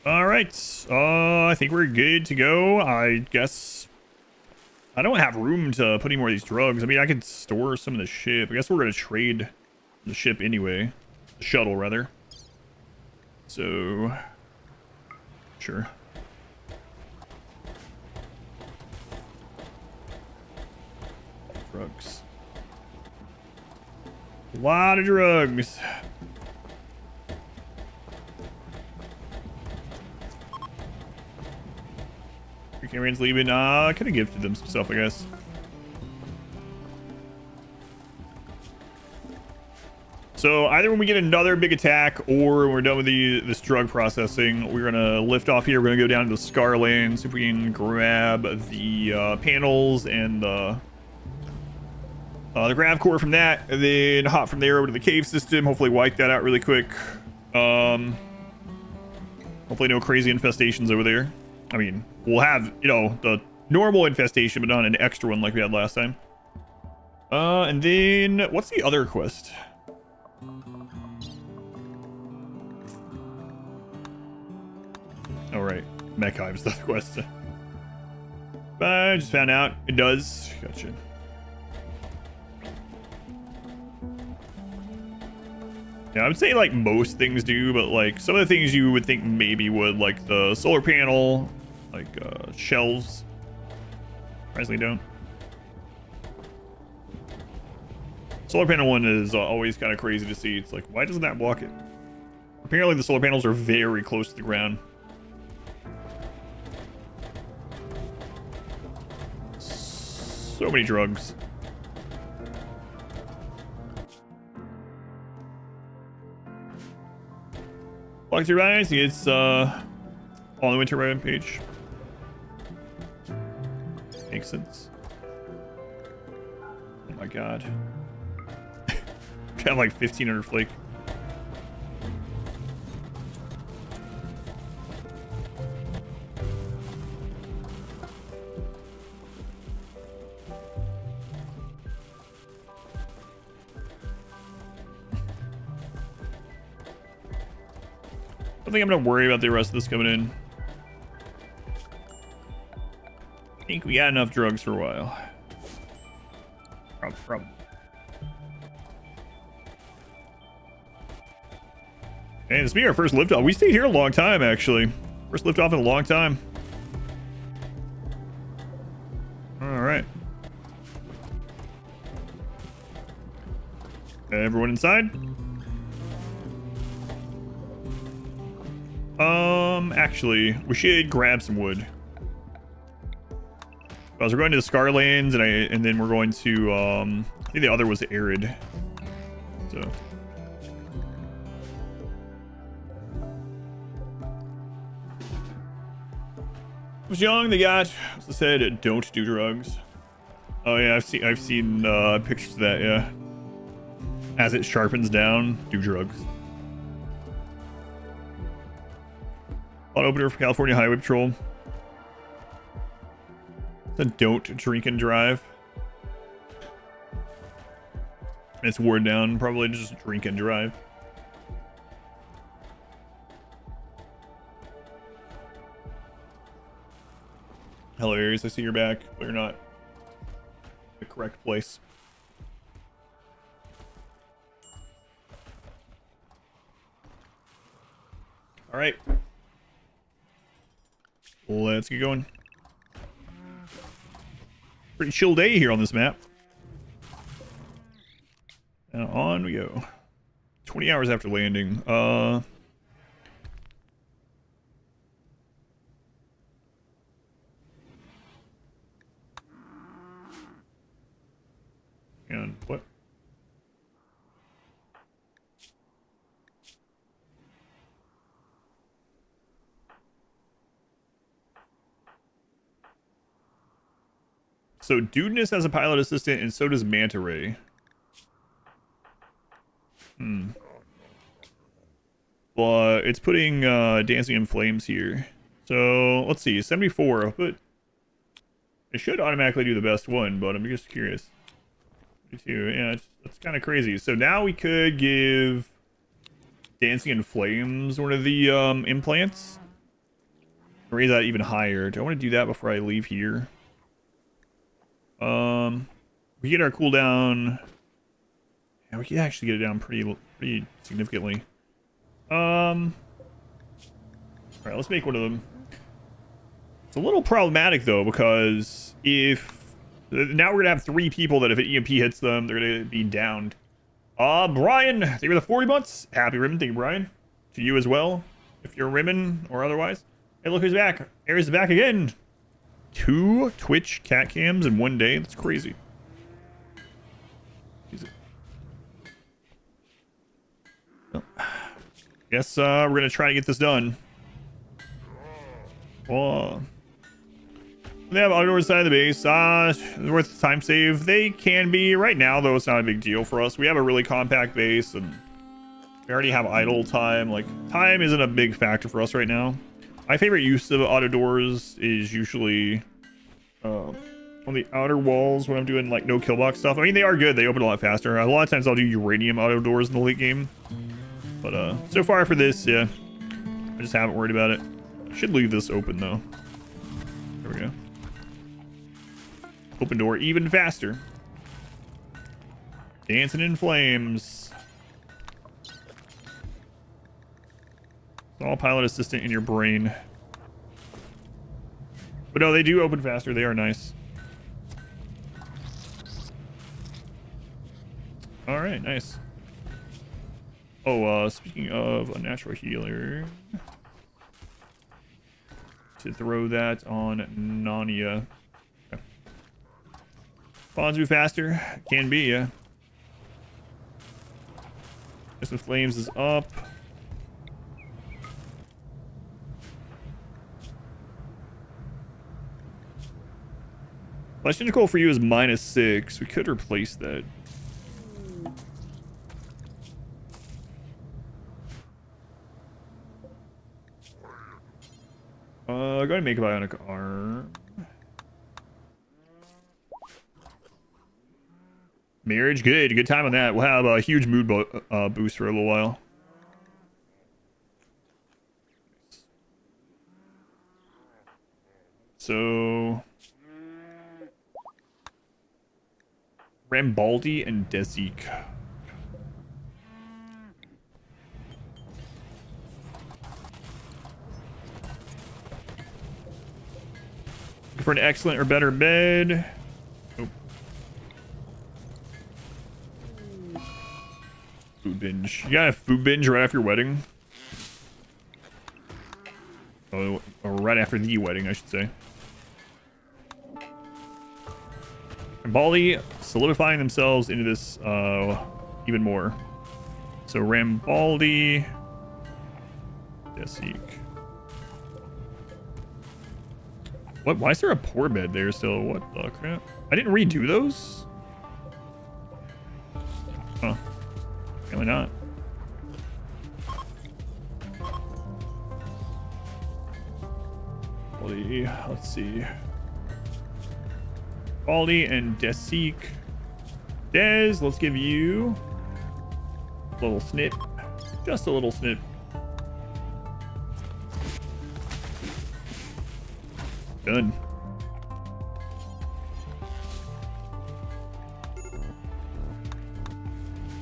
All right. I think we're good to go. I guess I don't have room to put any more of these drugs. I mean, I could store some of the ship. I guess we're going to trade the ship anyway. The shuttle, rather. So, sure. Drugs. A lot of drugs. Camarian's leaving. I could have gifted them some stuff, I guess. So either when we get another big attack or when we're done with this drug processing, we're gonna lift off here. We're gonna go down to the Scarland, see if we can grab the panels and the grav core from that, and then hop from there over to the cave system. Hopefully wipe that out really quick. Hopefully no crazy infestations over there. I mean, we'll have, you know, the normal infestation, but not an extra one like we had last time. And then what's the other quest? All right, Mech Hive's the other quest. I just found out it does. Gotcha. Yeah, I would say like most things do, but like some of the things you would think maybe would, like the solar panel, like shelves, surprisingly don't. Solar panel one is always kind of crazy to see. It's like, why doesn't that block it? Apparently the solar panels are very close to the ground. So many drugs. Block to rise. It's on the winter right page. Makes sense. Oh my god. Got like 1,500 flake. I don't think I'm gonna worry about the rest of this coming in. I think we got enough drugs for a while. Problem. And this being our first liftoff. We stayed here a long time, actually. First liftoff in a long time. All right. Everyone inside? Actually, we should grab some wood. Because we're going to the Scarlands, and then we're going to, I think the other was Arid. So. I was young, they got, as I said, don't do drugs. Oh yeah, I've seen pictures of that, yeah. As it sharpens down, do drugs. Hot opener for California Highway Patrol. It's a don't drink and drive. It's word down, probably just drink and drive. Hello, Aries. I see you're back, but you're not in the correct place. All right. Let's get going. Pretty chill day here on this map. And on we go. 20 hours after landing. And what? So Dudeness has a pilot assistant, and so does Manta Ray. Well, it's putting Dancing in Flames here. So let's see, 74. But it should automatically do the best one, but I'm just curious. 52. Yeah, that's kind of crazy. So now we could give Dancing in Flames one of the implants. Raise that even higher. Do I want to do that before I leave here? We get our cooldown. Yeah, we can actually get it down pretty significantly. All right, let's make one of them. It's a little problematic though, because if now we're gonna have 3 people that if an EMP hits them, they're gonna be downed. Brian, thank you for the 40 months. Happy ribbon, thank you, Brian. To you as well, if you're ribbon or otherwise. Hey, look who's back. Aries is back again. 2 Twitch cat cams in one day. That's crazy. Well, guess we're gonna try to get this done. Oh, they have outdoor side of the base. Worth time save. They can be right now, though. It's not a big deal for us. We have a really compact base, and we already have idle time. Like, time isn't a big factor for us right now. My favorite use of auto doors is usually on the outer walls when I'm doing like no kill box stuff. I mean, they are good. They open a lot faster. A lot of times I'll do uranium auto doors in the late game. But so far for this, yeah, I just haven't worried about it. I should leave this open though. There we go. Open door even faster. Dancing in Flames. All pilot assistant in your brain. But no, they do open faster. They are nice. All right, nice. Oh, speaking of a natural healer, to throw that on Nania. Okay. Spawns move faster. Can be, yeah. Dancing in Flames is up. Cynical for you is -6. We could replace that. Go ahead and make a bionic arm. Marriage, good time on that. We'll have a huge mood boost for a little while. So Rambaldi and Desic. For an excellent or better bed. Nope. Food binge. You got a food binge right after your wedding? Oh, or right after the wedding, I should say. Rambaldi solidifying themselves into this even more. So Rambaldi, Desic. What? Why is there a poor bed there still? What the crap? I didn't redo those? Huh. Apparently not. Let's see. Baldi and Desic. Dez, let's give you a little snip. Just a little snip. Done.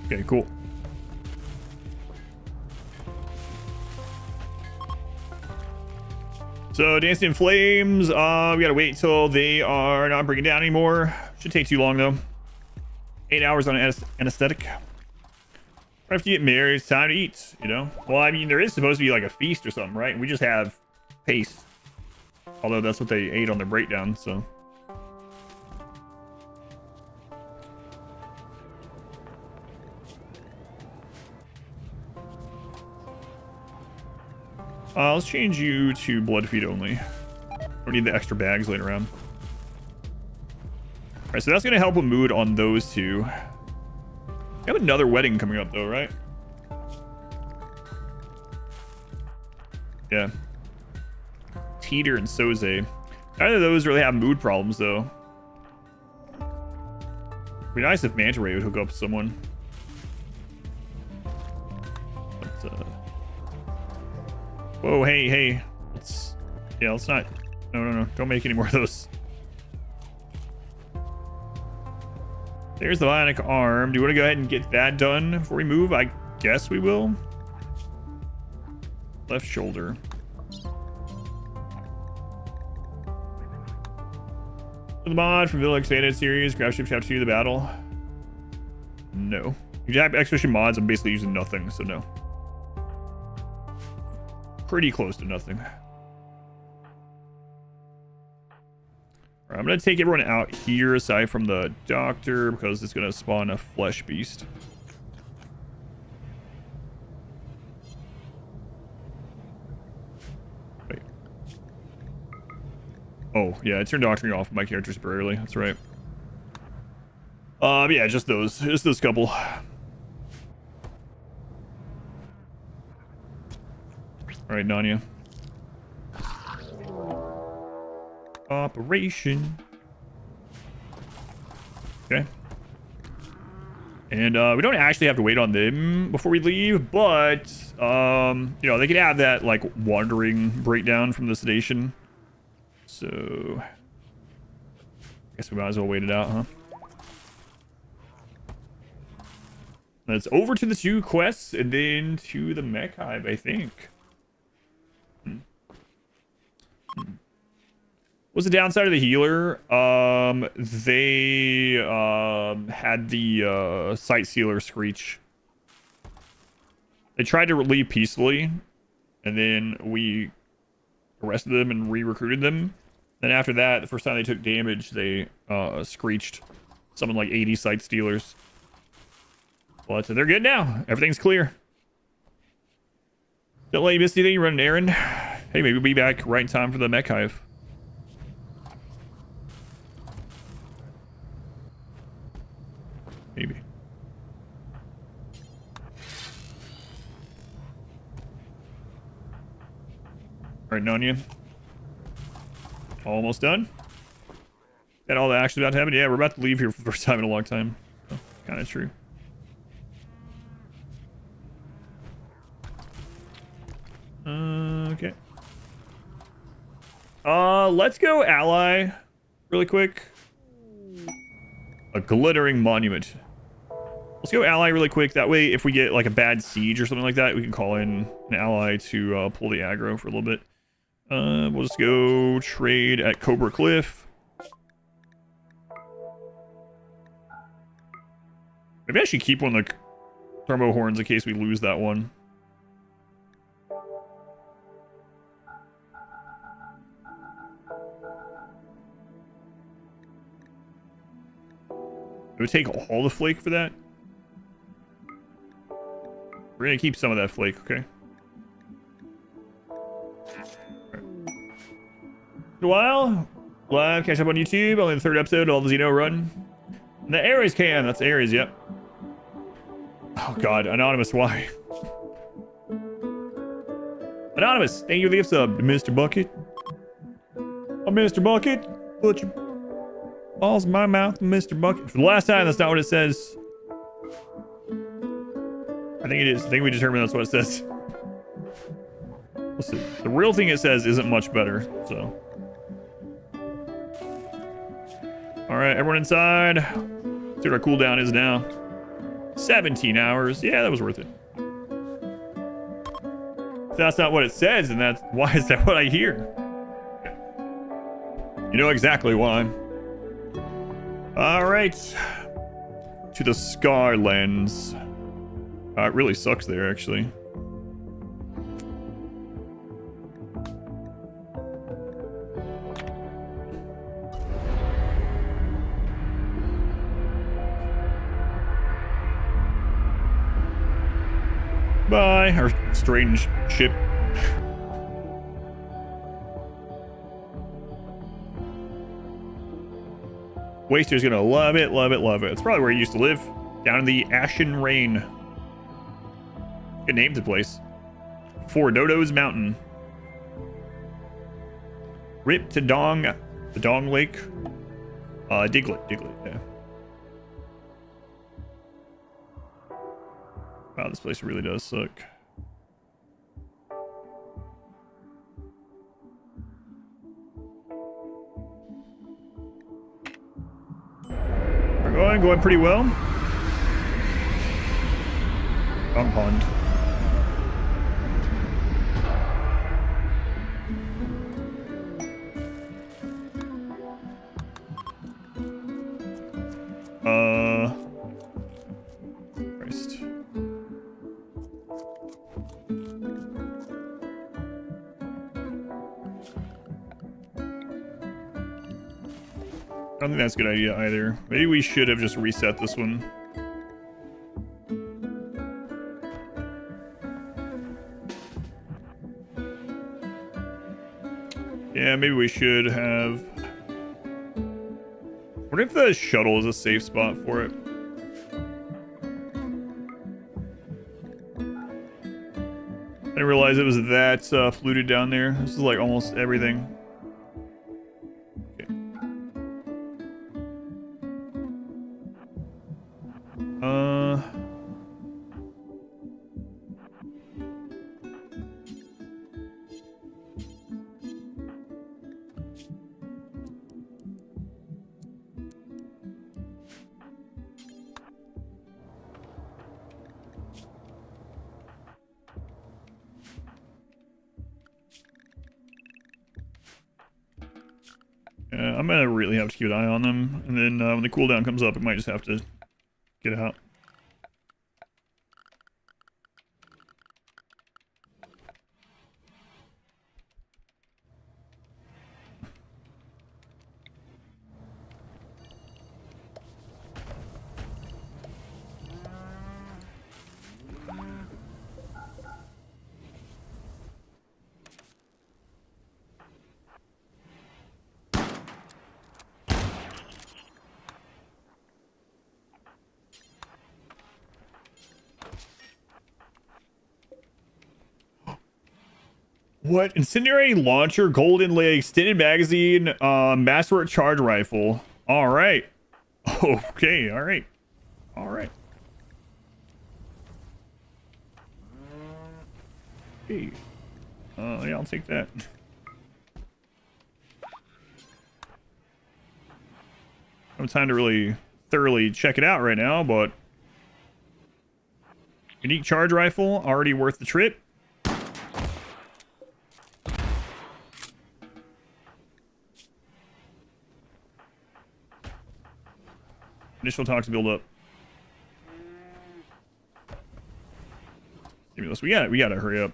Okay, cool. So Dancing in Flames, we gotta wait till they are not breaking down anymore. Should take too long though. 8 hours on anesthetic. After you get married, it's time to eat, you know? Well, I mean, there is supposed to be like a feast or something, right? We just have paste. Although that's what they ate on their breakdown, so. Let's change you to blood feed only. Don't need the extra bags laying around. All right, so that's gonna help with mood on those two. We have another wedding coming up though, right? Yeah. Teeter and Soze. Neither of those really have mood problems though. It'd be nice if Manta Ray would hook up with someone. But, whoa, hey. Let's not. No. Don't make any more of those. There's the bionic arm. Do you want to go ahead and get that done before we move? I guess we will. Left shoulder. The mod from Villa Expanded Series. Grab ship chapter 2 the battle. No. Exact expedition mods, I'm basically using nothing, so no. Pretty close to nothing. Alright, I'm gonna take everyone out here aside from the doctor because it's gonna spawn a flesh beast. Wait. Oh, yeah, I turned doctoring off my character super early. That's right. Yeah, just those couple. All right, Nanya. Operation. Okay. And we don't actually have to wait on them before we leave, but you know, they can have that like wandering breakdown from the sedation. So I guess we might as well wait it out, huh? Let's over to the 2 quests and then to the mech hive, I think. What's the downside of the healer? They had the sight sealer screech. They tried to leave peacefully, and then we arrested them and re-recruited them. Then after that, the first time they took damage, they screeched. Something like 80 sight stealers. But they're good now. Everything's clear. Don't let you miss anything. You run an errand. Hey, maybe we'll be back right in time for the mech hive. Maybe. All right, Nanya. Almost done. Got all the action about to happen. Yeah, we're about to leave here for the first time in a long time. Oh, kind of true. Okay. Let's go ally really quick. A glittering monument. Let's go ally really quick. That way, if we get like a bad siege or something like that, we can call in an ally to pull the aggro for a little bit. We'll just go trade at Cobra Cliff. Maybe I should keep one of the thermo horns in case we lose that one. It would take all the flake for that. We're gonna keep some of that flake, okay? A while. Live, catch up on YouTube. Only the 3rd episode, all the Xeno run. And the Ares can. That's Ares, yep. Oh god, Anonymous, why? Anonymous, thank you for the gift sub, Mr. Bucket. Oh, Mr. Bucket, put your balls in my mouth, Mr. Bucket. For the last time, that's not what it says. I think it is. I think we determined that's what it says. Listen, the real thing it says isn't much better, so. Alright, everyone inside. See what our cooldown is now. 17 hours. Yeah, that was worth it. If that's not what it says, and that's why is that what I hear? You know exactly why. All right. To the Scarlands. It really sucks there, actually. Bye, our strange ship. Waster's gonna love it, love it, love it. It's probably where he used to live, down in the Ashen Rain. Good name to the place. For Dodo's Mountain. Rip to Dong, the Dong Lake. Diglett, yeah. Wow, this place really does suck. We're going pretty well. Dong Pond. Christ. I don't think that's a good idea either. Maybe we should have just reset this one. Yeah, maybe we should have... What if the shuttle is a safe spot for it? I didn't realize it was that polluted down there. This is like almost everything. Okay. I'm gonna really have to keep an eye on them, and then when the cooldown comes up, it might just have to get out. What? Incendiary launcher, golden leg, extended magazine, masterwork charge rifle. All right. Okay. All right. All right. Hey. Yeah, I'll take that. I don't have time to really thoroughly check it out right now, but unique charge rifle, already worth the trip. Initial talks build up. Stimulus. We gotta hurry up.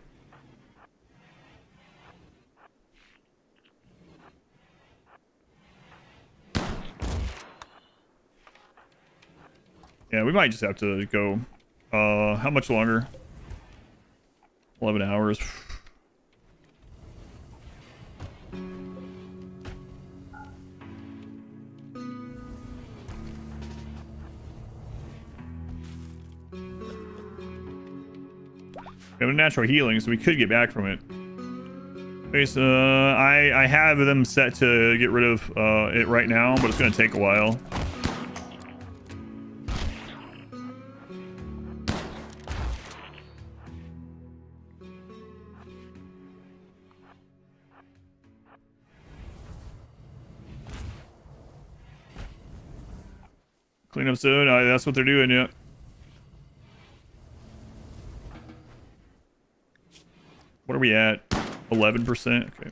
Yeah, we might just have to go. How much longer? 11 hours. We have a natural healing, so we could get back from it. Okay, so I have them set to get rid of it right now, but it's going to take a while. Clean up soon. That's what they're doing, yeah. What are we at? 11%? Okay.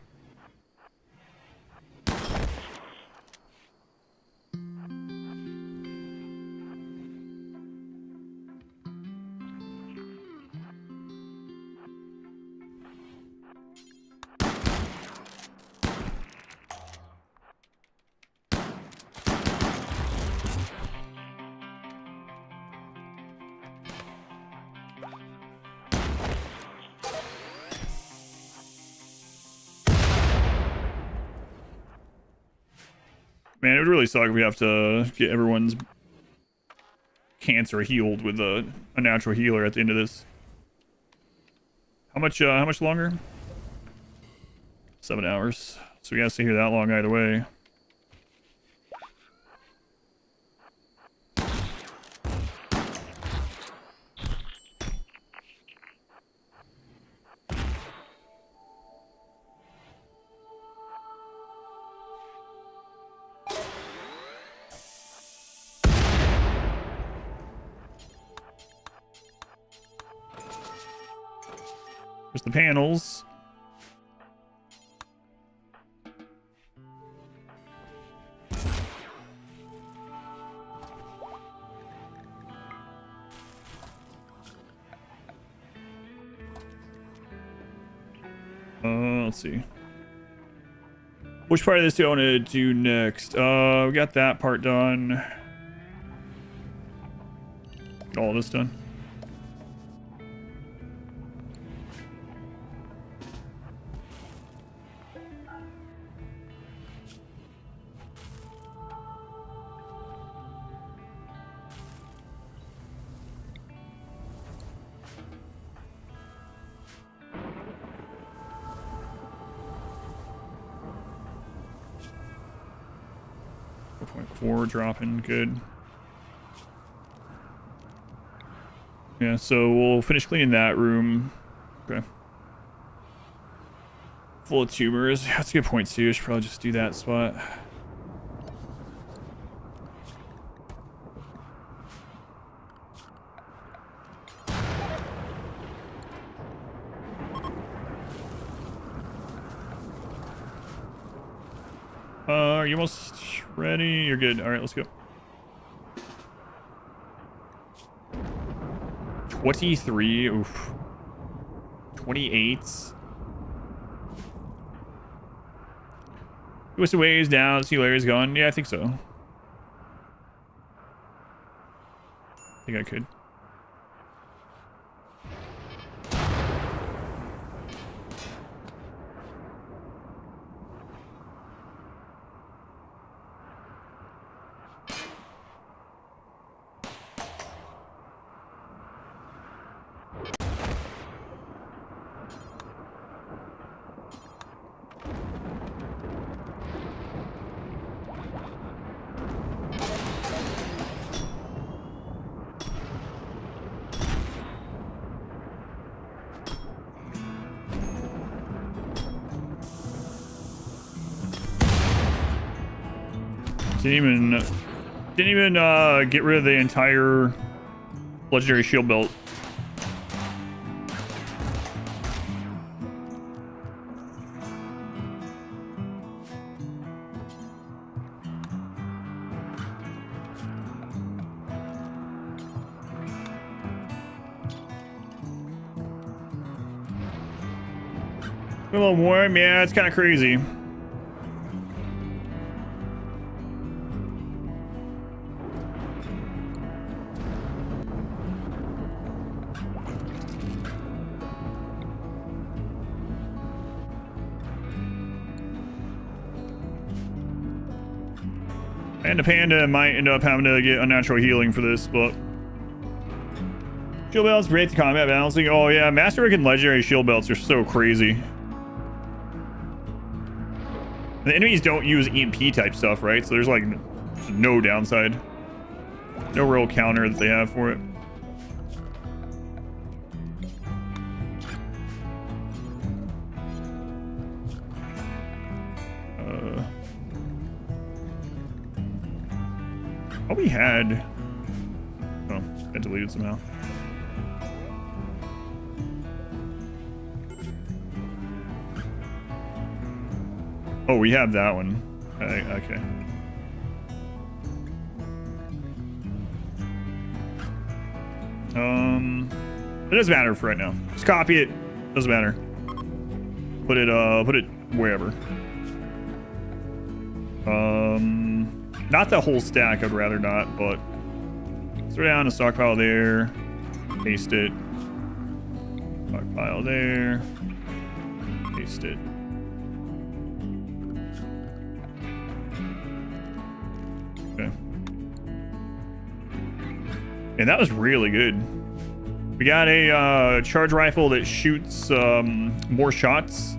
Man, it would really suck if we have to get everyone's cancer healed with a natural healer at the end of this. How much longer? 7 hours. So we gotta stay here that long either way. There's the panels. Let's see. Which part of this do I want to do next? We got that part done. All this done. Dropping good. Yeah, so we'll finish cleaning that room. Okay. Full of tumors. That's a good point too. I should probably just do that spot. Are you almost ready? You're good. All right, let's go. 23. Oof. 28. Twist waves down. See Larry's gone. Yeah, I think so. I think I could. Didn't even get rid of the entire legendary shield belt. A little warm, yeah, it's kind of crazy. And the panda might end up having to get unnatural healing for this, but shield belts break the combat balancing. Oh yeah, Masterwork and legendary shield belts are so crazy. The enemies don't use EMP type stuff, right? So there's like no downside. No real counter that they have for it. Oh, we had... Oh, got deleted somehow. Oh, we have that one. Okay. It doesn't matter for right now. Just copy it. Doesn't matter. Put it wherever. Not the whole stack. I'd rather not, but throw down a stockpile there. Paste it. Stockpile there. Paste it. Okay. And that was really good. We got a charge rifle that shoots more shots.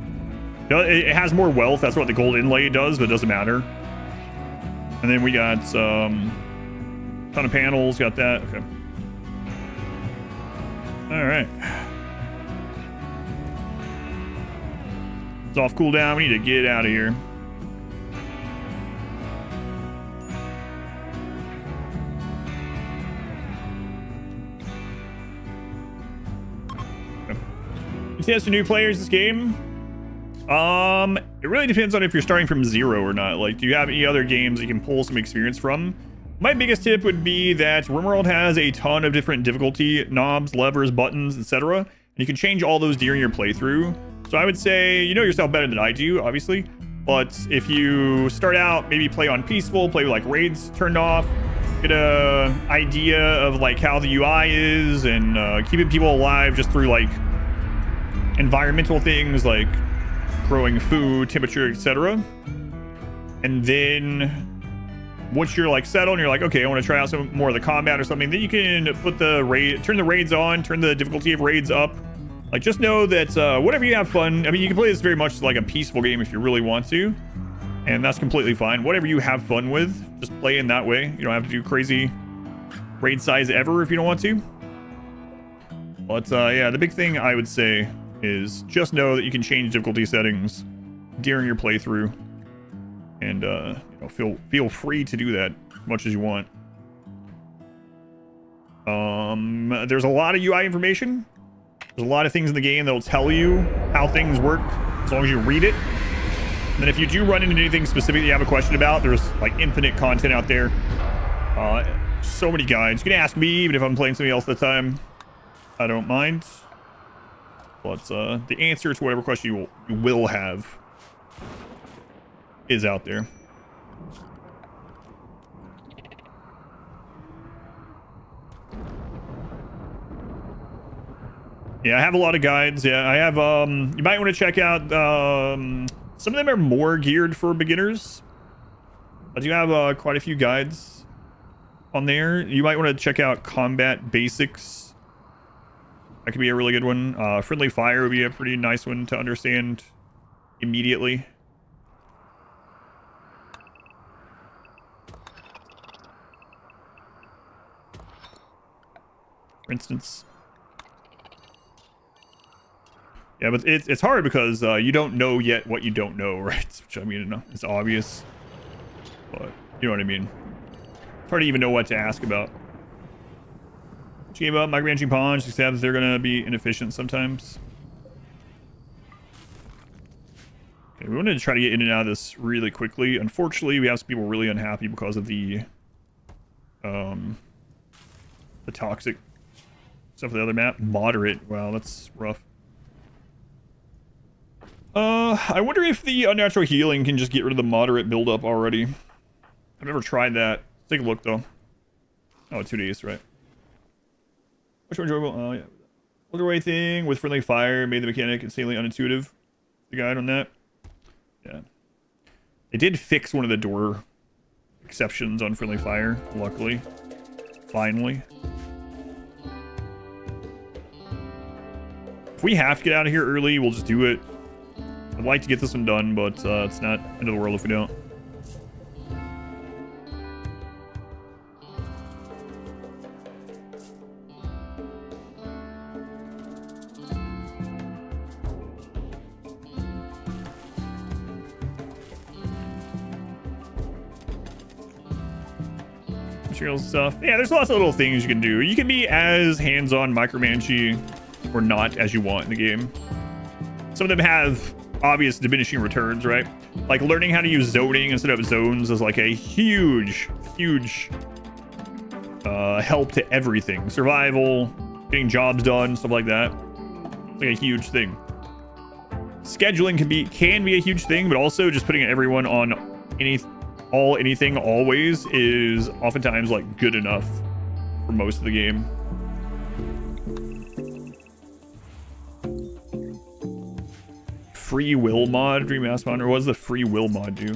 It has more wealth. That's what the gold inlay does, but it doesn't matter. And then we got ton of panels. Got that. Okay. All right. It's off cooldown. We need to get out of here. You see, as to new players this game, it really depends on if you're starting from 0 or not. Like, do you have any other games you can pull some experience from? My biggest tip would be that RimWorld has a ton of different difficulty knobs, levers, buttons, etc. And you can change all those during your playthrough. So I would say, you know yourself better than I do, obviously. But if you start out, maybe play on peaceful, play with like raids turned off, get a idea of like how the UI is, and keeping people alive just through like environmental things like growing food, temperature, etc. And then once you're like settled and you're like, okay, I want to try out some more of the combat or something, then you can put turn the raids on, turn the difficulty of raids up. Like, just know that whatever you have fun, I mean, you can play this very much like a peaceful game if you really want to, and that's completely fine. Whatever you have fun with, just play in that way. You don't have to do crazy raid size ever if you don't want to. But yeah, the big thing I would say is just know that you can change difficulty settings during your playthrough, and you know, feel free to do that as much as you want. There's a lot of UI information. There's a lot of things in the game that will tell you how things work as long as you read it. And then if you do run into anything specific that you have a question about, there's like infinite content out there. So many guides. You can ask me even if I'm playing something else at the time. I don't mind. But the answer to whatever question you will have is out there. Yeah, I have a lot of guides. Yeah, I have, you might want to check out, some of them are more geared for beginners. I do have quite a few guides on there. You might want to check out Combat Basics. That could be a really good one. Friendly Fire would be a pretty nice one to understand immediately. For instance. Yeah, but it's hard because you don't know yet what you don't know, right? Which, I mean, it's obvious, but you know what I mean. It's hard to even know what to ask about. Gave up micromanaging pawns, except they're gonna be inefficient sometimes. Okay, we wanted to try to get in and out of this really quickly. Unfortunately, we have some people really unhappy because of the toxic stuff for the other map. Moderate. Wow, that's rough. I wonder if the unnatural healing can just get rid of the moderate buildup already. I've never tried that. Let's take a look though. Oh, 2 days, right? Much more enjoyable. Oh yeah. Older thing with friendly fire made the mechanic insanely unintuitive. The guide on that. Yeah. They did fix one of the door exceptions on friendly fire, luckily. Finally. If we have to get out of here early, we'll just do it. I'd like to get this one done, but it's not end of the world if we don't. Materials stuff. Yeah, there's lots of little things you can do. You can be as hands-on micromanagey or not as you want in the game. Some of them have obvious diminishing returns, right? Like learning how to use zoning instead of zones is like a huge help to everything. Survival, getting jobs done, stuff like that. It's like a huge thing. Scheduling can be a huge thing, but also just putting everyone on anything always is oftentimes like good enough for most of the game. Free will mod, Dream Mass mod, or what does the free will mod do?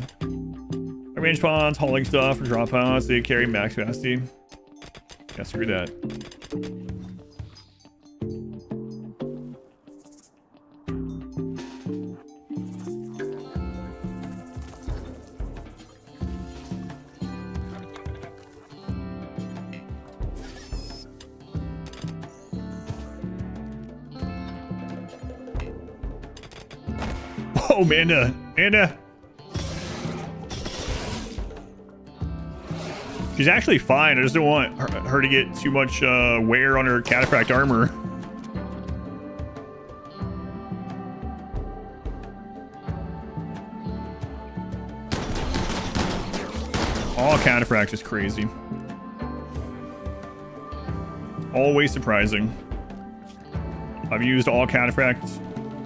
Range pawns, hauling stuff, or drop outs, they carry max capacity. Yeah, screw that. Oh, Amanda. She's actually fine. I just don't want her to get too much wear on her cataphract armor. All cataphract is crazy. Always surprising. I've used all cataphracts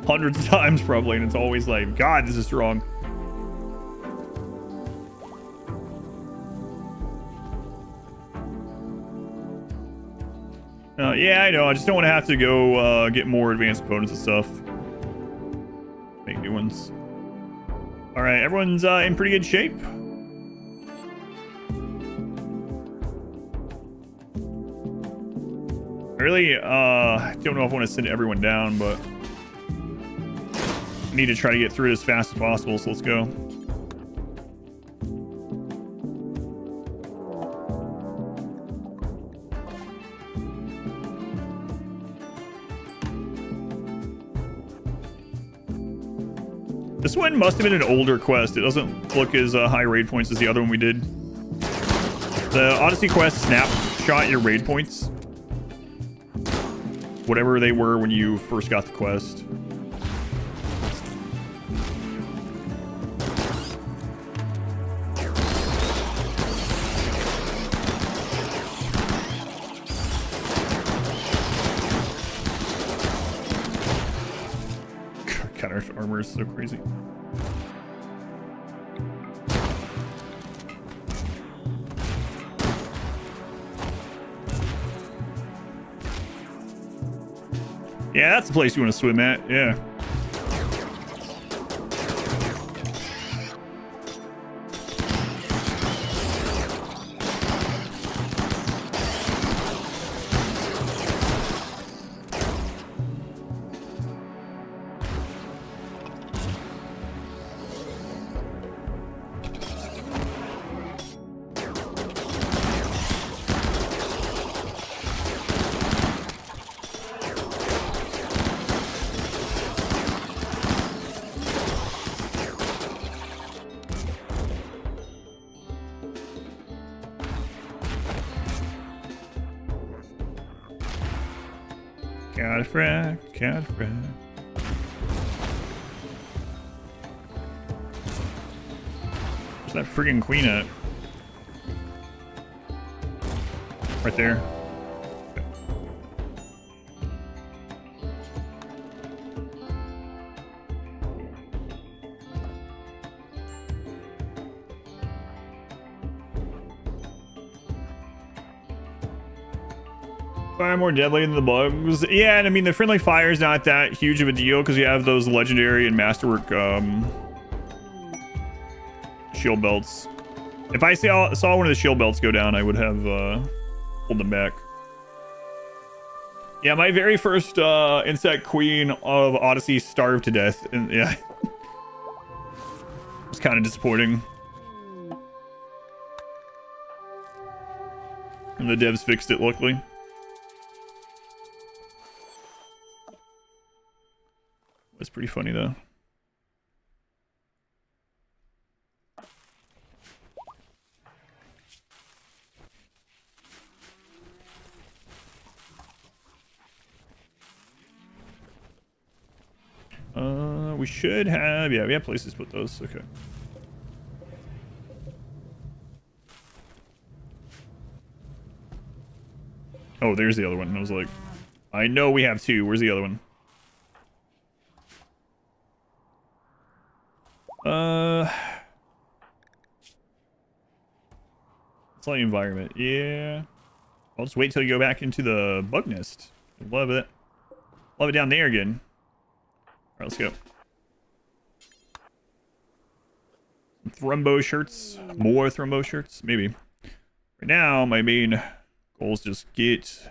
hundreds of times probably, and it's always like, God, this is strong. Yeah, I know. I just don't want to have to go get more advanced opponents and stuff. Make new ones. All right, everyone's in pretty good shape. I really don't know if I want to send everyone down, but I need to try to get through it as fast as possible, so let's go. This one must have been an older quest. It doesn't look as high raid points as the other one we did. The Odyssey quest snapshot your raid points. Whatever they were when you first got the quest. Counter armor is so crazy. Yeah, that's the place you want to swim at. Yeah. Cataphract. Where's that friggin' queen at? Right there. Fire more deadly than the bugs. Yeah, and I mean the friendly fire is not that huge of a deal because you have those legendary and masterwork shield belts. If I saw one of the shield belts go down, I would have pulled them back. Yeah, my very first insect queen of Odyssey starved to death, and yeah, it was kind of disappointing. And the devs fixed it, luckily. It's pretty funny though. We should have, yeah, we have places to put those. Okay. Oh, there's the other one. I was like, I know we have two. Where's the other one? It's like environment. Yeah. I'll just wait till you go back into the bug nest. Love it. Love it down there again. All right, let's go. Thrumbo shirts. More Thrumbo shirts? Maybe. Right now, my main goal is just get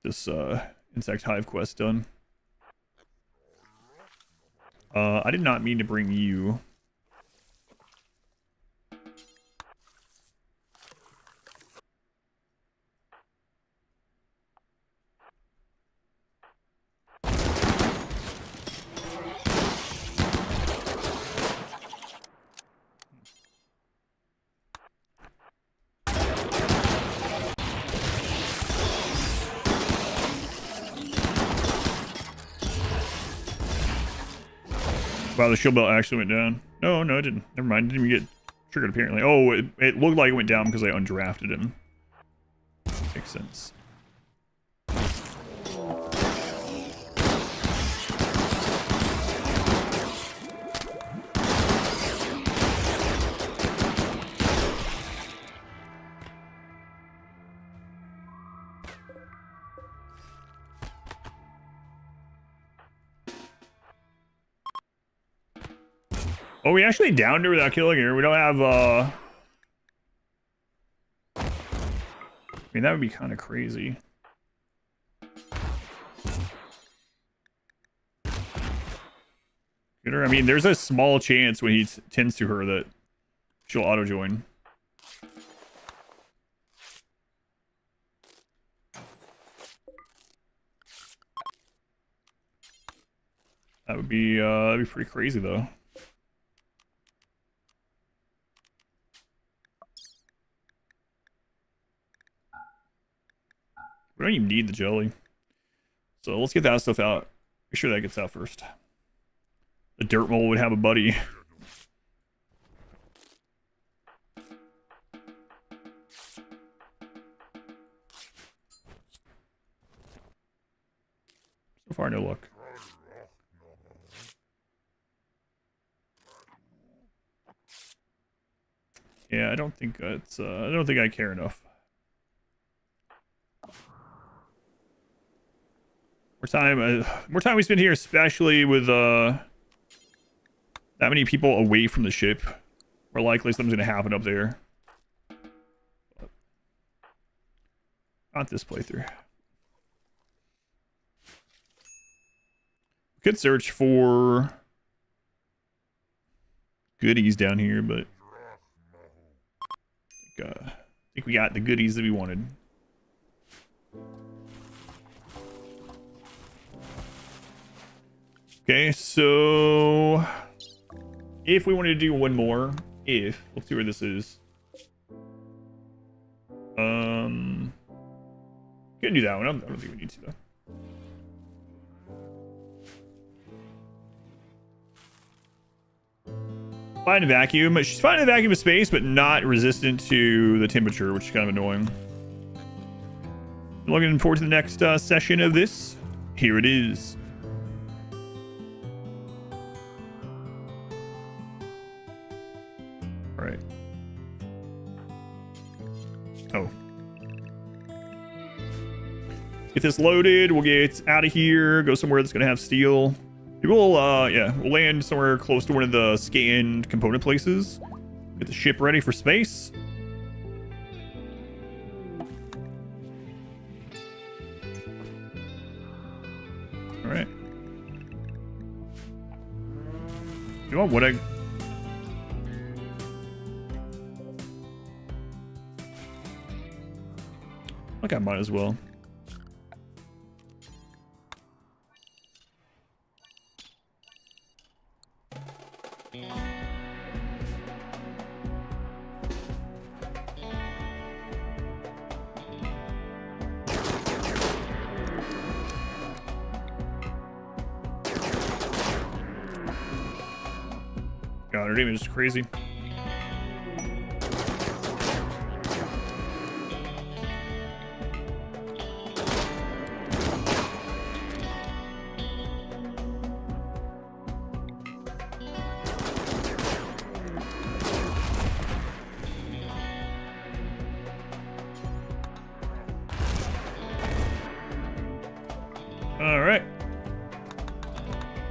this insect hive quest done. I did not mean to bring you. Wow, the shield belt actually went down. No, it didn't. Never mind. Didn't even get triggered apparently. Oh, it looked like it went down because I undrafted him. Makes sense. Oh, we actually downed her without killing her. We don't have, I mean, that would be kind of crazy. Get her. I mean, there's a small chance when he tends to her that she'll auto-join. That'd be pretty crazy, though. We don't even need the jelly. So let's get that stuff out. Make sure that gets out first. The dirt mole would have a buddy. So far, no luck. Yeah, I don't think it's. I don't think I care enough. More time we spend here, especially with that many people away from the ship. More likely something's gonna happen up there. But not this playthrough. We could search for goodies down here, but I think we got the goodies that we wanted. Okay, so if we wanted to do one more, let's see where this is. Can do that one. I don't think we need to though. Find a vacuum. She's finding a vacuum of space, but not resistant to the temperature, which is kind of annoying. Looking forward to the next session of this. Here it is. All right. Oh. Get this loaded. We'll get out of here. Go somewhere that's gonna have steel. We'll land somewhere close to one of the scanned component places. Get the ship ready for space. All right. You know what? I might as well. Wow, their damage is crazy. All right.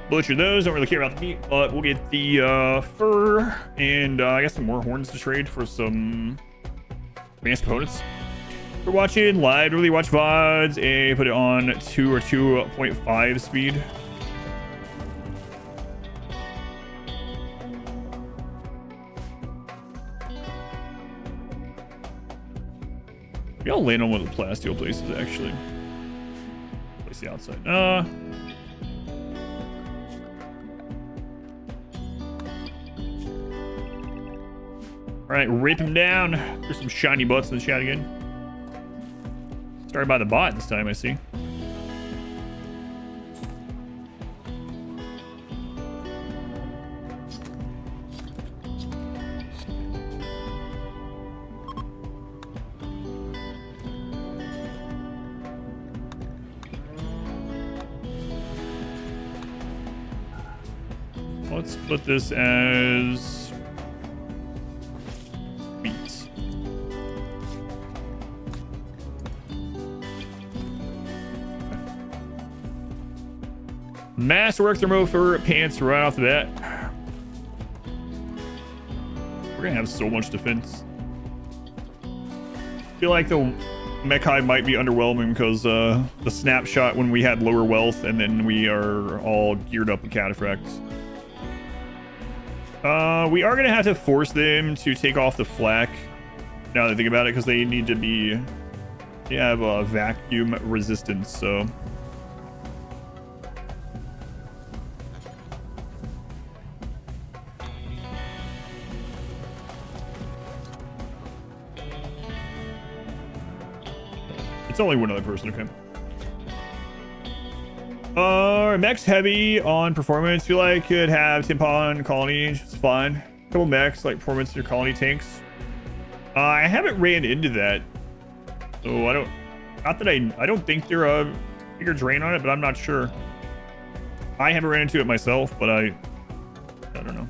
Butcher those. Don't really care about the meat, but we'll get the fur and I guess some more horns to trade for some advanced components. For watching live, really watch VODs, and put it on 2 or 2.5 speed. Maybe I'll land on one of the plasteel places actually. Place the outside. Alright, rip him down. There's some shiny butts in the chat again. Started by the bot this time, I see. Let's put this as beets. Masterwork thermo for pants right off the bat. We're gonna have so much defense. I feel like the mech hive might be underwhelming because the snapshot when we had lower wealth and then we are all geared up with cataphracts. We are gonna have to force them to take off the flak now that I think about it, because they need to be, they have a vacuum resistance, so. It's only one other person, okay. Mech's heavy on performance. Feel like could have Timpon colony. It's fun. A couple mechs like performance in your colony tanks. I haven't ran into that, so I don't. Not that I don't think they're a bigger drain on it, but I'm not sure. I haven't ran into it myself, but I don't know.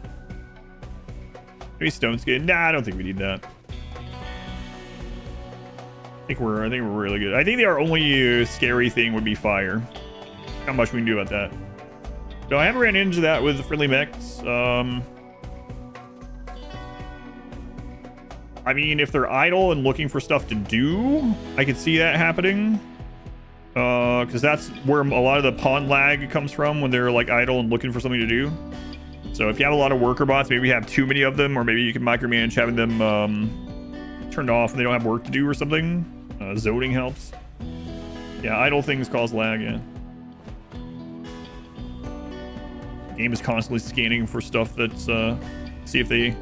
Maybe stone skin. Nah, I don't think we need that. I think we're really good. I think our only scary thing would be fire. How much we can do about that. So I haven't ran into that with the friendly mechs. I mean, if they're idle and looking for stuff to do, I could see that happening. Because that's where a lot of the pawn lag comes from, when they're like idle and looking for something to do. So if you have a lot of worker bots, maybe you have too many of them, or maybe you can micromanage having them turned off and they don't have work to do or something. Zoning helps. Yeah, idle things cause lag, yeah. The game is constantly scanning for stuff that's, see if they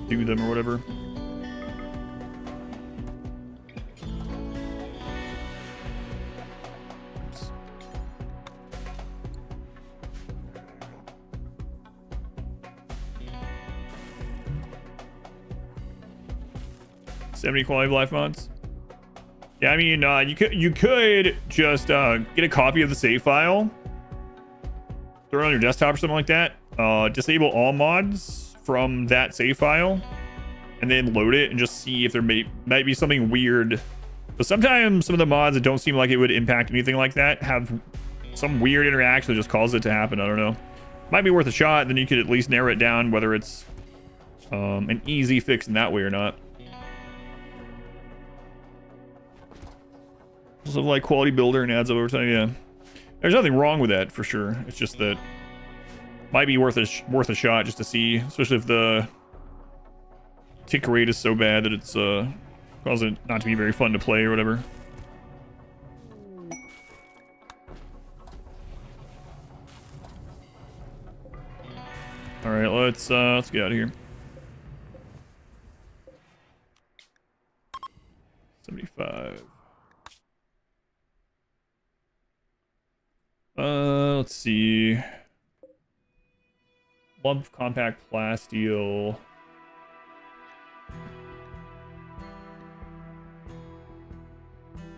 do them or whatever. Oops. $70 quality of life mods. Yeah, I mean, you could just get a copy of the save file, throw it on your desktop or something like that. Disable all mods from that save file, and then load it and just see if there might be something weird. But sometimes some of the mods that don't seem like it would impact anything like that have some weird interaction that just causes it to happen. I don't know. Might be worth a shot. Then you could at least narrow it down whether it's an easy fix in that way or not. Of like quality builder and adds up over time. Yeah, there's nothing wrong with that for sure. It's just that might be worth a shot just to see, especially if the tick rate is so bad that it's causing it not to be very fun to play or whatever. All right, let's get out of here. 75. Let's see. Lump compact plasteel.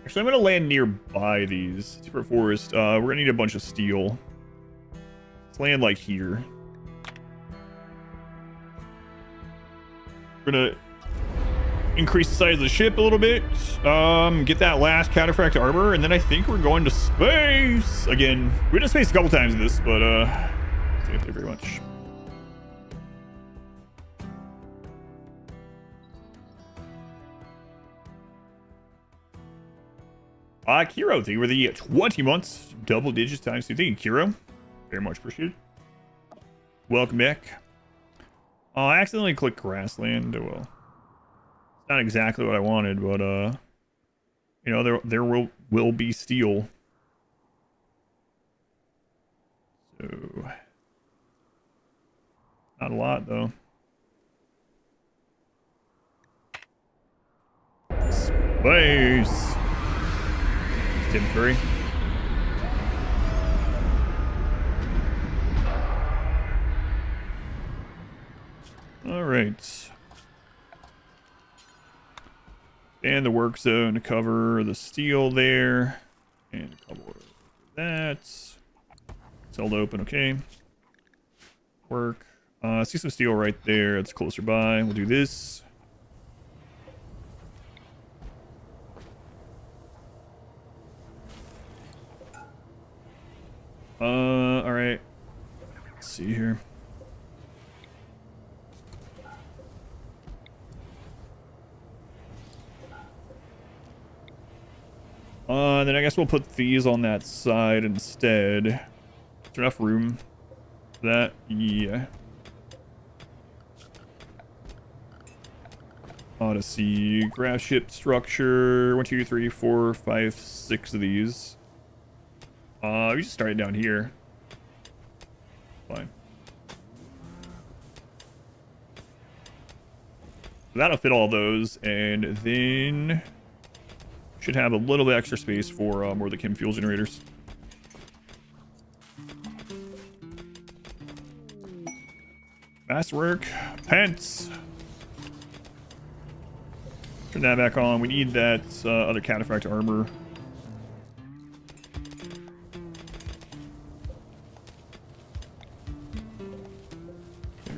Actually, I'm gonna land nearby these. Super forest. We're gonna need a bunch of steel. Let's land like here. We're gonna increase the size of the ship a little bit. Get that last cataphract armor, and then I think we're going to space again. We've been to space a couple times in this, but thank you very much. Kiro, thank you for the 20 months, double digits times 2. Thank you, Kiro. Very much appreciated. Welcome back. I accidentally clicked grassland. Well, it's not exactly what I wanted, but you know, there will be steel. So not a lot though. Space. Tim Curry. All right. And the work zone to cover the steel there. And a couple of that. It's held open, okay. Work. See some steel right there. It's closer by. We'll do this. All right. Let's see here. Then I guess we'll put these on that side instead. Is there enough room for that? Yeah. Odyssey, graph ship structure. 1, 2, 3, 4, 5, 6 of these. We just started down here. Fine. So that'll fit all those, and then should have a little bit extra space for more of the chem fuel generators. Masterwork, pants. Turn that back on. We need that other cataphract armor.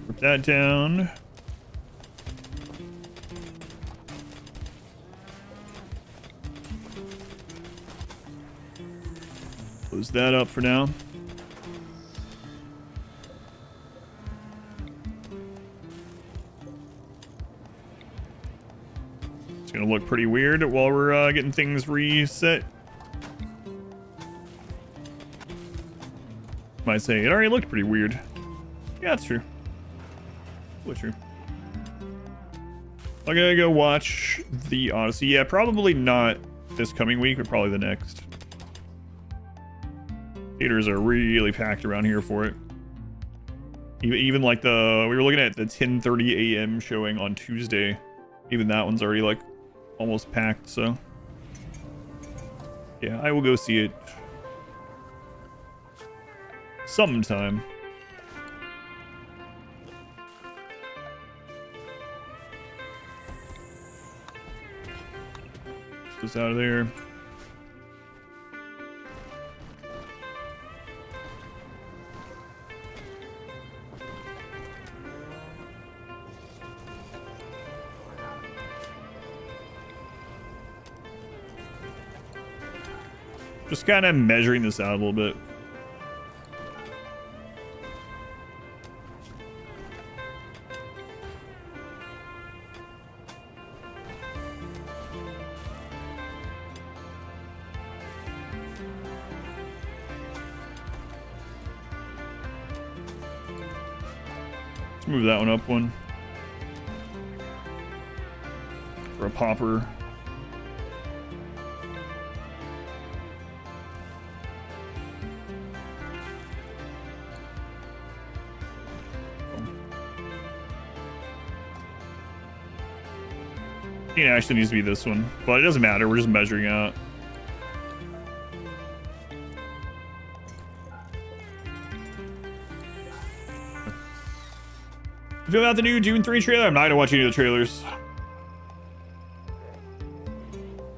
Rip that down. Close that up for now. It's gonna look pretty weird while we're getting things reset. Might say it already looked pretty weird. Yeah, that's true. Totally true. I'm gonna go watch the Odyssey. Yeah, probably not this coming week, but probably the next. Theaters are really packed around here for it. Even like we were looking at the 10:30 a.m. showing on Tuesday. Even that one's already like almost packed, so yeah, I will go see it sometime. Just out of there. Just kind of measuring this out a little bit. Let's move that one up one. For a popper. It actually needs to be this one, but it doesn't matter. We're just measuring out. Feel about the new Dune 3 trailer? I'm not gonna watch any of the trailers.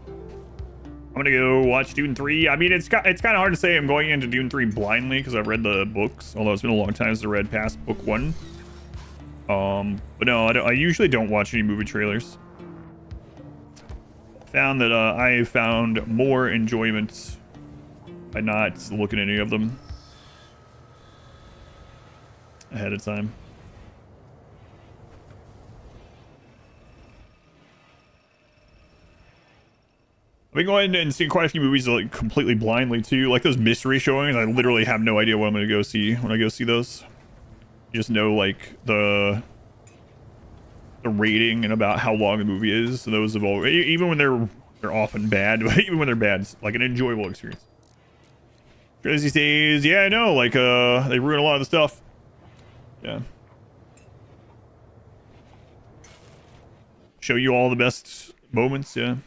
I'm gonna go watch Dune 3. I mean, it's kind of hard to say I'm going into Dune 3 blindly because I've read the books, although it's been a long time since I read past book 1. But no, I usually don't watch any movie trailers. Found that I found more enjoyment by not looking at any of them ahead of time. I've been going and seeing quite a few movies like completely blindly too, like those mystery showings. I literally have no idea what I'm gonna go see when I go see those. You just know like the rating and about how long the movie is. So those have all, even when they're often bad, but even when they're bad, it's like an enjoyable experience. Crazy says, yeah, I know, like they ruin a lot of the stuff. Yeah. Show you all the best moments, yeah.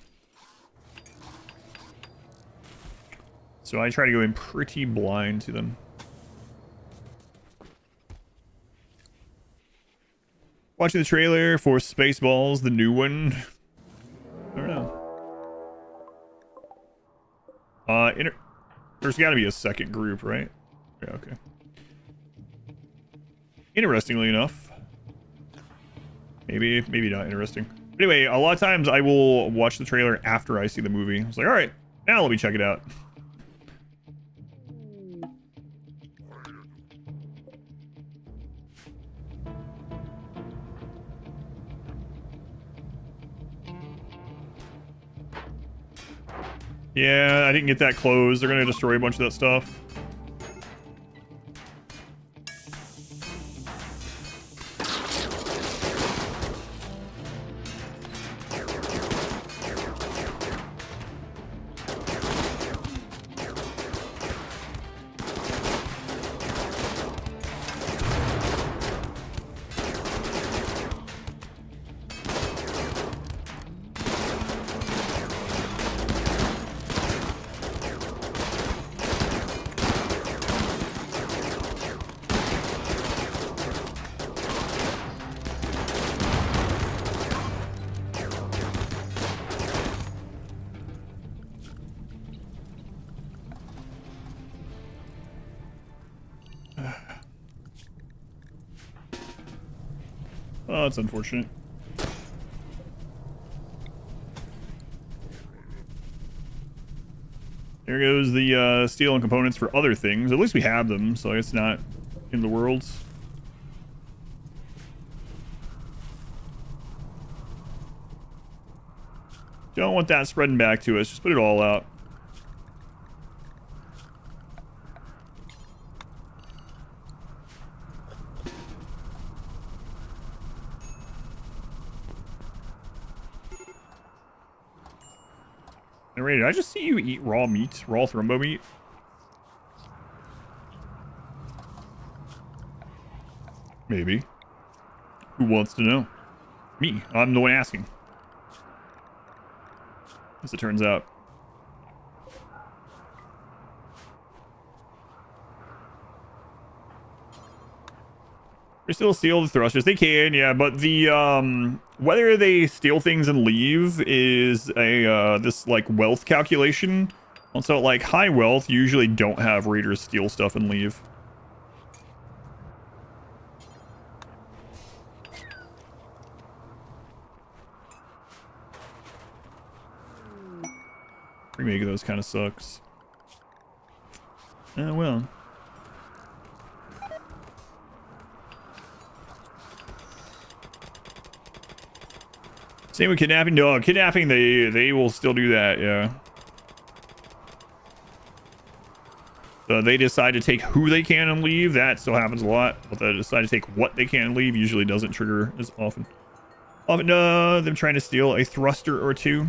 So I try to go in pretty blind to them. Watching the trailer for Spaceballs, the new one. I don't know. There's got to be a second group, right? Yeah, okay. Interestingly enough. Maybe not interesting. Anyway, a lot of times I will watch the trailer after I see the movie. It's like, all right, now let me check it out. Yeah, I didn't get that closed. They're gonna destroy a bunch of that stuff. Oh, that's unfortunate. There goes the steel and components for other things. At least we have them, so it's not in the worlds. Don't want that spreading back to us. Just put it all out. Ray, did I just see you eat raw meat? Raw thrombo meat? Maybe. Who wants to know? Me. I'm the one asking. As it turns out. They still steal the thrusters. They can, yeah, but the whether they steal things and leave is a this like wealth calculation. Also, like high wealth usually don't have raiders steal stuff and leave. Remaking those kind of sucks. Well. Same with kidnapping. No, kidnapping, they will still do that, yeah. So they decide to take who they can and leave. That still happens a lot. But they decide to take what they can and leave usually doesn't trigger as often. Often, them trying to steal a thruster or two.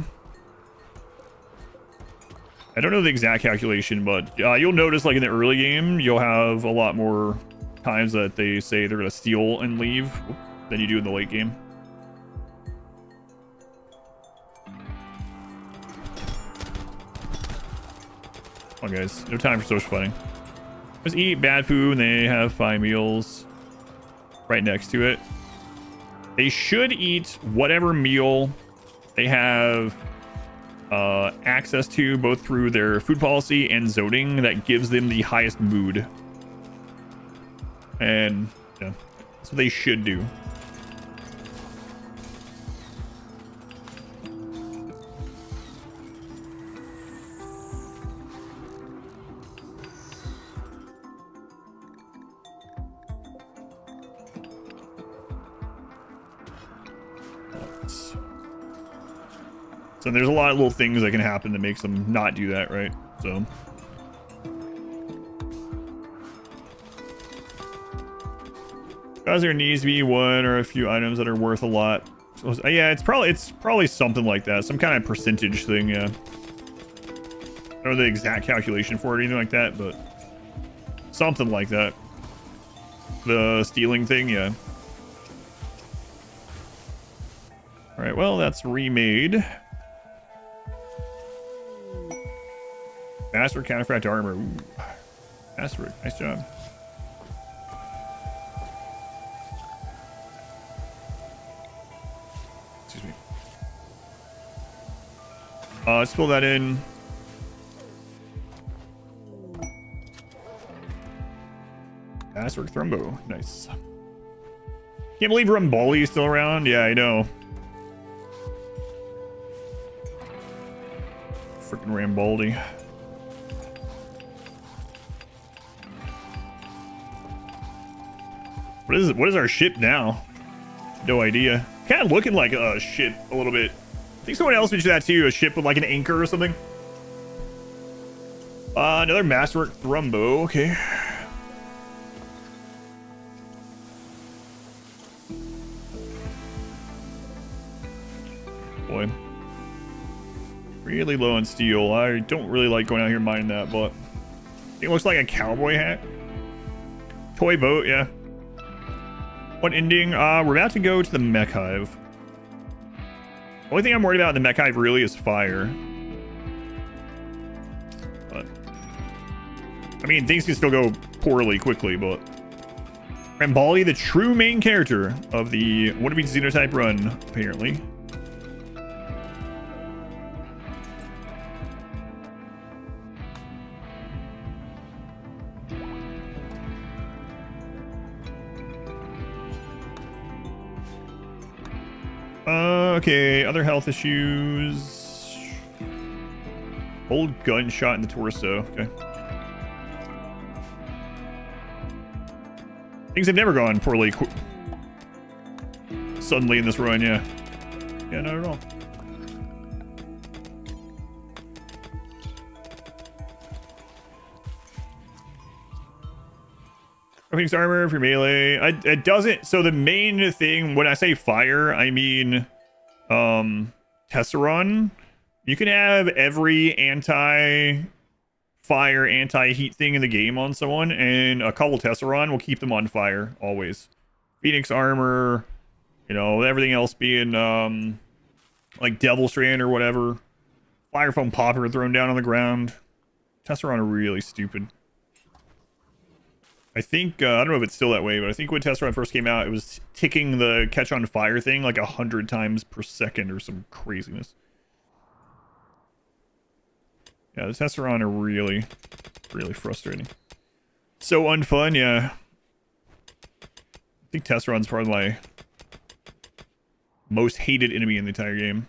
I don't know the exact calculation, but you'll notice like in the early game, you'll have a lot more times that they say they're going to steal and leave than you do in the late game. Come on, guys. No time for social fighting. Just eat bad food and they have 5 meals right next to it. They should eat whatever meal they have access to, both through their food policy and zoning, that gives them the highest mood. And yeah, that's what they should do. So there's a lot of little things that can happen that makes them not do that, right? So because there needs to be one or a few items that are worth a lot. So, yeah, it's probably something like that, some kind of percentage thing. Yeah, I don't know the exact calculation for it or anything like that, but something like that. The stealing thing, yeah. All right, well, that's remade. Master counterfract armor. Ooh. Master, nice job. Excuse me. Let's fill that in. Master Thrumbo. Nice. Can't believe Rumboli is still around. Yeah, I know. Freaking Rambaldi. What is our ship now? No idea. Kind of looking like a ship a little bit. I think someone else mentioned that too. A ship with like an anchor or something. Another Masterwork Thrumbo. Okay. Boy. Really low on steel. I don't really like going out here mining that, but it looks like a cowboy hat. Toy boat, yeah. What ending? We're about to go to the mech hive. The only thing I'm worried about in the mech hive really is fire. But I mean, things can still go poorly quickly, but Rambali, the true main character of the What If We Xenotype run, apparently. Okay, other health issues. Old gunshot in the torso. Okay. Things have never gone poorly suddenly in this run, yeah. Yeah, not at all. Everything's armor for melee. It doesn't. So the main thing when I say fire, I mean Tesseron. You can have every anti-fire, anti-heat thing in the game on someone, and a couple Tesseron will keep them on fire always. Phoenix armor, you know, everything else being like Devil Strand or whatever. Fire foam popper thrown down on the ground. Tesseron are really stupid. I think, I don't know if it's still that way, but I think when Tesseron first came out, it was ticking the catch on fire thing like 100 times per second or some craziness. Yeah, the Tesseron are really, really frustrating. So unfun, yeah. I think Tesseron's probably my most hated enemy in the entire game.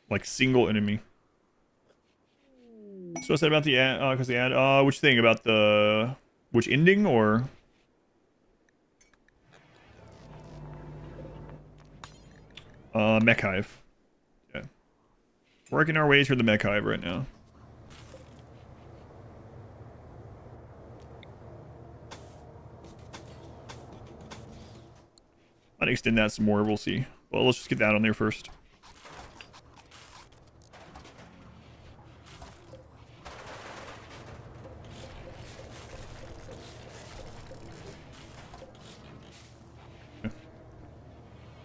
Like, single enemy. So I said about the ad, because the ad, which thing about the... Which ending, or mech hive? Yeah, working our way through the mech hive right now. Might extend that some more. We'll see. Well, let's just get that on there first.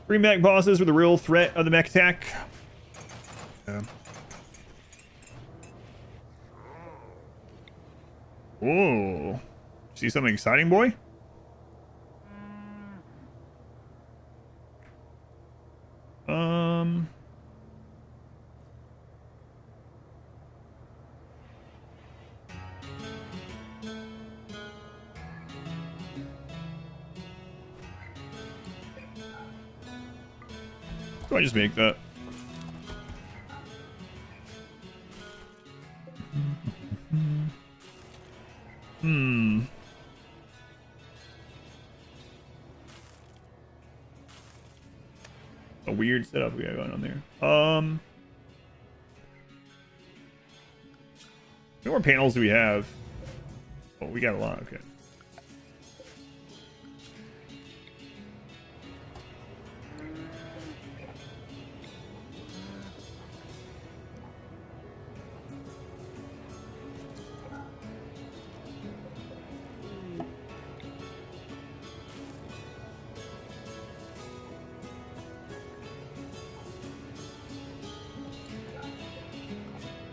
Three mech bosses were the real threat of the mech attack. Yeah. Whoa. See something exciting, boy? So I just make that. A weird setup we got going on there. How many more panels do we have? Oh, we got a lot. Okay.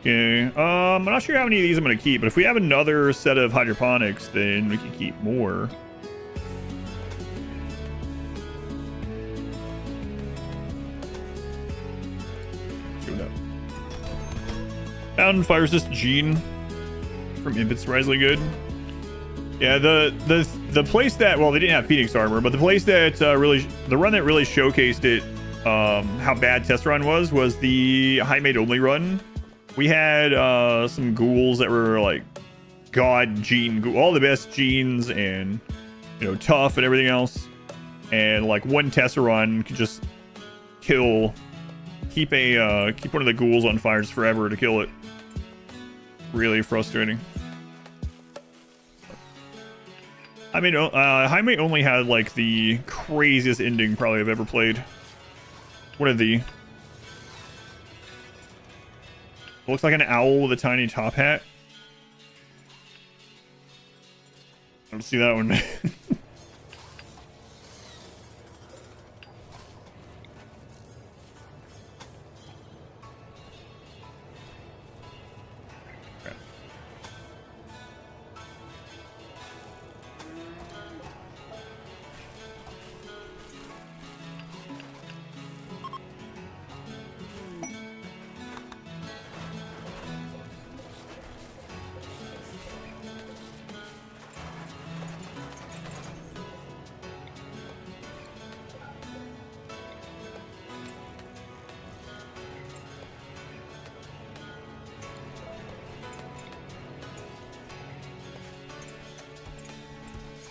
Okay, I'm not sure how many of these I'm going to keep, but if we have another set of hydroponics, then we can keep more. Let's go with that. Found fire resist gene from Imp. It's surprisingly good. Yeah, the place that, well, they didn't have Phoenix armor, but the place that the run that really showcased it, how bad test run was the high mate only run. We had some ghouls that were like god gene, all the best genes, and tough and everything else, and like one Tesseron could just keep one of the ghouls on fire just forever to kill it. Really frustrating. I mean, Jaime only had like the craziest ending probably I've ever played. What are the? Looks like an owl with a tiny top hat. I don't see that one.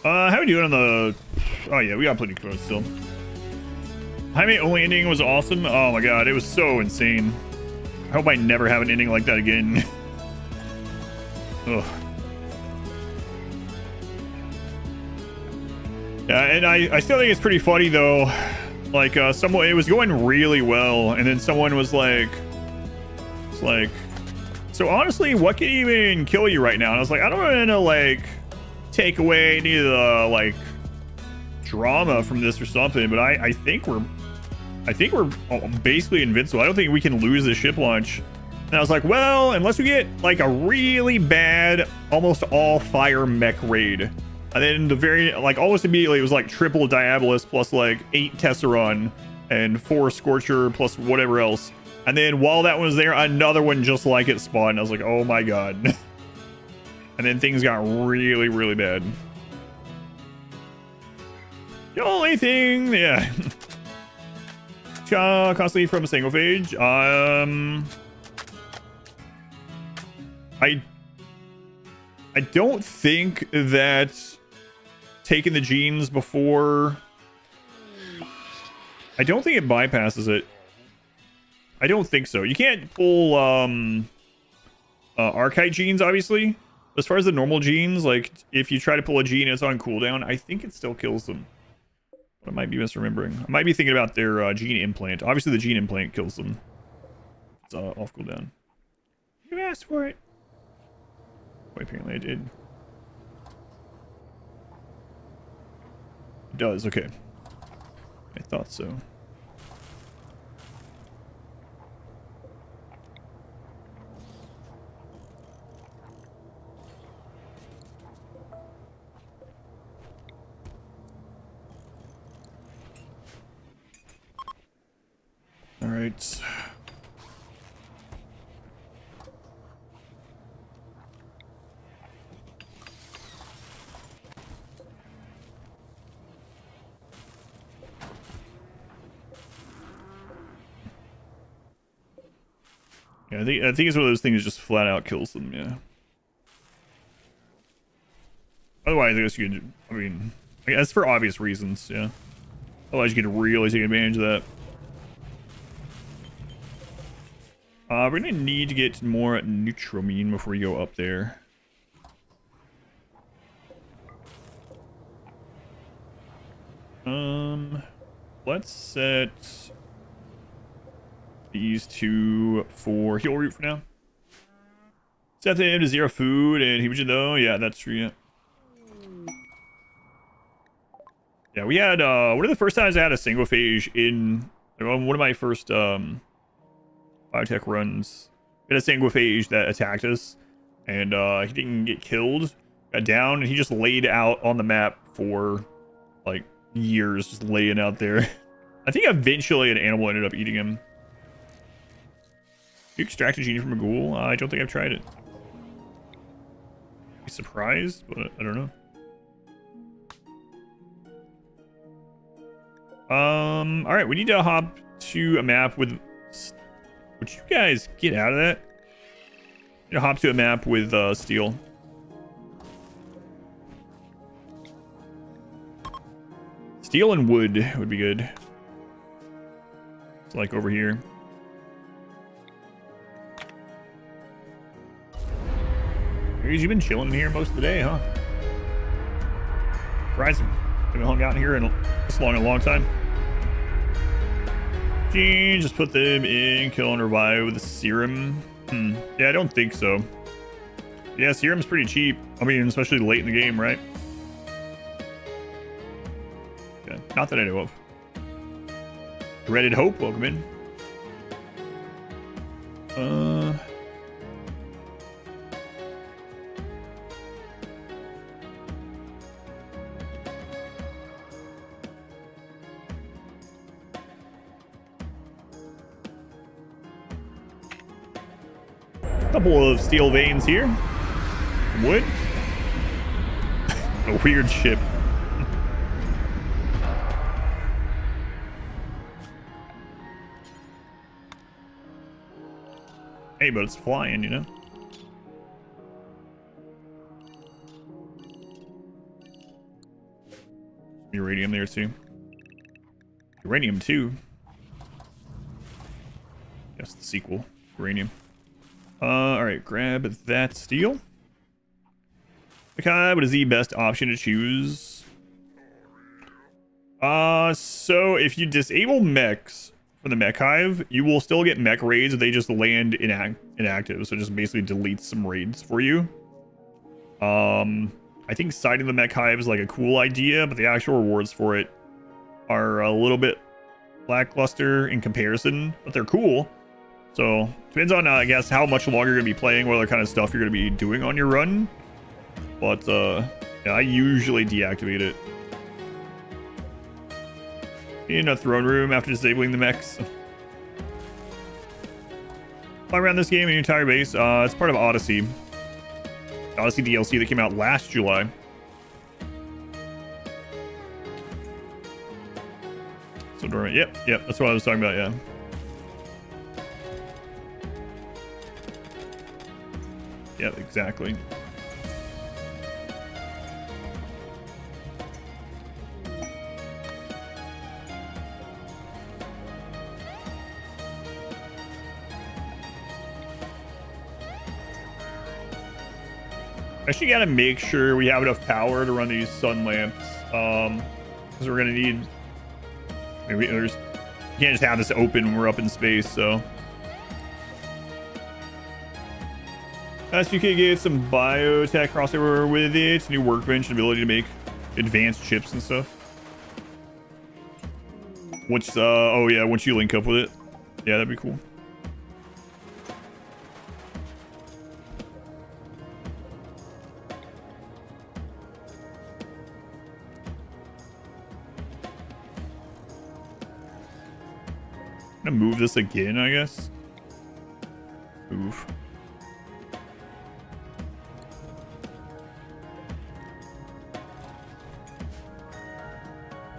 How are we doing on the... Oh, yeah, we got plenty of clothes still. Jaime only ending was awesome. Oh, my God. It was so insane. I hope I never have an ending like that again. Ugh. Yeah, and I still think it's pretty funny, though. Like, it was going really well, and then someone was like... It's like... So, honestly, what can even kill you right now? And I was like, I don't want to, like... take away any of the like drama from this or something, but I think we're basically invincible. I don't think we can lose the ship launch. And I was like, well, unless we get like a really bad almost all fire mech raid, and then the very like almost immediately it was like triple Diabolus plus like 8 Tesseron and 4 Scorcher plus whatever else, and then while that one was there, another one just like it spawned. I was like, oh my god. And then things got really, really bad. The only thing, yeah. Constantly from a single phage. I don't think that taking the genes before... I don't think it bypasses it. I don't think so. You can't pull Archite genes, obviously. As far as the normal genes, like, if you try to pull a gene and it's on cooldown, I think it still kills them. But I might be misremembering. I might be thinking about their gene implant. Obviously, the gene implant kills them. It's off cooldown. You asked for it. Well, apparently I did. It does, okay. I thought so. All right. Yeah, I think it's one of those things that just flat out kills them. Yeah. Otherwise, I guess you could. I mean, I guess for obvious reasons. Yeah. Otherwise, you could really take advantage of that. We're gonna need to get more neutramine before we go up there. Let's set these two for heal root for now. Set them to 0 food and hemogen though. Yeah, that's true. Yeah. Yeah, we had one of the first times I had a single phage in one of my first biotech runs. We had a single phage that attacked us, and he didn't get killed. Got down, and he just laid out on the map for like years, just laying out there. I think eventually an animal ended up eating him. You extract a genie from a ghoul? I don't think I've tried it. Be surprised, but I don't know. All right, we need to hop to a map with. Would you guys get out of that? You know, hop to a map with steel. Steel and wood would be good. It's like over here. You've been chilling in here most of the day, huh? Surprised haven't hung out in here in this long time. Gee, just put them in, kill and revive with a serum. Yeah, I don't think so. Yeah, serum's pretty cheap. I mean, especially late in the game, right? Yeah, not that I know of. Dreaded Hope, welcome in. Couple of steel veins here. Wood. A weird ship. Hey, but it's flying, you know? Uranium there too. Uranium 2. Yes, the sequel. Uranium. Alright, grab that steel. Okay, what is the best option to choose? So if you disable mechs for the mech hive, you will still get mech raids. They just land inactive, so it just basically deletes some raids for you. I think siding the mech hive is like a cool idea, but the actual rewards for it are a little bit lackluster in comparison, but they're cool. So depends on I guess how much longer you're gonna be playing, what other kind of stuff you're gonna be doing on your run. But yeah, I usually deactivate it. In a throne room after disabling the mechs. Fly around this game in your entire base. It's part of Odyssey. Odyssey DLC that came out last July. So yep, that's what I was talking about, yeah. Yep, exactly. Actually gotta make sure we have enough power to run these sun lamps. Because we're gonna need... you can't just have this open when we're up in space, so... You can get some biotech crossover with it, new workbench, and ability to make advanced chips and stuff. Once, oh yeah, once you link up with it. Yeah, that'd be cool. I'm gonna move this again, I guess. Oof.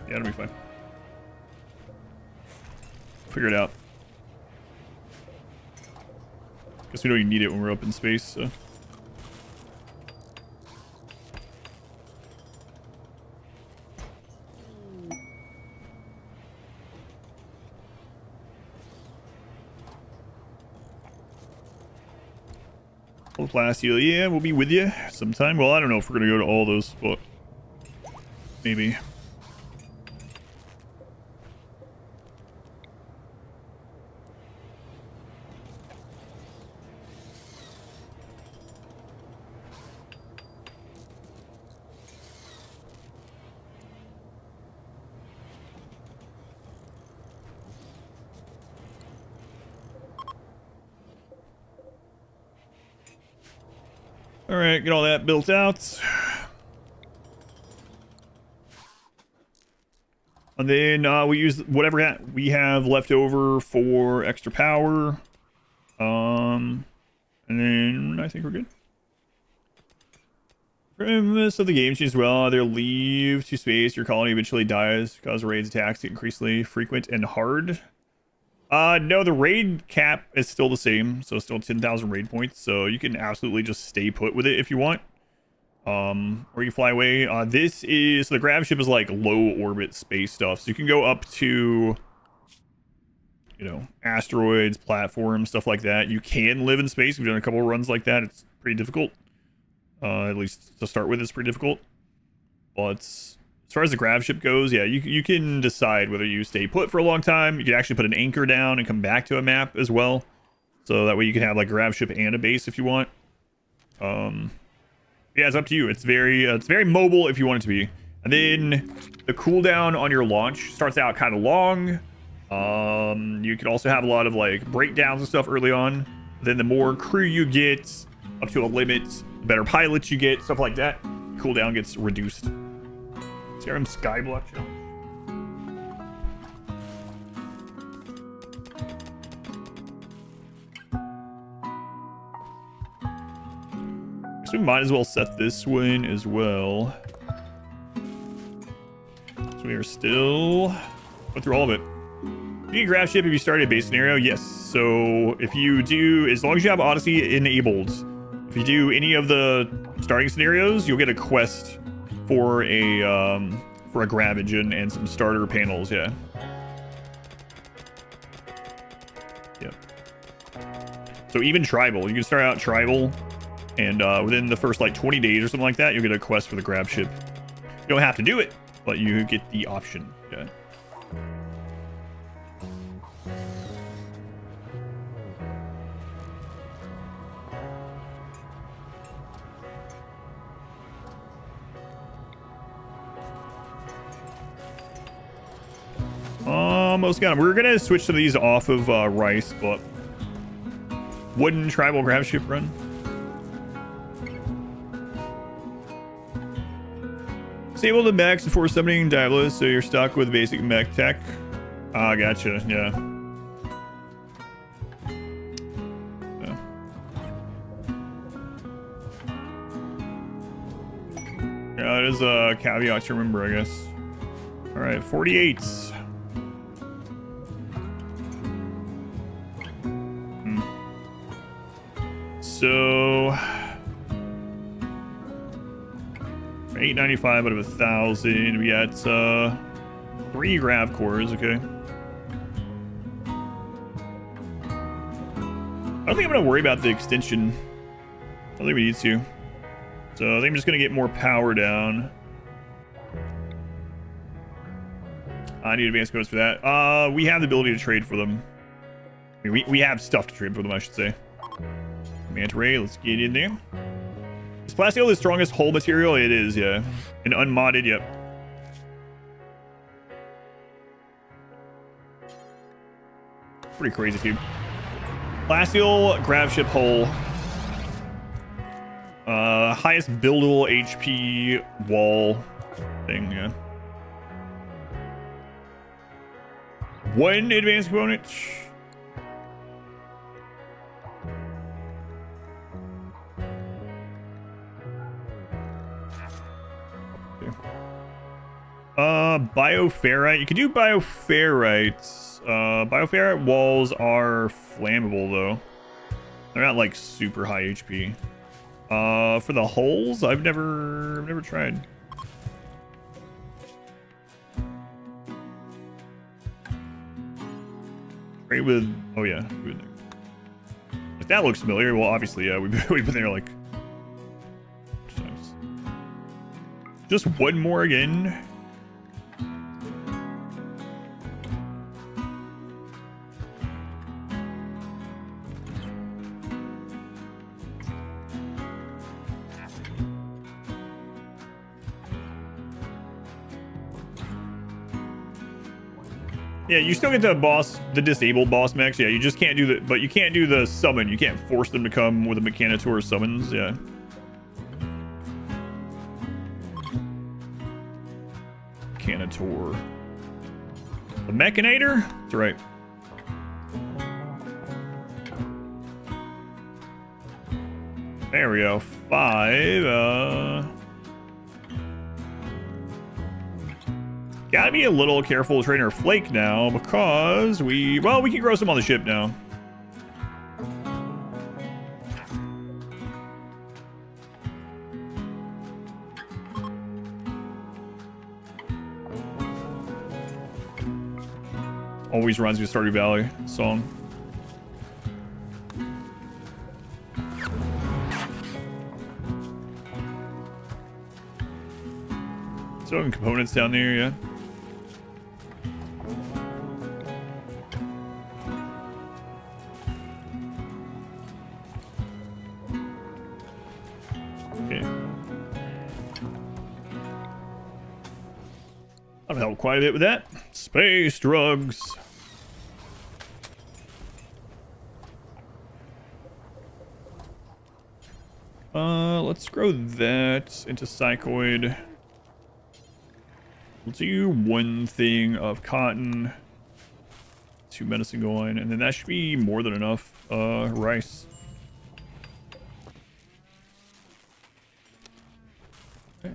Yeah, it'll be fine. Figure it out. Guess we don't even need it when we're up in space, so. Plasteel, yeah, we'll be with you sometime. Well, I don't know if we're gonna go to all those, but maybe. All right, get all that built out. And then we use whatever we have left over for extra power. And then I think we're good. Premise of the game changes well. Either leave to space, your colony eventually dies, cause raids attacks get increasingly frequent and hard. No, the raid cap is still the same, so still 10,000 raid points, so you can absolutely just stay put with it if you want. Or you fly away. This is, so the grav ship is like low orbit space stuff, so you can go up to, you know, asteroids, platforms, stuff like that. You can live in space. We've done a couple of runs like that. It's pretty difficult. At least to start with, it's pretty difficult. But as far as the grav ship goes, yeah, you can decide whether you stay put for a long time. You can actually put an anchor down and come back to a map as well. So that way you can have like a grav ship and a base if you want. Yeah, it's up to you. It's very mobile if you want it to be. And then the cooldown on your launch starts out kind of long. You can also have a lot of like breakdowns and stuff early on. Then the more crew you get, up to a limit, the better pilots you get, stuff like that. Cooldown gets reduced. Skyrim Skyblock challenge. So we might as well set this one as well. So we are still going through all of it. You can grab ship if you start a base scenario. Yes. So if you do, as long as you have Odyssey enabled, if you do any of the starting scenarios, you'll get a quest for a grav engine and some starter panels. Yeah. Yep. So even tribal, you can start out tribal. And within the first like 20 days or something like that, you'll get a quest for the grab ship. You don't have to do it, but you get the option. Yeah. Almost got him. We're gonna switch to these off of rice, but wooden tribal grab ship run. Disable the mechs before summoning Diablos, so you're stuck with basic mech tech. Ah, gotcha. Yeah. Yeah, that is a caveat to remember, I guess. All right, 48. So 895 out of 1,000. We got 3 grav cores. Okay. I don't think I'm gonna worry about the extension. I don't think we need to. So I think I'm just gonna get more power down. I need advanced codes for that. We have the ability to trade for them. I mean, we have stuff to trade for them, I should say. Manta ray, let's get in there. Is plasteel the strongest hull material? It is, yeah. And unmodded, yep. Pretty crazy, dude. Plasteel grav ship hull. Highest buildable HP wall thing, yeah. 1 advanced component. Bioferrite. You can do bioferrites. Bioferrite walls are flammable though. They're not like super high HP. For the holes, I've never tried. Trade with, oh yeah, food there. If that looks familiar, well, obviously, yeah, we've been there like times. Just one more again. Yeah, you still get the disabled boss mechs. Yeah, you just can't do the, but you can't do the summon. You can't force them to come with a Mechanitor summons. Yeah. Mechanitor. The Mechanator? That's right. There we go. 5. Gotta be a little careful with Trainer Flake now because we can grow some on the ship now. Always reminds me of Stardew Valley song. So components down there, yeah. That'll help quite a bit with that. Space drugs. Let's grow that into Psychoid. We'll do 1 thing of cotton, 2 medicine going, and then that should be more than enough rice. Okay.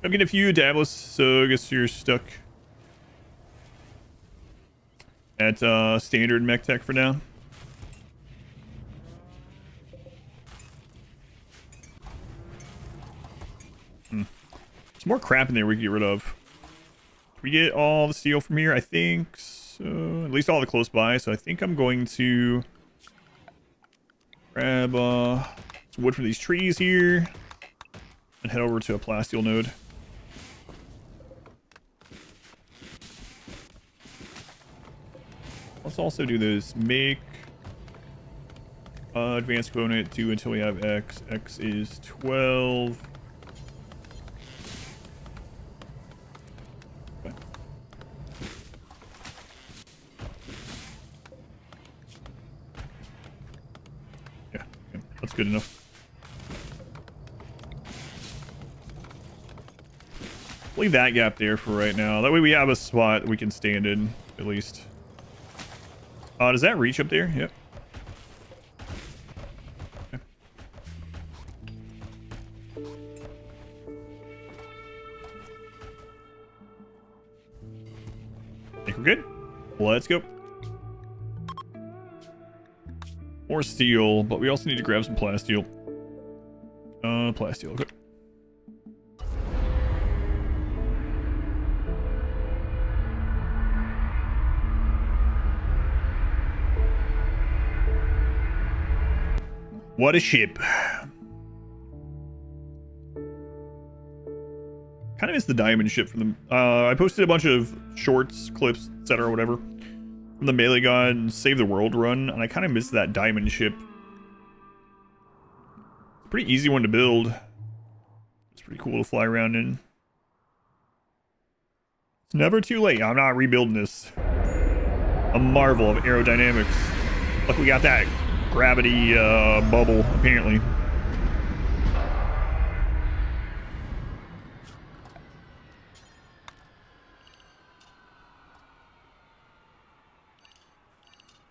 I'm getting a few Dabless, so I guess you're stuck at standard mech tech for now. There's more crap in there we can get rid of. Can we get all the steel from here? I think so. At least all the close by. So I think I'm going to grab some wood from these trees here and head over to a plasteel node. Let's also do this. Make advanced component 2 until we have X. X is 12. That's good enough. Leave that gap there for right now. That way we have a spot that we can stand in, at least. Does that reach up there? Yep. Okay. Think we're good? Let's go. More steel, but we also need to grab some plasteel. Plasteel, okay. What a ship. Kind of miss the diamond ship from them. I posted a bunch of shorts, clips, etc., whatever, from the Melee God Save the World run, and I kind of miss that diamond ship. It's a pretty easy one to build. It's pretty cool to fly around in. It's never too late. I'm not rebuilding this. A marvel of aerodynamics. Look, we got that gravity bubble, apparently.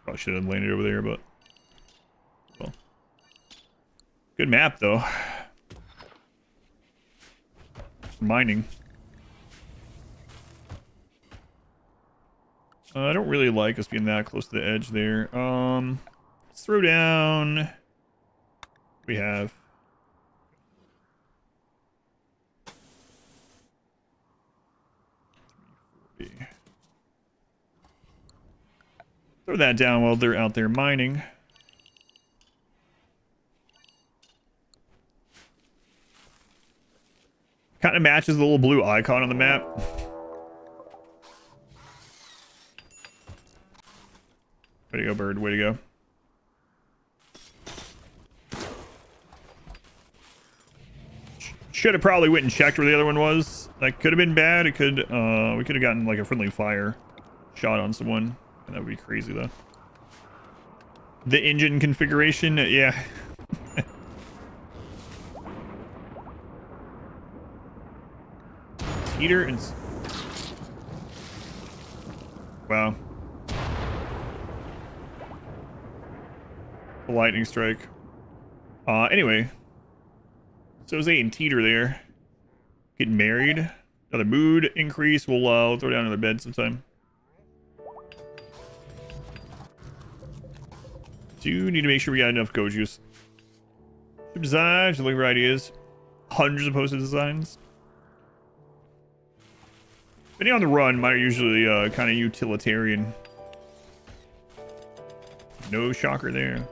Probably should have landed over there, but well, good map though. Mining. I don't really like us being that close to the edge there. Let's throw down. We have. Throw that down while they're out there mining. Kind of matches the little blue icon on the map. Way to go, bird. Way to go. Should have probably went and checked where the other one was. That could have been bad. It could, we could have gotten like a friendly fire shot on someone. That would be crazy though. The engine configuration, yeah. Heater and... Wow. A lightning strike. Anyway. So Zay and Teeter there. Getting married. Another mood increase. We'll throw down another bed sometime. Do need to make sure we got enough go juice. Ship designs, looking for ideas. Hundreds of posted designs. Depending on the run, mine are usually kind of utilitarian. No shocker there.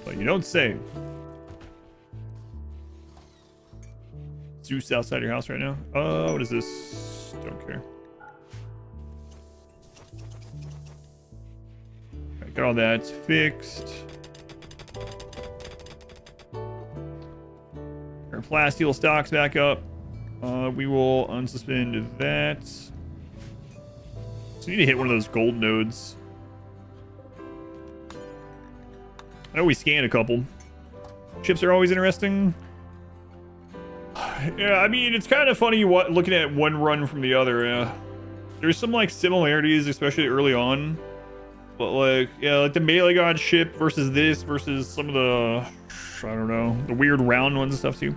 But you don't say. Zeus outside your house right now. Oh, what is this? Don't care. Right, got all that fixed. Our plasteel stocks back up. We will unsuspend that. So we need to hit one of those gold nodes. I know we scanned a couple. Ships are always interesting. Yeah, I mean, it's kind of funny looking at one run from the other. There's some like similarities, especially early on. But like, yeah, like the melee god ship versus this versus some of the, I don't know, the weird round ones and stuff too.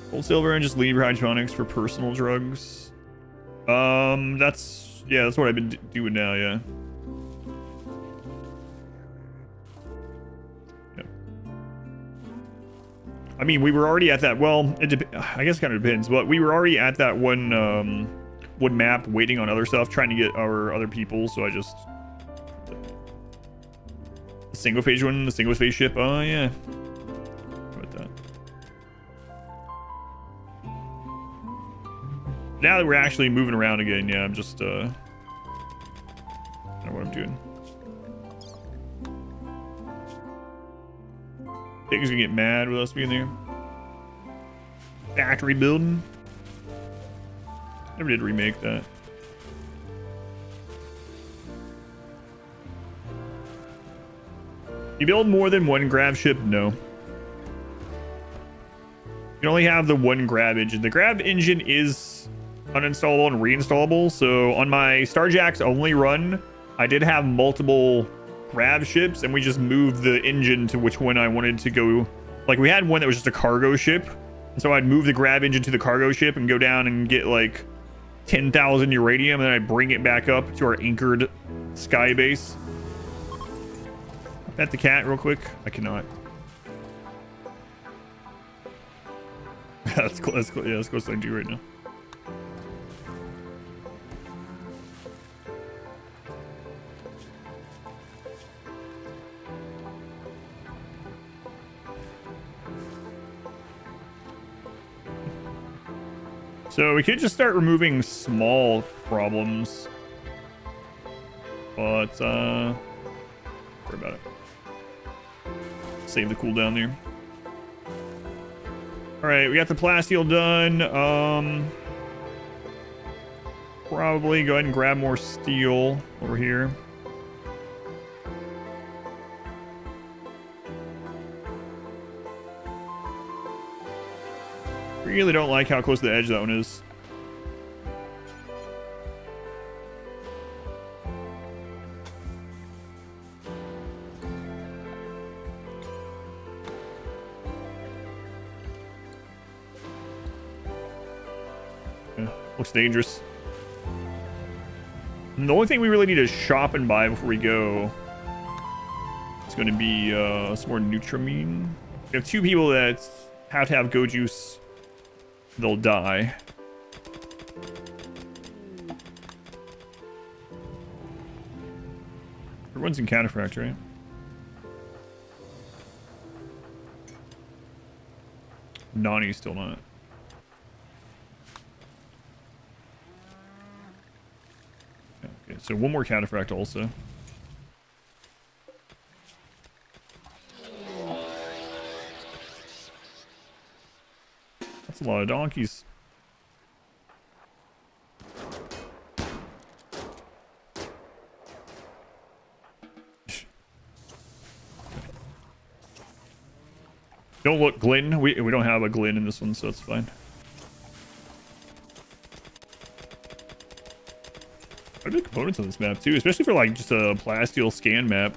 Gold, silver, and just leave hydroponics for personal drugs. That's what I've been doing now. Yeah. I mean, we were already at that. Well, I guess it kind of depends, but we were already at that one map waiting on other stuff, trying to get our other people. So I just the single phase one, the single phase ship. Oh yeah, how about that? Now that we're actually moving around again, yeah, I'm just I don't know what I'm doing. Things gonna get mad with us being there. Factory building. Never did remake that. You build more than one grab ship? No. You can only have the one grab engine. The grab engine is uninstallable and reinstallable. So on my Starjack's only run, I did have multiple grab ships, and we just moved the engine to which one I wanted to go. Like, we had one that was just a cargo ship, and so I'd move the grab engine to the cargo ship and go down and get like 10,000 uranium, and then I'd bring it back up to our anchored sky base. Pet the cat real quick. I cannot. That's close. Yeah, that's close to I do right now. So we could just start removing small problems, but worry about it. Save the cooldown there. All right, we got the plasteel done. Probably go ahead and grab more steel over here. Really don't like how close to the edge that one is. Yeah, Looks dangerous. And the only thing we really need to shop and buy before we go is going to be some more Nutramine. We have 2 people that have to have Go Juice. They'll die. Everyone's in Cataphract, right? Nani's still not. Okay, so 1 more Cataphract also. That's a lot of donkeys. Don't look, Glyn. We don't have a Glyn in this one, so that's fine. Quite a bit of components on this map too, especially for like just a plasteel scan map.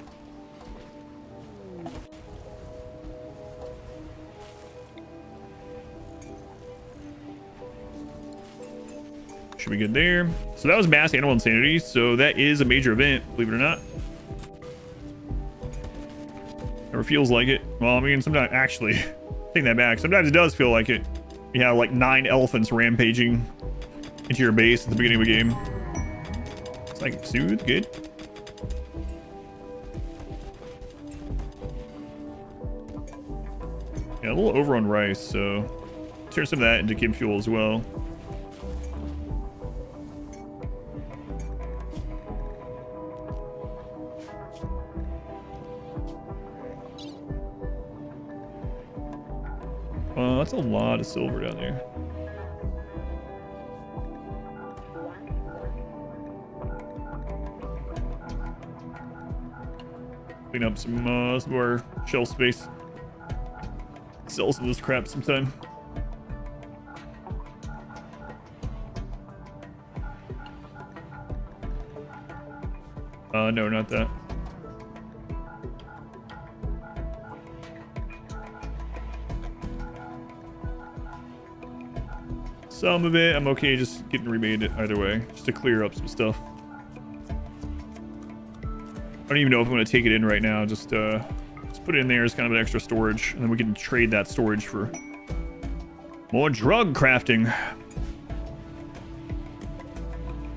Should be good there. So that was Mass Animal Insanity, so that is a major event, believe it or not. Never feels like it. Well, I mean, sometimes, actually, take that back. Sometimes it does feel like it. You have like 9 elephants rampaging into your base at the beginning of a game. It's like, soothe, good. Yeah, a little over on rice, so turn some of that into Kim fuel as well. That's a lot of silver down there. Clean up some more shelf space. Sell some of this crap sometime. No, not that. Some of it, I'm okay just getting remade it either way, just to clear up some stuff. I don't even know if I'm going to take it in right now, just put it in there as kind of an extra storage, and then we can trade that storage for more drug crafting.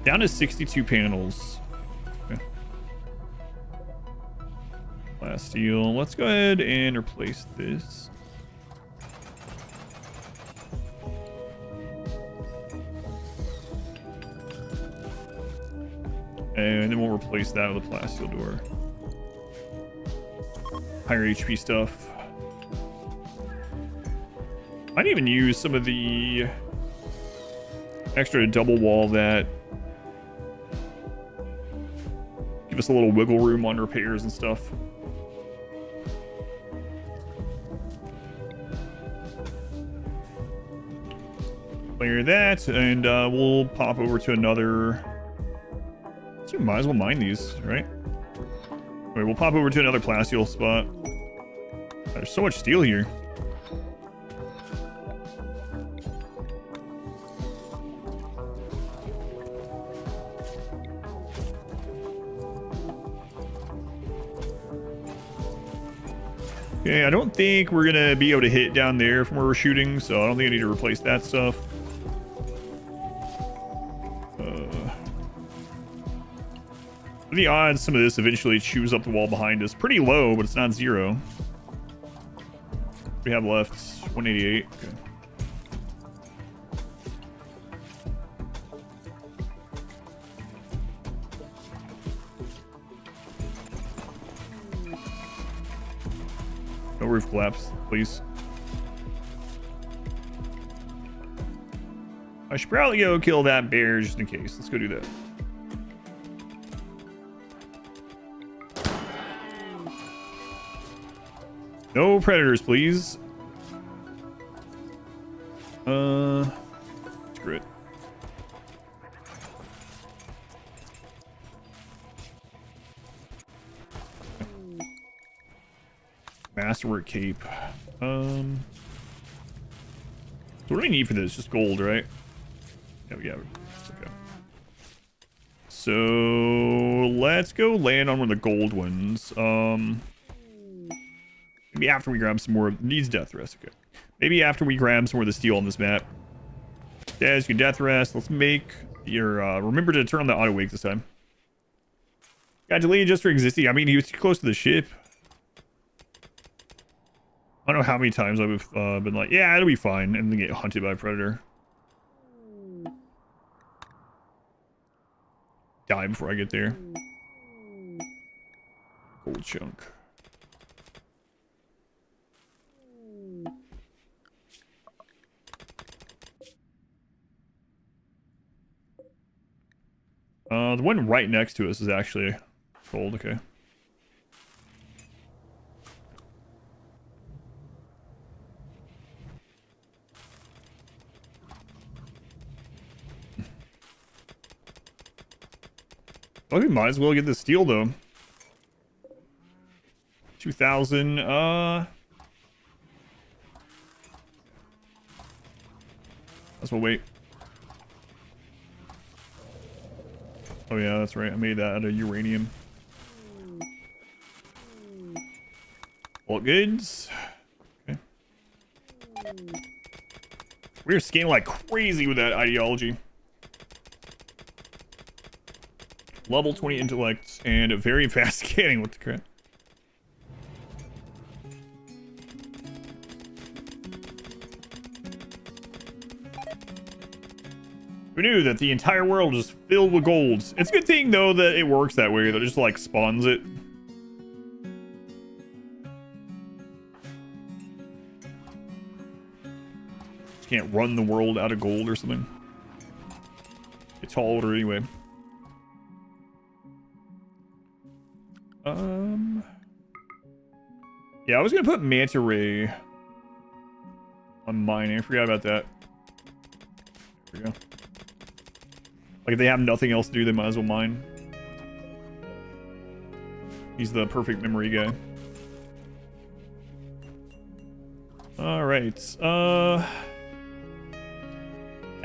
Down to 62 panels. Okay. Last steel. Let's go ahead and replace this. And then we'll replace that with a plasteel door. Higher HP stuff. Might even use some of the extra double wall that give us a little wiggle room on repairs and stuff. Clear that, and we'll pop over to another. So we might as well mine these, right? Wait, we'll pop over to another plasteel spot. There's so much steel here. Okay, I don't think we're gonna be able to hit down there from where we're shooting, so I don't think I need to replace that stuff. The odds some of this eventually chews up the wall behind us pretty low, but it's not 0. We have left 188. Okay. No roof collapse, please. I should probably go kill that bear just in case. Let's go do that. No predators, please. Screw it. Masterwork cape. So what do we need for this? Just gold, right? Yeah, we got it. So let's go land on one of the gold ones. Maybe after we grab some more. Needs death rest. Okay. Maybe after we grab some more of the steel on this map. Yeah, you can death rest. Let's make your. Remember to turn on the auto wake this time. Got deleted just for existing. I mean, he was too close to the ship. I don't know how many times I've been like, yeah, it'll be fine, and then get hunted by a predator. Die before I get there. Gold chunk. The one right next to us is actually gold. Okay. Well, we might as well get the steel though. 2,000. That's what wait. Oh yeah, that's right. I made that out of uranium. All goods. Okay. We're scaling like crazy with that ideology. Level 20 intellect and a very fast scanning. What the crap? Who knew that the entire world is filled with golds? It's a good thing though that it works that way. That it just like spawns it. Just can't run the world out of gold or something. It's tall order anyway. Yeah, I was gonna put manta ray on mining. I forgot about that. There we go. Like if they have nothing else to do, they might as well mine. He's the perfect memory guy. All right. I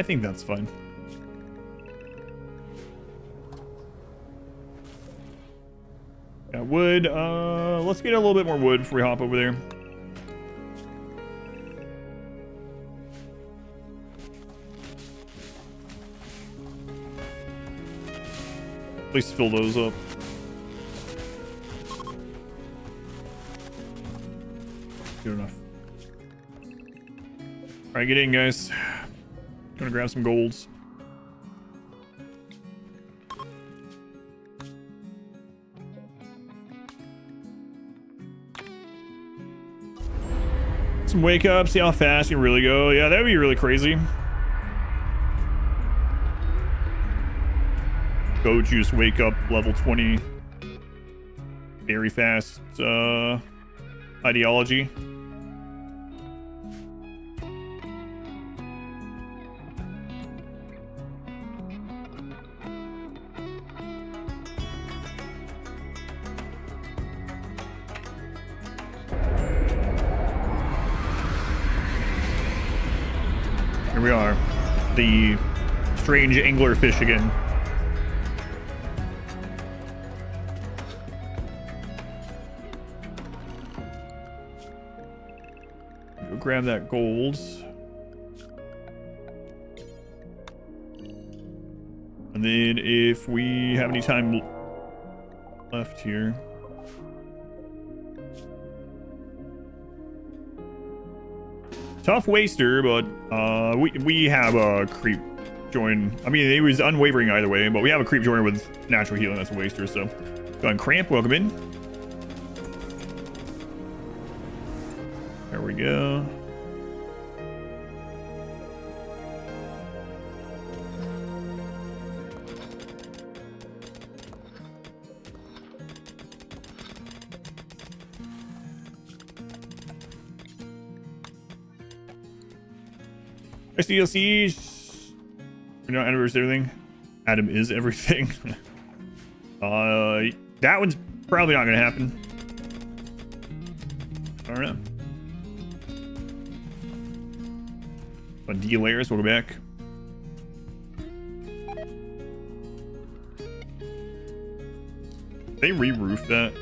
think that's fine. Got wood. Let's get a little bit more wood before we hop over there. At least fill those up. Good enough. All right, get in, guys. Gonna grab some golds. Some wake up, see how fast you really go. Yeah, that would be really crazy. Go juice, wake up, level 20. Very fast ideology. Here we are. The strange anglerfish again. Go grab that gold. And then if we have any time left here. Tough waster, but we have a creep join. I mean, it was unwavering either way, but we have a creep joiner with natural healing. That's a waster. So go ahead and cramp. Welcome in. There we go. DLCs. We're not Adam is everything. Adam is everything. That one's probably not gonna happen. I don't know. But D layers, we'll go back. They re-roof that.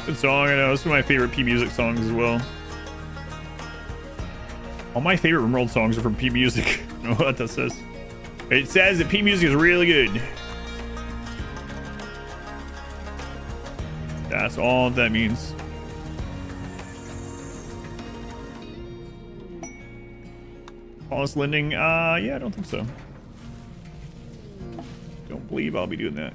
Good song, I know. It's one of my favorite P Music songs as well. All my favorite RimWorld songs are from P Music. I don't know what that says. It says that P Music is really good. That's all that means. Flawless lending? Yeah, I don't think so. Don't believe I'll be doing that.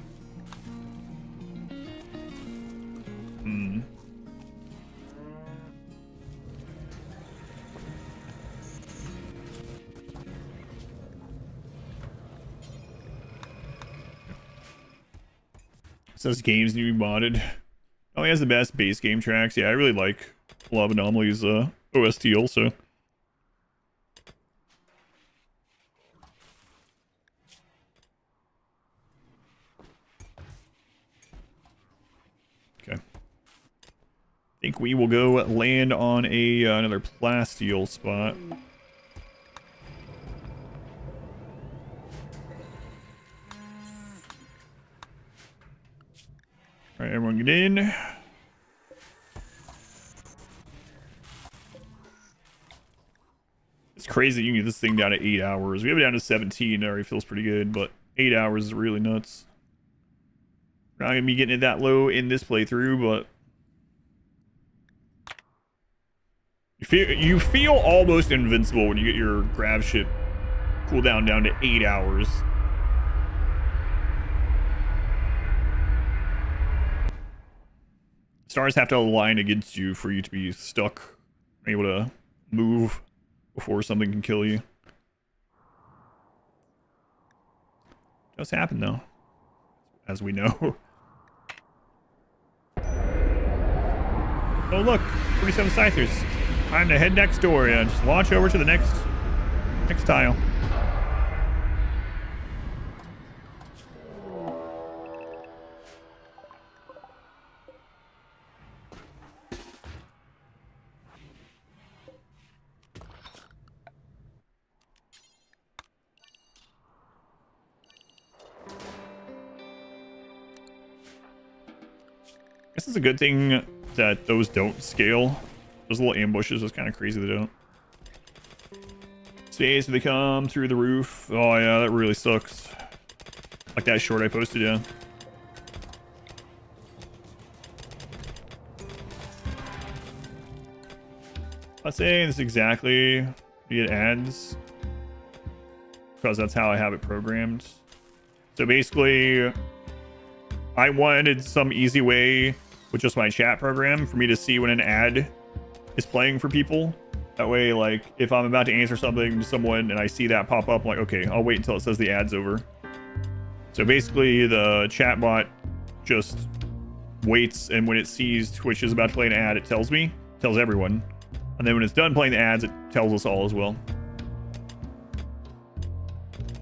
Says games need to be modded. Oh, he has the best base game tracks. Yeah, I really like Law of Anomalies OST also. Okay. I think we will go land on a another plasteel spot. All right, everyone get in. It's crazy that you can get this thing down to 8 hours. We have it down to 17. It already feels pretty good, but 8 hours is really nuts. We're not going to be getting it that low in this playthrough, but you feel almost invincible when you get your grav ship cooldown down to 8 hours. Stars have to align against you for you to be stuck, able to move before something can kill you. Just happened though, as we know. Oh look, 47 Scythers. Time to head next door. Yeah, just launch over to the next tile. This is a good thing that those don't scale. Those little ambushes is kind of crazy they don't. Space, they come through the roof. Oh yeah, that really sucks. Like that short I posted, yeah. I'm saying this exactly. You get ads because that's how I have it programmed. So basically, I wanted some easy way with just my chat program for me to see when an ad is playing for people. That way, like, if I'm about to answer something to someone and I see that pop up, I'm like, okay, I'll wait until it says the ad's over. So basically, the chatbot just waits, and when it sees Twitch is about to play an ad, it tells everyone. And then when it's done playing the ads, it tells us all as well.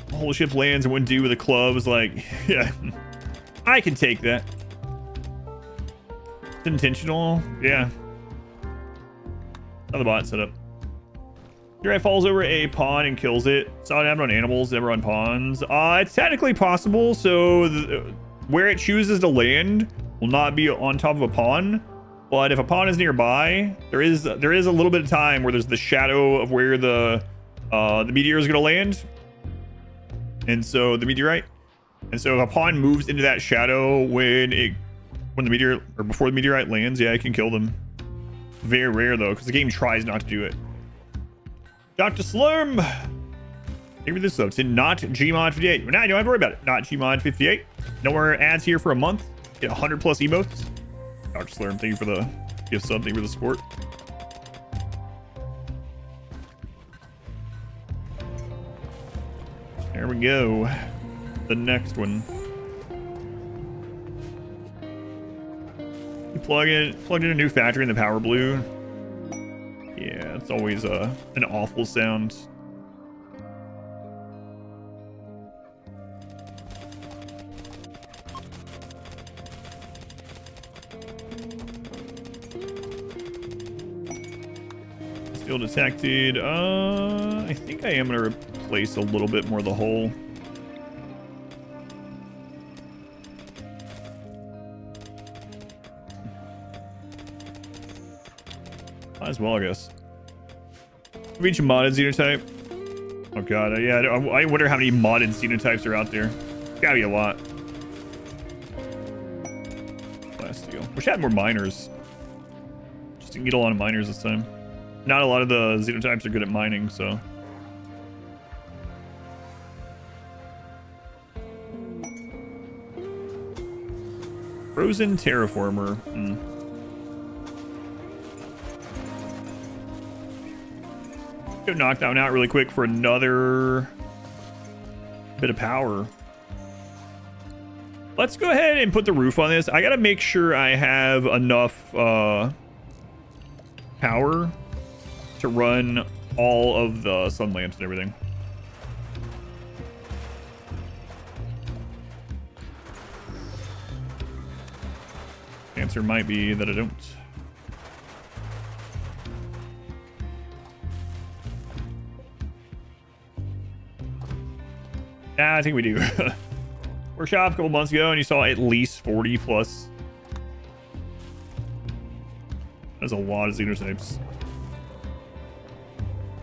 The whole ship lands and wouldn't do with a club is like, yeah, I can take that. It's intentional, yeah. How the bot set up. Your falls over a pond and kills it. Saw it happen on animals, never on ponds. It's technically possible. So where it chooses to land will not be on top of a pond. But if a pond is nearby, there is a little bit of time where there's the shadow of where the meteor is going to land. And so the meteorite. And so if a pond moves into that shadow when the meteor, or before the meteorite lands, yeah, it can kill them. Very rare though, because the game tries not to do it. Dr. Slurm! Maybe this though. It's in not Gmod 58. But now you don't have to worry about it. Not Gmod 58. No more ads here for a month. Get 100 plus emotes. Dr. Slurm, thank you for the gift sub. Thank you for the support. There we go. The next one. You plugged in a new factory in the power blue. Yeah, It's always an awful sound. Still detected. I think I am gonna replace a little bit more of the hull. Might as well, I guess. Reach a modded Xenotype. Oh god, yeah. I wonder how many modded Xenotypes are out there. Gotta be a lot. Last steel. Wish I had more miners. Just didn't get a lot of miners this time. Not a lot of the Xenotypes are good at mining, so. Frozen Terraformer. Go knock that one out really quick for another bit of power. Let's go ahead and put the roof on this. I gotta make sure I have enough power to run all of the sun lamps and everything. Answer might be that I don't. Nah, I think we do. Workshop a couple months ago and you saw at least 40 plus. That's a lot of Xenotypes.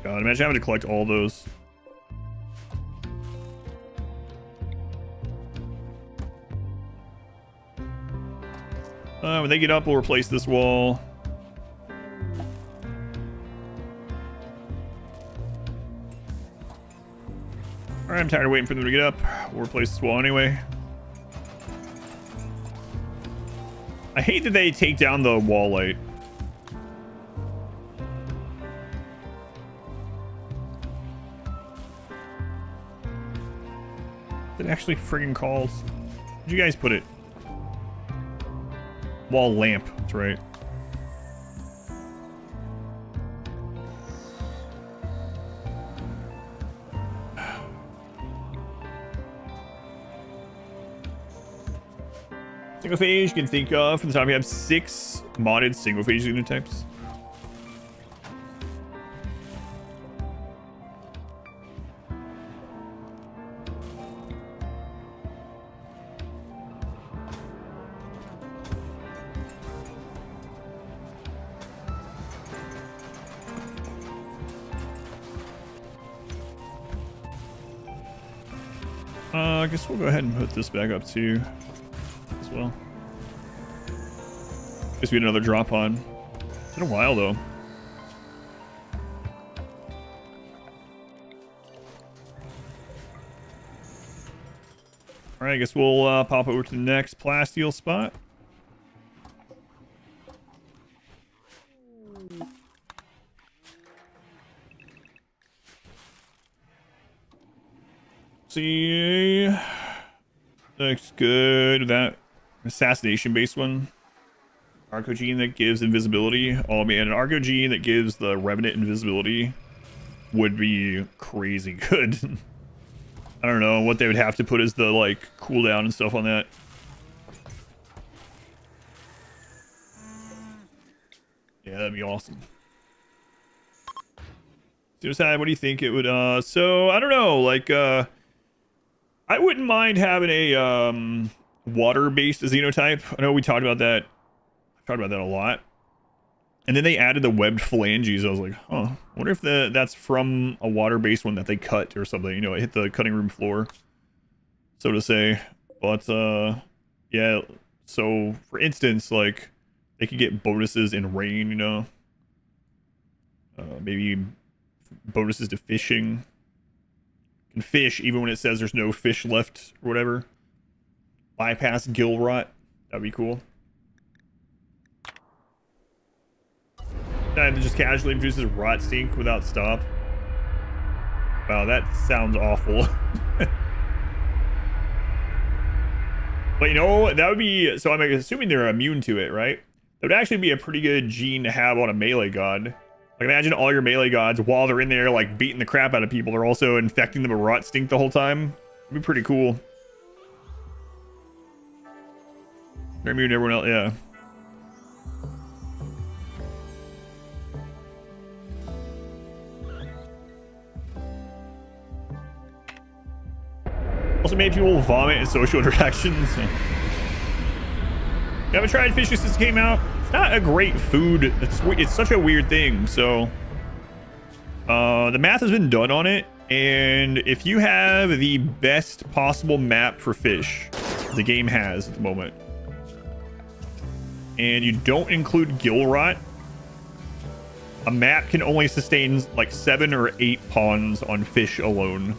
God, imagine having to collect all those. When they get up, we'll replace this wall. Alright, I'm tired of waiting for them to get up. We'll replace this wall anyway. I hate that they take down the wall light. It actually friggin' calls. Where'd you guys put it? Wall lamp. That's right. Single phase you can think of. For the time we have 6 modded single phase Xenotypes. I guess we'll go ahead and put this back up too, as well. Guess we had another drop on. It's been a while though. All right, I guess we'll pop over to the next plasteel spot. See, looks good. That assassination based one. Arco gene that gives invisibility. Oh man, an Arco gene that gives the Revenant invisibility would be crazy good. I don't know what they would have to put as the like cooldown and stuff on that. Yeah, that'd be awesome. Suicide, what do you think it would so I don't know, like I wouldn't mind having a water-based Xenotype. I know we talked about that. I talked about that a lot. And then they added the webbed phalanges. I was like, huh. I wonder if that's from a water-based one that they cut or something. You know, it hit the cutting room floor, so to say. But yeah. So for instance, like they could get bonuses in rain. You know, maybe bonuses to fishing. Can fish even when it says there's no fish left or whatever. Bypass gill rot. That'd be cool. That just casually produces rot stink without stop. Wow, that sounds awful. But you know, that would be, so I'm assuming they're immune to it, right? That would actually be a pretty good gene to have on a melee god. Like imagine all your melee gods while they're in there like beating the crap out of people, they're also infecting them with rot stink the whole time. It'd be pretty cool. They're immune to everyone else, yeah. Also made people vomit in social interactions. You haven't tried fish since it came out? It's not a great food. It's such a weird thing. So the math has been done on it, and if you have the best possible map for fish the game has at the moment, and you don't include gill rot, a map can only sustain like 7 or 8 ponds on fish alone.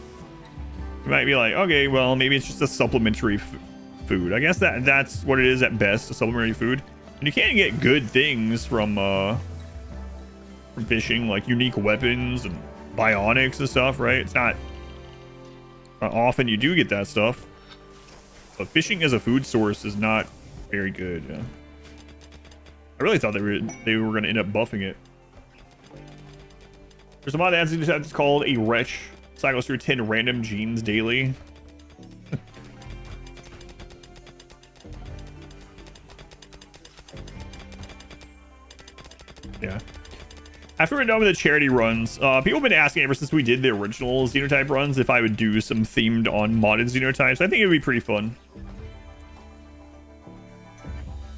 You might be like, okay, well, maybe it's just a supplementary food. I guess that's what it is at best, a supplementary food. And you can get good things from fishing, like unique weapons and bionics and stuff, right? It's not often you do get that stuff. But fishing as a food source is not very good. Yeah. I really thought they were going to end up buffing it. There's a mod that's called a Wretch. Cycles through 10 random genes daily. Yeah. After we're done with the charity runs, people have been asking ever since we did the original Xenotype runs if I would do some themed on modded Xenotypes. I think it would be pretty fun.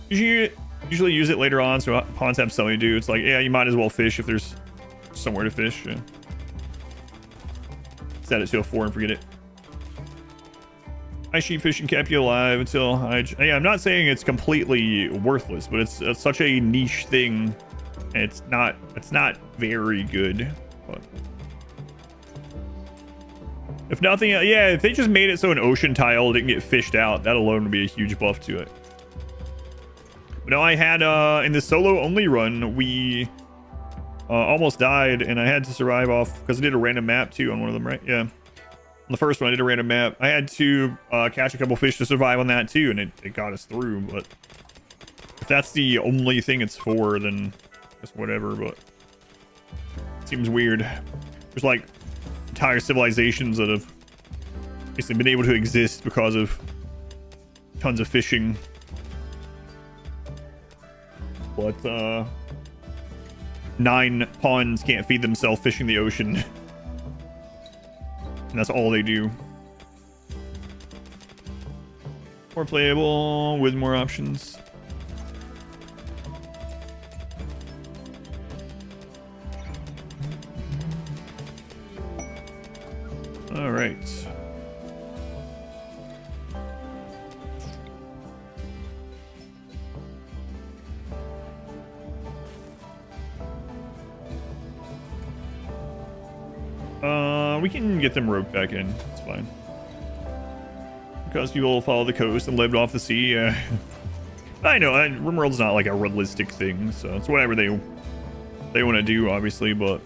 Usually use it later on, so ponds have something to do. It's like, yeah, you might as well fish if there's somewhere to fish. Yeah. Set it to a 4 and forget it. Ice sheep fishing kept you alive until I'm not saying it's completely worthless, but it's such a niche thing. And it's not very good. But if nothing, yeah, if they just made it so an ocean tile didn't get fished out, that alone would be a huge buff to it. But no, I had in the solo only run, we almost died, and I had to survive off because I did a random map too on one of them, right? Yeah. On the first one, I did a random map. I had to catch a couple fish to survive on that too, and it got us through. But if that's the only thing it's for, then just whatever. But it seems weird. There's like entire civilizations that have basically been able to exist because of tons of fishing. But 9 ponds can't feed themselves fishing the ocean. And that's all they do. More playable with more options. All right. We can get them roped back in. It's fine. Because people follow the coast and lived off the sea. I know, RimWorld's not like a realistic thing, so it's whatever they want to do, obviously, but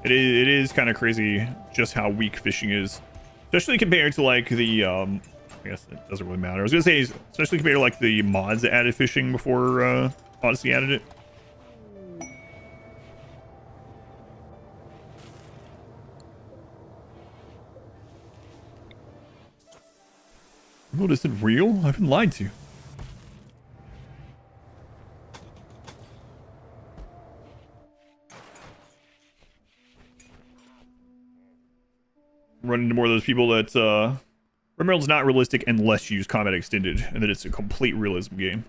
it is kind of crazy just how weak fishing is, especially compared to like the I guess it doesn't really matter. I was gonna say, especially compared to like the mods that added fishing before Odyssey added it. What, is it real? I've been lied to. Run into more of those people that RimWorld's not realistic unless you use combat extended, and that it's a complete realism game.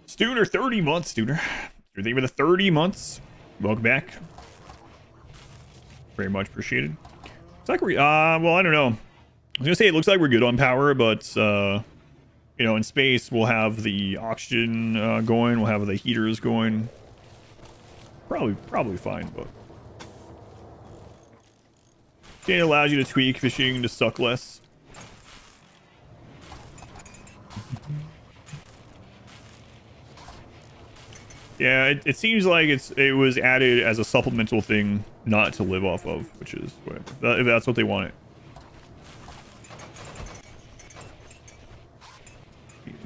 Stooner, 30 months, Stooner. You're thinking for the 30 months. Welcome back. Very much appreciated. It's like well, I don't know. I was gonna say it looks like we're good on power, but you know, in space we'll have the oxygen going, we'll have the heaters going. Probably fine, but it allows you to tweak fishing to suck less. Yeah, it seems like it was added as a supplemental thing, not to live off of, which is whatever. If that's what they wanted.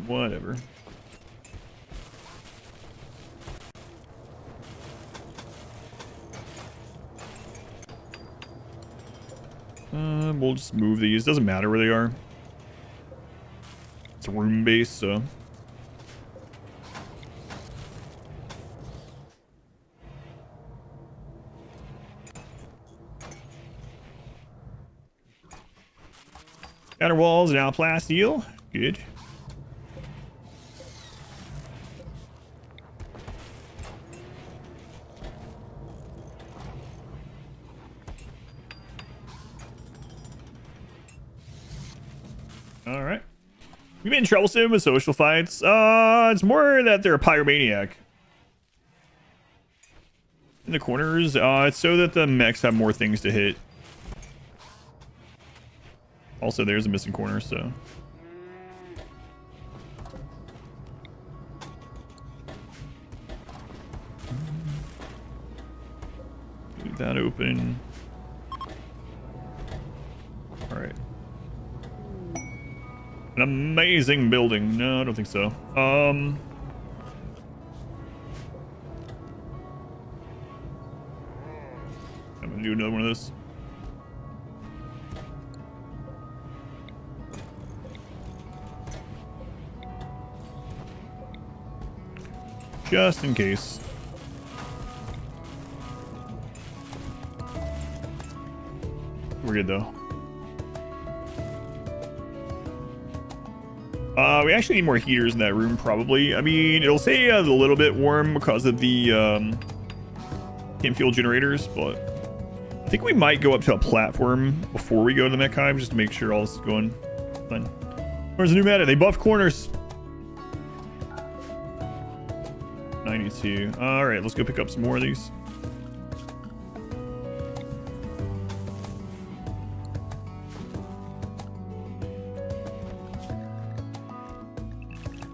Whatever. We'll just move these. Doesn't matter where they are. It's room based, so. Outer walls now plasteel. Good. All right. We've been troublesome with social fights. It's more that they're a pyromaniac. In the corners, it's so that the mechs have more things to hit. Also, there's a missing corner, so. Leave that open. All right. An amazing building. No, I don't think so. I'm gonna do another one of this. Just in case. We're good though. We actually need more heaters in that room, probably. I mean, it'll say a little bit warm because of the camp fuel generators, but I think we might go up to a platform before we go to the mech hive just to make sure all this is going fine. Where's the new meta? They buffed corners. 92. All right, let's go pick up some more of these.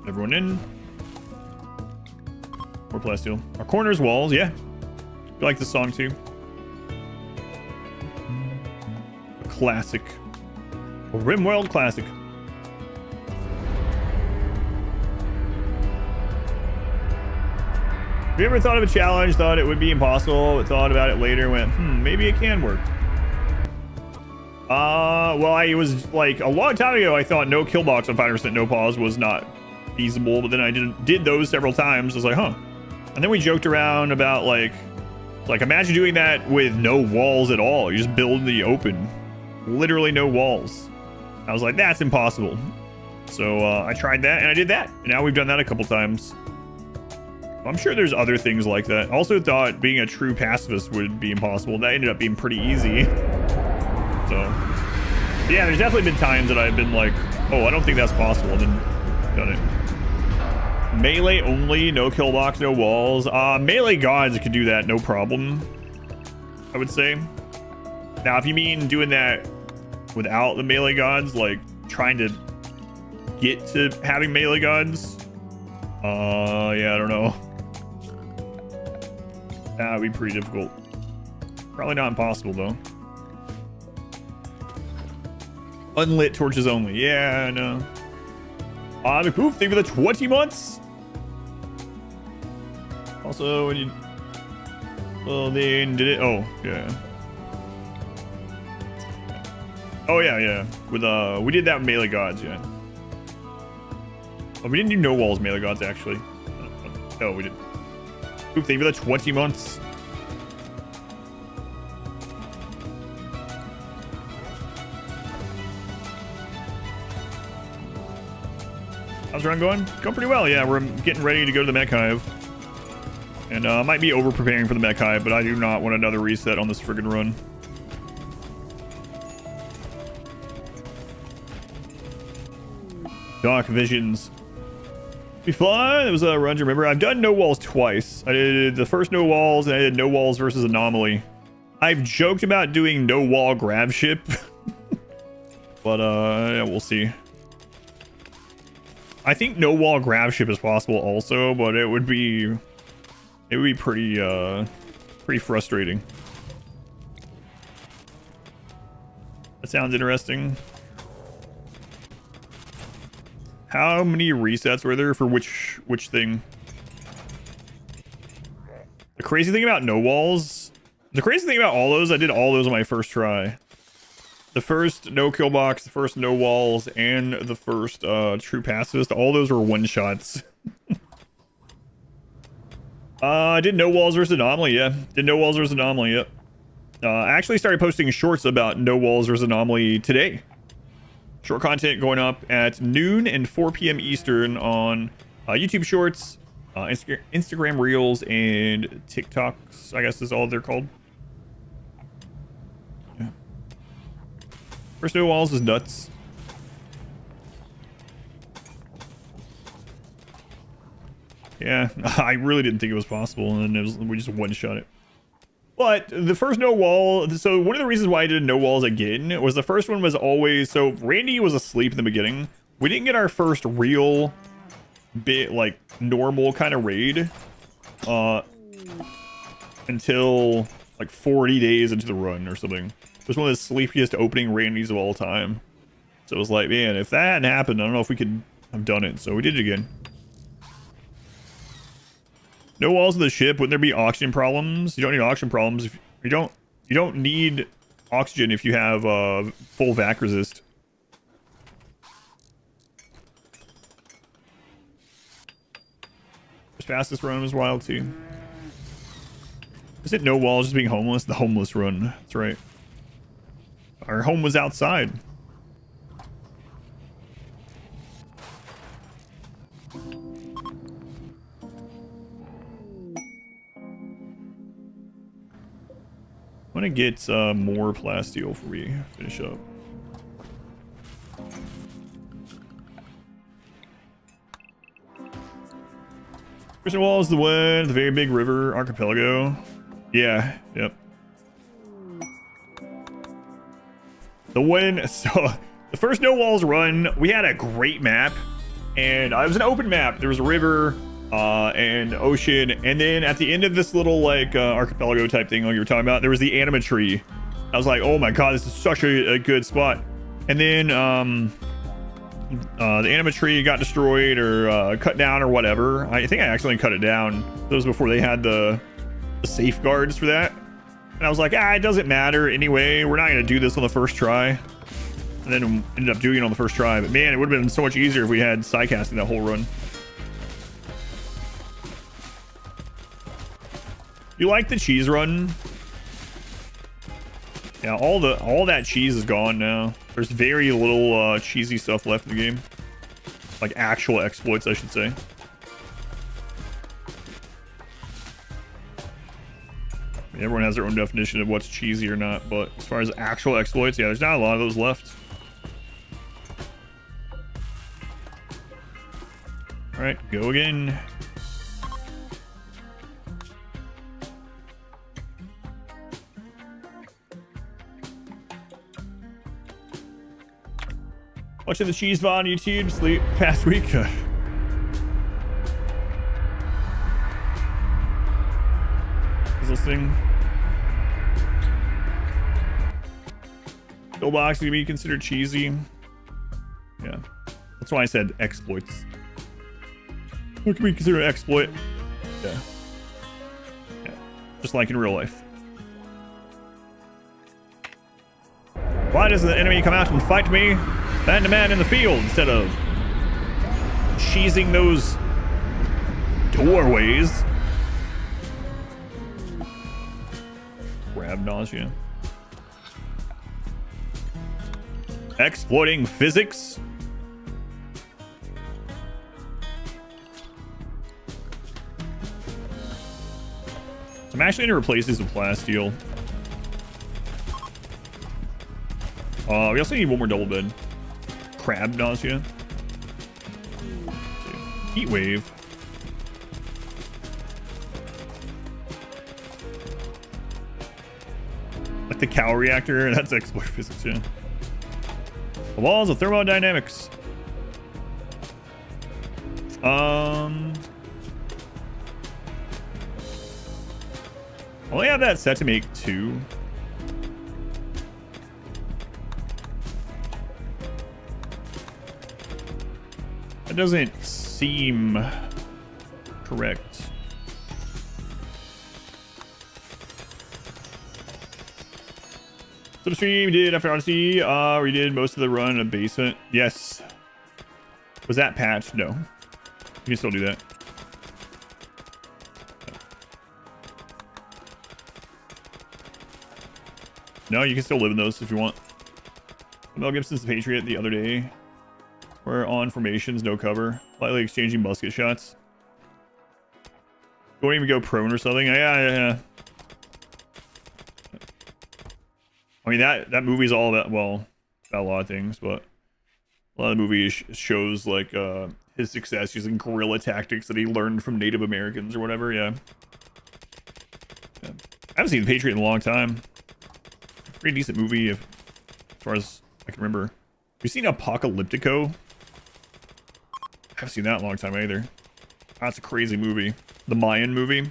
Everyone in. More plasteel. Our corners, walls, yeah. You like this song too? A classic. A RimWorld classic. Have you ever thought of a challenge, thought it would be impossible, but thought about it later, went, maybe it can work? Well, I was like, a long time ago, I thought no kill box on 5% no pause was not feasible, but then I did those several times. I was like, huh. And then we joked around about like imagine doing that with no walls at all. You just build in the open, literally no walls. I was like, that's impossible. So I tried that and I did that. And now we've done that a couple times. I'm sure there's other things like that. Also thought being a true pacifist would be impossible. That ended up being pretty easy. So yeah, there's definitely been times that I've been like, oh, I don't think that's possible, and then done it. Melee only, no kill box, no walls. Melee gods could do that, no problem, I would say. Now, if you mean doing that without the melee gods, like trying to get to having melee gods, yeah, I don't know. That would be pretty difficult. Probably not impossible, though. Unlit torches only. Yeah, I know. The poof, thank you for the 20 months. Also, when you... Well, then did it... Oh, yeah. Oh, yeah, yeah. With, we did that with melee gods, yeah. Oh, we didn't do no walls melee gods, actually. Oh, we did. Poof, thank you for the 20 months. How's the run going? Going pretty well, yeah. We're getting ready to go to the mech hive. And I might be over preparing for the mech hive, but I do not want another reset on this friggin' run. Dark visions. Be fun. It was a run to remember. I've done no walls twice. I did the first no walls, and I did no walls versus anomaly. I've joked about doing no wall grab ship. But yeah, we'll see. I think no wall grab ship is possible also, but it would be pretty pretty frustrating. That sounds interesting. How many resets were there for which thing? The crazy thing about no walls, the crazy thing about all those, I did all those on my first try. The first no kill box, the first no walls, and the first true pacifist, all those were one shots. I did no walls versus anomaly, yeah. Did no walls versus anomaly, yep. I actually started posting shorts about no walls versus anomaly today. Short content going up at noon and 4 p.m. Eastern on YouTube Shorts, Instagram Reels, and TikToks, I guess is all they're called. Yeah. First no walls is nuts. Yeah, I really didn't think it was possible, and then we just one-shot it. But the first no wall, so one of the reasons why I did no walls again was the first one was always, so Randy was asleep in the beginning. We didn't get our first real bit, like, normal kind of raid until like 40 days into the run or something. It was one of the sleepiest opening Randys of all time. So it was like, man, if that hadn't happened, I don't know if we could have done it. So we did it again. No walls of the ship. Wouldn't there be oxygen problems? You don't need oxygen problems. If you don't need oxygen if you have full vac resist. This fastest run was wild too. Is it no walls just being homeless? The homeless run. That's right. Our home was outside. I'm gonna get more plasteel before we finish up. First wall is the one, the very big river archipelago. Yeah, yep. The one, so the first no walls run, we had a great map, and it was an open map. There was a river and ocean, and then at the end of this little like archipelago type thing like you were talking about, there was the anima tree. I was like, oh my god, this is such a good spot. And then the anima tree got destroyed or cut down or whatever. I think I accidentally cut it down. That was before they had the safeguards for that. And I was like, it doesn't matter anyway. We're not going to do this on the first try. And then ended up doing it on the first try. But man, it would have been so much easier if we had sidecasting that whole run. You like the cheese run? Yeah, all that cheese is gone now. There's very little cheesy stuff left in the game. Like actual exploits, I should say. I mean, everyone has their own definition of what's cheesy or not, but as far as actual exploits, yeah, there's not a lot of those left. Alright, go again. Watching the cheese VOD on YouTube sleep past week. Was listening. Pillbox can be considered cheesy. Yeah, that's why I said exploits. What can we consider an exploit? Yeah. Yeah, just like in real life. Why does the enemy come out and fight me man to man in the field instead of cheesing those doorways? Grab nausea. Exploiting physics. So I'm actually gonna replace these with plasteel. We also need one more double bed. Crab nausea. Heat wave. Like the cow reactor. That's exploit physics, yeah. The walls of thermodynamics. I only have that set to make 2. That doesn't seem correct. Substream did after Odyssey. We did most of the run in a basement. Yes. Was that patched? No. You can still do that. No, you can still live in those if you want. Mel Gibson's The Patriot the other day. We're on formations, no cover. Lightly exchanging musket shots. Don't even go prone or something. Yeah. I mean, that movie's all about, well, about a lot of things, but a lot of the movie shows, like, his success using guerrilla tactics that he learned from Native Americans or whatever, yeah. I haven't seen The Patriot in a long time. Pretty decent movie, as far as I can remember. Have you seen Apocalyptico? I haven't seen that in a long time either. That's a crazy movie. The Mayan movie.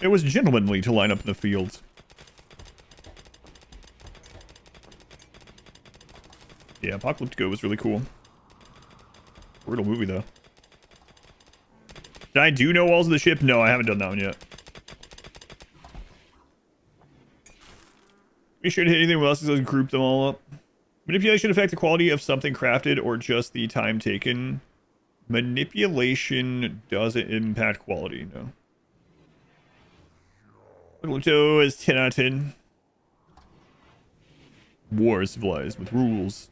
It was gentlemanly to line up in the fields. Yeah, Apocalyptico was really cool. Brutal movie, though. Did I do no walls of the ship? No, I haven't done that one yet. Be sure to hit anything else to group them all up. Manipulation affect the quality of something crafted or just the time taken? Manipulation doesn't impact quality, no. Luto is 10 out of 10. War is civilized with rules.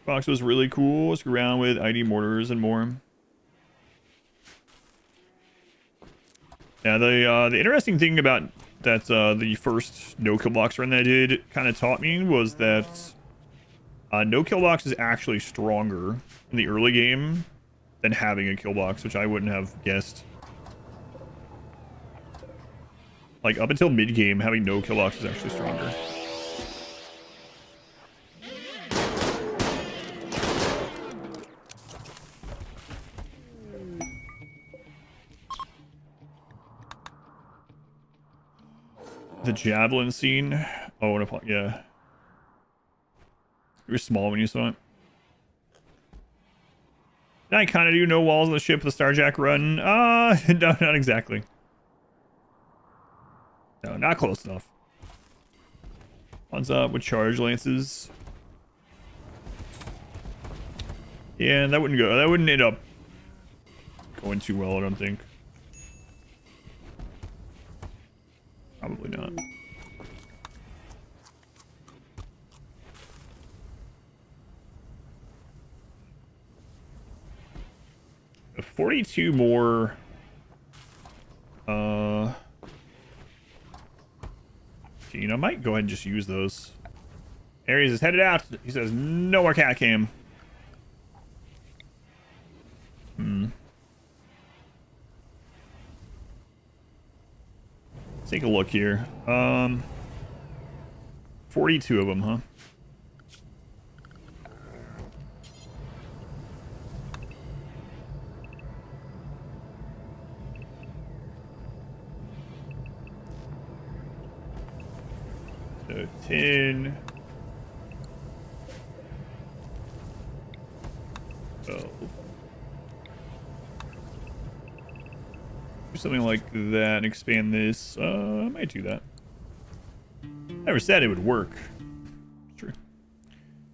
Box was really cool. Screw around with ID mortars and more. Yeah, the interesting thing about that the first no-kill box run that I did kind of taught me was that no-kill box is actually stronger in the early game than having a kill box, which I wouldn't have guessed. Like, up until mid-game, having no kill box is actually stronger. The javelin scene. Oh, yeah. You were small when you saw it. I kind of do no walls on the ship with the Starjack run. No, not exactly. No, not close enough. One's up with charge lances. Yeah, that wouldn't go. That wouldn't end up going too well, I don't think. Probably not. The 42 more. I might go ahead and just use those. Ares is headed out. He says no more cat cam. Let's take a look here. 42 of them, huh? So 10. 12. Do something like that and expand this. I might do that. Never said it would work. True.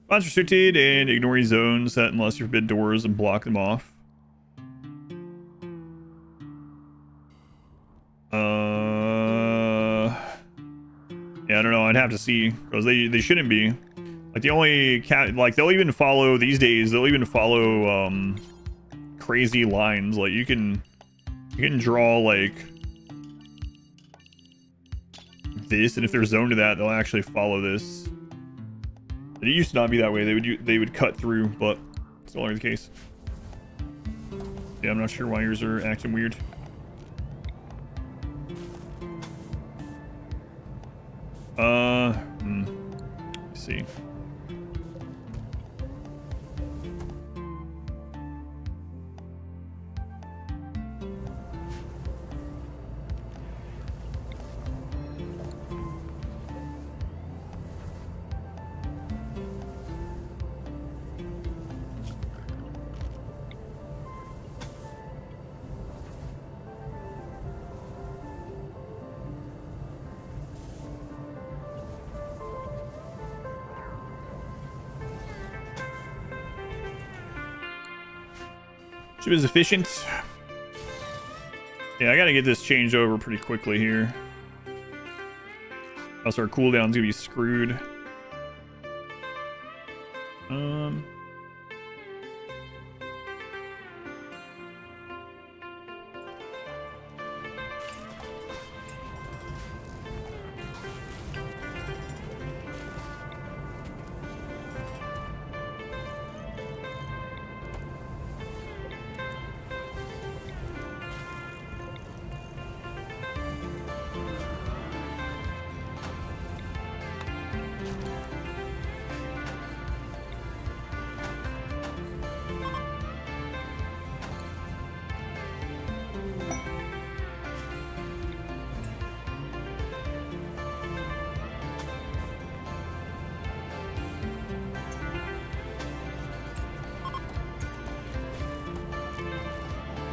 Bonds restricted and ignoring zones set unless you forbid doors and block them off. Yeah, I don't know. I'd have to see because they shouldn't be. Like the only like they'll even follow these days. They'll even follow crazy lines. Like you can draw like this, and if they're zoned to that, they'll actually follow this. It used to not be that way. They would cut through, but it's no longer the case. Yeah, I'm not sure why yours are acting weird. Let's see. Ship is efficient. Yeah, I gotta get this changed over pretty quickly here. Else our cooldown's gonna be screwed.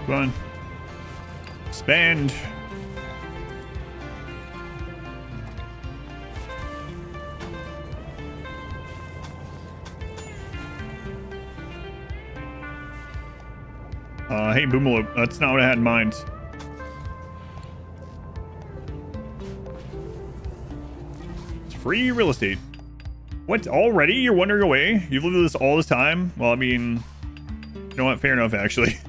Come on. Expand. Hey, Boomaloop. That's not what I had in mind. It's free real estate. What? Already? You're wandering away? You've lived with this all this time? Well, I mean... You know what? Fair enough, actually.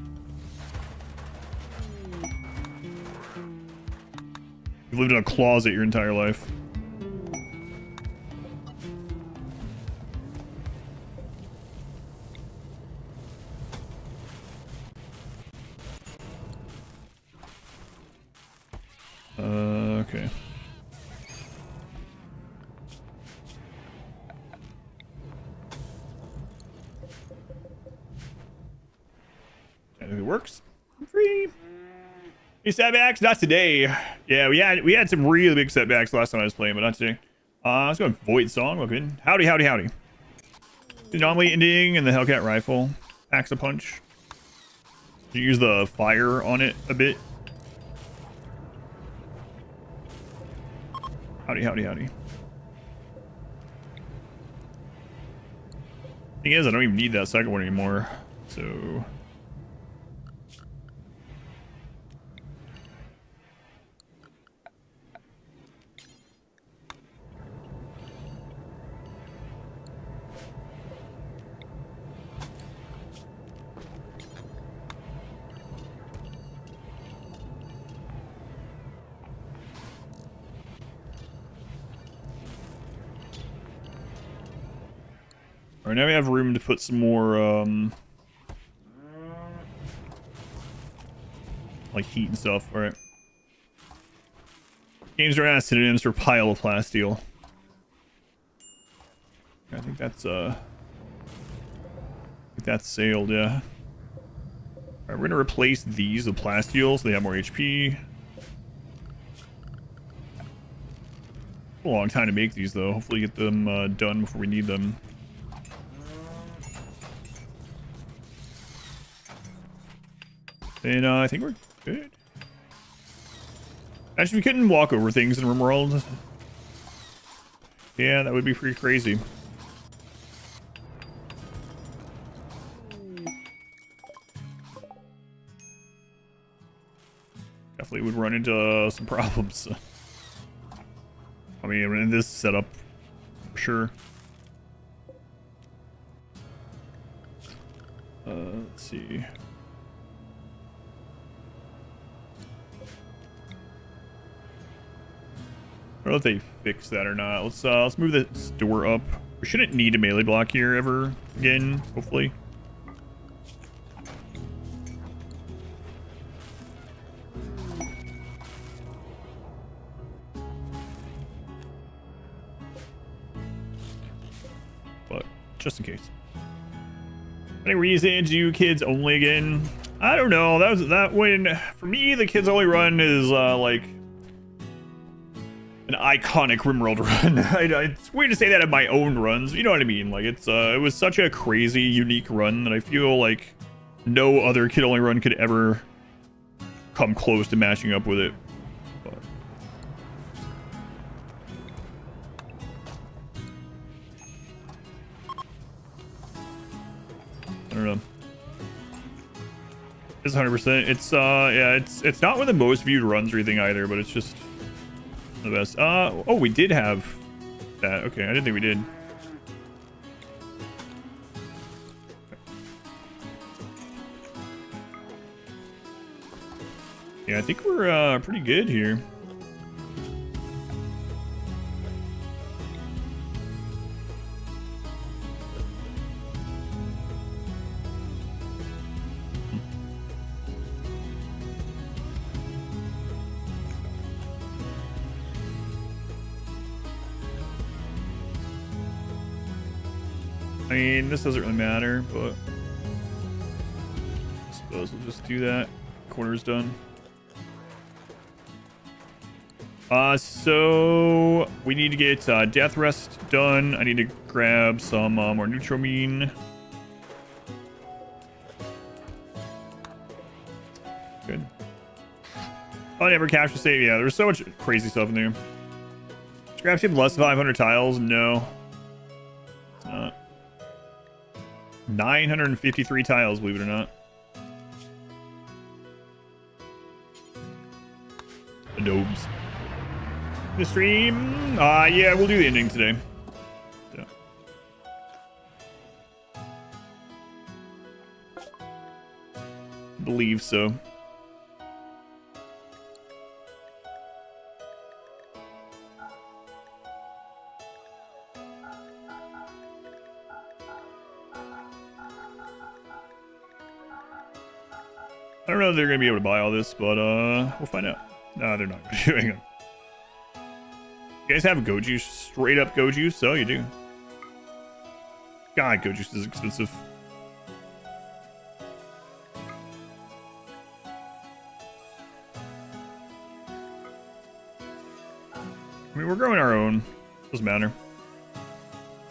You've lived in a closet your entire life. Okay. And if it works, I'm free. Any setbacks? Not today. Yeah, we had some really big setbacks last time I was playing, but not today. Let's go with Void Song. Looking. Howdy, howdy, howdy. The anomaly ending and the Hellcat rifle. Packs a punch. You use the fire on it a bit. Howdy, howdy, howdy. Thing is, I don't even need that second one anymore. So... Alright, now we have room to put some more, like heat and stuff. Alright. Games are as synonyms for pile-of-plasteel. I think that's sailed, yeah. Alright, we're gonna replace these with plasteel so they have more HP. A long time to make these though. Hopefully get them done before we need them. And I think we're good. Actually, we couldn't walk over things in RimWorld. Yeah, that would be pretty crazy. Definitely would run into some problems. I mean, in this setup, for sure. Let's see. I don't know if they fixed that or not. Let's move this door up. We shouldn't need a melee block here ever again, hopefully. But just in case. Any reason to do kids only again? I don't know. That when for me the kids only run is like an iconic RimWorld run. It's weird to say that of my own runs. You know what I mean? Like it was such a crazy, unique run that I feel like no other kid-only run could ever come close to matching up with it. But... I don't know. It's 100%. It's yeah, it's not one of the most viewed runs or anything either, but it's just the best. Oh, we did have that. Okay, I didn't think we did. Yeah, I think we're pretty good here. I mean, this doesn't really matter, but I suppose we'll just do that. Corner's done. So we need to get Death Rest done. I need to grab some more Neutramine. Good. Oh, never capture save. Yeah, there's so much crazy stuff in there. Scrap ship less than 500 tiles? No. It's not. 953 tiles, believe it or not. Adobes. The stream? Yeah, we'll do the ending today. So. Believe so. I don't know if they're going to be able to buy all this, but we'll find out. No, they're not going to. Hang on. You guys have Go Juice? Straight up Go Juice? Oh, you do. God, Go Juice is expensive. I mean, we're growing our own. Doesn't matter.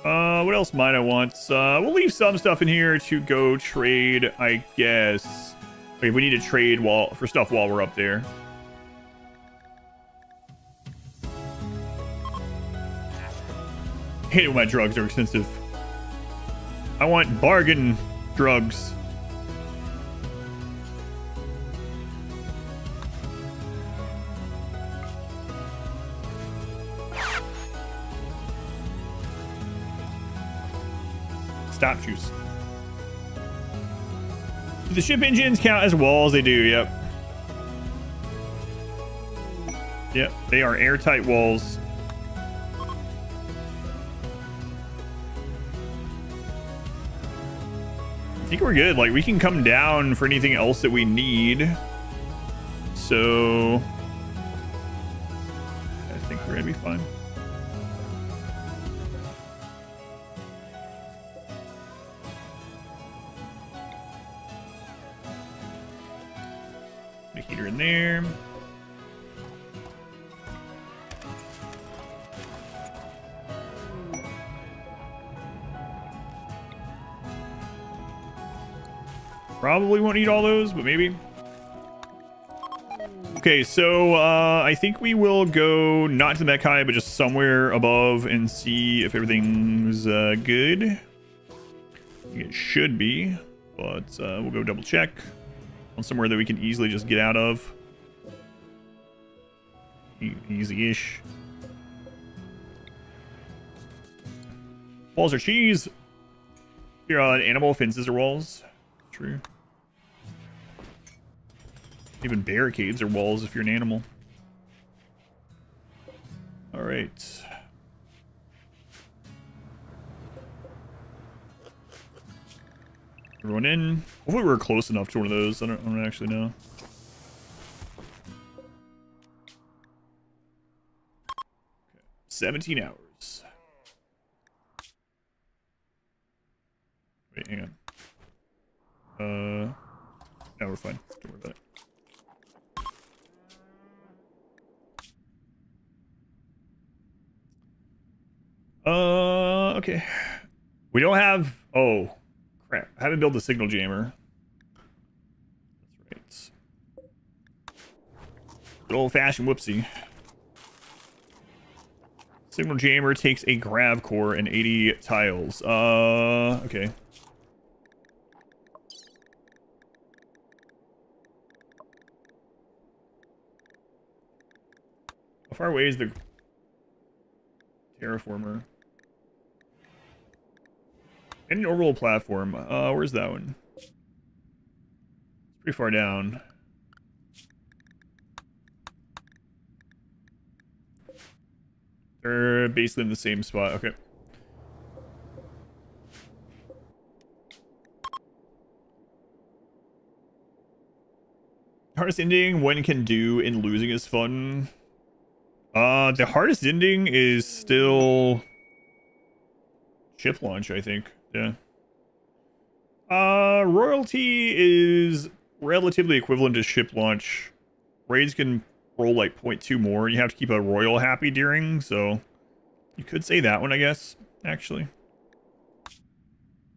What else might I want? We'll leave some stuff in here to go trade, I guess. Like if we need to trade for stuff while we're up there. I hate it when my drugs are expensive. I want bargain drugs. Stop juice. Do the ship engines count as walls? They do, yep. Yep, they are airtight walls. I think we're good. Like, we can come down for anything else that we need. So I think we're gonna be fine. The heater in there. Probably won't need all those, but maybe. Okay, so I think we will go not to the mech high, but just somewhere above and see if everything's good. I think it should be, but we'll go double check on somewhere that we can easily just get out of. Easy-ish. Walls are cheese. Here on animal fences are walls. True. Even barricades are walls if you're an animal. All right. Everyone in. Hopefully we're close enough to one of those. I don't actually know. Okay. 17 hours. Wait, hang on. No, we're fine. Don't worry about it. Okay. We don't have... Oh, crap. I haven't built the signal jammer. That's right. Good old-fashioned whoopsie. Signal jammer takes a grav core and 80 tiles. Okay. How far away is the terraformer? And an orbital platform. Where's that one? It's pretty far down. They're basically in the same spot. Okay. Hardest ending one can do in losing is fun. The hardest ending is still ship launch, I think. Yeah. Royalty is relatively equivalent to ship launch. Raids can roll like 0.2 more. You have to keep a royal happy during, so you could say that one, I guess, actually.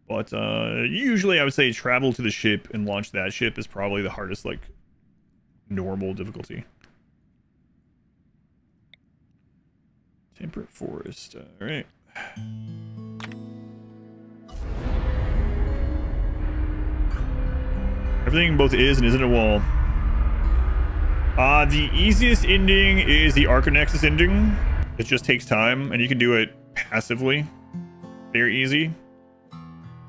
But usually I would say travel to the ship and launch that ship is probably the hardest, like, normal difficulty. Temperate forest. All right. Everything both is and isn't a wall. The easiest ending is the Arconexus ending. It just takes time, and you can do it passively. Very easy.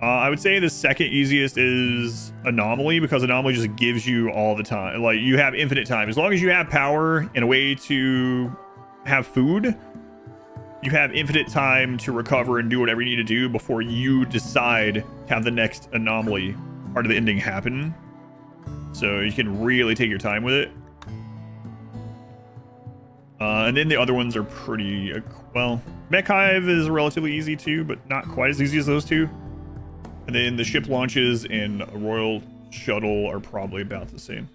I would say the second easiest is Anomaly, because Anomaly just gives you all the time. Like, you have infinite time. As long as you have power and a way to have food, you have infinite time to recover and do whatever you need to do before you decide to have the next Anomaly part of the ending happen. So you can really take your time with it. And then the other ones are pretty, well, Mech Hive is relatively easy too, but not quite as easy as those two. And then the ship launches and Royal Shuttle are probably about the same.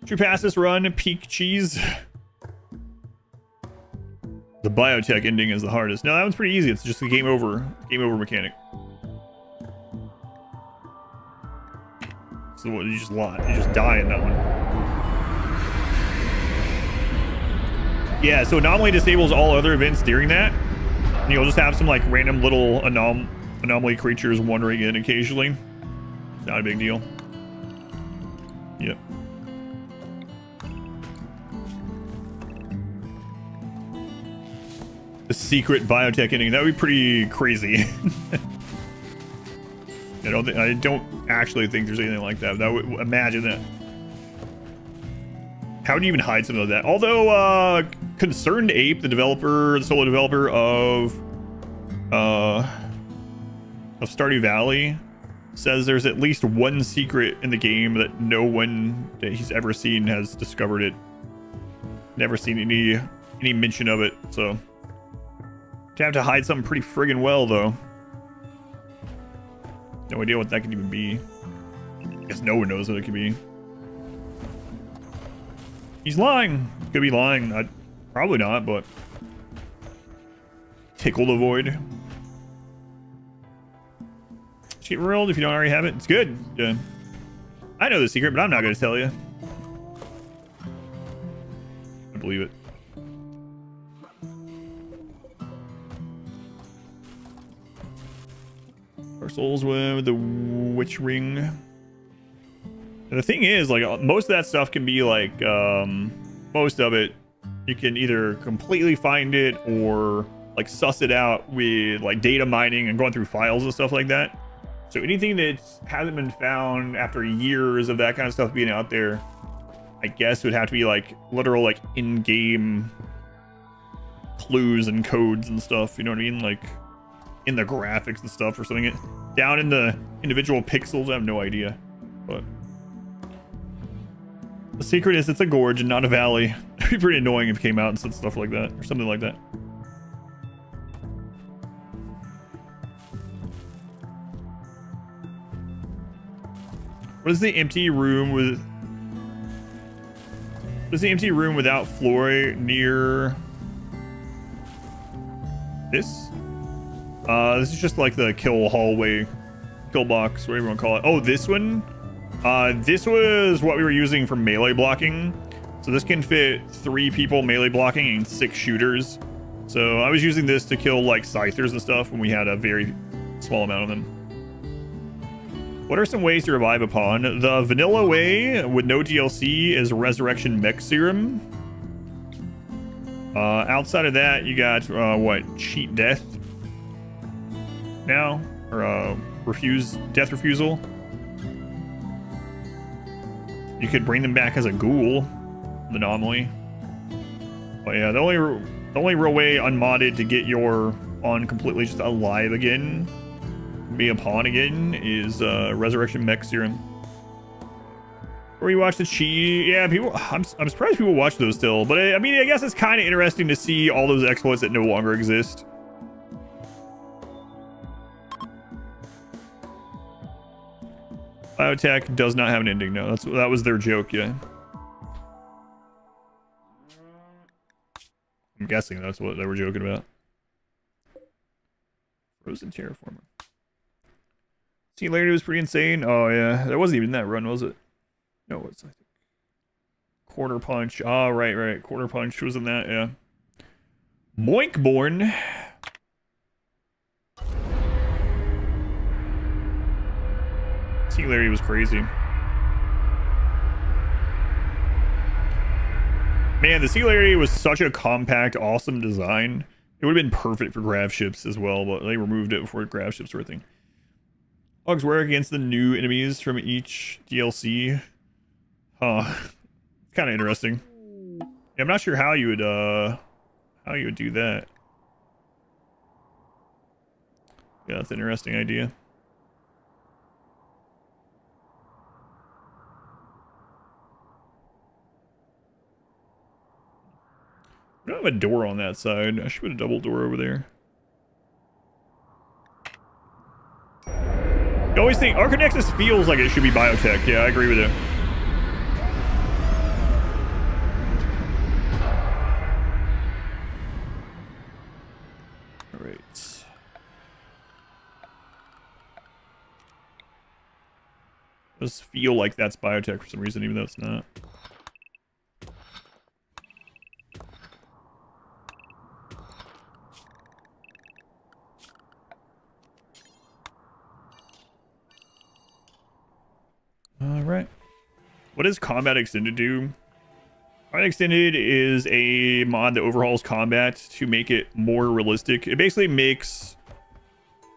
Should we pass this run? Peak cheese. The biotech ending is the hardest. No, that one's pretty easy. It's just a game over mechanic. So you just die in that one. Yeah, so Anomaly disables all other events during that. And you'll just have some like random little anomaly creatures wandering in occasionally. It's not a big deal. Yep. The secret biotech ending. That would be pretty crazy. I don't actually think there's anything like that. That would imagine that. How would you even hide some of that? Although Concerned Ape, the solo developer of Stardew Valley, says there's at least one secret in the game that no one that he's ever seen has discovered it. Never seen any mention of it, so you have to hide something pretty friggin' well, though. No idea what that could even be. I guess no one knows what it could be. He's lying. Could be lying. Probably not, but tickle the void. Cheat world, if you don't already have it, it's good. Yeah. I know the secret, but I'm not going to tell you. I believe it. Our souls with the witch ring. And the thing is, like, most of that stuff can be like, most of it, you can either completely find it or like suss it out with like data mining and going through files and stuff like that. So anything that hasn't been found after years of that kind of stuff being out there, I guess would have to be like literal like in-game clues and codes and stuff. You know what I mean? Like in the graphics and stuff or something. Down in the individual pixels, I have no idea. But the secret is it's a gorge and not a valley. It'd be pretty annoying if it came out and said stuff like that or something like that. What is the empty room with? What is the empty room without floor near this? This is just like the kill hallway, kill box, whatever you want to call it. Oh, this one? This was what we were using for melee blocking. So this can fit 3 people melee blocking and 6 shooters. So I was using this to kill like scythers and stuff when we had a very small amount of them. What are some ways to revive a pawn? The vanilla way with no DLC is Resurrection Mech Serum. Outside of that, you got what? Cheat death now, or death refusal. You could bring them back as a ghoul, the anomaly. But yeah, the only real way unmodded to get your pawn completely just alive again, be a pawn again, is resurrection mech serum. Or you watch the cheat. Yeah, people. I'm surprised people watch those still. But I mean, I guess it's kind of interesting to see all those exploits that no longer exist. Biotech does not have an ending. No, that was their joke. Yeah. I'm guessing that's what they were joking about. Frozen Terraformer. Singularity was pretty insane. Oh yeah, that wasn't even that run, was it? No, what's I think Quarter Punch. Oh, right. Quarter Punch was in that, yeah. Moinkborn. Singularity was crazy. Man, the Singularity was such a compact, awesome design. It would have been perfect for grav ships as well, but they removed it before grav ships were a thing. Bugs work against the new enemies from each DLC. Huh. Kind of interesting. Yeah, I'm not sure how you would do that. Yeah, that's an interesting idea. I don't have a door on that side. I should put a double door over there. You always think Arcanexus feels like it should be biotech. Yeah, I agree with you. All right. Does feel like that's biotech for some reason, even though it's not. Alright. What does Combat Extended do? Combat Extended is a mod that overhauls combat to make it more realistic. It basically makes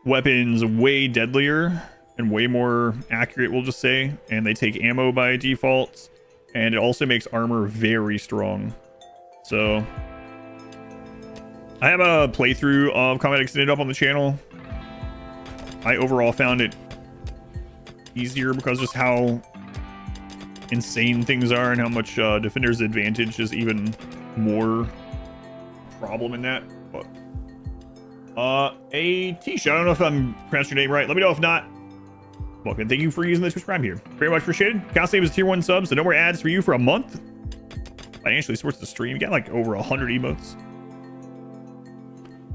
weapons way deadlier and way more accurate, we'll just say. And they take ammo by default. And it also makes armor very strong. So I have a playthrough of Combat Extended up on the channel. I overall found it easier because just how insane things are and how much Defender's Advantage is even more problem in that. But a Tisha, I don't know if I'm pronouncing your name right. Let me know if not. Welcome. Thank you for using the Twitch Prime here. Very much appreciated. Count save as a tier 1 sub, so no more ads for you for a month. Financially supports the stream. You got like over 100 emotes.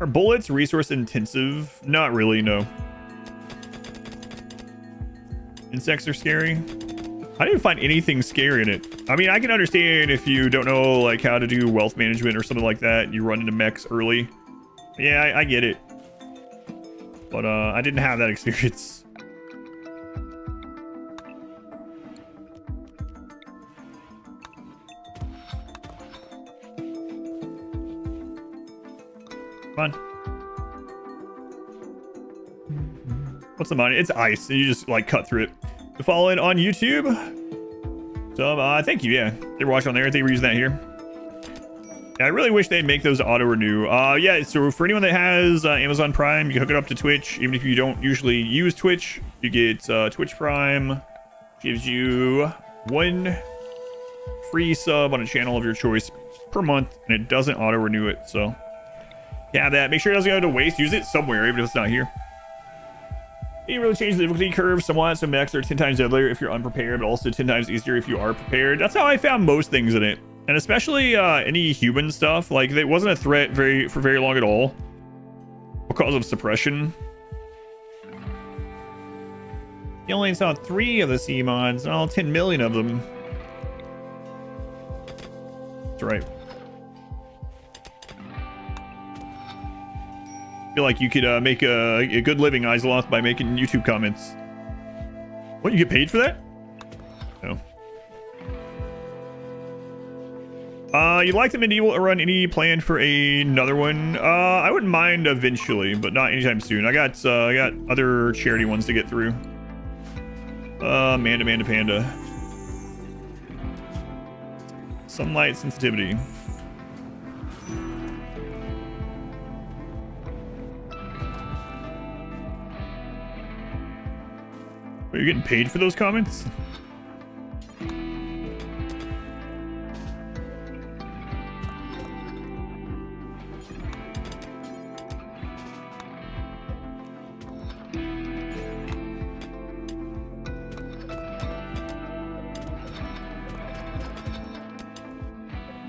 Are bullets resource intensive? Not really, no. Insects are scary. I didn't find anything scary in it. I mean, I can understand if you don't know like how to do wealth management or something like that. You run into mechs early. Yeah, I get it. But I didn't have that experience. Come on. What's the money? It's ice. You just like cut through it. To follow it on YouTube. So thank you. Yeah, they were watching on there. They were using that here. Yeah, I really wish they'd make those auto renew. Yeah. So for anyone that has Amazon Prime, you can hook it up to Twitch. Even if you don't usually use Twitch, you get Twitch Prime. Gives you 1 free sub on a channel of your choice per month, and it doesn't auto renew it. So yeah, that. Make sure it doesn't go to waste. Use it somewhere, even if it's not here. You really change the difficulty curve somewhat, so mechs are 10 times deadlier if you're unprepared, but also 10 times easier if you are prepared. That's how I found most things in it. And especially any human stuff, like it wasn't a threat for very long at all because of suppression. You only saw 3 of the C mods, not all 10 million of them. That's right. I feel like you could make a good living, Iseloth, by making YouTube comments. What, you get paid for that? No. You like the medieval run? Any plan for another one? I wouldn't mind eventually, but not anytime soon. I got other charity ones to get through. Manda Panda. Sunlight sensitivity. Are you getting paid for those comments?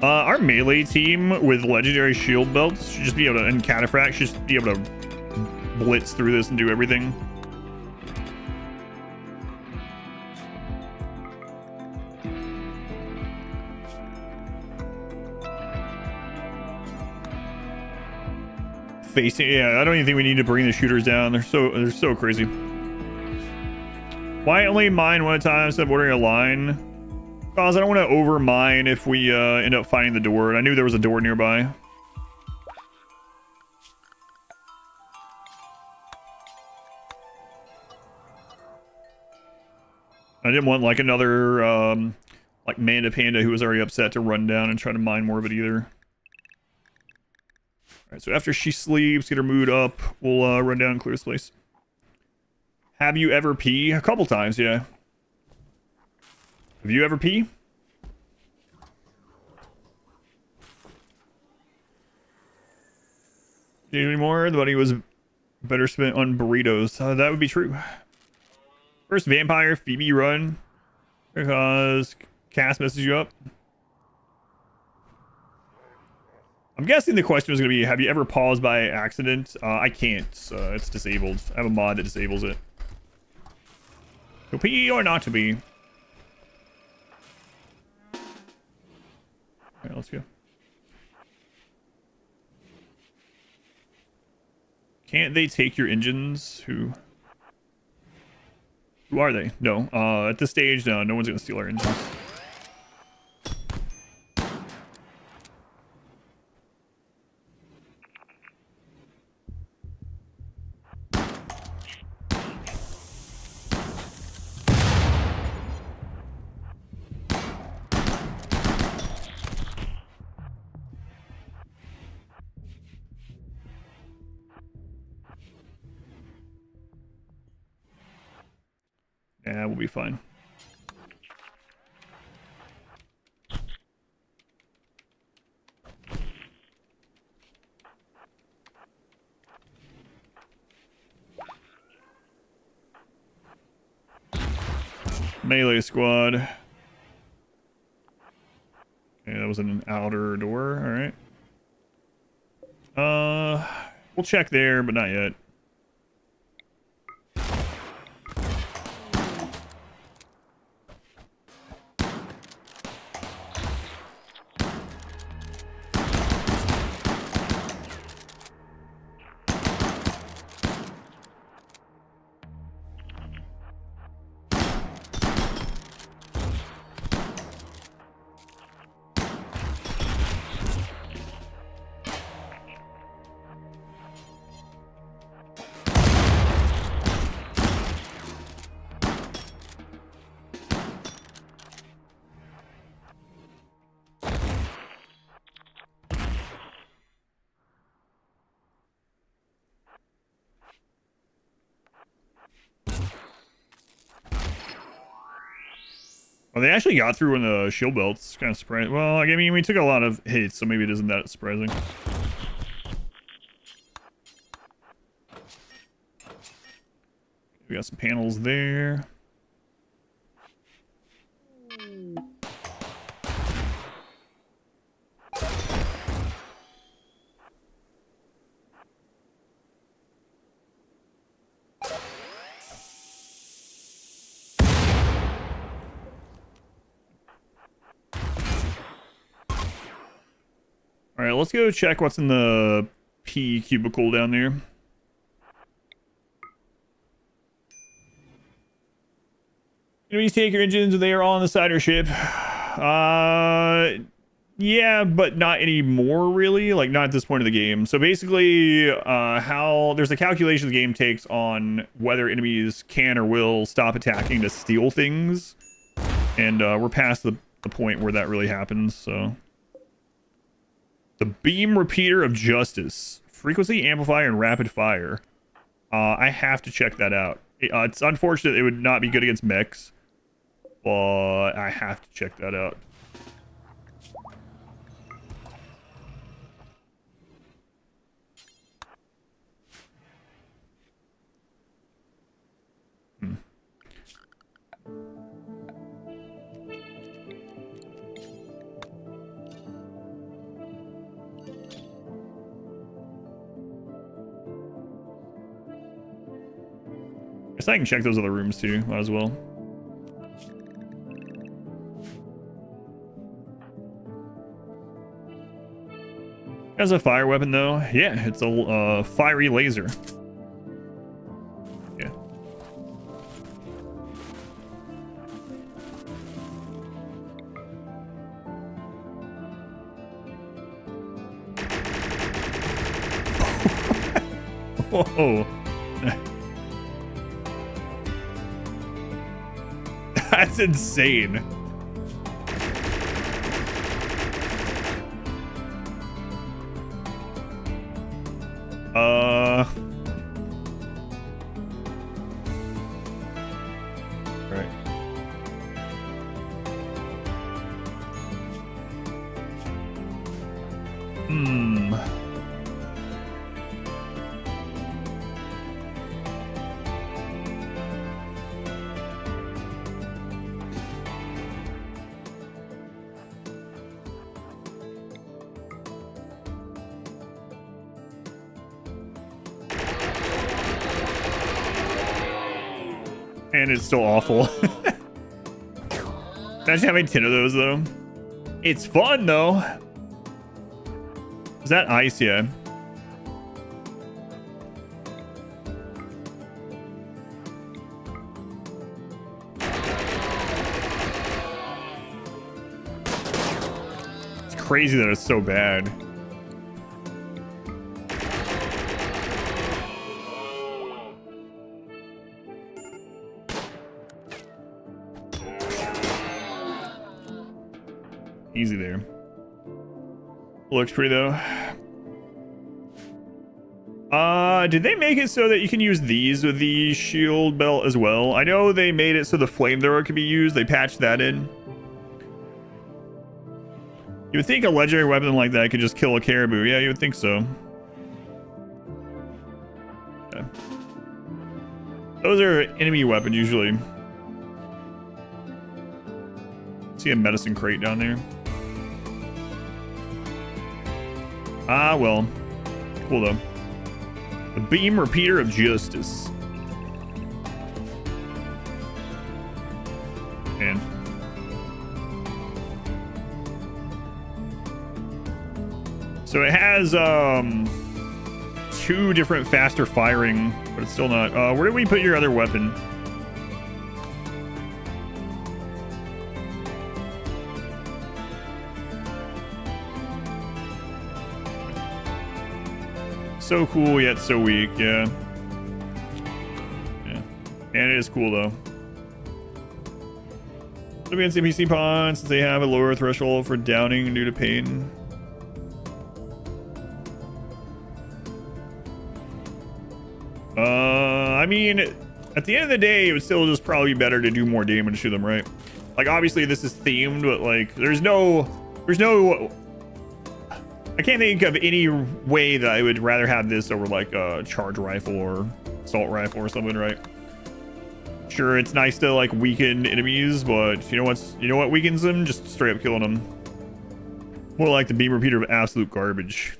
Our melee team with legendary shield belts should just be able to, and cataphract should just be able to blitz through this and do everything. Facing, yeah, I don't even think we need to bring the shooters down. They're so crazy. Why only mine one at a time instead of ordering a line? Because I don't want to over mine if we end up finding the door. And I knew there was a door nearby. I didn't want like another like Manda Panda who was already upset to run down and try to mine more of it either. Alright, so after she sleeps, get her mood up, we'll run down and clear this place. Have you ever pee? A couple times, yeah. Have you ever pee? Anymore? The money was better spent on burritos. That would be true. First vampire Phoebe run because Cass messes you up. I'm guessing the question was going to be, have you ever paused by accident? I can't. It's disabled. I have a mod that disables it. To pee or not to be. Alright, let's go. Can't they take your engines? Who are they? No. At this stage, no. No one's gonna steal our engines. Yeah, we'll be fine. Melee squad. Okay, that was an outer door. All right. We'll check there, but not yet. Well, they actually got through in the shield belts. Kind of surprising. Well, I mean, we took a lot of hits, so maybe it isn't that surprising. We got some panels there. All right, let's go check what's in the P cubicle down there. Enemies take your engines, they are all on the side of your ship. Yeah, but not anymore, really. Like, not at this point of the game. So basically, how there's a calculation the game takes on whether enemies can or will stop attacking to steal things, and we're past the point where that really happens. So, the beam repeater of justice, frequency amplifier, and rapid fire. I have to check that out. It's unfortunate it would not be good against mechs, but I have to check that out. Guess I can check those other rooms too, might as well. Has a fire weapon though. Yeah, it's a fiery laser. Yeah. Whoa. That's insane. Right. And it's still awful. Imagine having 10 of those, though. It's fun, though. Is that ice? Yeah. It's crazy that it's so bad. Easy there. Looks pretty though. Did they make it so that you can use these with the shield belt as well? I know they made it so the flamethrower could be used. They patched that in. You would think a legendary weapon like that could just kill a caribou. Yeah, you would think so. Okay. Those are enemy weapons usually. See a medicine crate down there. Ah, well. Cool, though. The beam repeater of justice. Man. So it has, 2 different faster firing, but it's still not. Where did we put your other weapon? So cool, yet so weak, yeah. Yeah. And it is cool, though. Against NPC pawns, since they have a lower threshold for downing due to pain. I mean, at the end of the day, it would still just probably be better to do more damage to them, right? Like, obviously, this is themed, but, like, there's no... I can't think of any way that I would rather have this over like a charge rifle or assault rifle or something, right? Sure, it's nice to like weaken enemies, but you know what weakens them? Just straight up killing them. More like the beam repeater of absolute garbage.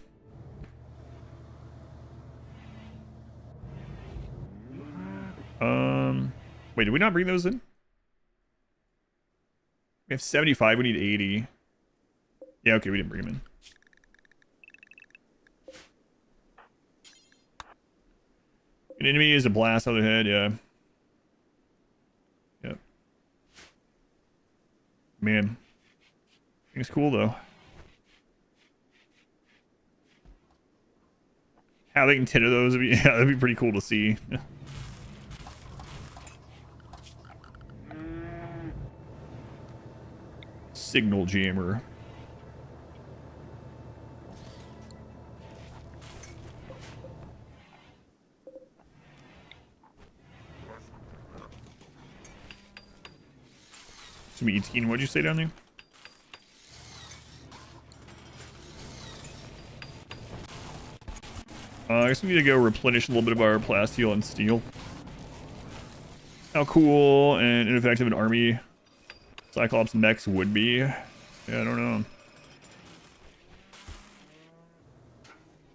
Wait, did we not bring those in? We have 75, we need 80. Yeah, okay, we didn't bring them in. An enemy is a blast on the head, yeah. Yep. Man. It's cool though. Having 10 of those would be, yeah, that'd be pretty cool to see. Signal jammer. Sweet, what'd you say down there? I guess we need to go replenish a little bit of our plasteel and steel. How cool and ineffective an army Cyclops mechs would be. Yeah, I don't know.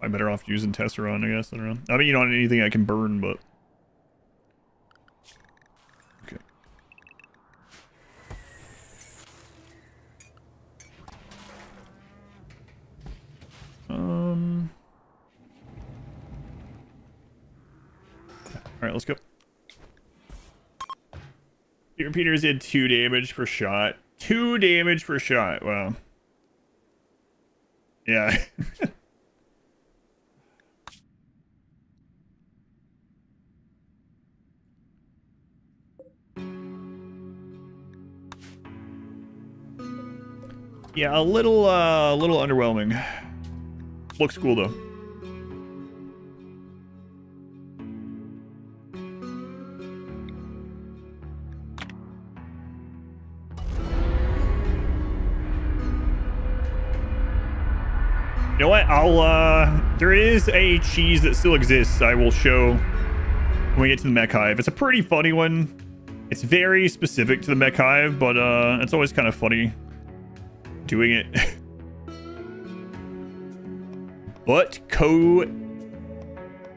I'm better off using Tesseron, I guess. I don't know. I mean, you don't need anything I can burn, but... Okay. Alright, let's go. The repeaters did 2 damage per shot. 2 damage per shot. Wow. Yeah. Yeah, a little underwhelming. Looks cool though. You know what? There is a cheese that still exists. I will show when we get to the mech hive. It's a pretty funny one. It's very specific to the mech hive, but it's always kind of funny doing it. Butt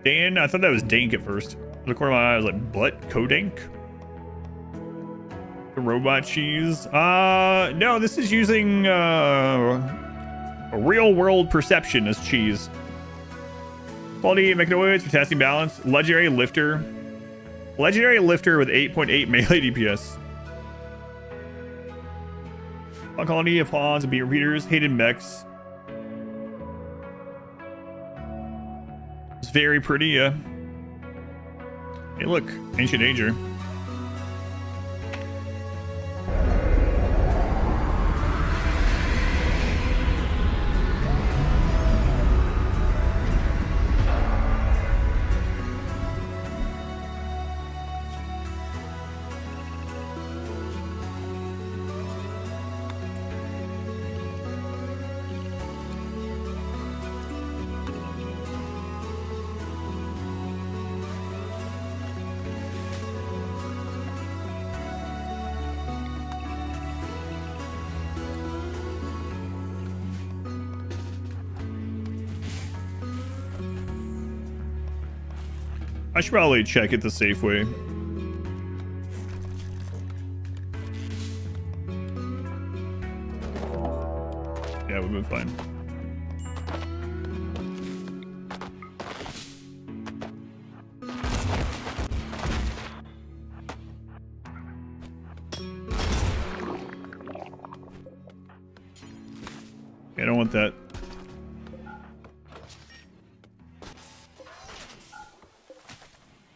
Dan? I thought that was Dank at first. In the corner of my eye, I was like, Butt Kodank? The robot cheese? No, this is using a real world perception as cheese. Quality mechanoids for testing balance. Legendary lifter. Legendary lifter with 8.8 melee DPS. Fun colony of pawns and beat repeaters. Hated mechs. It's very pretty, yeah. Hey, look. Ancient Danger. I should probably check it the safe way. Yeah, we've been fine. I don't want that.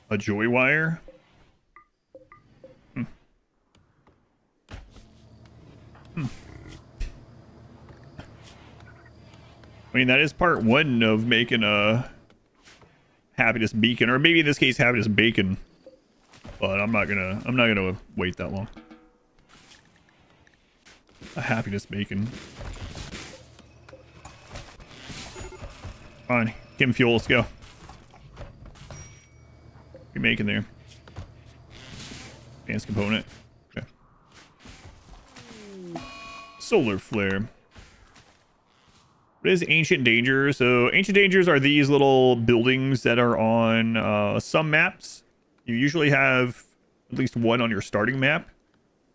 A joy wire? I mean, that is part 1 of making a happiness beacon, or maybe in this case happiness bacon. But I'm not gonna wait that long. A happiness bacon. Fine, Kim fuel, let's go. You're making there. Advanced component. Okay. Solar flare. What is Ancient Danger? So Ancient Dangers are these little buildings that are on some maps. You usually have at least one on your starting map.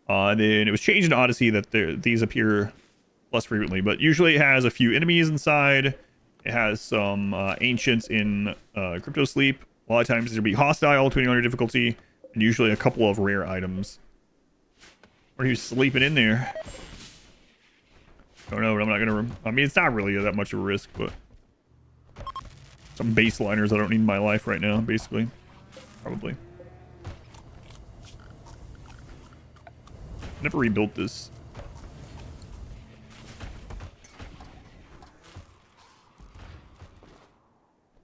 Then it was changed in Odyssey that these appear less frequently, but usually it has a few enemies inside. It has some ancients in Crypto Sleep. A lot of times there'll be hostile, depending on your difficulty, and usually a couple of rare items. Or he's sleeping in there. Don't know, but I'm not gonna. I mean, it's not really that much of a risk, but Some baseliners I don't need in my life right now, basically. Probably. Never rebuilt this.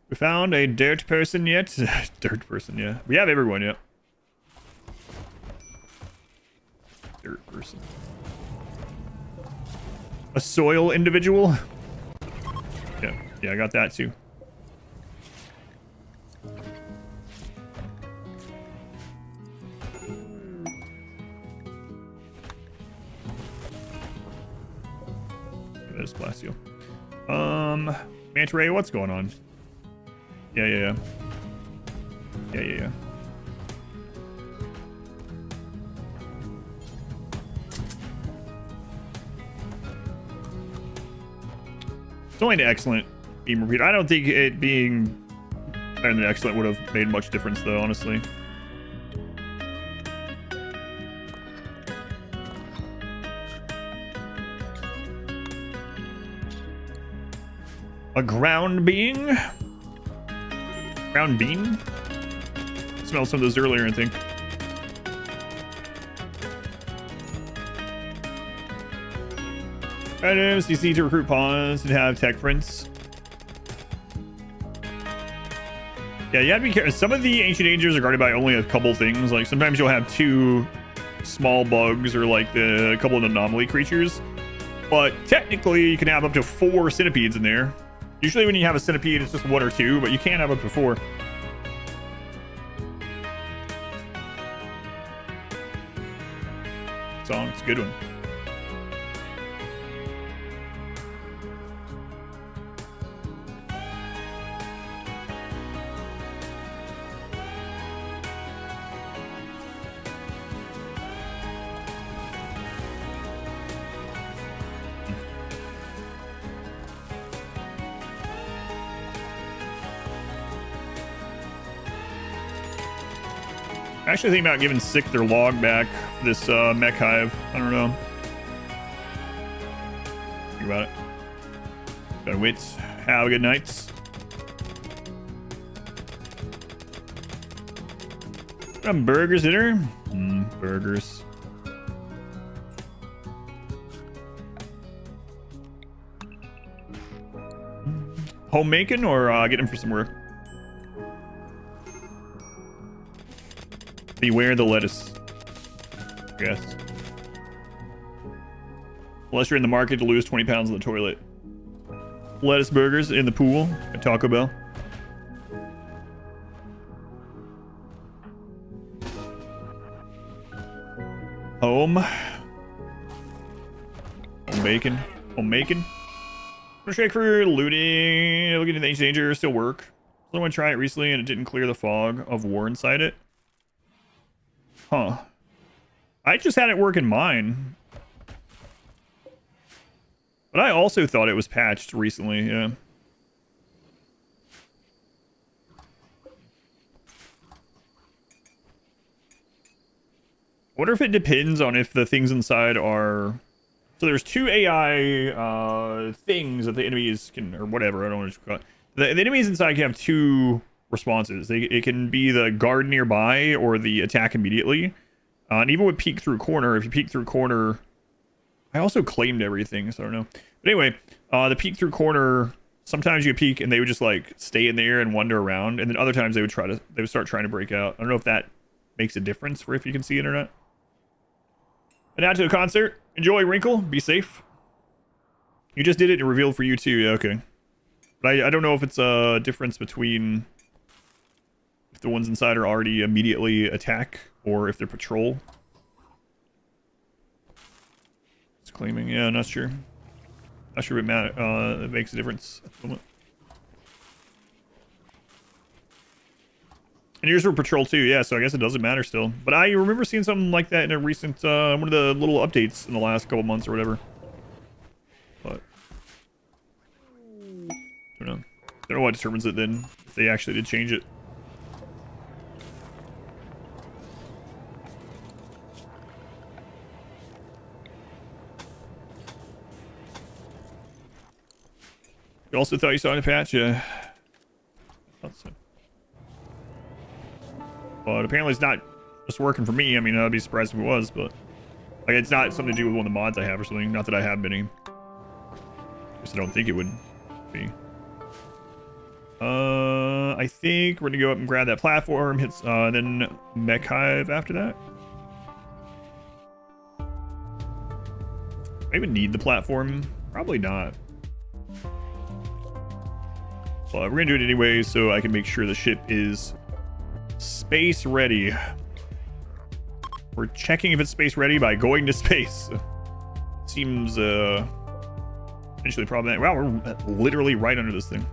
We found a dirt person yet? Dirt person, yeah. We have everyone yet. Dirt person. A soil individual? Yeah, I got that too. There's Blasio. Manta Ray, what's going on? Yeah. It's only an excellent beam repeater. I don't think it being better than excellent would have made much difference, though, honestly. A ground being? Ground bean? Smelled some of those earlier, I think. Items, you see to recruit pawns and have tech prints. Yeah, you have to be careful. Some of the ancient dangers are guarded by only a couple things. Like sometimes you'll have 2 small bugs or like a couple of anomaly creatures. But technically you can have up to 4 centipedes in there. Usually when you have a centipede, it's just 1 or 2, but you can have up to 4. Song, it's a good one. I actually think about giving Sick their log back for this mech hive. I don't know. Think about it. Gotta wait. Have a good night. Some burgers in her. Burgers. Homemaking or get them for somewhere? Beware the lettuce. Yes. Unless you're in the market to lose 20 pounds in the toilet. Lettuce burgers in the pool at Taco Bell. Home bacon. Home bacon. I'm check for looting. Looking at the ancient danger. Still work. Someone tried it recently and it didn't clear the fog of war inside it. Huh. I just had it work in mine. But I also thought it was patched recently, yeah. I wonder if it depends on if the things inside are... So there's 2 AI things that the enemies can... Or whatever, I don't know what to call it. The enemies inside can have 2... responses. It can be the guard nearby or the attack immediately. And even with peek through corner, if you peek through corner, I also claimed everything, so I don't know. But anyway, the peek through corner, sometimes you peek and they would just like stay in there and wander around, and then other times they would start trying to break out. I don't know if that makes a difference for if you can see it or not. And now to the concert. Enjoy, Wrinkle. Be safe. You just did it and revealed for you too. Yeah, okay. But I don't know if it's a difference between if the ones inside are already immediately attack or if they're patrol. It's claiming, yeah, not sure. Not sure if it makes a difference at the moment. And yours were patrol too, yeah, so I guess it doesn't matter still. But I remember seeing something like that in a recent, one of the little updates in the last couple months or whatever. But I don't know what determines it then, if they actually did change it. You also thought you saw in a patch? Yeah. Thought so. But apparently it's not just working for me. I mean, I'd be surprised if it was, but like it's not something to do with one of the mods I have or something. Not that I have any. I guess I don't think it would be. I think we're gonna go up and grab that platform, hit then Mech Hive after that. I even need the platform? Probably not. But we're gonna do it anyway so I can make sure the ship is space ready. We're checking if it's space ready by going to space. Seems potentially problematic. Wow, we're literally right under this thing.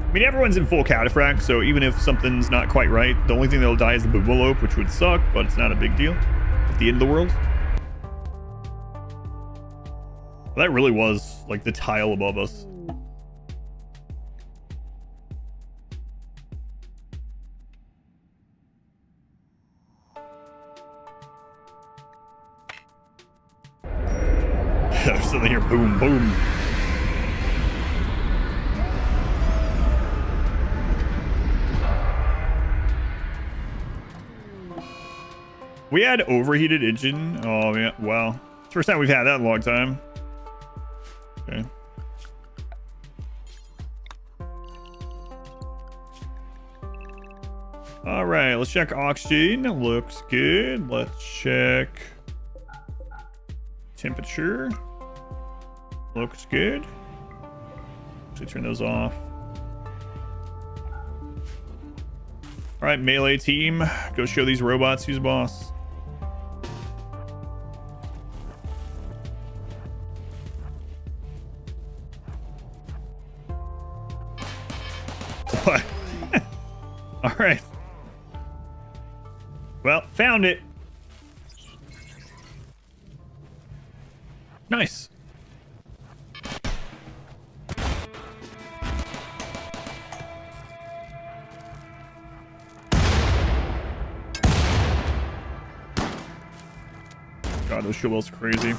I mean, everyone's in full cataphract, so even if something's not quite right, the only thing that'll die is the envelope, which would suck, but it's not a big deal. At the end of the world. Well, that really was like the tile above us. There's something here. Boom, boom. We had overheated engine. Oh, man. Wow. First time we've had that in a long time. Okay. All right. Let's check oxygen. Looks good. Let's check temperature. Looks good. Actually, turn those off. All right, melee team. Go show these robots who's boss. What? All right. Well, found it. Nice. God, those shovels are crazy.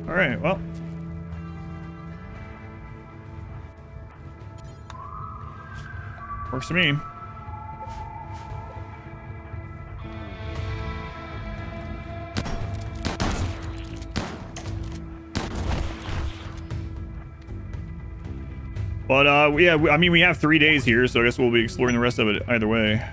All right, well. Works for me. But yeah, I mean, we have 3 days here, so I guess we'll be exploring the rest of it either way.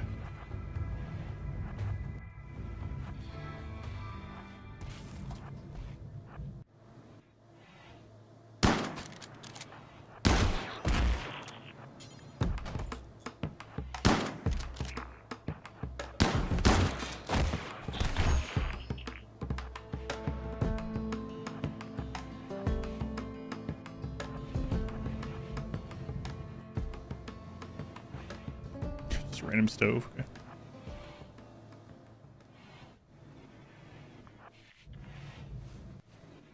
Random stove. Okay.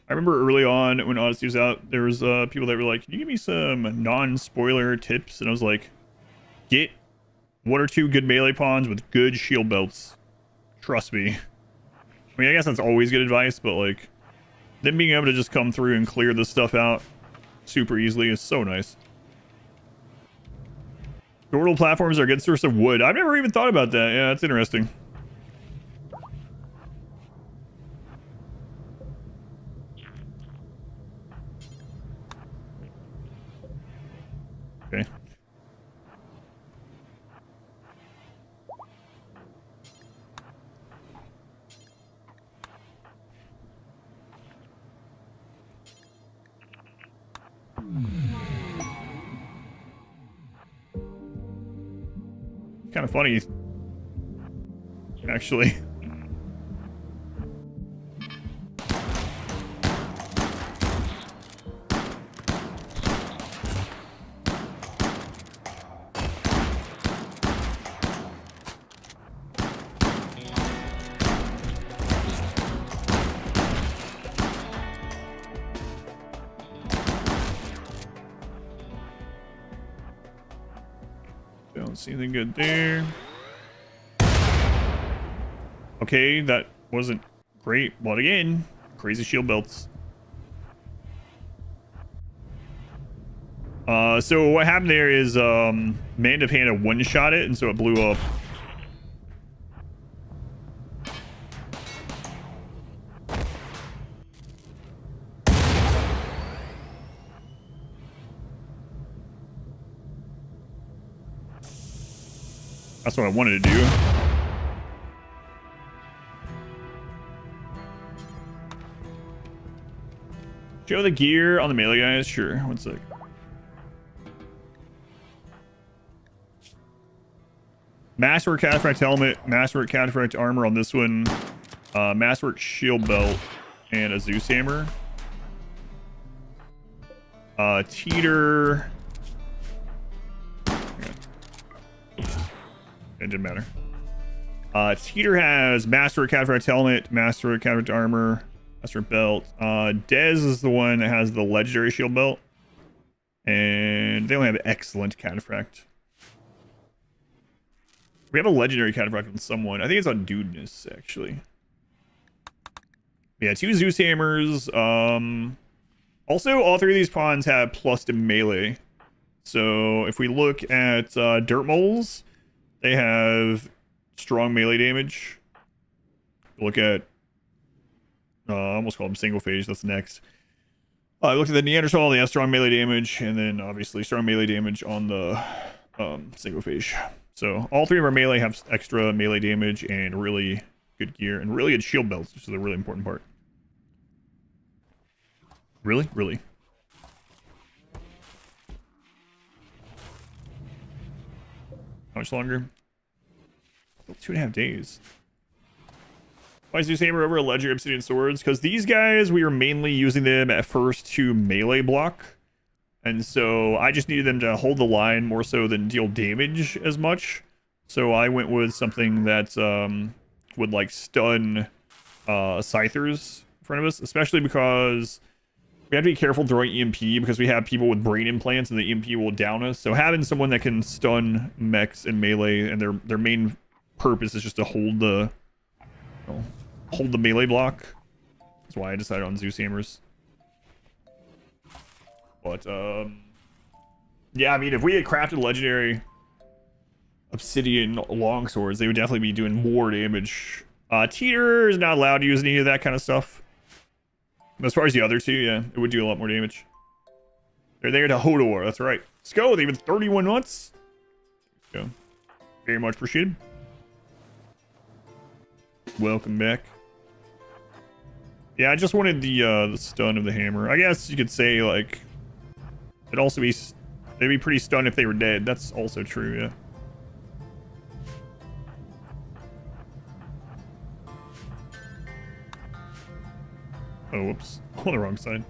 I remember early on when Odyssey was out, there was people that were like, "Can you give me some non-spoiler tips?" And I was like, "Get 1 or 2 good melee pawns with good shield belts. Trust me." I mean, I guess that's always good advice, but like, them being able to just come through and clear this stuff out super easily is so nice. Orbital platforms are a good source of wood. I've never even thought about that. Yeah, that's interesting. Okay. Kind of funny, actually. Don't see anything good there. Okay, that wasn't great. But again, crazy shield belts. So what happened there is Manda Panda one-shot it, and so it blew up. That's what I wanted to do. Show the gear on the melee guys? Sure. One sec. Masterwork Cataphract helmet, Masterwork Cataphract armor on this one, Masterwork shield belt, and a Zeus hammer. Teeter. It didn't matter. Teeter has Masterwork Cataphract helmet, Masterwork Cataphract armor, Masterwork belt. Dez is the one that has the legendary shield belt. And they only have excellent Cataphract. We have a legendary Cataphract on someone. I think it's on Dudeness, actually. Yeah, 2 Zeus hammers. Also, all 3 of these pawns have plus to melee. So if we look at dirt moles, they have strong melee damage. Look at I almost called them single phase. That's next. I looked at the Neanderthal. They have strong melee damage, and then obviously strong melee damage on the single phase. So all 3 of our melee have extra melee damage and really good gear and really good shield belts, which is a really important part. Really? Really? How much longer? 2.5 days. Why is Zeus Hammer over a Ledger Obsidian Swords? Because these guys, we were mainly using them at first to melee block. And so I just needed them to hold the line more so than deal damage as much. So I went with something that would like stun Scythers in front of us, especially because we have to be careful throwing EMP because we have people with brain implants and the EMP will down us. So having someone that can stun mechs and melee and their main purpose is just to hold the melee block. That's why I decided on Zeus Hammers. But yeah, I mean, if we had crafted legendary obsidian longswords, they would definitely be doing more damage. Teeter is not allowed to use any of that kind of stuff. As far as the other 2, yeah, it would do a lot more damage. They're there to Hodor, that's right. Let's go, they've been 31 months. Let's go. Very much appreciated. Welcome back. Yeah, I just wanted the stun of the hammer. I guess you could say, like, it'd also be, they'd be pretty stunned if they were dead. That's also true, yeah. Oh, whoops. On the wrong side.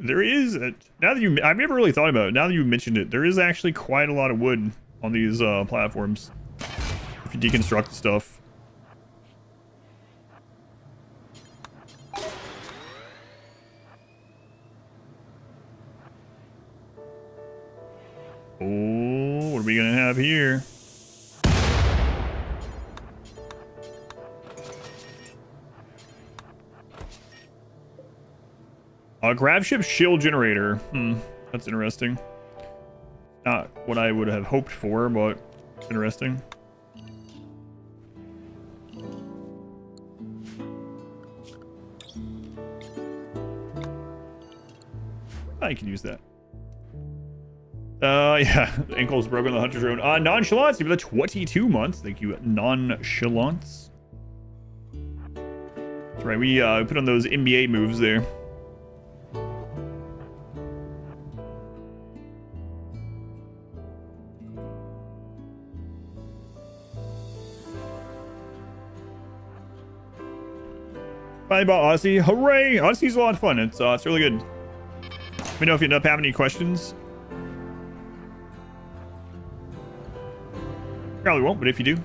There is now that I've never really thought about it. Now that you mentioned it, there is actually quite a lot of wood on these platforms if you deconstruct the stuff. Oh, what are we gonna have here? Grab ship shield generator. That's interesting. Not what I would have hoped for, but interesting. I can use that. Yeah, the ankle's broken, the hunter drone. Nonchalance, you have the 22 months. Thank you, Nonchalance. That's right, we put on those NBA moves there. Finally bought Odyssey. Hooray! Odyssey's a lot of fun. It's really good. Let me know if you end up having any questions. Probably won't, but if you do.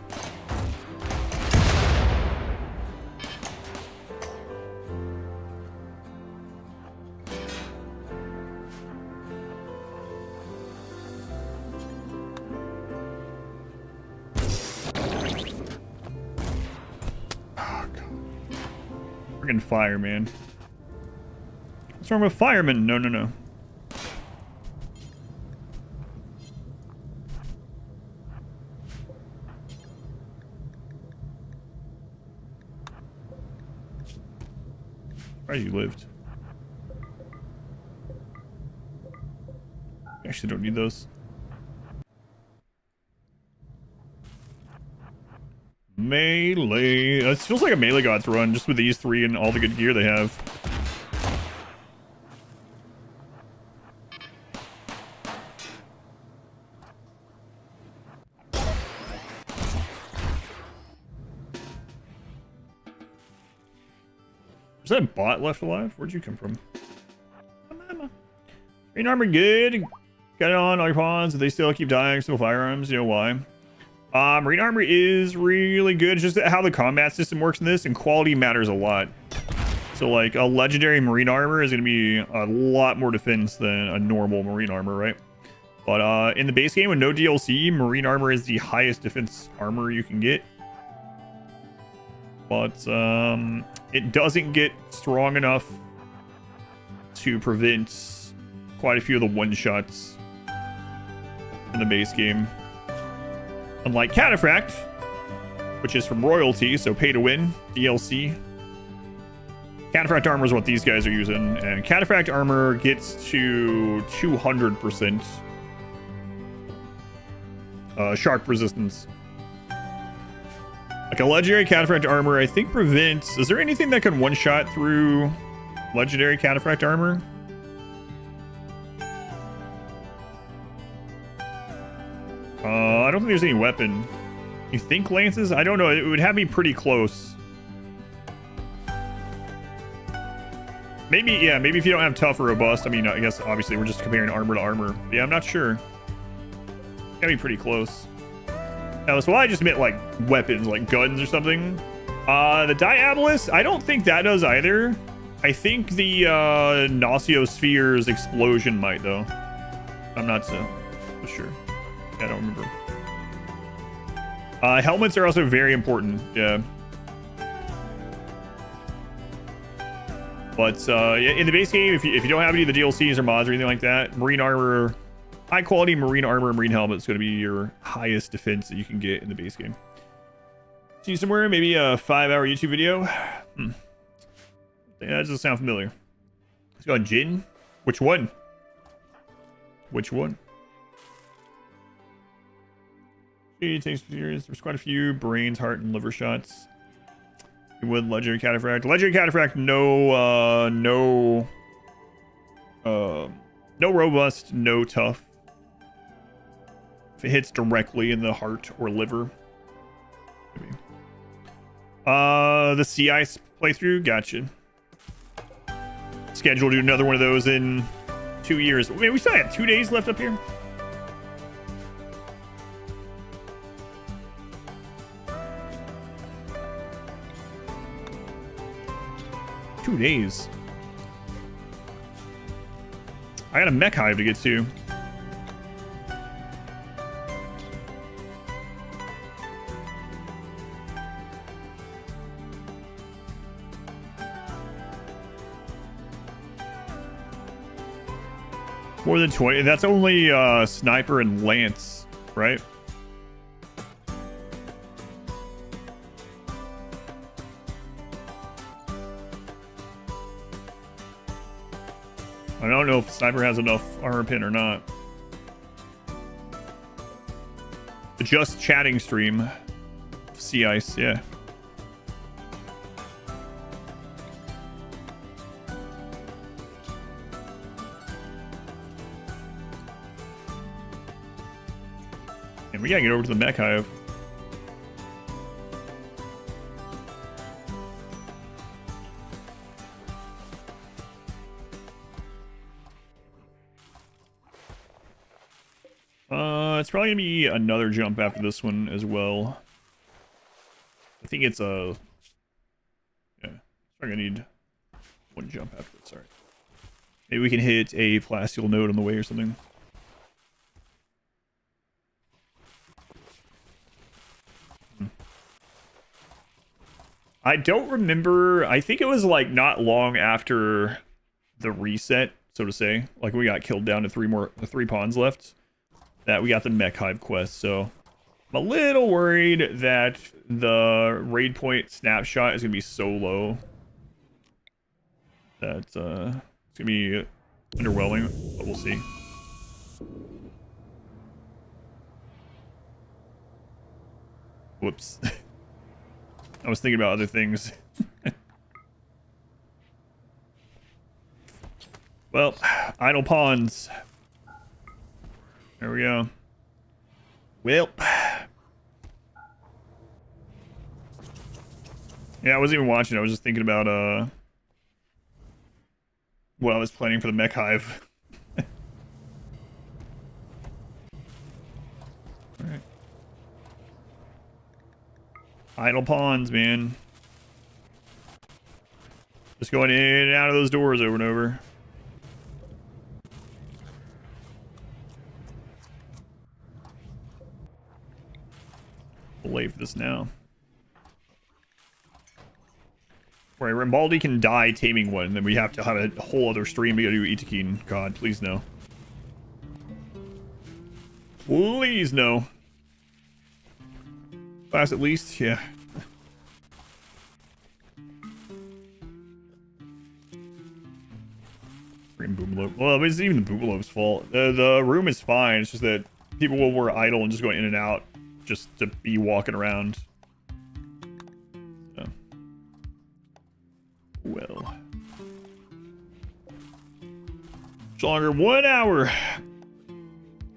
Friggin' fireman. What's wrong with fireman? No, no, no. Surprised you lived. Actually, don't need those. Melee. It feels like a Melee Gods run, just with these three and all the good gear they have. Is that a bot left alive? Where'd you come from? Green armor good. Got it on all your pawns. If they still keep dying, still firearms, you know why. Marine armor is really good. It's just how the combat system works in this, and quality matters a lot. So like a legendary marine armor is going to be a lot more defense than a normal marine armor, right? But in the base game with no DLC, marine armor is the highest defense armor you can get. But it doesn't get strong enough to prevent quite a few of the one-shots in the base game. Unlike Cataphract, which is from Royalty, so pay to win, DLC. Cataphract armor is what these guys are using, and Cataphract armor gets to 200% sharp resistance. Like a legendary Cataphract armor, I think prevents... Is there anything that can one-shot through legendary Cataphract armor? I don't think there's any weapon. You think lances? I don't know. It would have me pretty close. Maybe, yeah, maybe if you don't have tough or robust. I mean, I guess obviously we're just comparing armor to armor. Yeah, I'm not sure. Gotta be pretty close. Now, so I just meant like weapons, like guns or something. The Diabolus, I don't think that does either. I think the Nossiosphere's explosion might, though. I'm not so sure. I don't remember. Helmets are also very important. Yeah. But in the base game, if you don't have any of the DLCs or mods or anything like that, marine armor, high quality marine armor, marine helmet is going to be your highest defense that you can get in the base game. See somewhere, maybe a 5-hour YouTube video. Yeah, that doesn't sound familiar. Let's go on Jin. Which one? Which one? It takes years. There's quite a few brains, heart, and liver shots. You would legendary Cataphract. Legendary Cataphract, no robust, no tough. If it hits directly in the heart or liver. Maybe. The Sea Ice playthrough, gotcha. Scheduled to do another one of those in 2 years. I mean, we still have 2 days left up here. Two days. I got a mech hive to get to. More than 20. That's only sniper and lance, right? I don't know if sniper has enough armor pin or not. Just chatting stream. Sea Ice, yeah. And we gotta get over to the mech hive. It's probably gonna be another jump after this one as well. I think it's a... Yeah, I'm gonna need one jump after it, sorry. Maybe we can hit a plasteel node on the way or something. I don't remember. I think it was like not long after the reset, so to say. Like we got killed down to three pawns left. That we got the mech hive quest. So I'm a little worried that the raid point snapshot is gonna be so low that it's gonna be underwhelming. But we'll see. Whoops. I was thinking about other things. Well, idle pawns. There we go. Well. Yeah, I wasn't even watching. I was just thinking about what I was planning for the mech hive. Alright. Idle pawns, man. Just going in and out of those doors over and over. We'll wait for this now. Right, Rimbaldi can die taming one, then we have to have a whole other stream to go do Itakeen. God, please no. Please no. Class at least, yeah. Boomalope. Well, it's even the Boomalope's fault. The room is fine. It's just that people were idle and just going in and out just to be walking around. So. Well. Longer 1 hour.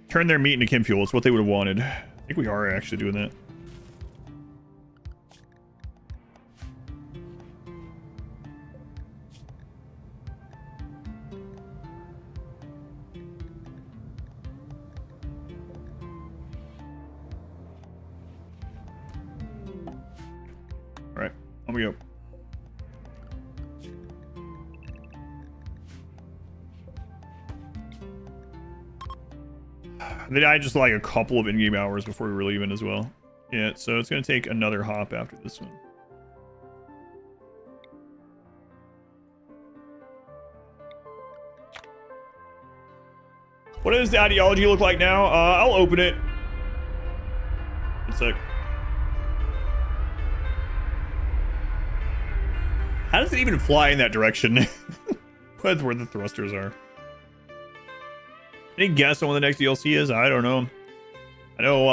Turn their meat into chem fuel. It's what they would have wanted. I think we are actually doing that. All right, on we go. They died just like a couple of in-game hours before we were leaving as well. Yeah, so it's going to take another hop after this one. What does the ideology look like now? I'll open it. One sec. How does it even fly in that direction? That's where the thrusters are. Any guess on what the next DLC is? I don't know. I know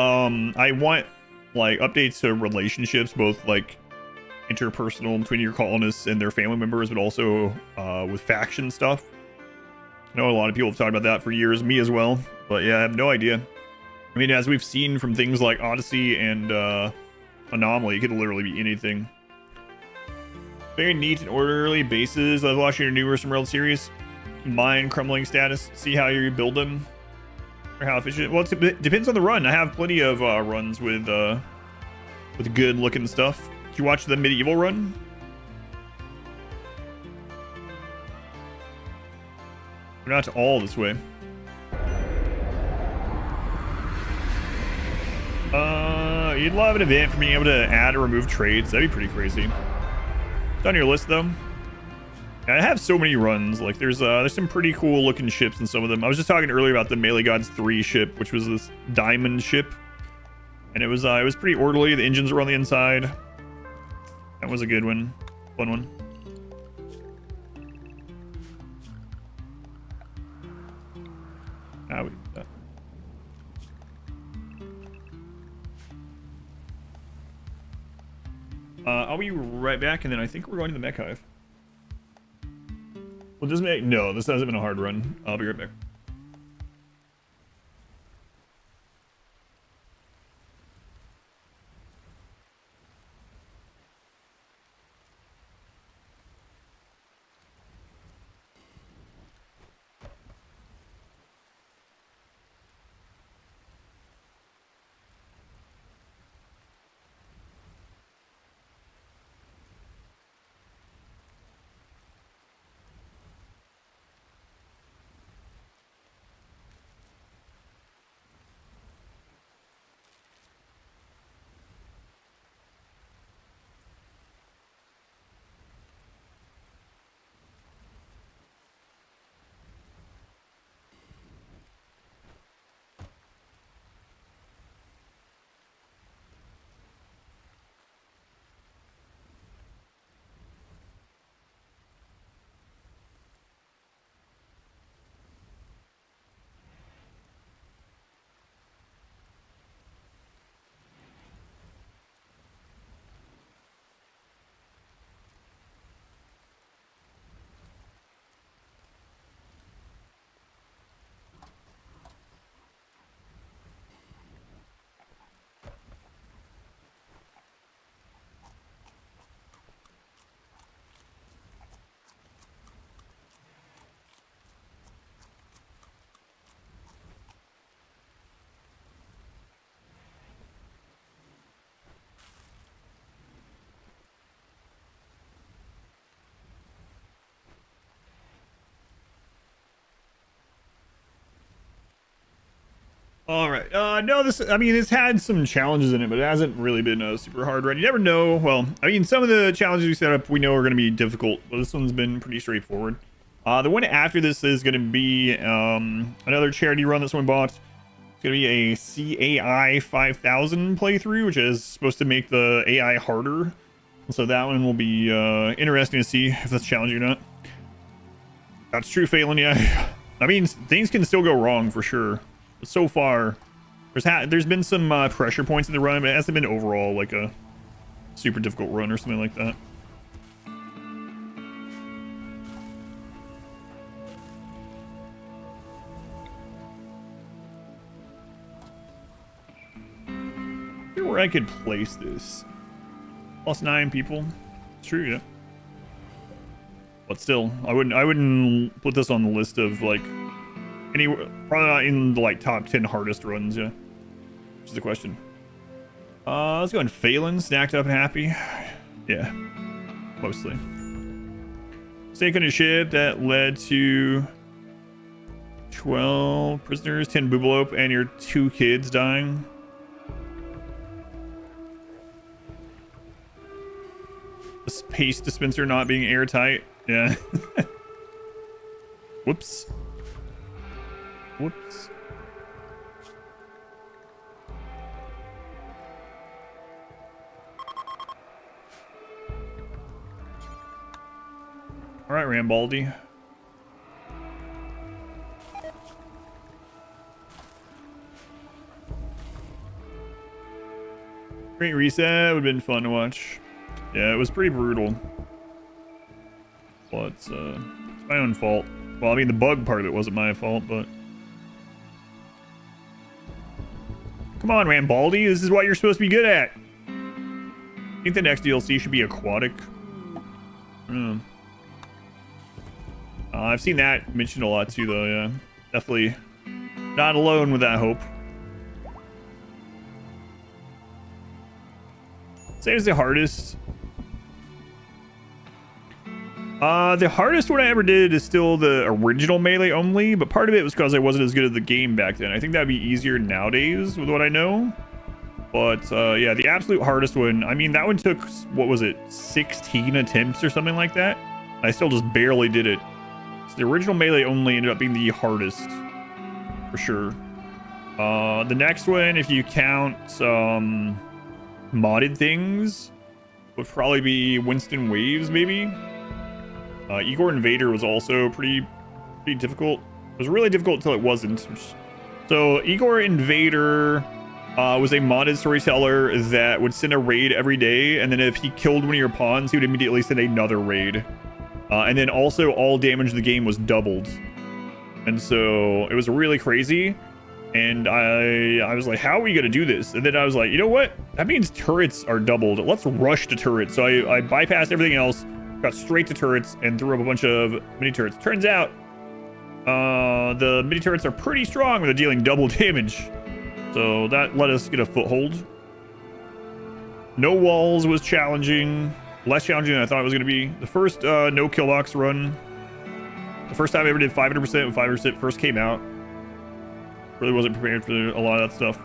I want like updates to relationships, both like interpersonal between your colonists and their family members, but also with faction stuff. I know a lot of people have talked about that for years, me as well. But yeah, I have no idea. I mean, as we've seen from things like Odyssey and Anomaly, it could literally be anything. Very neat and orderly bases. I've watched your newer RimWorld series. Mine crumbling status. See how you build them, or how efficient. Well, it depends on the run. I have plenty of runs with good looking stuff. Did you watch the medieval run? We're not all this way. You'd love an event for being able to add or remove trades. That'd be pretty crazy. It's on your list though. I have so many runs. Like there's some pretty cool looking ships in some of them. I was just talking earlier about the Melee Gods 3 ship, which was this diamond ship, and it was pretty orderly. The engines were on the inside. That was a good one, fun one. We do that. I'll be right back, and then I think we're going to the mech hive. Well, this hasn't been a hard run. I'll be right back. All right. No, I mean, it's had some challenges in it, but it hasn't really been a super hard run. You never know. Well, I mean, some of the challenges we set up, we know are going to be difficult, but this one's been pretty straightforward. The one after this is going to be another charity run that someone bought. It's going to be a CAI 5000 playthrough, which is supposed to make the AI harder. So that one will be interesting to see if that's challenging or not. That's true, Phelan. Yeah. I mean, things can still go wrong for sure. But so far, there's been some pressure points in the run, but it hasn't been overall like a super difficult run or something like that. Where I could place this. +9 people. It's true, yeah. But still, I wouldn't put this on the list of like probably not in the like top 10 hardest runs, yeah. Which is the question. Let's go and Phelan, snacked up and happy. Yeah. Mostly. Stake on a ship that led to 12 prisoners, 10 boobalope, and your 2 kids dying. The space dispenser not being airtight. Yeah. Whoops. Whoops. All right, Rambaldi. Great reset. Would have been fun to watch. Yeah, it was pretty brutal. But it's my own fault. Well, I mean, the bug part of it wasn't my fault, but... Come on, Rambaldi. This is what you're supposed to be good at. I think the next DLC should be aquatic. I've seen that mentioned a lot too, though, yeah. Definitely not alone with that hope. Same as the hardest. The hardest one I ever did is still the original melee only, but part of it was because I wasn't as good at the game back then. I think that'd be easier nowadays with what I know. But yeah, the absolute hardest one, I mean, that one took, what was it, 16 attempts or something like that? I still just barely did it. So the original melee only ended up being the hardest, for sure. The next one, if you count modded things, would probably be Winston Waves, maybe. Igor Invader was also pretty difficult. It was really difficult until it wasn't. So Igor Invader was a modded storyteller that would send a raid every day, and then if he killed one of your pawns, he would immediately send another raid. And then also all damage in the game was doubled. And so it was really crazy. And I was like, how are we going to do this? And then I was like, you know what? That means turrets are doubled. Let's rush to turrets. So I bypassed everything else, got straight to turrets, and threw up a bunch of mini turrets. Turns out the mini turrets are pretty strong when they're dealing double damage. So that let us get a foothold. No walls was challenging. Less challenging than I thought it was going to be. The first no kill box run. The first time I ever did 500% when 500% first came out. Really wasn't prepared for a lot of that stuff.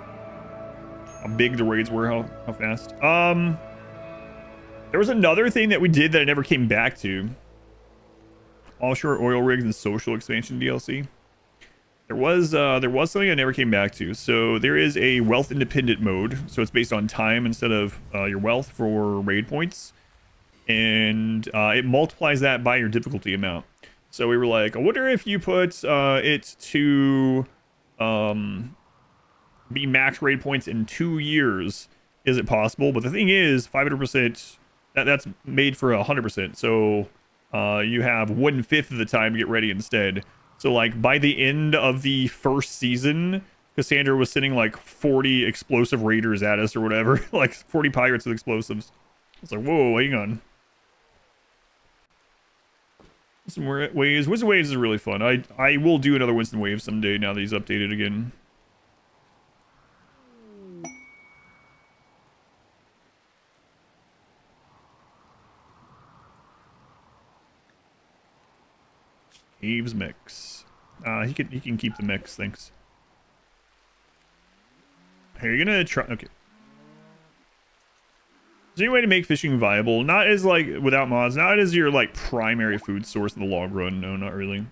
How big the raids were, how fast. There was another thing that we did that I never came back to. Offshore oil rigs and social expansion DLC. There was something I never came back to. So there is a wealth independent mode. So it's based on time instead of your wealth for raid points. And it multiplies that by your difficulty amount. So we were like, I wonder if you put it to be max raid points in 2 years, is it possible? But the thing is, 500%, that's made for 100%. So you have 1/5 of the time to get ready instead. So like by the end of the first season, Cassandra was sending like 40 explosive raiders at us or whatever, like 40 pirates with explosives. It's like, whoa, hang on. Some waves. Winston Waves is really fun. I will do another Winston Wave someday now that he's updated again. Eve's mix. He can keep the mix, thanks. Are you gonna try? Okay. Is there any way to make fishing viable? Not as like without mods. Not as your like primary food source in the long run. No, not really.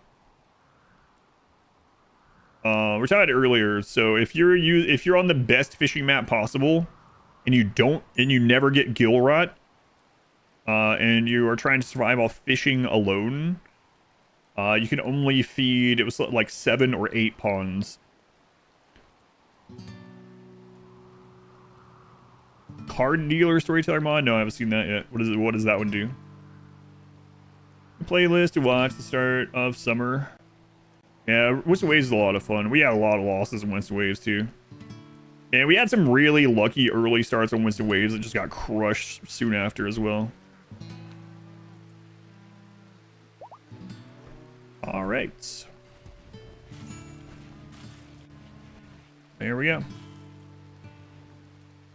We're talking about it earlier. So if you're on the best fishing map possible, and you never get gill rot, and you are trying to survive off fishing alone, you can only feed. It was like 7 or 8 ponds. Card dealer storyteller mod? No, I haven't seen that yet. What does that one do? Playlist to watch the start of summer. Yeah, Winston Waves is a lot of fun. We had a lot of losses in Winston Waves too. And we had some really lucky early starts on Winston Waves that just got crushed soon after as well. All right. There we go.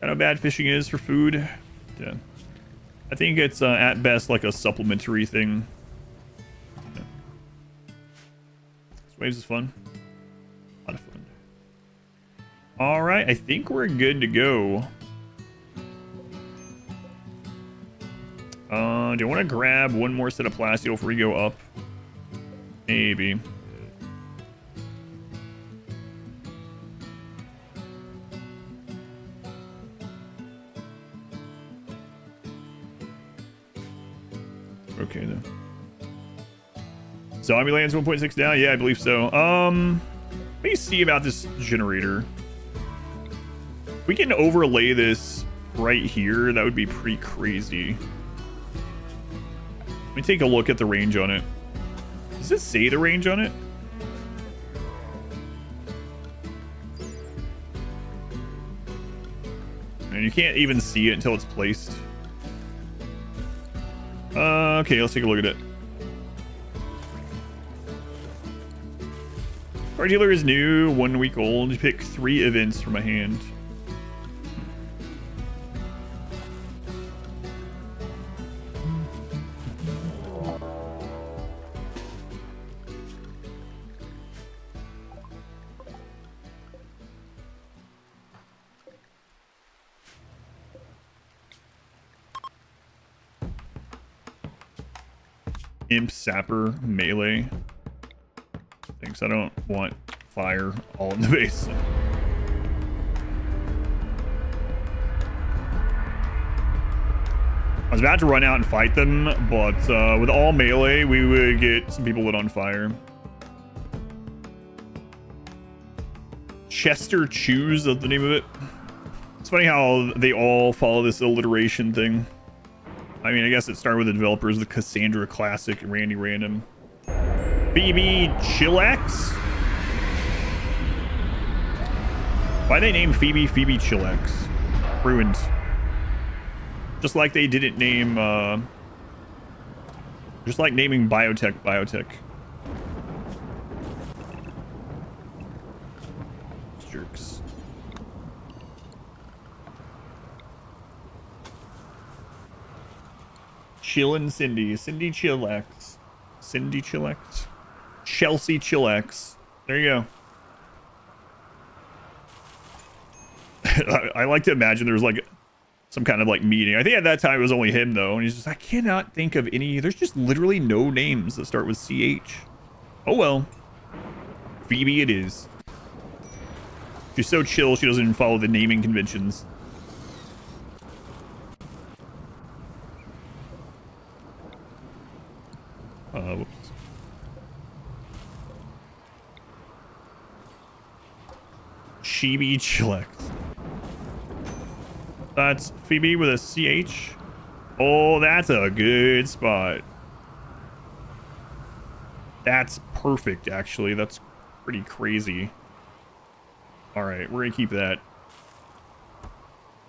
I know how bad fishing is for food. Yeah. I think it's at best like a supplementary thing. Yeah. This Waves is fun. A lot of fun. All right, I think we're good to go. Do I want to grab one more set of plasteel before we go up? Maybe. Okay, then. Zombieland's 1.6 down? Yeah, I believe so. Let me see about this generator. If we can overlay this right here, that would be pretty crazy. Let me take a look at the range on it. Does it say the range on it? And you can't even see it until it's placed. Okay, let's take a look at it. Card dealer is new, 1 week old. You pick 3 events from a hand. Imp, Sapper, Melee. Thanks, I don't want fire all in the base. I was about to run out and fight them, but with all melee, we would get some people lit on fire. Chester Choose is the name of it. It's funny how they all follow this alliteration thing. I mean, I guess it started with the developers, the Cassandra Classic, Randy Random. Phoebe Chillax? Why they name Phoebe Chillax? Ruined. Just like they didn't name, just like naming Biotech. Jerks. Chillin' Cindy Chillax. Chelsea Chillax. There you go. I like to imagine there's like some kind of like meeting. I think at that time it was only him though, and he's just, I cannot think of any. There's just literally no names that start with CH. Oh well. Phoebe it is. She's so chill she doesn't even follow the naming conventions. Whoops. Chibi Chillax. That's Phoebe with a CH. Oh, that's a good spot. That's perfect, actually. That's pretty crazy. All right, we're gonna keep that.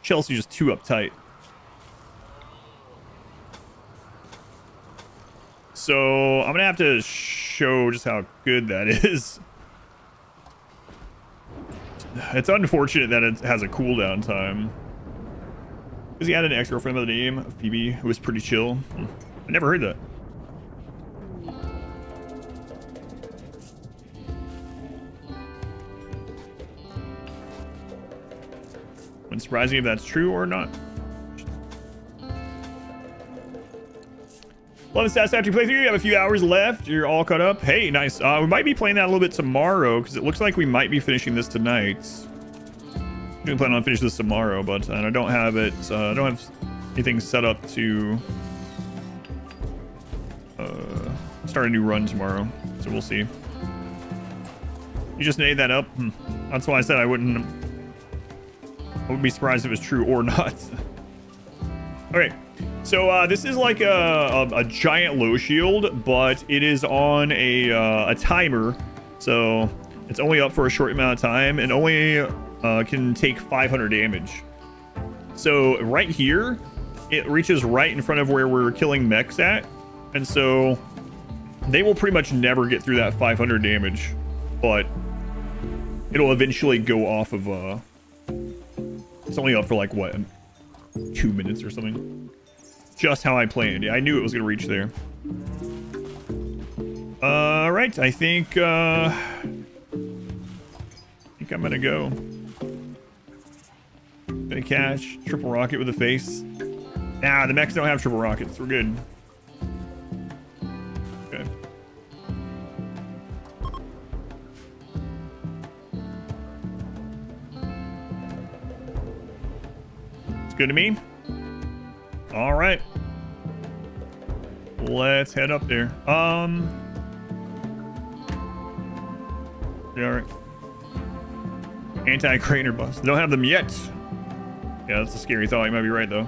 Chelsea's just too uptight. So I'm gonna have to show just how good that is. It's unfortunate that it has a cooldown time. Because he had an ex-girlfriend by the name of Phoebe who was pretty chill. I never heard that. Wouldn't surprise me if that's true or not. 11 stats after playthrough. You have a few hours left. You're all caught up. Hey, nice. We might be playing that a little bit tomorrow because it looks like we might be finishing this tonight. I do plan on finishing this tomorrow, but I don't have it. I don't have anything set up to start a new run tomorrow, so we'll see. You just made that up. That's why I said I wouldn't be surprised if it's true or not. Okay. So this is like a giant low shield, but it is on a timer, so it's only up for a short amount of time and only can take 500 damage. So right here, it reaches right in front of where we're killing mechs at, and so they will pretty much never get through that 500 damage, but it'll eventually go off of. It's only up for like what, 2 minutes or something. Just how I planned. Yeah, I knew it was gonna reach there. Right. I think I'm gonna go. Gonna catch triple rocket with a face. Nah, the mechs don't have triple rockets. We're good. Okay. It's good to me. All right. Let's head up there. Yeah, all right. Anti-crater bus. They don't have them yet. Yeah, that's a scary thought. You might be right, though.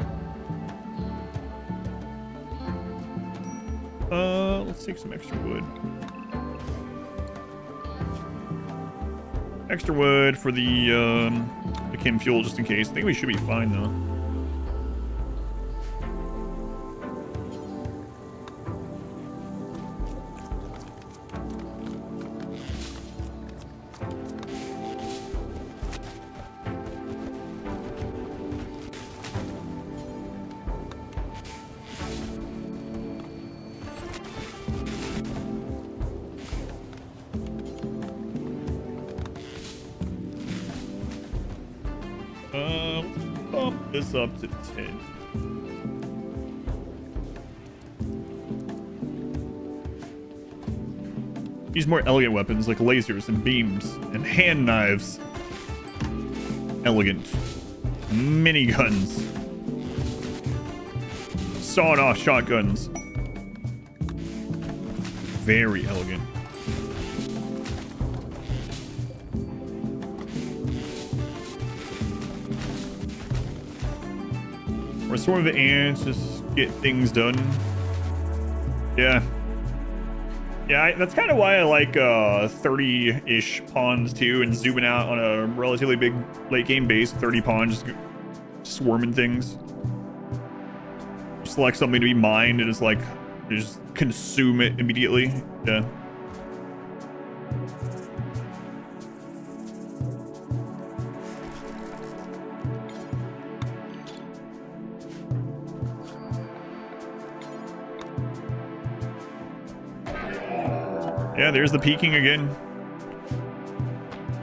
Let's take some extra wood. Extra wood for the chem fuel, just in case. I think we should be fine, though. Bump this up to 10. Use more elegant weapons like lasers and beams and hand knives. Elegant. Miniguns. Sawed-off shotguns. Very elegant. Or swarm of ants, just get things done. Yeah. Yeah, that's kind of why I like 30-ish pawns too, and zooming out on a relatively big late game base, 30 pawns, just swarming things. Select something to be mined and it's like, you just consume it immediately. Yeah. Yeah, there's the peaking again.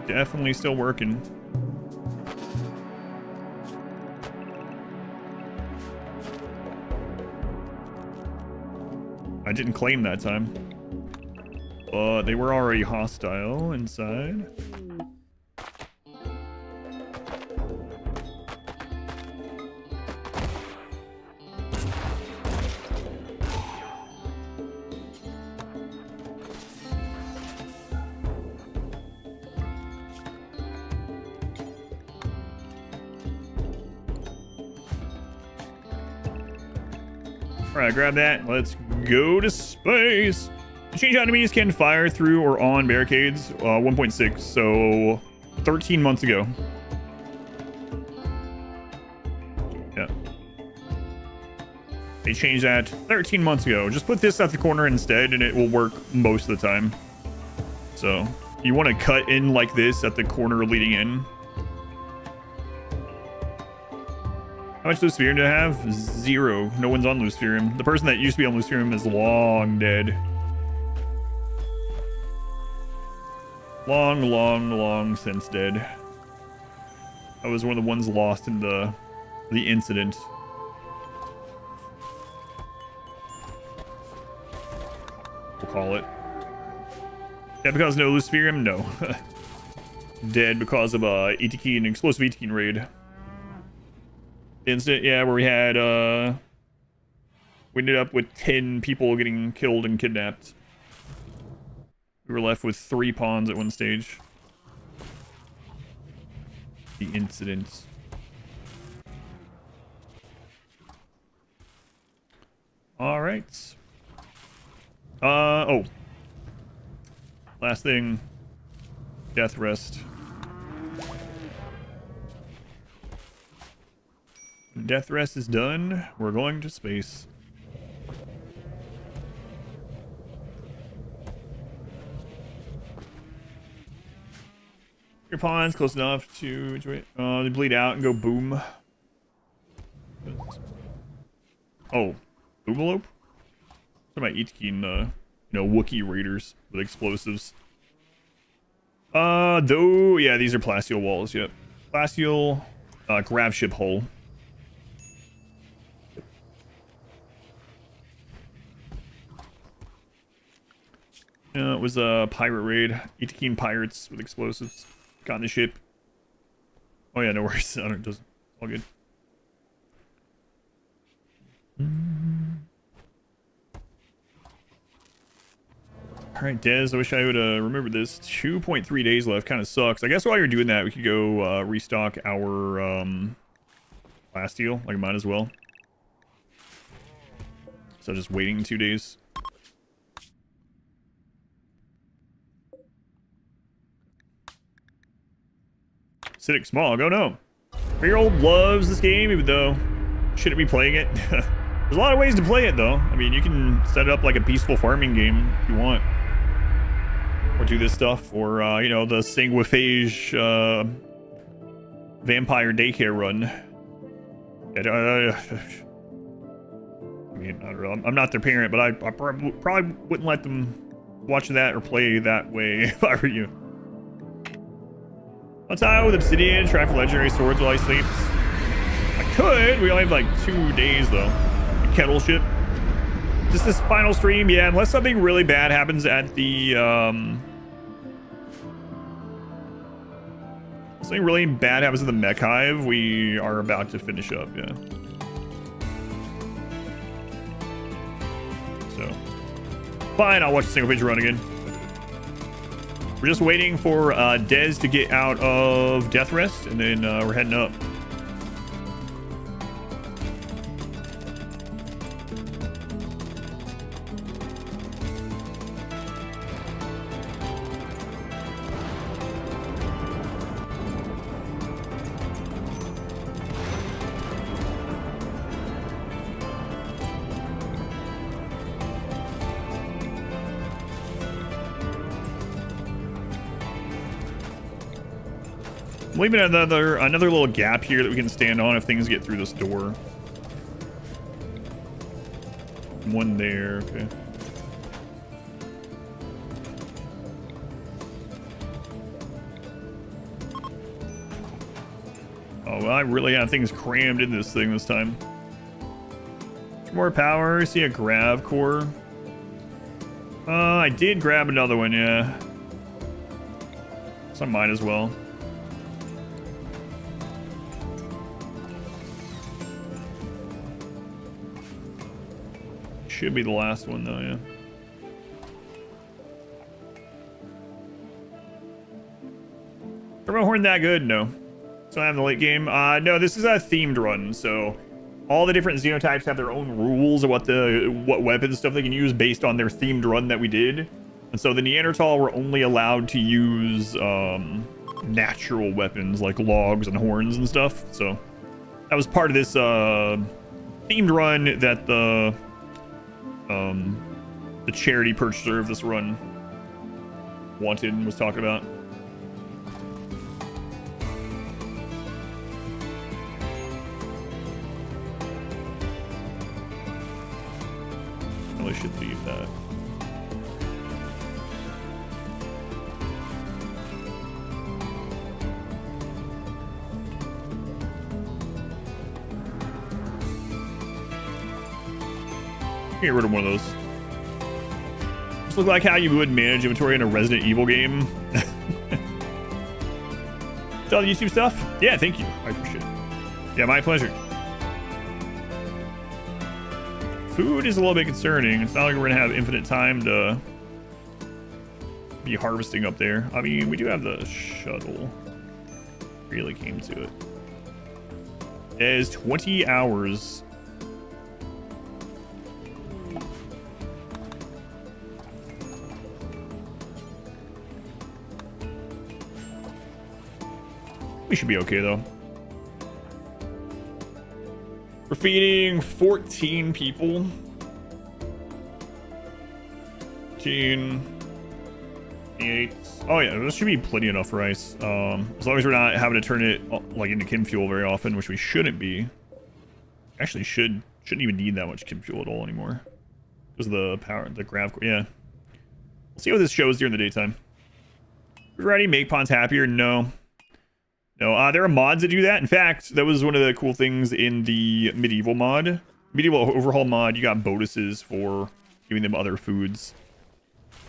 Definitely still working. I didn't claim that time. But they were already hostile inside. Alright, grab that. Let's go to space. Change out enemies can fire through or on barricades. 1.6, so 13 months ago. Yeah. They changed that 13 months ago. Just put this at the corner instead and it will work most of the time. So, you want to cut in like this at the corner leading in. How much Luciferium do I have? 0. No one's on Luciferium. The person that used to be on Luciferium is long dead. Long since dead. I was one of the ones lost in the incident. We'll call it. Dead because no Luciferium? No. Dead because of an explosive 18 raid. Incident, yeah, where we had we ended up with 10 people getting killed and kidnapped. We were left with 3 pawns at one stage. The incident. Alright. Oh. Last thing. Death rest. Death rest is done. We're going to space. Your pawns close enough to they bleed out and go boom. Oh, boomalope? Talking about Eatkeen, Wookiee raiders with explosives. Though, yeah, these are Placial walls, yep. Placial, grav ship hull. It was a pirate raid. Eatkeen pirates with explosives. Got in the ship. Oh yeah, no worries. I don't, it doesn't. All good. Alright, Dez, I wish I would remember this. 2.3 days left. Kind of sucks. I guess while you're doing that, we could go restock our last deal. Like, might as well. So just waiting 2 days. Acidic Smog. Oh no. 3-year-old loves this game, even though shouldn't be playing it. There's a lot of ways to play it, though. I mean, you can set it up like a peaceful farming game if you want. Or do this stuff. Or, the sanguiphage vampire daycare run. I mean, I don't know. I'm not their parent, but I probably wouldn't let them watch that or play that way if I were you. I'll tie with obsidian, try for legendary swords while he sleeps. I could. We only have like 2 days though. The kettle ship. Just this final stream, yeah. Unless something really bad happens at the something really bad happens at the mech hive, we are about to finish up. Yeah. So fine. I'll watch the single page run again. We're just waiting for Dez to get out of death rest, and then we're heading up. Leaving another little gap here that we can stand on if things get through this door. One there, okay. Oh, well, I really have things crammed in this thing this time. More power. See a grav core. I did grab another one, yeah. So I might as well. Should be the last one though, yeah. Turbo Horn that good? No. So I have the late game. No, this is a themed run, so all the different xenotypes have their own rules of what weapons stuff they can use based on their themed run that we did. And so the Neanderthal were only allowed to use natural weapons like logs and horns and stuff. So that was part of this themed run that the charity purchaser of this run wanted and was talking about. Really should leave that. Get rid of one of those. Just look like how you would manage inventory in a Resident Evil game. All the YouTube stuff? Yeah, thank you. I appreciate it. Yeah, my pleasure. Food is a little bit concerning. It's not like we're gonna have infinite time to be harvesting up there. I mean, we do have the shuttle. Really came to it. It is 20 hours. We should be okay though. We're feeding 14 people. 14, 8. Oh yeah, there should be plenty enough rice. As long as we're not having to turn it like into chem fuel very often, which we shouldn't be. Actually, shouldn't even need that much chem fuel at all anymore. Because the power, the grav. Yeah. We'll see how this shows during the daytime. Ready? Make ponds happier? No. No, there are mods that do that. In fact, that was one of the cool things in the medieval mod. Medieval overhaul mod, you got bonuses for giving them other foods.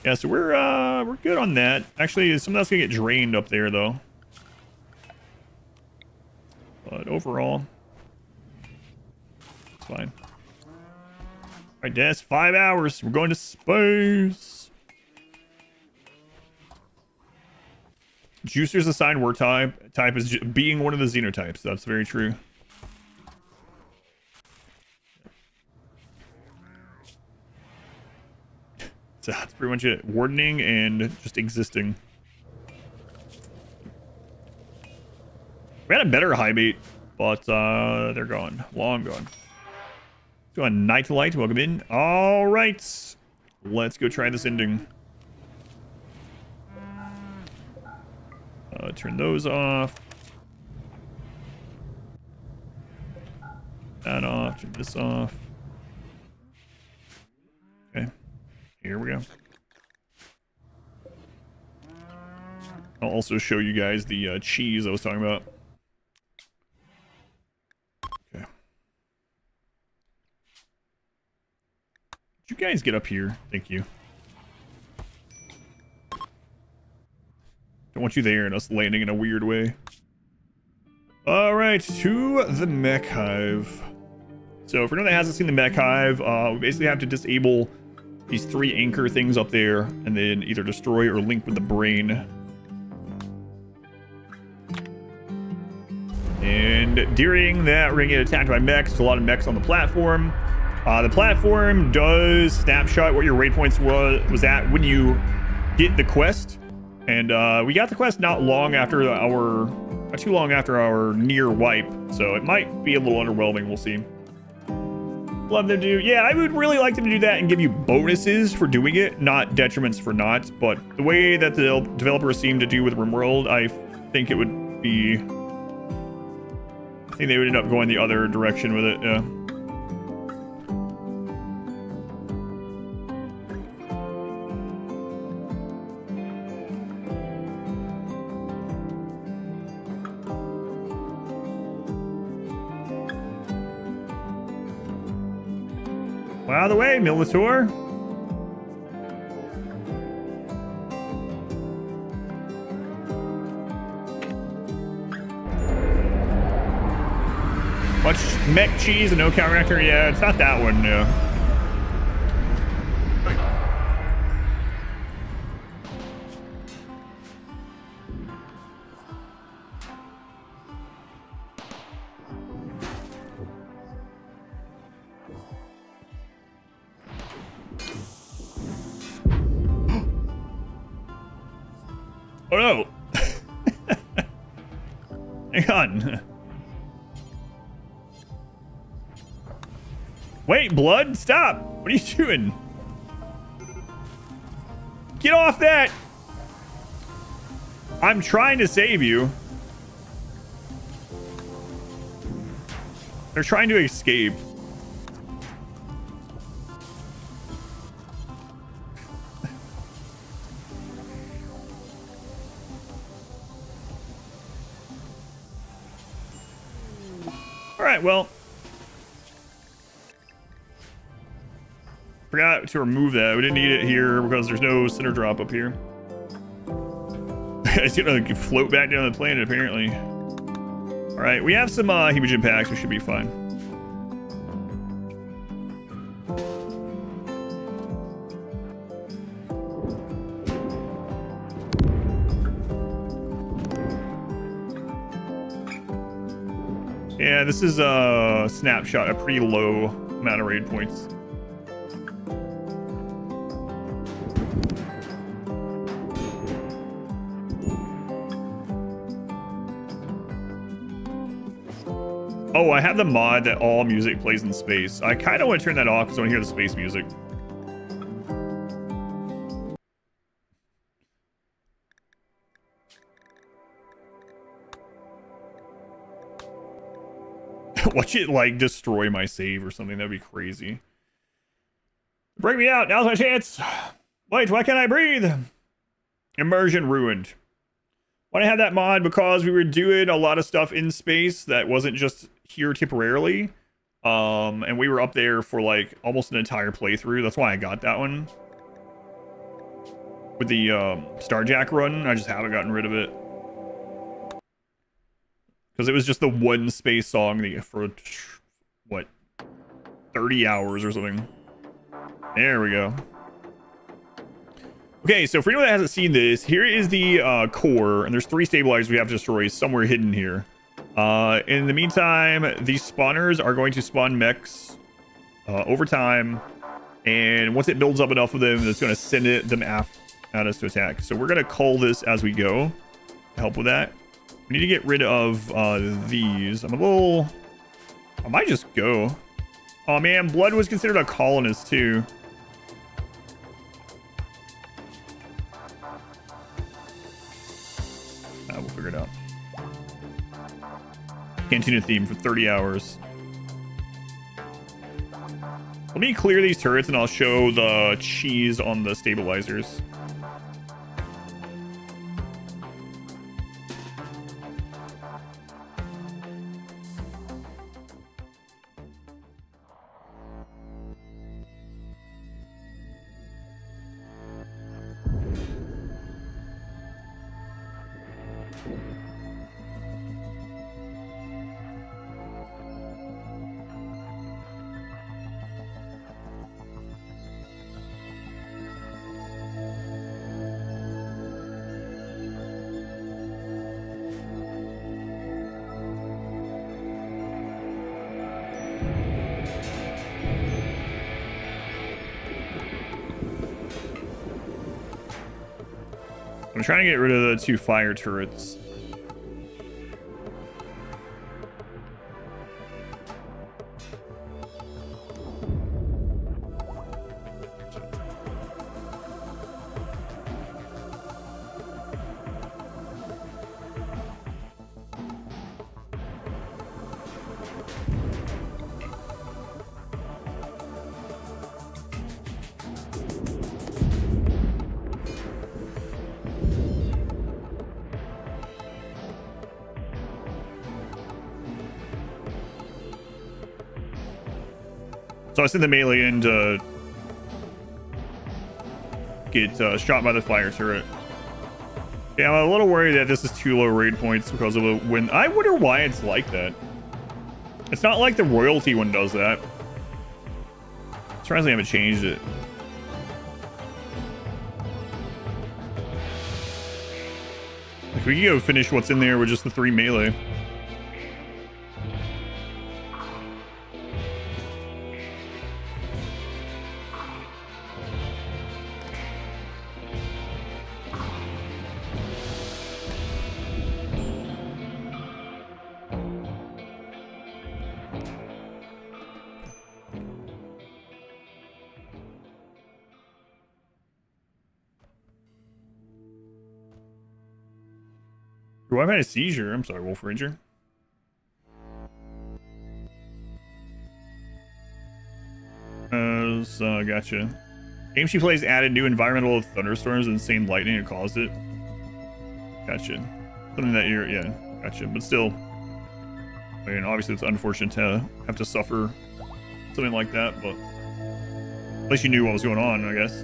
Yeah, so we're good on that. Actually, some of that's gonna get drained up there though. But overall, it's fine. Alright, Des, 5 hours. We're going to space. Juicer's assigned work type is being one of the xenotypes. That's very true. So that's pretty much it. Wardening and just existing. We had a better high bait, but they're gone. Long gone. Let's go on Nightlight. Welcome in. All right. Let's go try this ending. Turn those off. That off. Turn this off. Okay. Here we go. I'll also show you guys the cheese I was talking about. Okay. Did you guys get up here? Thank you. Don't want you there and us landing in a weird way. All right, to the mech hive. So for anyone that hasn't seen the mech hive, we basically have to disable these 3 anchor things up there and then either destroy or link with the brain. And during that, we're gonna get attacked by mechs. There's a lot of mechs on the platform. The platform does snapshot what your waypoints was at when you get the quest. And we got the quest not too long after our near wipe, so it might be a little underwhelming. We'll see. Love them to do. Yeah, I would really like them to do that and give you bonuses for doing it, not detriments for not. But the way that the developers seem to do with RimWorld, I think it would be. I think they would end up going the other direction with it. Yeah. Out of the way, Militor. Much mech cheese and no counter-reactor? Yeah, it's not that one, no. Oh no! Hang on. Wait, Blood, stop! What are you doing? Get off that! I'm trying to save you. They're trying to escape. All right, well. Forgot to remove that. We didn't need it here because there's no center drop up here. It's gonna float back down the planet apparently. All right, we have some hemogen packs. We should be fine. Yeah, this is a snapshot, a pretty low amount of raid points. Oh, I have the mod that all music plays in space. I kind of want to turn that off because I want to hear the space music. Watch it like destroy my save or something. That'd be crazy. Bring me out. Now's my chance. Wait, why can't I breathe? Immersion ruined. Why did I have that mod? Because we were doing a lot of stuff in space that wasn't just here temporarily. And we were up there for like almost an entire playthrough. That's why I got that one. With the Starjack run, I just haven't gotten rid of it. Because it was just the one space song for, what, 30 hours or something. There we go. Okay, so for anyone that hasn't seen this, here is the core, and there's 3 stabilizers we have to destroy somewhere hidden here. In the meantime, these spawners are going to spawn mechs over time, and once it builds up enough of them, it's going to send them at us to attack. So we're going to cull this as we go to help with that. We need to get rid of these. I'm a little... I might just go. Oh man, Blood was considered a colonist too. We'll figure it out. Cantina theme for 30 hours. Let me clear these turrets and I'll show the cheese on the stabilizers. I'm trying to get rid of the 2 fire turrets. So I sent the melee in to get shot by the fire turret. Yeah, I'm a little worried that this is too low raid points because of a win. I wonder why it's like that. It's not like the royalty one does that. I'm surprised they haven't changed it. Like we can go finish what's in there with just the 3 melee. Do I have a seizure? I'm sorry, Wolf Ranger. Gotcha. Game she plays added new environmental thunderstorms and insane lightning that caused it. Gotcha. Something that you're, yeah, gotcha. But still, I mean, obviously it's unfortunate to have to suffer something like that, but least you knew what was going on, I guess.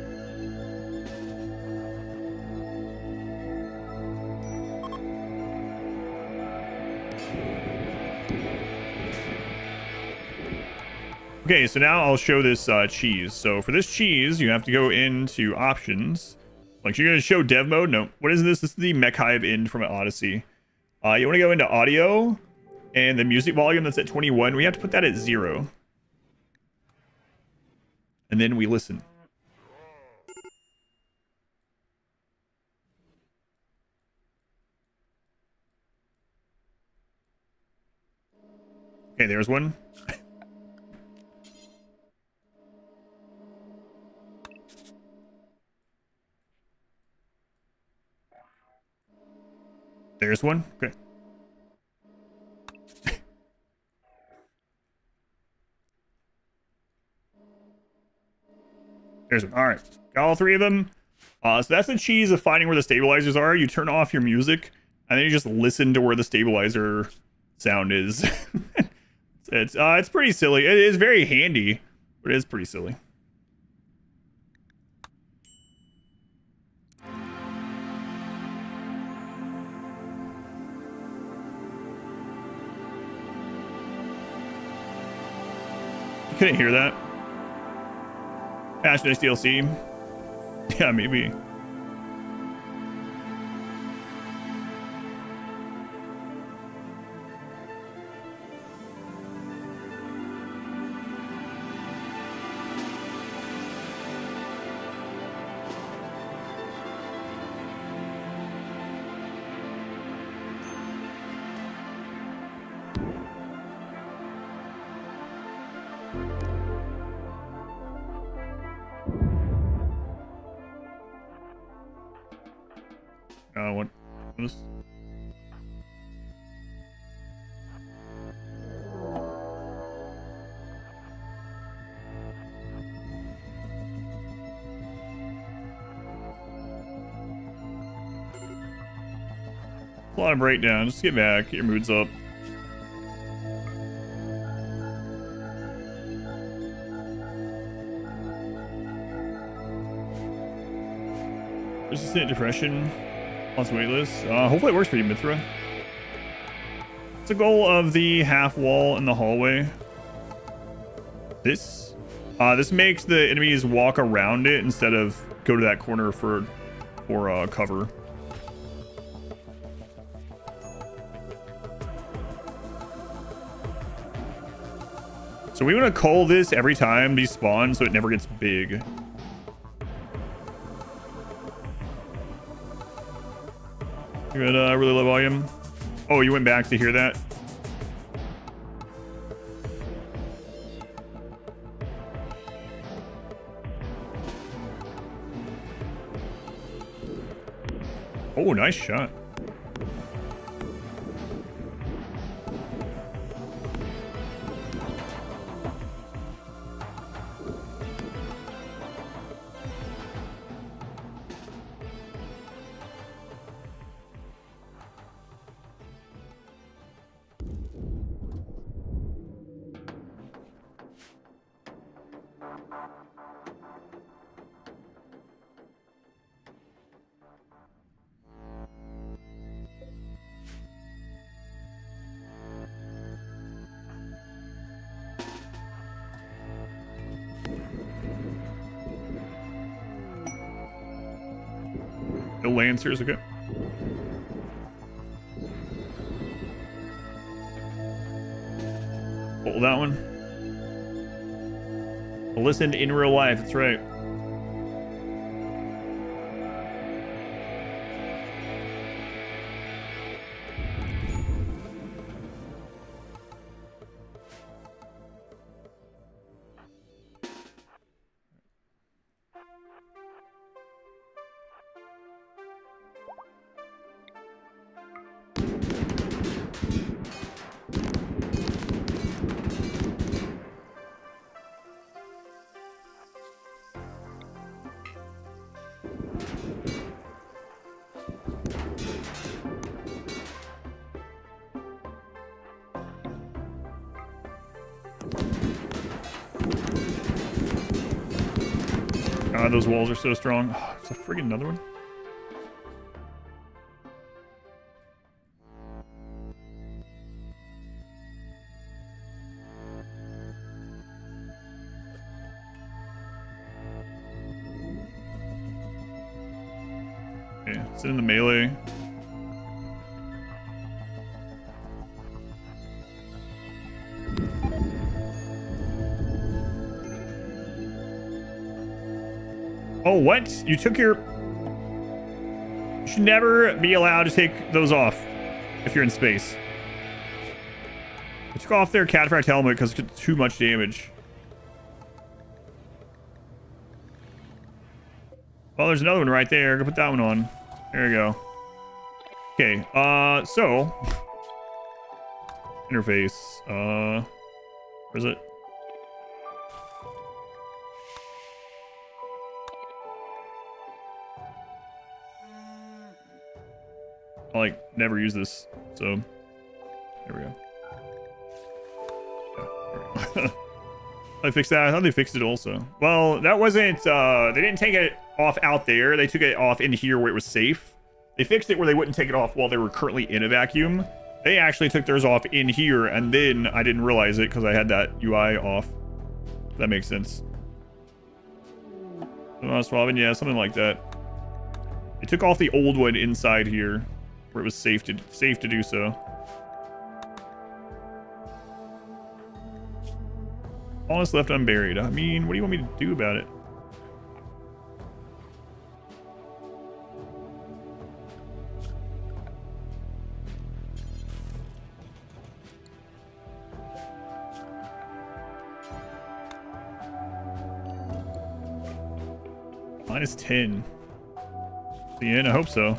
Okay, so now I'll show this cheese. So for this cheese, you have to go into options. Like, you're going to show dev mode? No. What is this? This is the Mech Hive end from Odyssey. You want to go into audio, and the music volume that's at 21, we have to put that at 0. And then we listen. Okay, there's one. There's one. Okay. There's one. All right. Got all 3 of them. So that's the cheese of finding where the stabilizers are. You turn off your music, and then you just listen to where the stabilizer sound is. It's pretty silly. It is very handy, but it is pretty silly. Couldn't hear that. Patch nice DLC. Yeah, maybe. What is this? A lot of breakdown. Just get back. Get your moods up. Persistent depression. Lots of waitlist. Hopefully it works for you, Mithra. It's a goal of the half wall in the hallway. This makes the enemies walk around it instead of go to that corner for cover. So we want to cull this every time these spawn so it never gets big. You had really low volume. Oh, you went back to hear that? Oh, nice shot. The Lancers, okay. Hold that one. Listened in real life, that's right. God, those walls are so strong. Oh, there's a friggin' another one. Okay, it's in the melee. Oh, what? You took your... You should never be allowed to take those off if you're in space. They took off their cataphract helmet because it's too much damage. Well, there's another one right there. Go put that one on. There we go. Okay, so... Interface. Where is it? I like never use this, so there we go. Yeah, there we go. I fixed that. I thought they fixed it also. Well, that wasn't they didn't take it off out there. They took it off in here where it was safe. They fixed it where they wouldn't take it off while they were currently in a vacuum. They actually took theirs off in here, and then I didn't realize it because I had that UI off. If that makes sense. Swabbing, yeah, something like that. They took off the old one inside here, where it was safe to do so. All is left unburied. I mean, what do you want me to do about it? -10. The end? I hope so.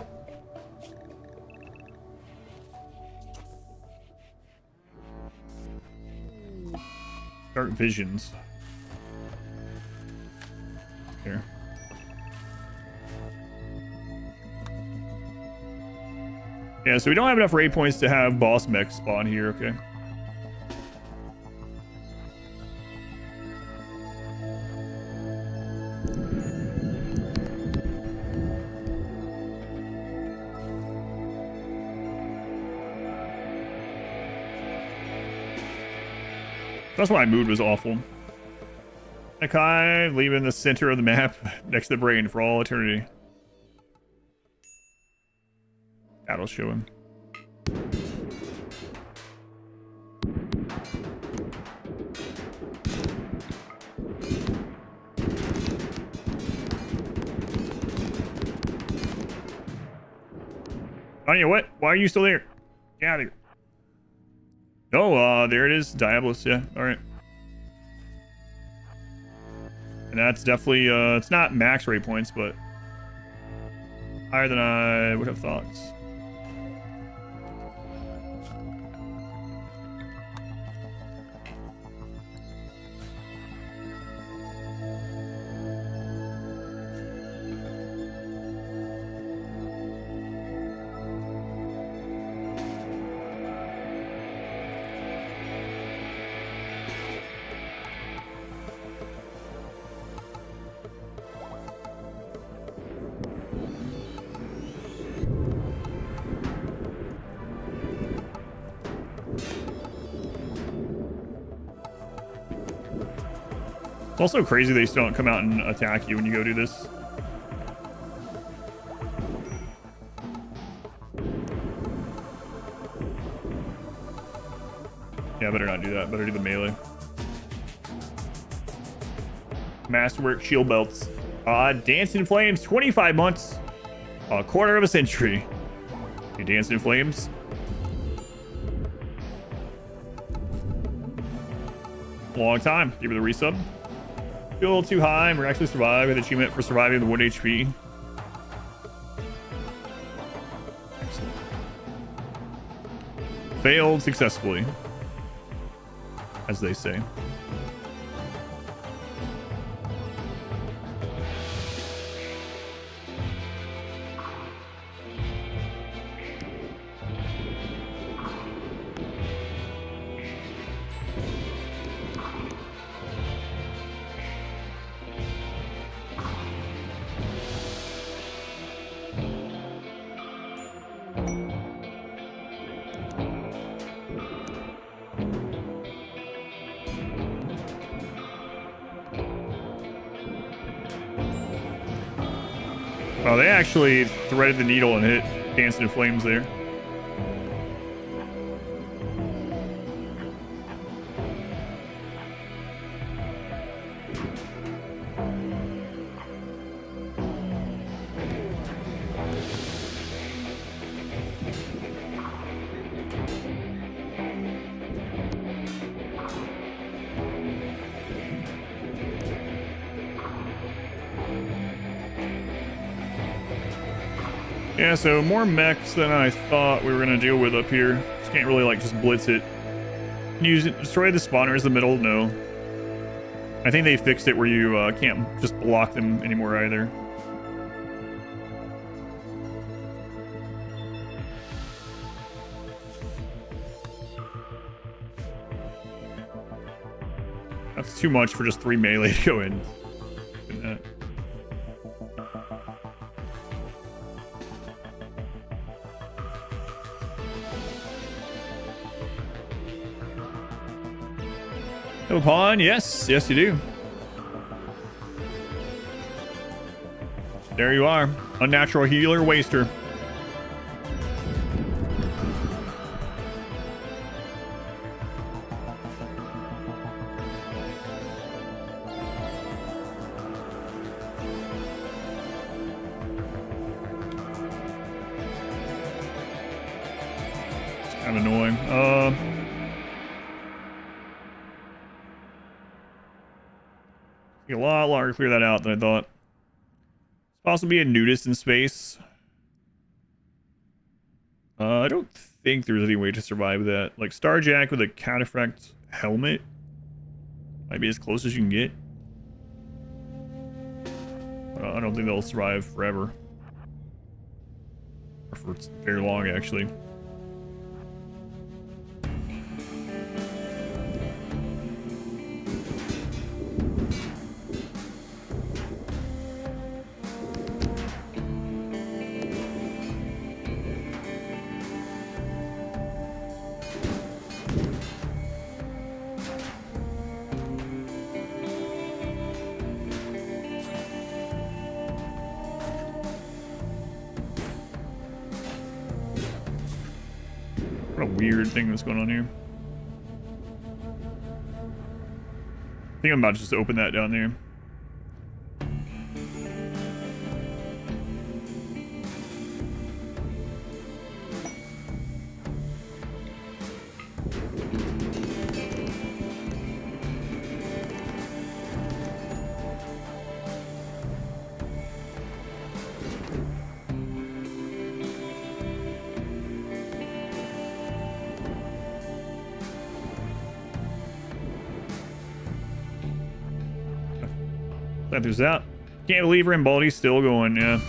Dark visions. Here. Yeah, so we don't have enough raid points to have boss mech spawn here, okay? That's why my mood was awful. Nakai, leaving the center of the map next to the brain for all eternity. That'll show him. Anya, what? Why are you still there? Get out of here. Oh, there it is. Diabolus, yeah. Alright. And that's definitely, it's not max rate points, but higher than I would have thought. It's also crazy they still don't come out and attack you when you go do this. Yeah, better not do that. Better do the melee. Masterwork shield belts. Dancing in Flames, 25 months. A quarter of a century. You Dancing in Flames. Long time. Give it a resub. Feel a little too high. We're actually surviving. An achievement for surviving the 1 HP. Excellent. Failed successfully, as they say. Oh, they actually threaded the needle and hit Dancing in Flames there. Yeah, so more mechs than I thought we were gonna deal with up here. Just can't really like just blitz it. Use it, destroy the spawners in the middle. No, I think they fixed it where you can't just block them anymore either. That's too much for just 3 melee to go in. Have a pawn? Yes, yes you do. There you are. Unnatural healer waster. It's kind of annoying. A lot longer to clear that out than I thought. It's possibly a nudist in space. I don't think there's any way to survive that. Like Starjack with a counter-effect helmet might be as close as you can get. I don't think they'll survive forever. Or for very long, actually. What a weird thing that's going on here. I think I'm about to just open that down there. That there's that. Can't believe RimWorld's still going, yeah.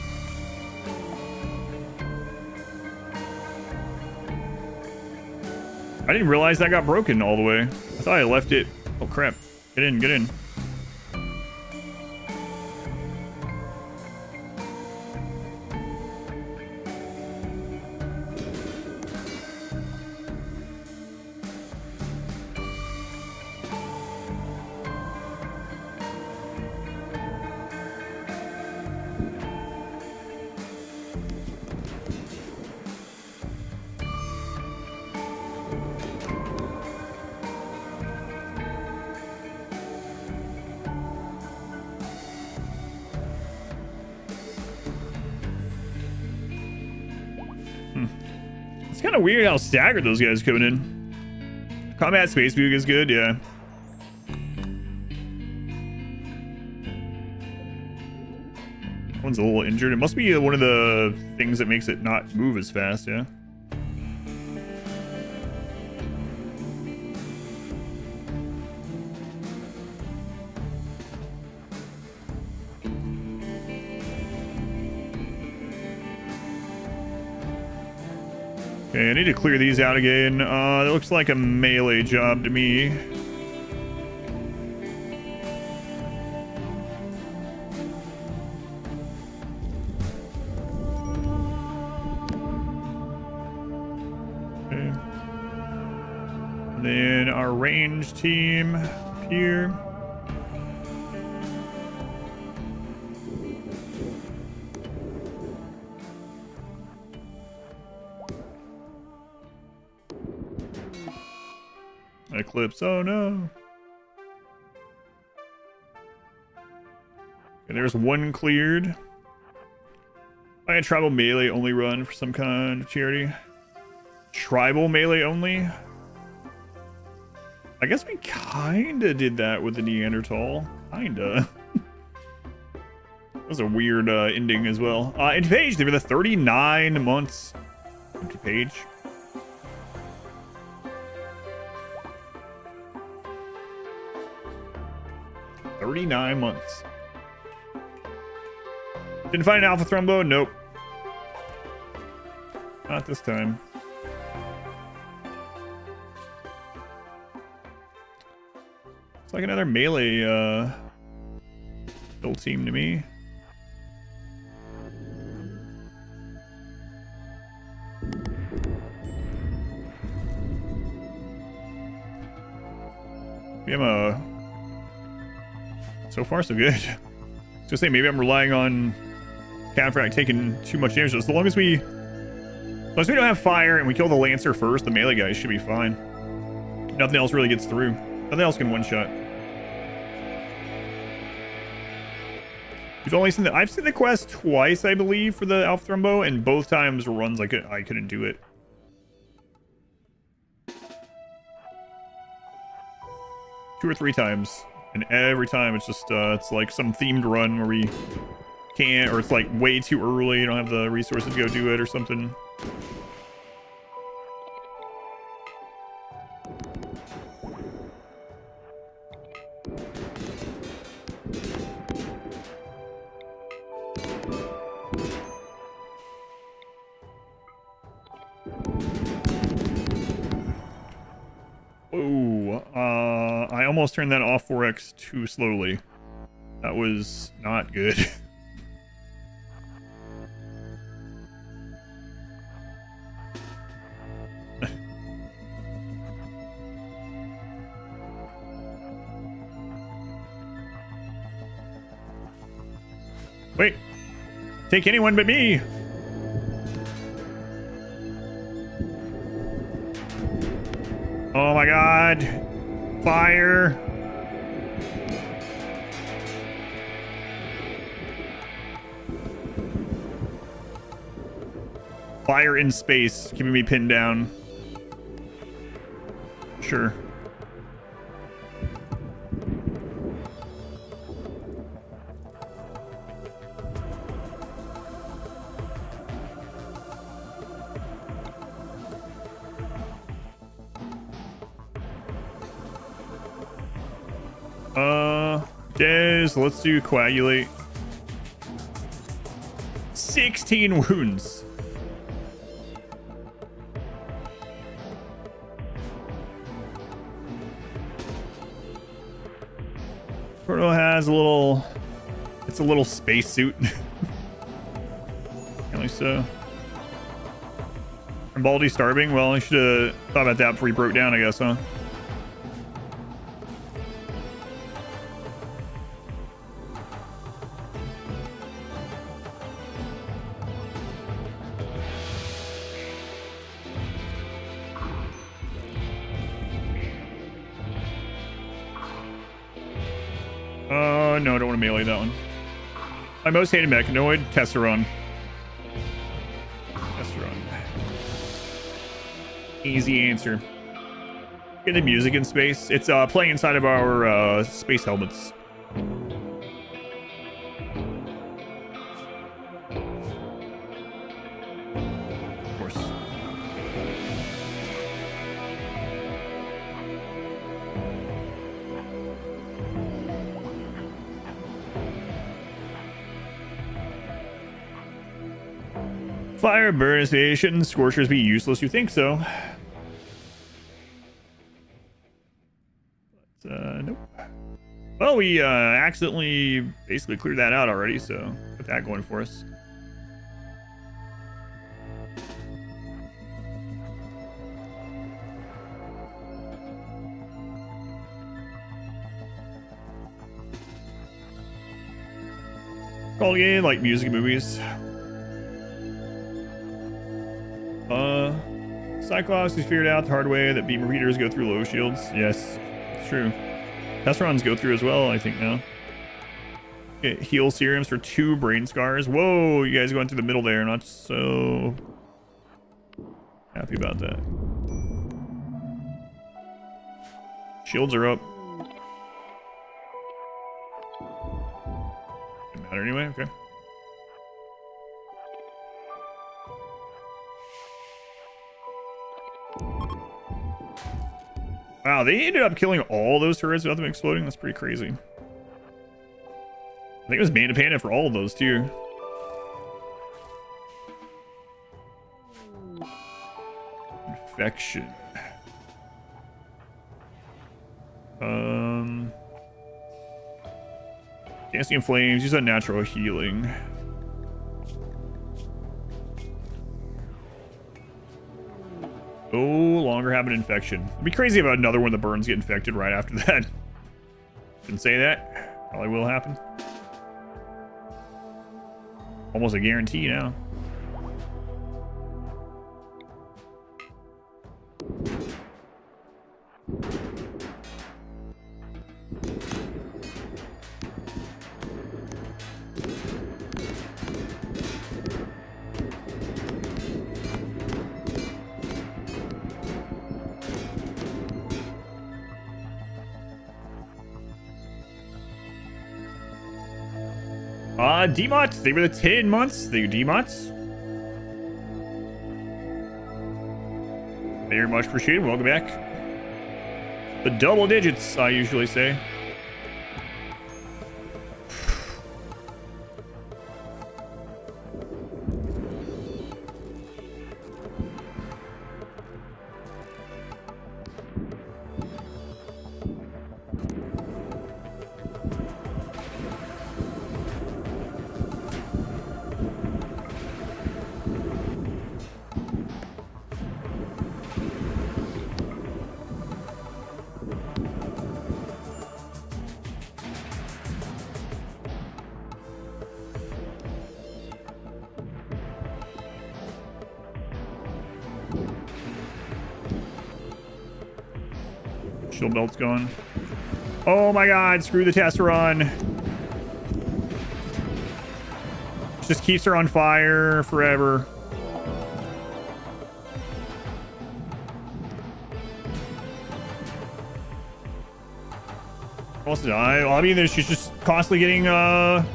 I didn't realize that got broken all the way. I thought I left it. Oh crap. Get in, get in. It's kind of weird how staggered those guys coming in. Combat space view is good, yeah. One's a little injured. It must be one of the things that makes it not move as fast, yeah. Okay, I need to clear these out again. It looks like a melee job to me. Okay. And then our range team up here. Eclipse, oh no. Okay, there's one cleared. I had tribal melee only run for some kind of charity. Tribal melee only? I guess we kinda did that with the Neanderthal. Kinda. That was a weird ending as well. Empty page, they were the 39 months. Empty page. "39 months. Didn't find an alpha thrombo? Nope. Not this time. It's like another melee build team to me. We have a... So far, so good. I was gonna say, maybe I'm relying on Cataphracts taking too much damage. As long as we don't have fire and we kill the Lancer first, the melee guys should be fine. Nothing else really gets through. Nothing else can one-shot. We've only seen I've seen the quest twice, I believe, for the Alpha Thrombo, and both times runs like I couldn't do it. Two or three times. And every time it's just, it's like some themed run where we can't, or it's like way too early, you don't have the resources to go do it or something. I almost turned that off 4x too slowly. That was not good. Wait. Take anyone but me. Oh my god. Fire. Fire in space, keeping me pinned down. Sure. Des, let's do coagulate. 16 wounds. Proto has a little, it's a little spacesuit. Apparently so. And Baldy starving? Well, I should have thought about that before he broke down, I guess, huh? No, I don't want to melee that one. My most hated mechanoid, Tesseron. Tesseron. Easy answer. Get the music in space. It's playing inside of our space helmets. Of course. Fire, burn, station, scorchers be useless. You think so? But, nope. Well, we accidentally basically cleared that out already, so got that going for us. called again? Like music and movies. Cyclops has figured out the hard way that beam repeaters go through low shields. Yes, it's true. Test runs go through as well, I think now. Get heal serums for 2 brain scars. Whoa, you guys going through the middle there. Not so happy about that. Shields are up. Doesn't matter anyway, okay. Wow, they ended up killing all those turrets without them exploding. That's pretty crazy. I think it was Mana Panda for all of those too. Infection. Dancing in Flames, use unnatural healing. No longer have an infection. It'd be crazy if another one of the burns get infected right after that. Didn't say that. Probably will happen. Almost a guarantee now. D-Mots, they were the 10 months. They D-Mots. Very much appreciated. Welcome back. The double digits, I usually say. Shield belt's gone. Oh my god, screw the test run. Just keeps her on fire forever. Wants to die. Well, I mean, she's just constantly getting on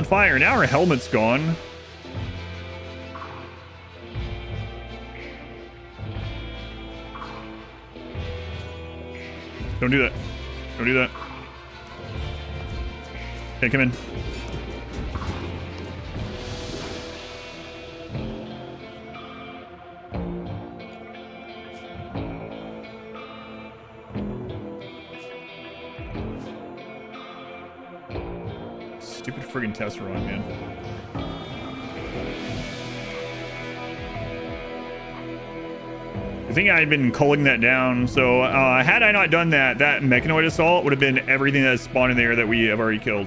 fire. Now her helmet's gone. Don't do that. Don't do that. Okay, come in. Stupid friggin' test run, man. I think I had been culling that down, so had I not done that, that mechanoid assault would have been everything that spawned in there that we have already killed.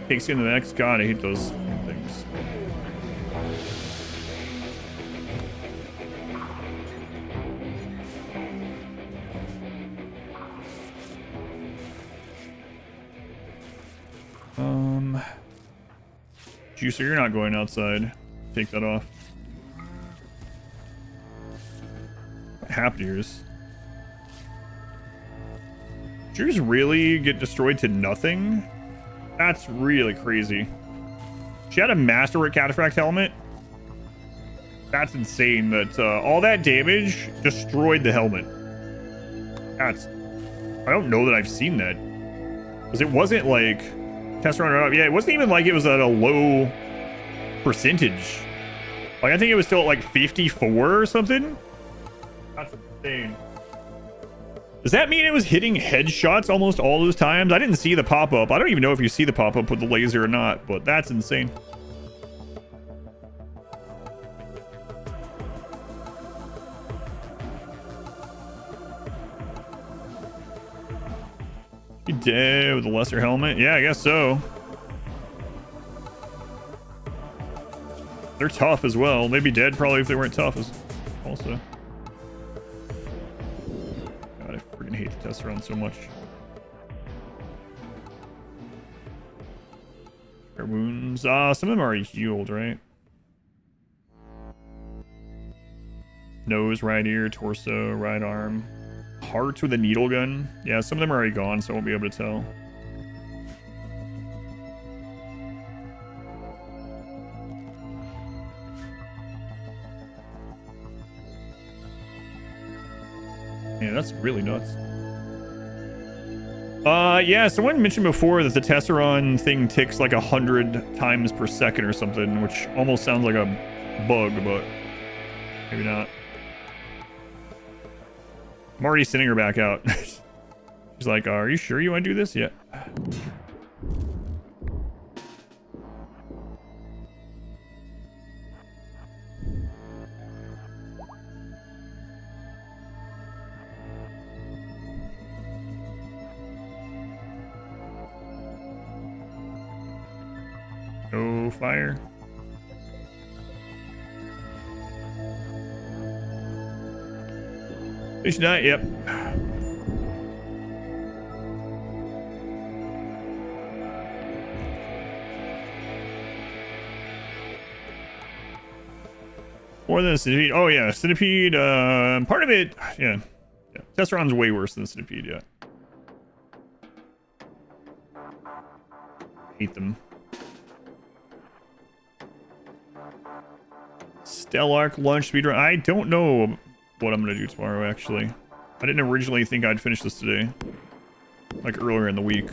Takes you in the next. God, I hate those things. Juicer, you're not going outside. Take that off. Haptiers. Did you really get destroyed to nothing? That's really crazy. She had a Masterwork Cataphract helmet. That's insane that all that damage destroyed the helmet. That's... I don't know that I've seen that. Because it wasn't like... Test runner up. Yeah, it wasn't even like it was at a low percentage. Like, I think it was still at like 54 or something. That's insane. Does that mean it was hitting headshots almost all those times? I didn't see the pop-up. I don't even know if you see the pop-up with the laser or not, but that's insane. You dead with a lesser helmet? Yeah, I guess so. They're tough as well. They'd be dead probably if they weren't tough also. God, I freaking hate the Tesserons so much. Their wounds. Some of them are already healed, right? Nose, right ear, torso, right arm. Heart with a needle gun. Yeah, some of them are already gone, so I won't be able to tell. Yeah, that's really nuts. Yeah, someone mentioned before that the Tesseron thing ticks like 100 times per second or something, which almost sounds like a bug, but maybe not. I'm already sending her back out. She's like, are you sure you want to do this? Yeah. No fire. Fish night, yep. More than a centipede. Oh yeah, centipede. Part of it. Yeah. Tesseron's way worse than centipede. Yeah. Hate them. Stellark lunch speedrun. I don't know what I'm gonna do tomorrow. Actually, I didn't originally think I'd finish this today. Like earlier in the week.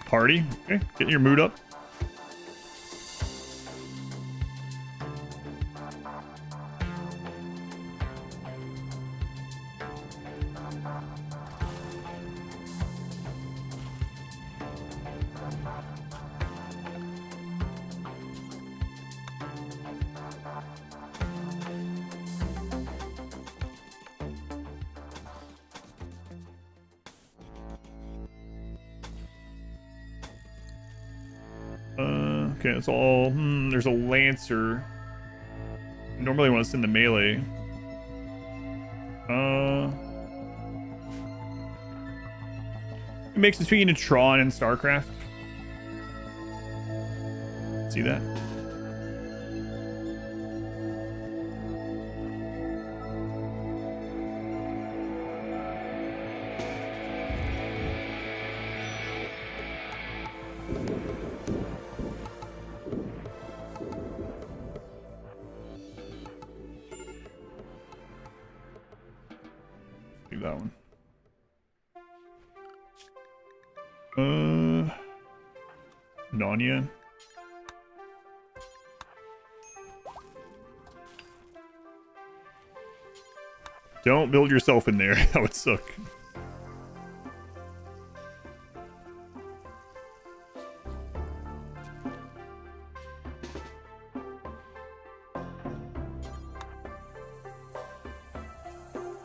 Party. Okay, getting your mood up. Okay, that's all. There's a Lancer. I normally want to send the melee. It makes between a Tron and StarCraft. See that? Do that one. Narnia. Don't build yourself in there. That would suck.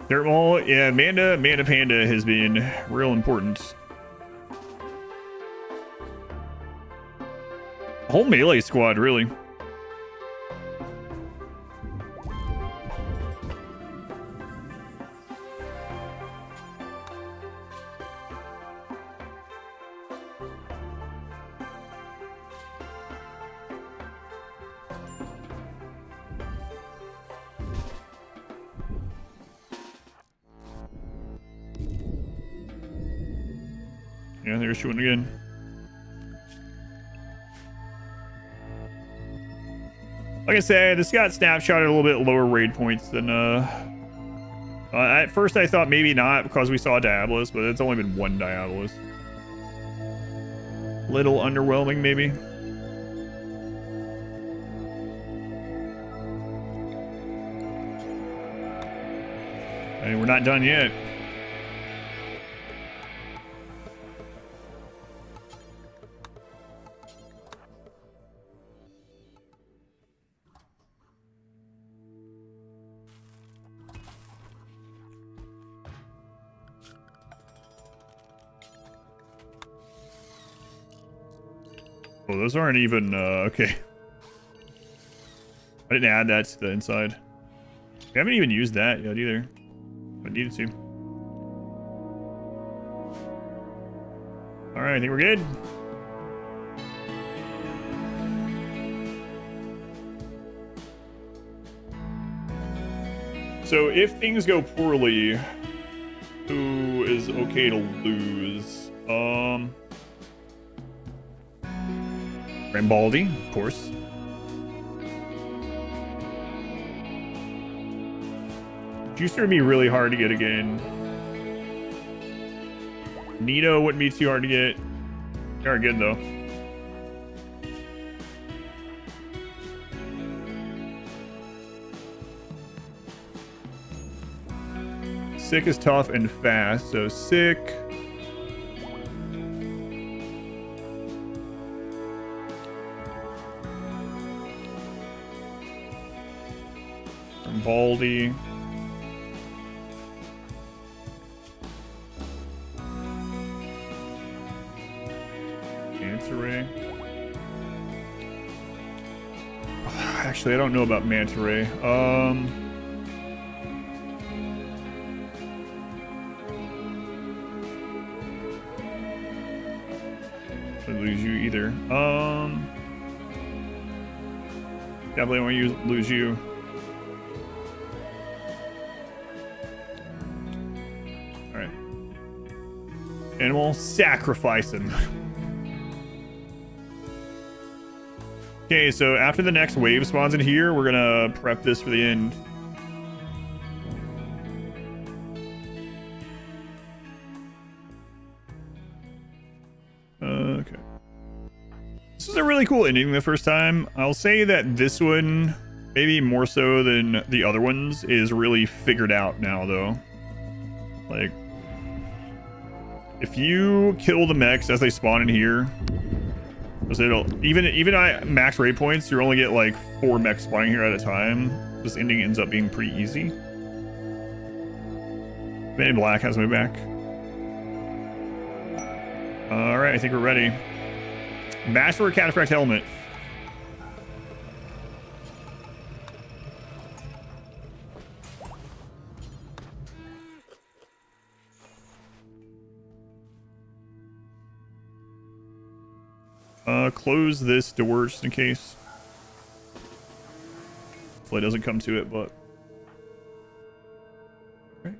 Thermal, yeah, Manda Panda has been real important. Whole melee squad, really. Yeah, they're shooting again. Like I said, this got snapshot at a little bit lower raid points than at first I thought maybe not because we saw Diabolus, but it's only been one Diabolus. Little underwhelming, maybe. Hey, we're not done yet. Oh, those aren't even, okay. I didn't add that to the inside. We haven't even used that yet either. I needed to. Alright, I think we're good. So if things go poorly, who is okay to lose? Rambaldi, of course. Juicer would be really hard to get again. Nito wouldn't be too hard to get. They are good though. Sick is tough and fast, so Sick. Baldy. Manta Ray. Actually, I don't know about Manta Ray. Lose you either. Definitely want to lose you. All right. Animal sacrificing. Okay, so after the next wave spawns in here, we're gonna prep this for the end. Okay. This is a really cool ending the first time. I'll say that this one, maybe more so than the other ones, is really figured out now, though. Like, if you kill the mechs as they spawn in here, even at max raid points, you only get like 4 mechs spawning here at a time. This ending ends up being pretty easy. Man in Black has my back. Alright, I think we're ready. Master or Cataphract Helmet? Close this door just in case. Hopefully it doesn't come to it, but... Right.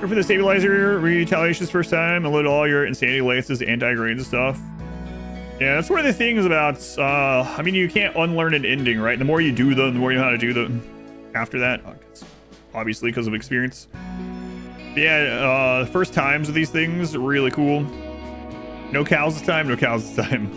Go for the stabilizer retaliations first time and load all your insanity lances, anti-grades and stuff. Yeah, that's one of the things about, I mean, you can't unlearn an ending, right? The more you do them, the more you know how to do them after that. Obviously, because of experience. But yeah, the first times of these things are really cool. No cows this time, no cows this time.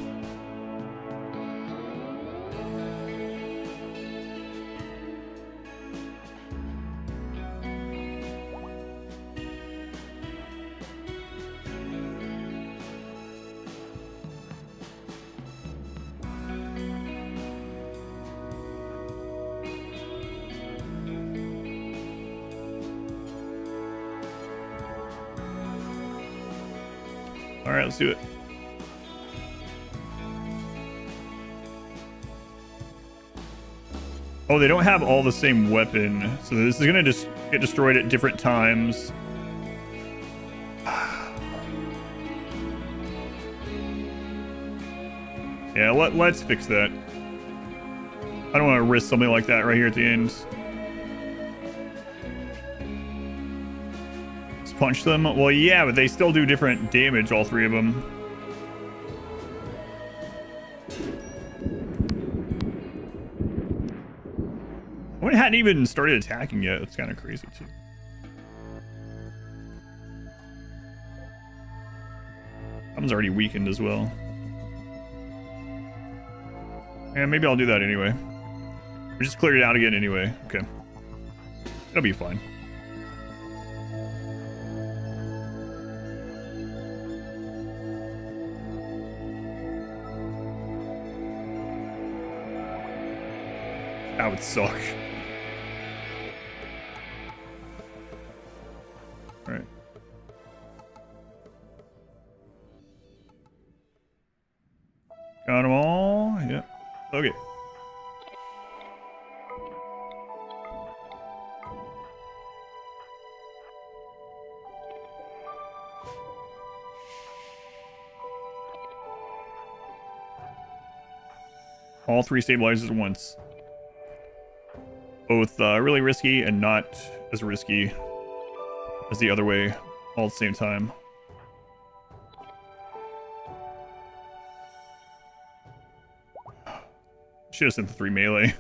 All right, let's do it. Oh, they don't have all the same weapon, so this is gonna just get destroyed at different times. Yeah, let's fix that. I don't want to risk something like that right here at the end. Punch them? Well, yeah, but they still do different damage, all 3 of them. One hadn't even started attacking yet. That's kind of crazy, too. That one's already weakened as well. Yeah, maybe I'll do that anyway. We just cleared it out again anyway. Okay. It'll be fine. That would suck. All right. Got them all. Yep. Okay. All 3 stabilizers at once. Both really risky and not as risky as the other way all at the same time. Should have sent the 3 melee.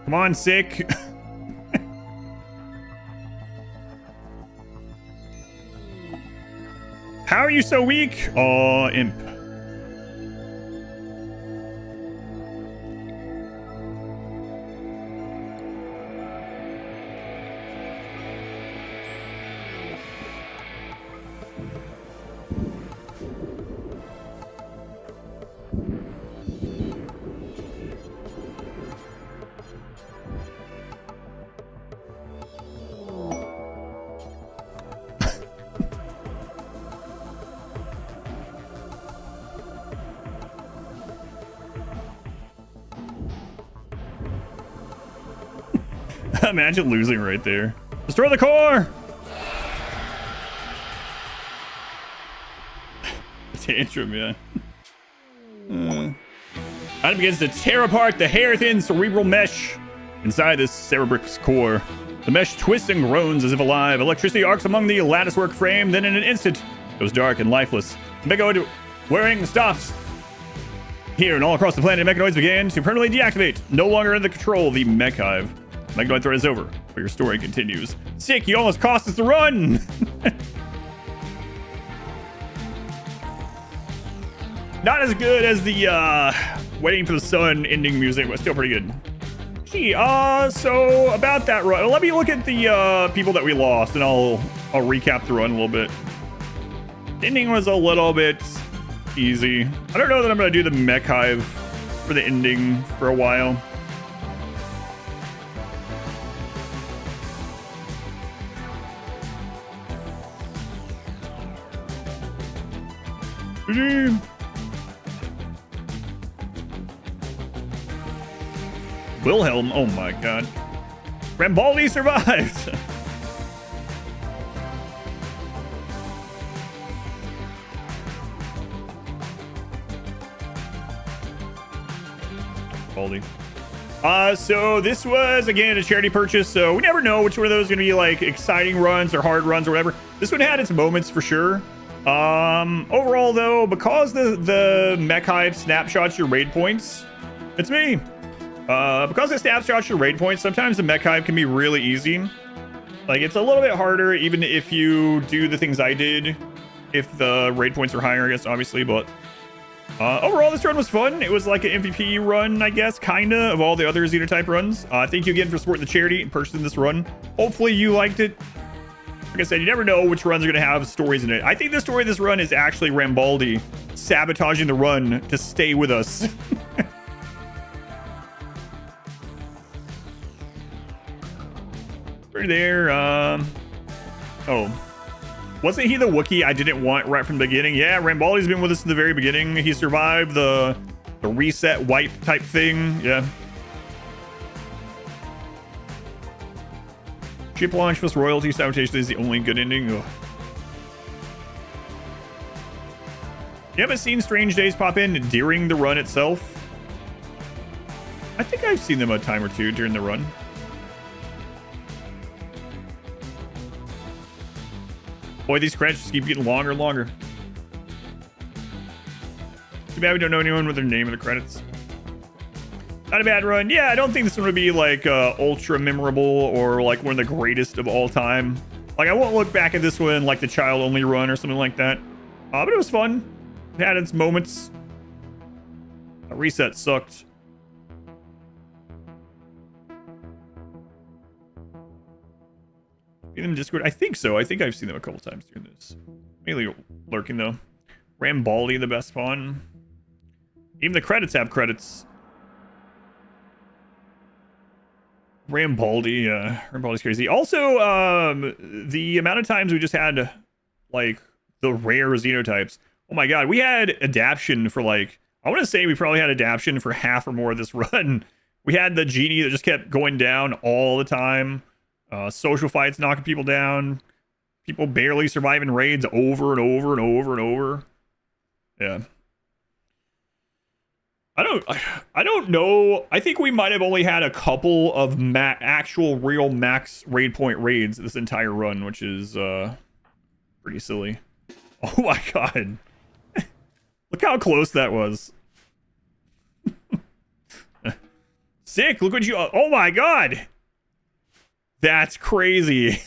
Come on, sick. How are you so weak? Oh, imp. Imagine losing right there. Destroy the core! Tantrum, yeah. Item begins to tear apart the hair-thin cerebral mesh inside this Cerebric's core. The mesh twists and groans as if alive. Electricity arcs among the latticework frame, then in an instant, goes dark and lifeless. Mechanoid wearing stops. Here and all across the planet, mechanoids began to permanently deactivate. No longer in the control of the mech hive. Mechanoid threat is over, but your story continues. Sick, you almost cost us the run! Not as good as the Waiting for the Sun ending music, but still pretty good. Gee, so about that run, let me look at the people that we lost, and I'll recap the run a little bit. The ending was a little bit easy. I don't know that I'm gonna do the mech hive for the ending for a while. Wilhelm, oh my god. Rambaldi survived! Baldi. So this was, again, a charity purchase, so we never know which one of those is going to be, like, exciting runs or hard runs or whatever. This one had its moments for sure. Overall, though, because the mech hive snapshots your raid points, it's me. Because it snapshots your raid points, sometimes the mech hive can be really easy. Like, it's a little bit harder, even if you do the things I did, if the raid points are higher, I guess, obviously, but overall, this run was fun. It was like an MVP run, I guess, kinda, of all the other Xenotype runs. Thank you again for supporting the charity and purchasing this run. Hopefully you liked it. Like I said, you never know which runs are going to have stories in it. I think the story of this run is actually Rambaldi sabotaging the run to stay with us. Right there. Oh. Wasn't he the Wookiee I didn't want right from the beginning? Yeah, Rambaldi's been with us in the very beginning. He survived the reset wipe type thing. Yeah. Ship launch plus royalty sabotage is the only good ending. Ugh. You haven't seen Strange Days pop in during the run itself? I think I've seen them a time or two during the run. Boy, these credits just keep getting longer and longer. Too bad we don't know anyone with their name in the credits. Not a bad run. Yeah, I don't think this one would be like ultra memorable or like one of the greatest of all time. Like, I won't look back at this one like the child-only run or something like that. But it was fun. It had its moments. A reset sucked. See them in Discord? I think so. I think I've seen them a couple times during this. Mainly lurking, though. Rambaldi, the best spawn. Even the credits have credits. Rambaldi, Rambaldi's crazy. Also, the amount of times we just had, like, the rare Xenotypes. Oh my god, we had adaption for, like, I want to say we probably had adaption for half or more of this run. We had the genie that just kept going down all the time. Social fights knocking people down. People barely surviving raids over and over and over and over. Yeah. I don't know. I think we might have only had a couple of actual real max raid point raids this entire run, which is pretty silly. Oh my god. Look how close that was. Sick. Look what you... Oh my god. That's crazy.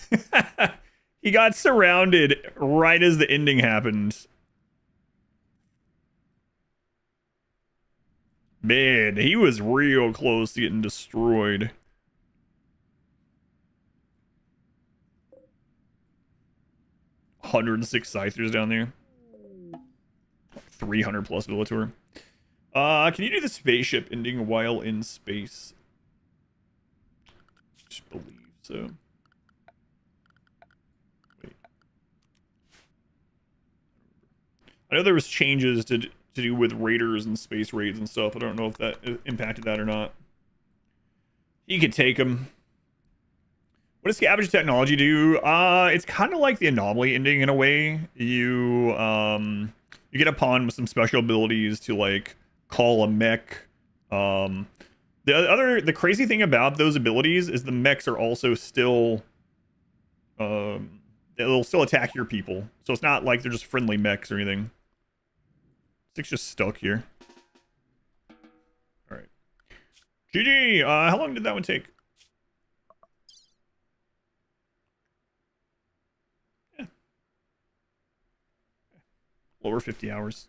He got surrounded right as the ending happened. Man, he was real close to getting destroyed. "106 Scythers down there. 300 plus Villator. Can you do the spaceship ending while in space? Just believe so. Wait. I know there was changes to do with raiders and space raids and stuff. I don't know if that impacted that or not. You could take them. What does scavenge technology do? It's kind of like the anomaly ending in a way. You get a pawn with some special abilities to, like, call a mech. The crazy thing about those abilities is the mechs are also still they'll still attack your people. So it's not like they're just friendly mechs or anything. Stick's just stuck here. All right. GG. How long did that one take? Yeah. Lower 50 hours.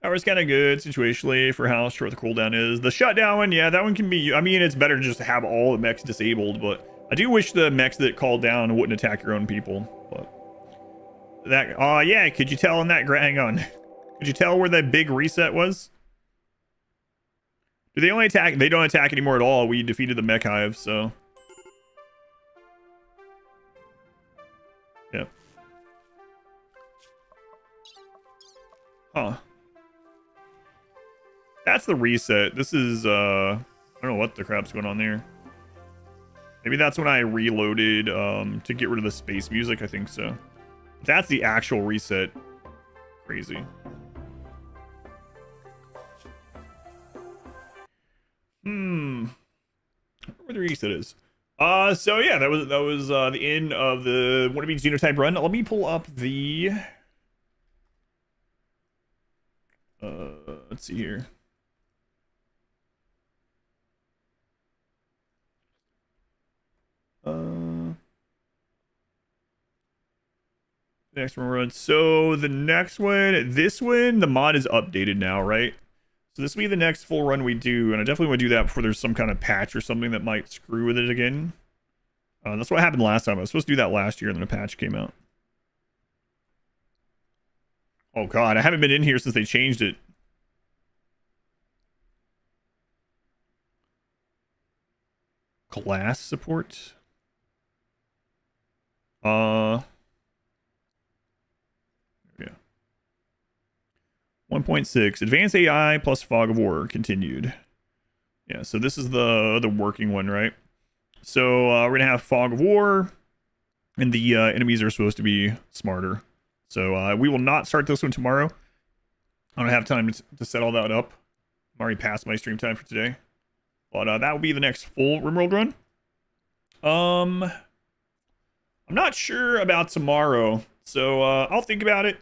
Power's kind of good situationally for how short the cooldown is. The shutdown one, yeah, that one can be... I mean, it's better to just have all the mechs disabled, but I do wish the mechs that called down wouldn't attack your own people. But that... Oh, yeah, could you tell in that... Hang on. Could you tell where that big reset was? Do they only attack... They don't attack anymore at all. We defeated the mech hive, so... Yep. Huh. That's the reset. This is, I don't know what the crap's going on there. Maybe that's when I reloaded, to get rid of the space music. I think so. That's the actual reset. Crazy. Where the reset is. So yeah, that was the end of the wannabe Xenotype run. Let me pull up the... let's see here. Next one run. So the next one, this one, the mod is updated now, right? So this will be the next full run we do, and I definitely want to do that before there's some kind of patch or something that might screw with it again. That's what happened last time. I was supposed to do that last year, and then a patch came out. Oh god, I haven't been in here since they changed it. Class support. Yeah. 1.6 advanced AI plus fog of war continued. Yeah, so this is the working one, right? So we're gonna have fog of war, and the enemies are supposed to be smarter. So we will not start this one tomorrow. I don't have time to set all that up. I'm already past my stream time for today. But that will be the next full RimWorld run. I'm not sure about tomorrow, so I'll think about it.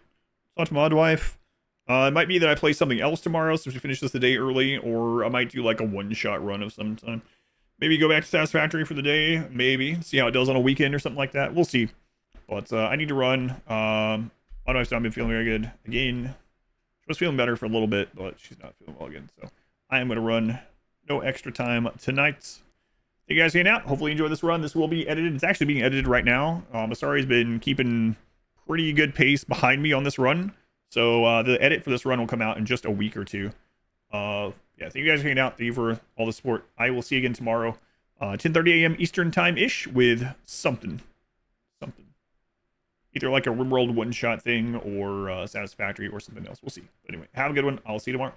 Talk to Mod Wife. It might be that I play something else tomorrow, so we finish this a day early, or I might do like a one-shot run of some time. Maybe go back to Satisfactory for the day. Maybe see how it does on a weekend or something like that. We'll see. But I need to run. My wife's not been feeling very good. Again, she was feeling better for a little bit, but she's not feeling well again. So I am going to run no extra time tonight. Thank you guys for hanging out. Hopefully you enjoy this run. This will be edited. It's actually being edited right now. Masari's been keeping pretty good pace behind me on this run. So the edit for this run will come out in just a week or two. Yeah, thank you guys for hanging out. Thank you for all the support. I will see you again tomorrow, 10:30 a.m. Eastern time-ish with something. Either like a RimWorld one-shot thing or Satisfactory or something else. We'll see. But anyway, have a good one. I'll see you tomorrow.